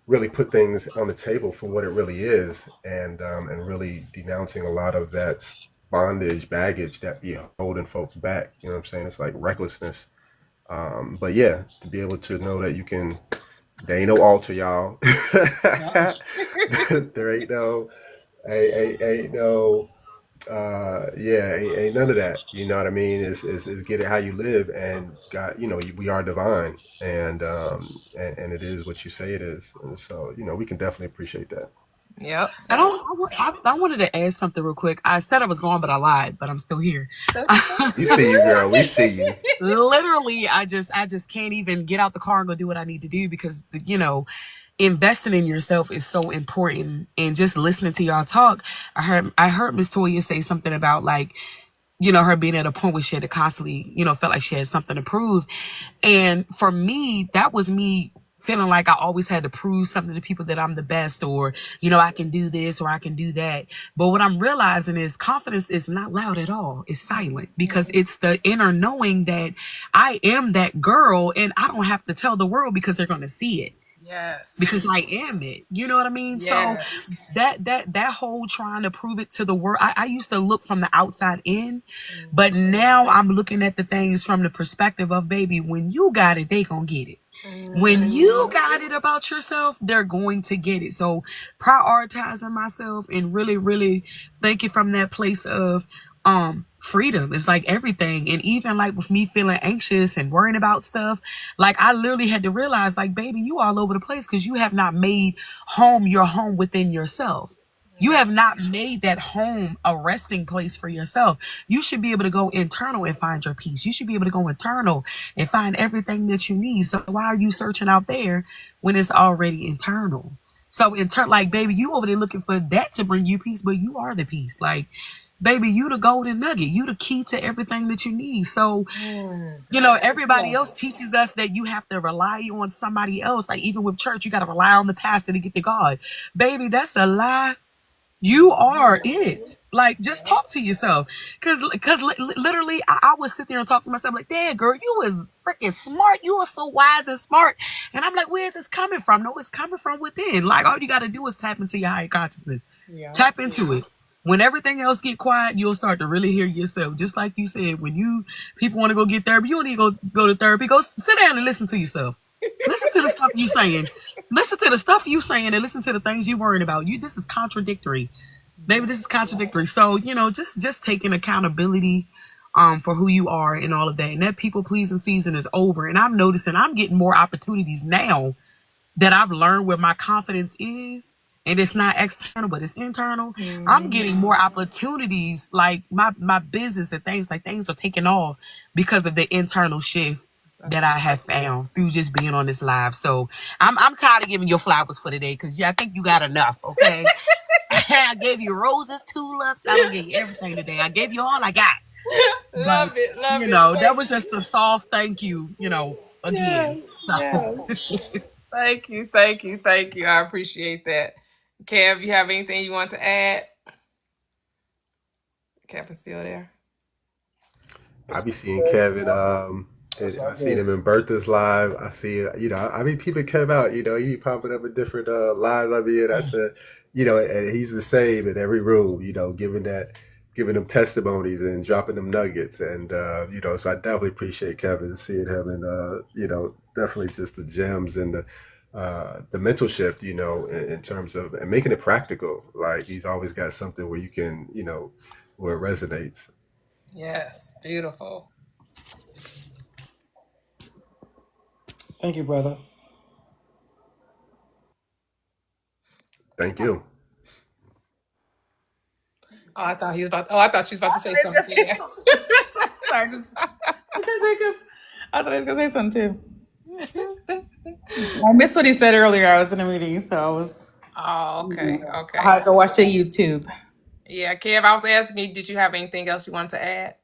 really put things on the table for what it really is, and really denouncing a lot of that bondage, baggage that be holding folks back. You know what I'm saying? It's like recklessness. But yeah, to be able to know that you can, there ain't no altar, y'all. There ain't no, ain't no, ain't none of that. You know what I mean? Is get it how you live, and God, we are divine, and it is what you say it is, and so we can definitely appreciate that. Yep. I wanted to add something real quick. I said I was gone, but I lied. But I'm still here. We see you, girl. We see you. Literally, I just can't even get out the car and go do what I need to do, because investing in yourself is so important. And just listening to y'all talk, I heard Miss Toyia say something about like her being at a point where she had to constantly, felt like she had something to prove. And for me, that was me feeling like I always had to prove something to people, that I'm the best, or, I can do this or I can do that. But what I'm realizing is confidence is not loud at all. It's silent, because it's the inner knowing that I am that girl, and I don't have to tell the world, because they're going to see it. Yes. Because I am it. You know what I mean? Yes. So that whole trying to prove it to the world, I used to look from the outside in, but now I'm looking at the things from the perspective of, baby, when you got it, they gonna get it. When you got it about yourself, they're going to get it. So prioritizing myself and really, really thinking from that place of freedom is like everything. And even like with me feeling anxious and worrying about stuff, like I literally had to realize, like, baby, you all over the place because you have not made home your home within yourself. You have not made that home a resting place for yourself. You should be able to go internal and find your peace. You should be able to go internal and find everything that you need. So why are you searching out there when it's already internal? So like, baby, you over there looking for that to bring you peace, but you are the peace. Like, baby, you the golden nugget. You the key to everything that you need. So, everybody else teaches us that you have to rely on somebody else. Like, even with church, you got to rely on the pastor to get to God. Baby, that's a lie. You are it. Like, just talk to yourself. Because literally, I would sit there and talk to myself like, "Dad, girl, you was freaking smart. You are so wise and smart." And I'm like, where's this coming from? No, it's coming from within. Like, all you got to do is tap into your higher consciousness. Yeah. Tap into it. When everything else get quiet, you'll start to really hear yourself. Just like you said, when people want to go get therapy, you don't need to go to therapy. Go sit down and listen to yourself. Listen to the stuff you saying. Listen to the stuff you saying, and listen to the things you worrying about. This is contradictory. Maybe this is contradictory. So, just taking accountability for who you are and all of that. And that people pleasing season is over. And I'm noticing I'm getting more opportunities now that I've learned where my confidence is. And it's not external, but it's internal. I'm getting more opportunities, like my business and things are taking off because of the internal shift that I have found through just being on this live. So I'm tired of giving your flowers for today, because I think you got enough. Okay. I gave you roses, tulips. I don't give you everything today. I gave you all I got. Love it. That was just a soft thank you, again. Yes. Thank you. I appreciate that. Kev, you have anything you want to add? Kevin's still there. I be seeing Kevin. I seen him in Bertha's live. I see, I mean, people Kev out. He be popping up in different lives. I mean, I said, and he's the same in every room. Giving them testimonies and dropping them nuggets, and so I definitely appreciate Kevin, seeing him, and definitely just the gems and the mental shift. In terms of and making it practical. Like, he's always got something where you can, where it resonates. Yes, beautiful. Thank you, brother. Thank you. Oh, I thought she was about to say something. Yeah. Sorry, I thought he was gonna say something too. I missed what he said earlier. I was in a meeting, so I was. Oh, okay. Okay. I had to watch the YouTube. Yeah, Kev, I was asking you, did you have anything else you wanted to add?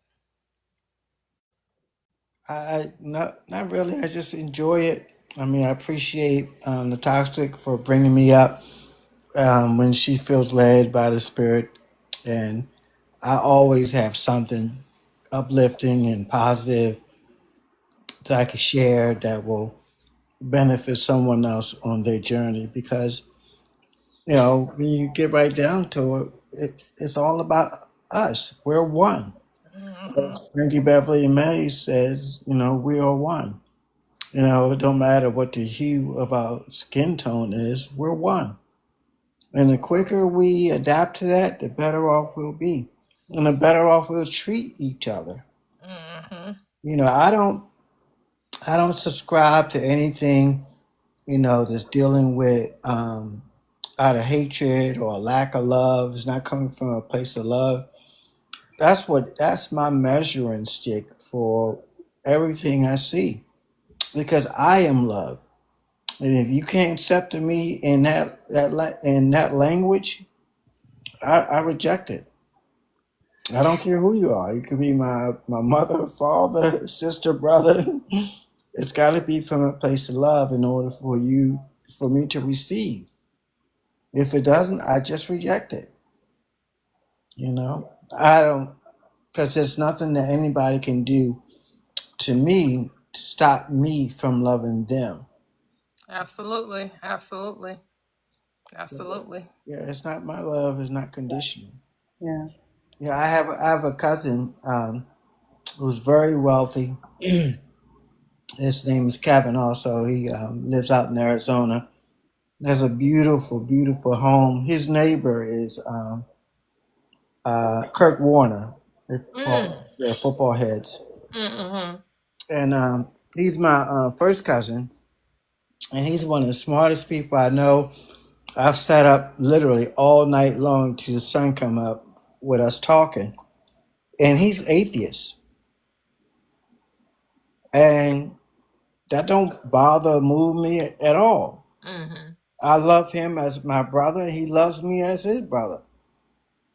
I not really. I just enjoy it. I mean, I appreciate the Toxic for bringing me up when she feels led by the Spirit, and I always have something uplifting and positive that I can share that will benefit someone else on their journey. Because when you get right down to it, it's all about us. We're one. As Frankie Beverly May says, we are one. It don't matter what the hue of our skin tone is, we're one. And the quicker we adapt to that, the better off we'll be. And the better off we'll treat each other. I don't subscribe to anything, that's dealing with out of hatred or lack of love. It's not coming from a place of love. That's my measuring stick for everything I see, because I am love. And if you can't accept me in that language, I reject it. I don't care who you are. You could be my mother, father, sister, brother. It's got to be from a place of love in order for me to receive. If it doesn't, I just reject it. You know, I don't, because there's nothing that anybody can do to me to stop me from loving them. Absolutely. Absolutely. Absolutely. Yeah, it's not my love. It's not conditional. Yeah. Yeah, I have a cousin who's very wealthy. His name is Kevin. Also, he lives out in Arizona. Has a beautiful, beautiful home. His neighbor is Kurt Warner. They're football heads, Mm-hmm. and he's my first cousin, and he's one of the smartest people I know. I've sat up literally all night long till the sun come up with us talking, and he's atheist, and that don't bother or move me at all. Mm-hmm. I love him as my brother. He loves me as his brother.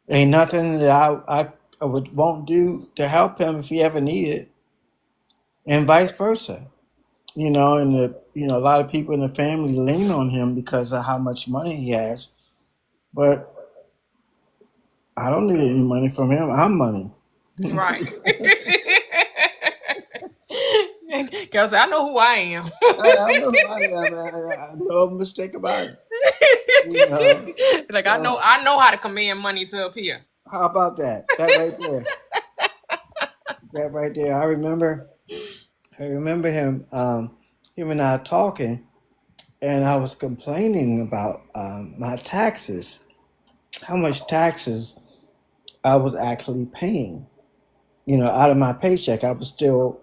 Ain't nothing that I would won't do to help him if he ever needed, and vice versa. And a lot of people in the family lean on him because of how much money he has. But I don't need any money from him. I'm money. Right. Because I know who I am. I know who I am. No mistake about it. Like I know how to command money to appear. How about that? That right there. That right there. I remember him. Him and I talking, and I was complaining about my taxes. How much taxes I was actually paying. Out of my paycheck, I was still,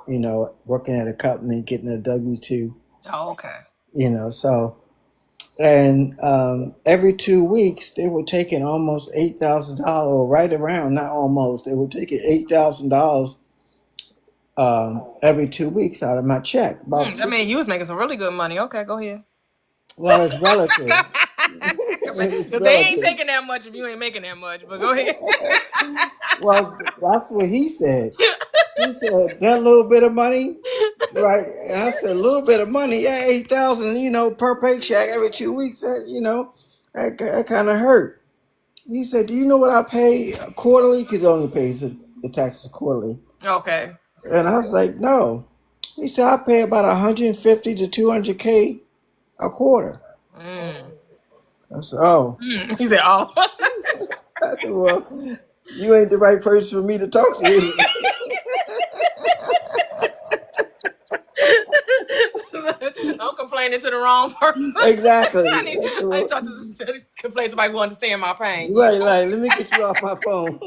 working at a company, getting a W-2. Oh, okay. So, and every 2 weeks they were taking almost $8,000, or right around, not almost, they were taking $8,000 every 2 weeks out of my check. I mean, you was making some really good money. Okay, go ahead. Well, it's relative. Because they ain't taking that much if you ain't making that much. But go ahead. Well, that's what he said. He said that little bit of money, right? And I said, a little bit of money, yeah, 8,000, per paycheck every 2 weeks. That kind of hurt. He said, do you know what I pay quarterly? Because he only pays the taxes quarterly. Okay. And I was like, no. He said, I pay about 150 to 200K a quarter. I said, oh. He said, oh. I said, well, you ain't the right person for me to talk to. I'm complaining to the wrong person. Exactly. I need talk to complain to somebody who understand my pain. Right, let me get you off my phone.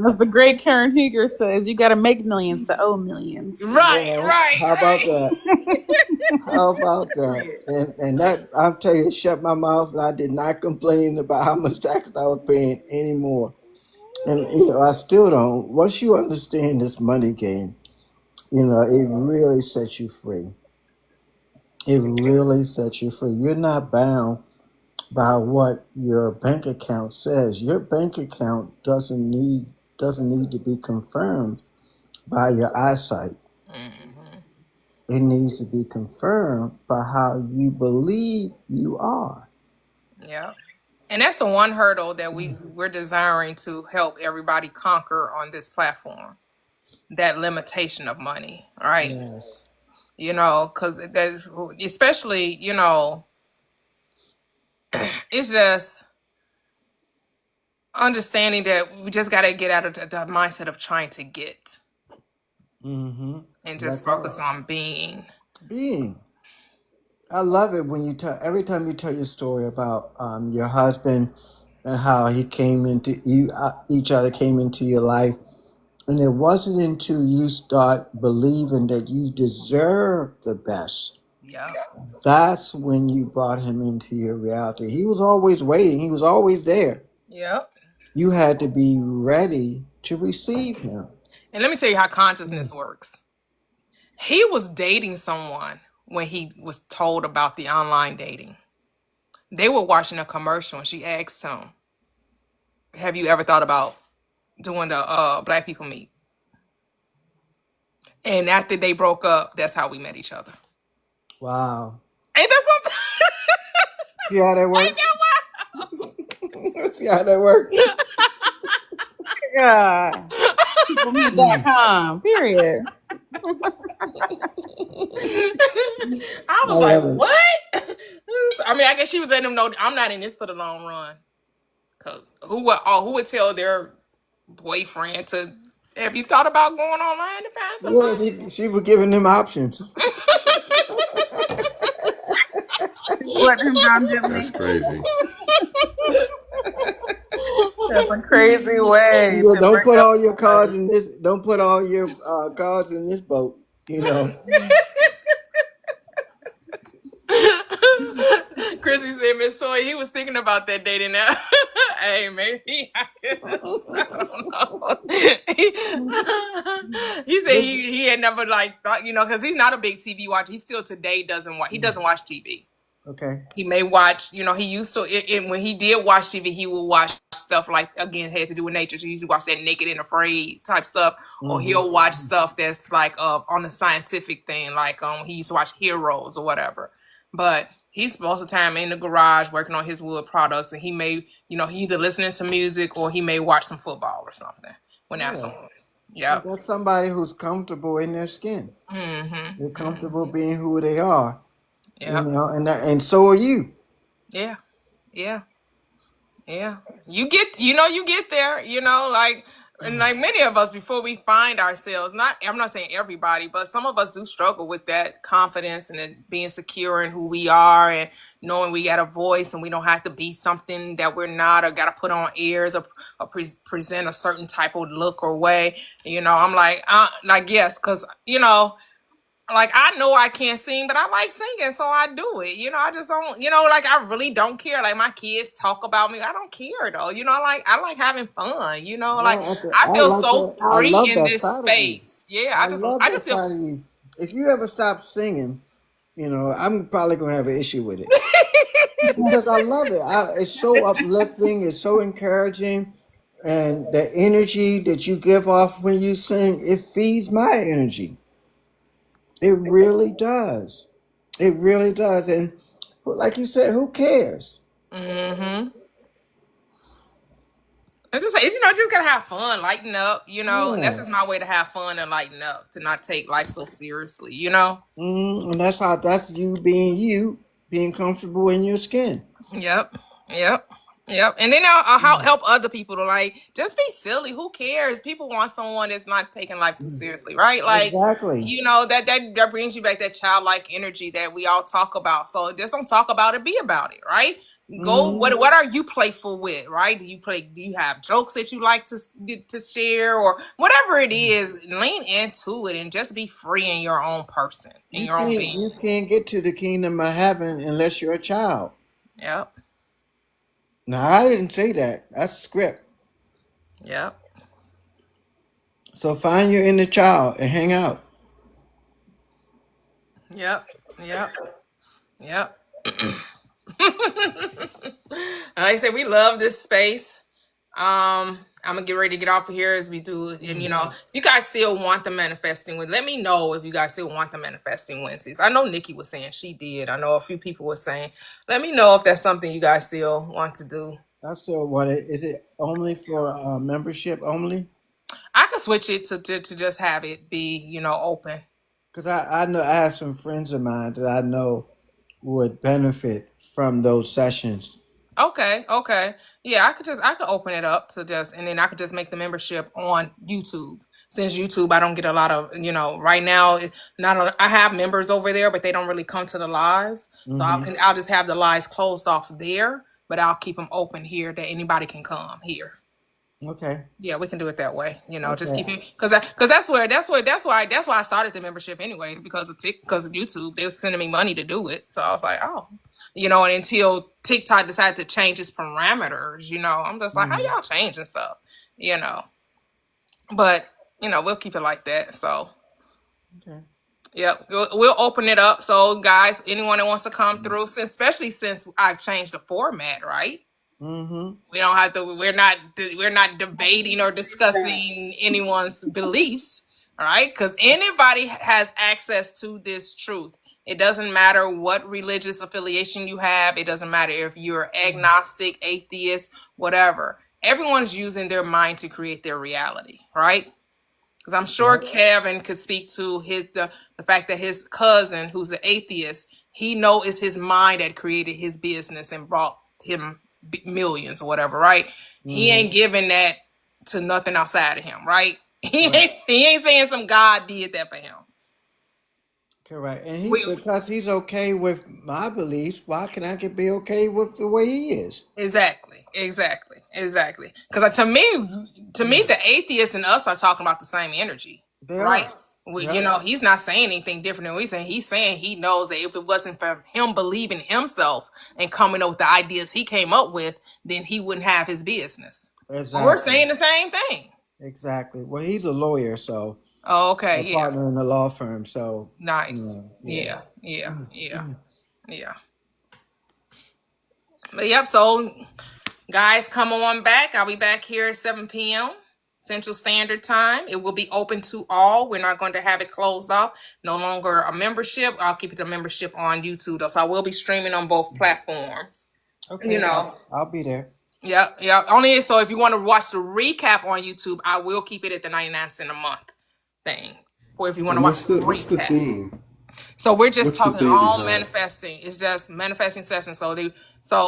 As the great Karen Hugger says, you got to make millions to owe millions. Right, right. How about that? How about that? And that, I'll tell you, it shut my mouth, and I did not complain about how much tax I was paying anymore. And, I still don't. Once you understand this money game, it really sets you free. It really sets you free. You're not bound by what your bank account says. Your bank account doesn't need to be confirmed by your eyesight. It needs to be confirmed by how you believe you are. Yeah. And that's the one hurdle that we're desiring to help everybody conquer on this platform. That limitation of money, right? Yes. Because especially, it's just understanding that we just got to get out of the mindset of trying to get. Mm-hmm. And just focus on being. I love it when every time you tell your story about your husband and how he came into each other came into your life, and it wasn't until you start believing that you deserve the best. Yeah. That's when you brought him into your reality. He was always waiting. He was always there. Yep. You had to be ready to receive him. And let me tell you how consciousness works. He was dating someone when he was told about the online dating. They were watching a commercial and she asked him, have you ever thought about doing the Black People Meet? And after they broke up, that's how we met each other. Wow. Ain't that something? See how that works? See how that works? Yeah. Peoplemeet.com. Period. I I was like, love it. what? I mean, I guess she was letting them know I'm not in this for the long run. Cause who would tell their boyfriend to? Have you thought about going online to find Yeah, somebody? she was giving them options. Let him down That's gently. crazy. That's a crazy way Yeah, to don't break put up all your cards somebody. in this. Don't put all your cards in this boat. You know. Chrissy said, Miss Toy, he was thinking about that dating app. Hey, maybe. I don't know. He said he had never thought, because he's not a big TV watcher. He still today doesn't watch. He doesn't watch TV. Okay. He may watch, he used to, when he did watch TV, he would watch stuff like, again, had to do with nature. So he used to watch that Naked and Afraid type stuff, or he'll watch stuff that's like on the scientific thing, like he used to watch Heroes or whatever. But he's most of the time in the garage working on his wood products, and he may, he either listening to music or he may watch some football or something when that's on. Yeah. That's somebody who's comfortable in their skin. Mm-hmm. They're comfortable being who they are. Yeah. And so are you. Yeah. Yeah. Yeah. You get there, and like many of us before we find ourselves, I'm not saying everybody, but some of us do struggle with that confidence and it being secure in who we are and knowing we got a voice and we don't have to be something that we're not or got to put on airs or present a certain type of look or way. I'm like, yes, because, like I know I can't sing, but I like singing, so I do it. I just don't, like I really don't care. Like my kids talk about me. I don't care though. I like having fun, like I I feel like so that. I free love in that this side of you. space. Yeah, I love I that just feel side of you. If you ever stop singing, I'm probably gonna have an issue with it because I love it. It's so uplifting. It's so encouraging, and the energy that you give off when you sing, it feeds my energy. It really does. It really does. And like you said, who cares? mm-hmm. I just just gotta have fun, lighten up, and that's Yeah. just my way to have fun and lighten up, to not take life so seriously, And that's you, being comfortable in your skin. Yep. Yep. Yep. And then I'll help other people to just be silly. Who cares? People want someone that's not taking life too seriously, right? Like, Exactly. that brings you back that childlike energy that we all talk about. So just don't talk about it, be about it, right? Go. What are you playful with, right? Do you have jokes that you like to share or whatever it is? Lean into it and just be free in your own person, in your own being. You can't get to the kingdom of heaven unless you're a child. Yep. Now I didn't say that. That's script. Yep. So find your inner child and hang out. Yep. Yep. Yep. Like I said, we love this space. I'm gonna get ready to get off of here as we do. And if you guys still want the manifesting with, let me know if you guys still want the manifesting Wednesdays. I know Nikki was saying she did. I know a few people were saying. Let me know if that's something you guys still want to do. I still want it. Is it only for membership only? I could switch it to just have it be open. Because I know I have some friends of mine that I know would benefit from those sessions. Okay. Yeah, I could open it up to and then I could just make the membership on YouTube. Since YouTube, I don't get a lot of, right now, I have members over there, but they don't really come to the lives. So I'll just have the lives closed off there, but I'll keep them open here that anybody can come here. Okay. Yeah, we can do it that way. Just keep it because that's why I started the membership anyways, because of YouTube. They were sending me money to do it. So I was like, oh, and until TikTok decided to change its parameters, I'm just like, how y'all changing stuff, But we'll keep it like that. So Okay. yeah, we'll open it up. So guys, anyone that wants to come through, especially since I've changed the format, right? Mm-hmm. We don't have to. We're not debating or discussing anyone's beliefs. All right, because anybody has access to this truth. It doesn't matter what religious affiliation you have. It doesn't matter if you're agnostic, atheist, whatever. Everyone's using their mind to create their reality, right? Because I'm sure Kevin could speak to the fact that his cousin, who's an atheist, he know it's his mind that created his business and brought him millions or whatever, right? He ain't giving that to nothing outside of him, right? He ain't saying some God did that for him. Correct. And because he's okay with my beliefs, why can I be okay with the way he is? Exactly. Because to me, the atheist and us are talking about the same energy, right? You know, he's not saying anything different than we saying. He's saying he knows that if it wasn't for him believing himself and coming up with the ideas he came up with, then he wouldn't have his business. Exactly. We're saying the same thing. Exactly. Well, he's a lawyer, so. Oh, okay. A partner in the law firm, so. Nice. Yeah. But yep, so guys, come on back. I'll be back here at 7 p.m. Central Standard Time. It will be open to all. We're not going to have it closed off. No longer a membership. I'll keep it a membership on YouTube, though. So I will be streaming on both platforms. Okay. You know. I'll be there. Yeah. Only so if you want to watch the recap on YouTube, I will keep it at the 99 cents a month thing. Or if you want to watch the recap. What's the theme? So we're just talking all manifesting. It's just manifesting sessions. So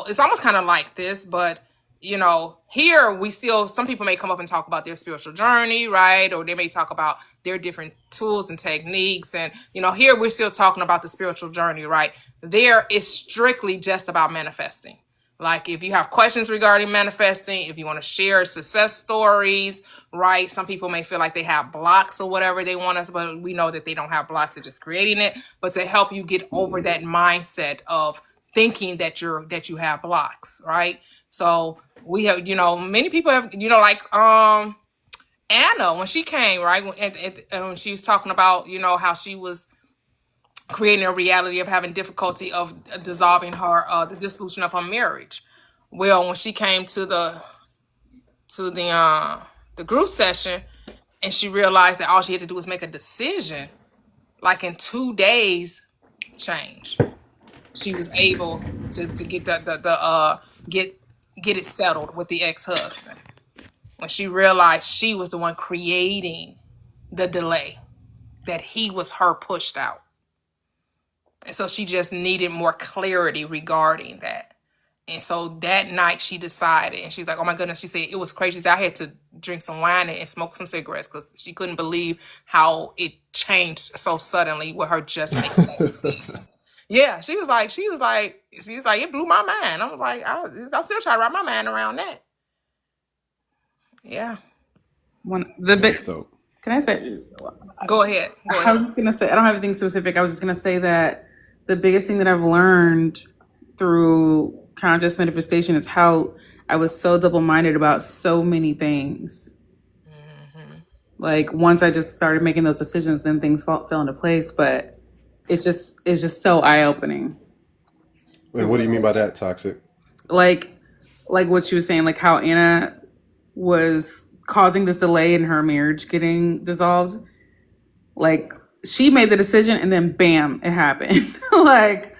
it's almost kind of like this, but you know, here we still, some people may come up and talk about their spiritual journey, right? Or they may talk about their different tools and techniques. And, you know, here we're still talking about the spiritual journey, right? There is strictly just about manifesting. Like if you have questions regarding manifesting, if you want to share success stories, right? Some people may feel like they have blocks or whatever they want us, but we know that they don't have blocks, they're just creating it. But to help you get over that mindset of thinking that you have blocks, right? So we have, you know, many people have, you know, like Anna, when she came, right? When she was talking about, you know, how she was creating a reality of having difficulty of dissolving her, the dissolution of her marriage. Well, when she came to the group session and she realized that all she had to do was make a decision, like in 2 days, change. She was able to get get it settled with the ex-husband. When she realized she was the one creating the delay, that he was her pushed out. And so she just needed more clarity regarding that. And so that night she decided, and she's like, oh my goodness, she said it was crazy. She said, I had to drink some wine and smoke some cigarettes because she couldn't believe how it changed so suddenly with her just making that decision. Yeah, she was like, it blew my mind. I was like, I'm still trying to wrap my mind around that. Yeah. Can I say? Go ahead. I was just gonna say, I don't have anything specific. I was just gonna say that the biggest thing that I've learned through conscious manifestation is how I was so double-minded about so many things. Mm-hmm. Like once I just started making those decisions, then things fell into place. But it's just so eye-opening. And what do you mean by that, Toxic? Like what you were saying, like how Anna was causing this delay in her marriage getting dissolved. Like she made the decision and then bam, it happened. Like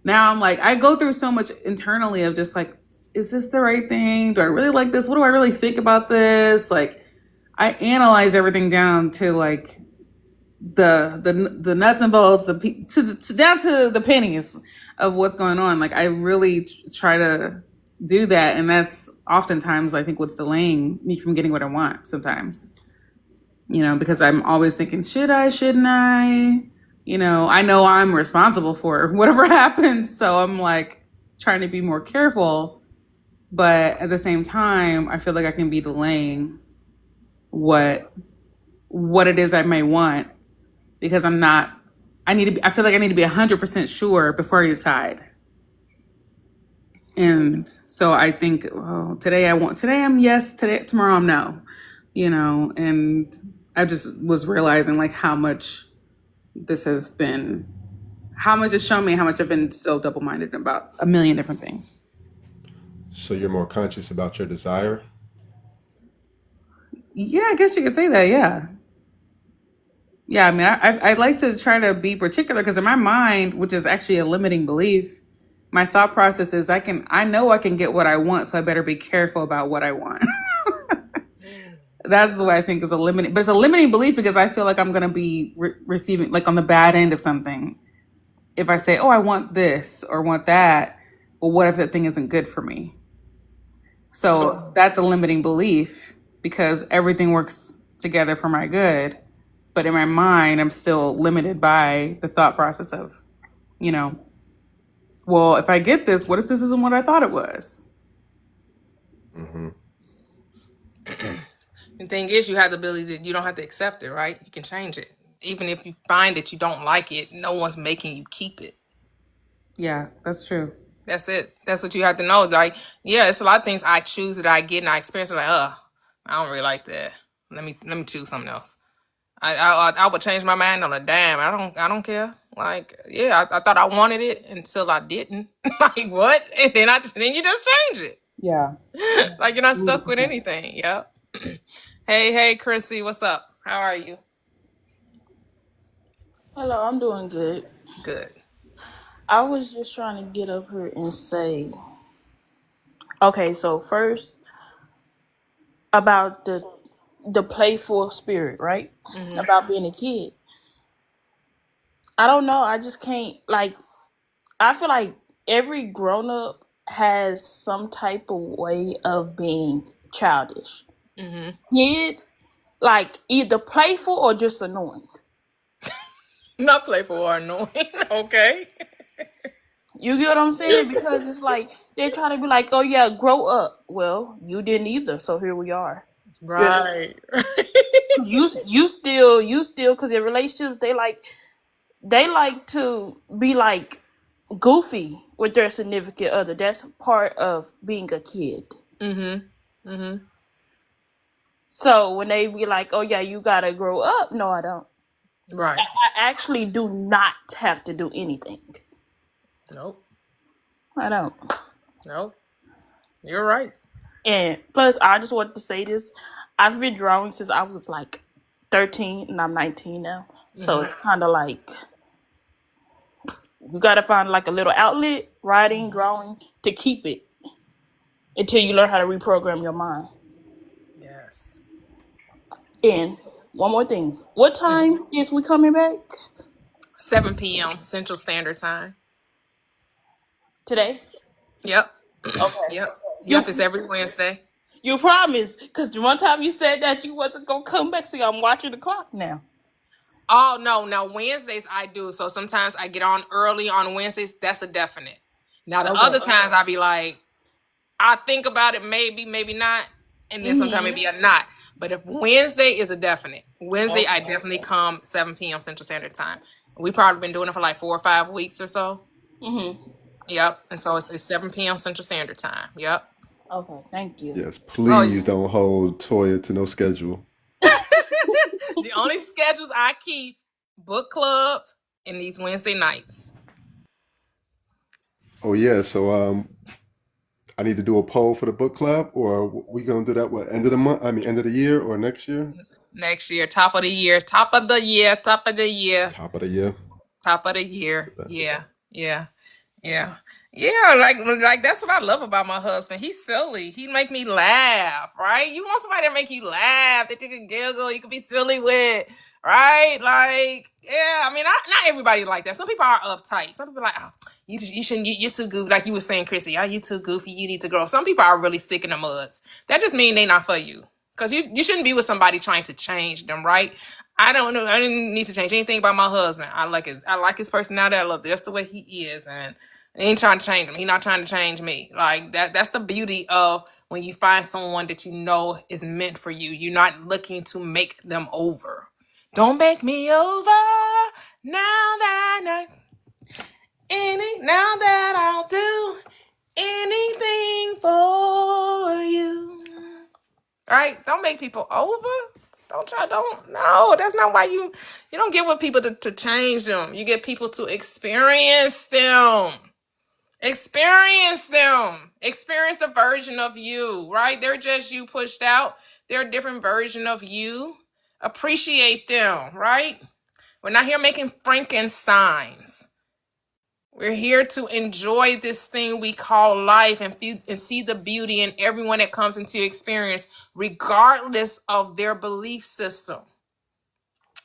now I'm like, I go through so much internally of just like, is this the right thing? Do I really like this? What do I really think about this? Like I analyze everything down to like the nuts and bolts, down to the pennies of what's going on. Like I really try to do that, and that's oftentimes I think what's delaying me from getting what I want sometimes. You know, because I'm always thinking, should I, shouldn't I? You know I'm responsible for whatever happens, so I'm like trying to be more careful, but at the same time I feel like I can be delaying what it is I may want because I feel like I need to be 100% sure before I decide. And so I think, today I'm yes, tomorrow I'm no, you know, and I just was realizing like how much it's shown me how much I've been so double-minded about a million different things. So you're more conscious about your desire? Yeah, I guess you could say that. Yeah. Yeah, I mean, I like to try to be particular because in my mind, which is actually a limiting belief, my thought process is I know I can get what I want, so I better be careful about what I want. That's the way I think is a limiting, but it's a limiting belief because I feel like I'm going to be receiving like on the bad end of something. If I say, oh, I want this or want that, well, what if that thing isn't good for me? So that's a limiting belief because everything works together for my good. But in my mind, I'm still limited by the thought process of, well, if I get this, what if this isn't what I thought it was? Mm-hmm. The thing is, you have the ability you don't have to accept it, right? You can change it. Even if you find that you don't like it, no one's making you keep it. Yeah, that's true. That's it. That's what you have to know. Like, yeah, it's a lot of things I choose that I get and I experience. Like, I don't really like that. Let me choose something else. I would change my mind on a dime. I don't care. Like, yeah, I thought I wanted it until I didn't. Like, what? And then you just change it. Yeah. Like, you're not stuck with anything. Yep. Hey, Chrissy, what's up? How are you? Hello, I'm doing good. Good. I was just trying to get up here and say, okay, so first about the playful spirit, right? Mm-hmm. About being a kid. I don't know, I just can't I feel like every grown up has some type of way of being childish. Mm-hmm. Kid, like either playful or just annoying. Not playful or annoying. Okay. You get what I'm saying? Because it's like they're trying to be like, oh yeah, grow up. Well, you didn't either, so here we are. Right. You still because in relationships they like to be like goofy with their significant other. That's part of being a kid. Mm-hmm. Mm-hmm. So when they be like, oh yeah, you gotta grow up, no, I don't. Right. I actually do not have to do anything. Nope. I don't. Nope. You're right. And plus, I just want to say this. I've been drawing since I was like 13 and I'm 19 now. So it's kind of like you got to find like a little outlet, writing, drawing, to keep it until you learn how to reprogram your mind. Yes. And one more thing. What time is we coming back? 7 p.m. Central Standard Time. Today? Yep. Okay. Yep. Yep, it's every Wednesday. You promised, because the one time you said that you wasn't going to come back, so I'm watching the clock now. Oh, no. Now, Wednesdays I do. So sometimes I get on early on Wednesdays. That's a definite. Now, the other times I be like, I think about it, maybe, maybe not. And then sometimes maybe a not. But if Wednesday is a definite. Wednesday, I definitely come 7 p.m. Central Standard Time. We probably been doing it for like 4 or 5 weeks or so. Mm-hmm. Yep. And so it's 7 p.m. Central Standard Time. Yep. Okay, thank you. Yes, please don't hold Toyia to no schedule. The only schedules I keep, book club and these Wednesday nights. Oh yeah, so I need to do a poll for the book club, or we gonna do that end of the month? I mean, end of the year or next year? Next year, top of the year, top of the year, top of the year, top of the year, top of the year. Yeah. Like that's what I love about my husband. He's silly. He make me laugh, right? You want somebody to make you laugh, that you can giggle, you can be silly with, right? Like, yeah. I mean, not everybody like that. Some people are uptight. Some people are like, oh, you shouldn't. You're too goofy. Like you were saying, Chrissy, you too goofy. You need to grow. Some people are really sticking the muds. That just means they not for you. Because you shouldn't be with somebody trying to change them, right? I don't know. I didn't need to change anything about my husband. I like his personality. I love just the way he is, and I ain't trying to change him. He's not trying to change me. Like that's the beauty of when you find someone that you know is meant for you. You're not looking to make them over. Don't make me over now that I'll do anything for you. Right? Don't make people over. No, that's not why you don't get with people to change them. You get people to experience them. Experience them. Experience the version of you, right? They're just you pushed out. They're a different version of you. Appreciate them, right? We're not here making Frankensteins. We're here to enjoy this thing we call life and see the beauty in everyone that comes into your experience, regardless of their belief system.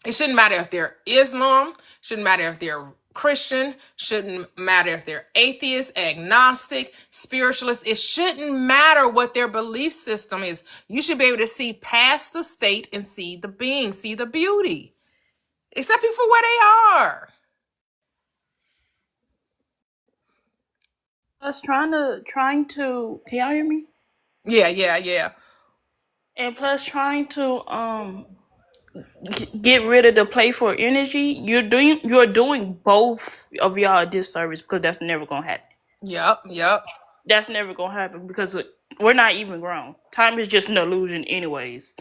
It shouldn't matter if they're Islam, shouldn't matter if they're Christian, shouldn't matter if they're atheist, agnostic, spiritualist. It shouldn't matter what their belief system is. You should be able to see past the state and see the being, see the beauty. Accept people for where they are. Us trying to can y'all hear me? Yeah. And plus trying to get rid of the playful energy, you're doing both of y'all a disservice, because that's never gonna happen. Yep. That's never gonna happen because we're not even grown. Time is just an illusion, anyways.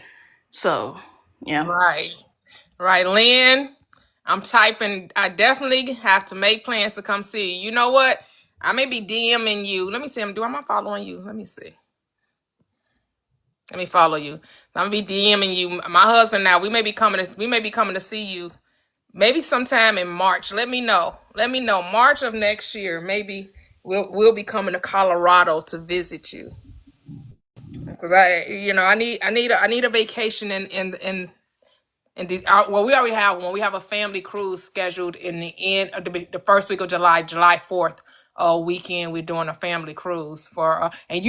So, yeah. Right, Lynn. I'm typing. I definitely have to make plans to come see you. You know what? I may be DMing you. Let me see. Am I following you? Let me see. Let me follow you. I'm gonna be DMing you. My husband now. We may be coming to see you. Maybe sometime in March. Let me know. March of next year. Maybe we'll be coming to Colorado to visit you. Because I need a vacation well, we already have one. We have a family cruise scheduled in the end of the first week of July 4th weekend. We're doing a family cruise for, and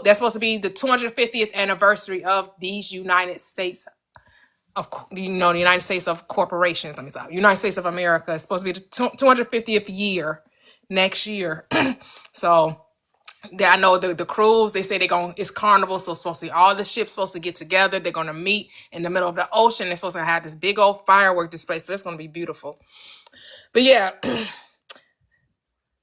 that's supposed to be the 250th anniversary of these United States the United States of corporations. Let me stop. United States of America is supposed to be the 250th year next year. So I know the cruise, they say it's carnival, so it's supposed to be all the ships supposed to get together. They're going to meet in the middle of the ocean. They're supposed to have this big old firework display, so it's going to be beautiful. But yeah,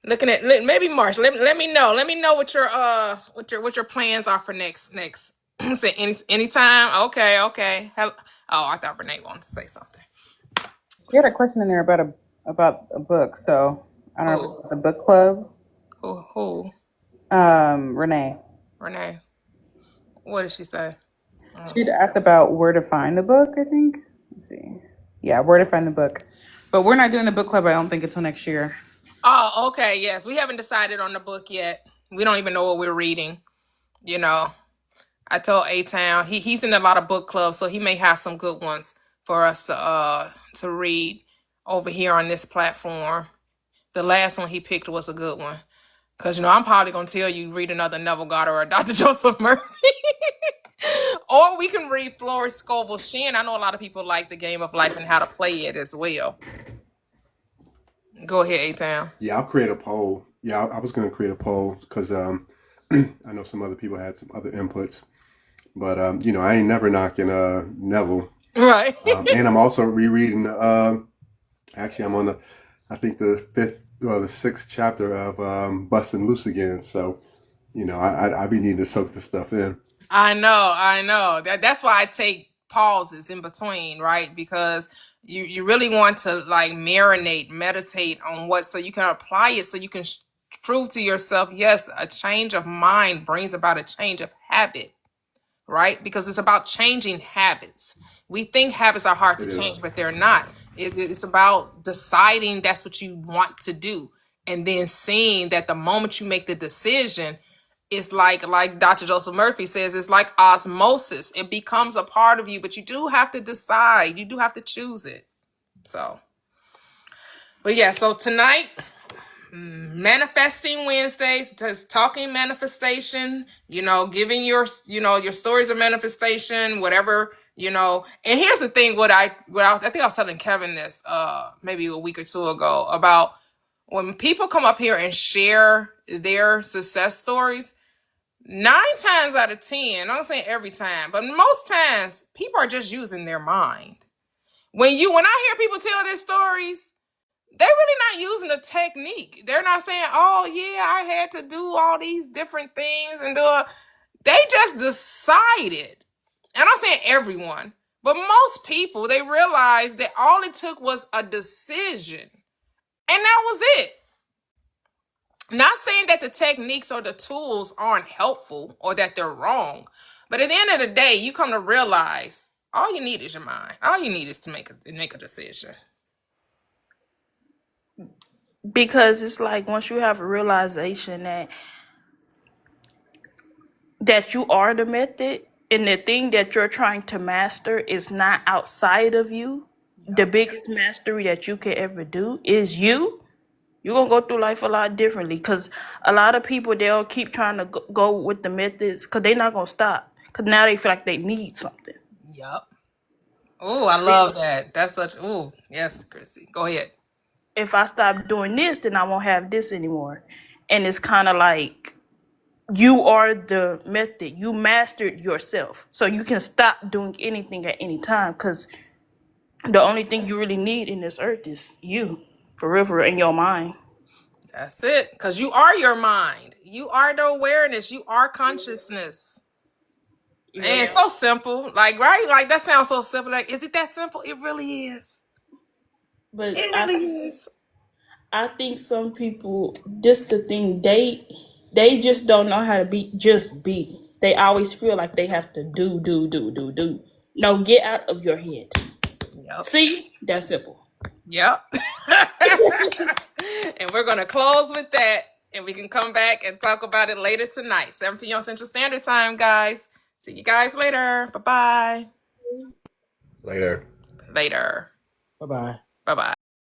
looking at maybe March. Let me know. Let me know what your plans are for next. Say anytime. Okay. Oh, I thought Renee wanted to say something. You had a question in there about a book, so I don't know if it's the book club. Who? Renee. What did she say? She'd asked about where to find the book, I think. Let's see. Yeah, where to find the book. But we're not doing the book club, I don't think, until next year. Oh, okay. Yes. We haven't decided on the book yet. We don't even know what we're reading. I told A-Town, he's in a lot of book clubs, so he may have some good ones for us to read over here on this platform. The last one he picked was a good one. Because, I'm probably going to tell you, read another Neville Goddard or Dr. Joseph Murphy. Or we can read Florence Scovel Shinn. I know a lot of people like The Game of Life and how to play it as well. Go ahead, A-Town. Yeah, I'll create a poll. Yeah, I was going to create a poll because I know some other people had some other inputs. But, I ain't never knocking Neville. Right. And I'm also rereading, actually, I'm on I think the 5th or the 6th chapter of Bustin' Loose Again. So, I be needing to soak this stuff in. I know. That's why I take pauses in between, right? Because you really want to like meditate on so you can apply it, so you can prove to yourself, yes, a change of mind brings about a change of habit, right? Because it's about changing habits. We think habits are hard to change, but they're not. It's about deciding that's what you want to do, and then seeing that the moment you make the decision, it's like Dr. Joseph Murphy says, it's like osmosis. It becomes a part of you, but you do have to decide. You do have to choose it. So, but yeah, so tonight, Manifesting Wednesdays, just talking manifestation, giving your stories of manifestation, whatever, and here's the thing, I think I was telling Kevin this, maybe a week or two ago, about when people come up here and share their success stories, 9 times out of 10, I'm not saying every time, but most times people are just using their mind. When I hear people tell their stories, they're really not using a technique. They're not saying, oh yeah, I had to do all these different things they just decided. And I'm saying everyone, but most people, they realized that all it took was a decision. And that was it. Not saying that the techniques or the tools aren't helpful or that they're wrong, but at the end of the day, you come to realize all you need is your mind. All you need is to make a decision. Because it's like once you have a realization that you are the method and the thing that you're trying to master is not outside of you, the biggest mastery that you can ever do is you. You're gonna go through life a lot differently, because a lot of people, they'll keep trying to go with the methods because they're not gonna stop, because now they feel like they need something. Yep. Oh, I love that. That's such. Oh, yes, Chrissy. Go ahead. If I stop doing this, then I won't have this anymore. And it's kind of like you are the method. You mastered yourself. So you can stop doing anything at any time, because the only thing you really need in this earth is you, forever, in your mind. That's it. Because you are your mind. You are the awareness. You are consciousness. And it's so simple. Like, right? Like, that sounds so simple. Like, is it that simple? It really is. But It really is. I think some people, this the thing, they just don't know how to be. They always feel like they have to do. No, get out of your head. Yep. See? That's simple. Yep. And we're going to close with that. And we can come back and talk about it later tonight. 7 p.m. Central Standard Time, guys. See you guys later. Bye-bye. Later. Later. Bye-bye. Bye-bye.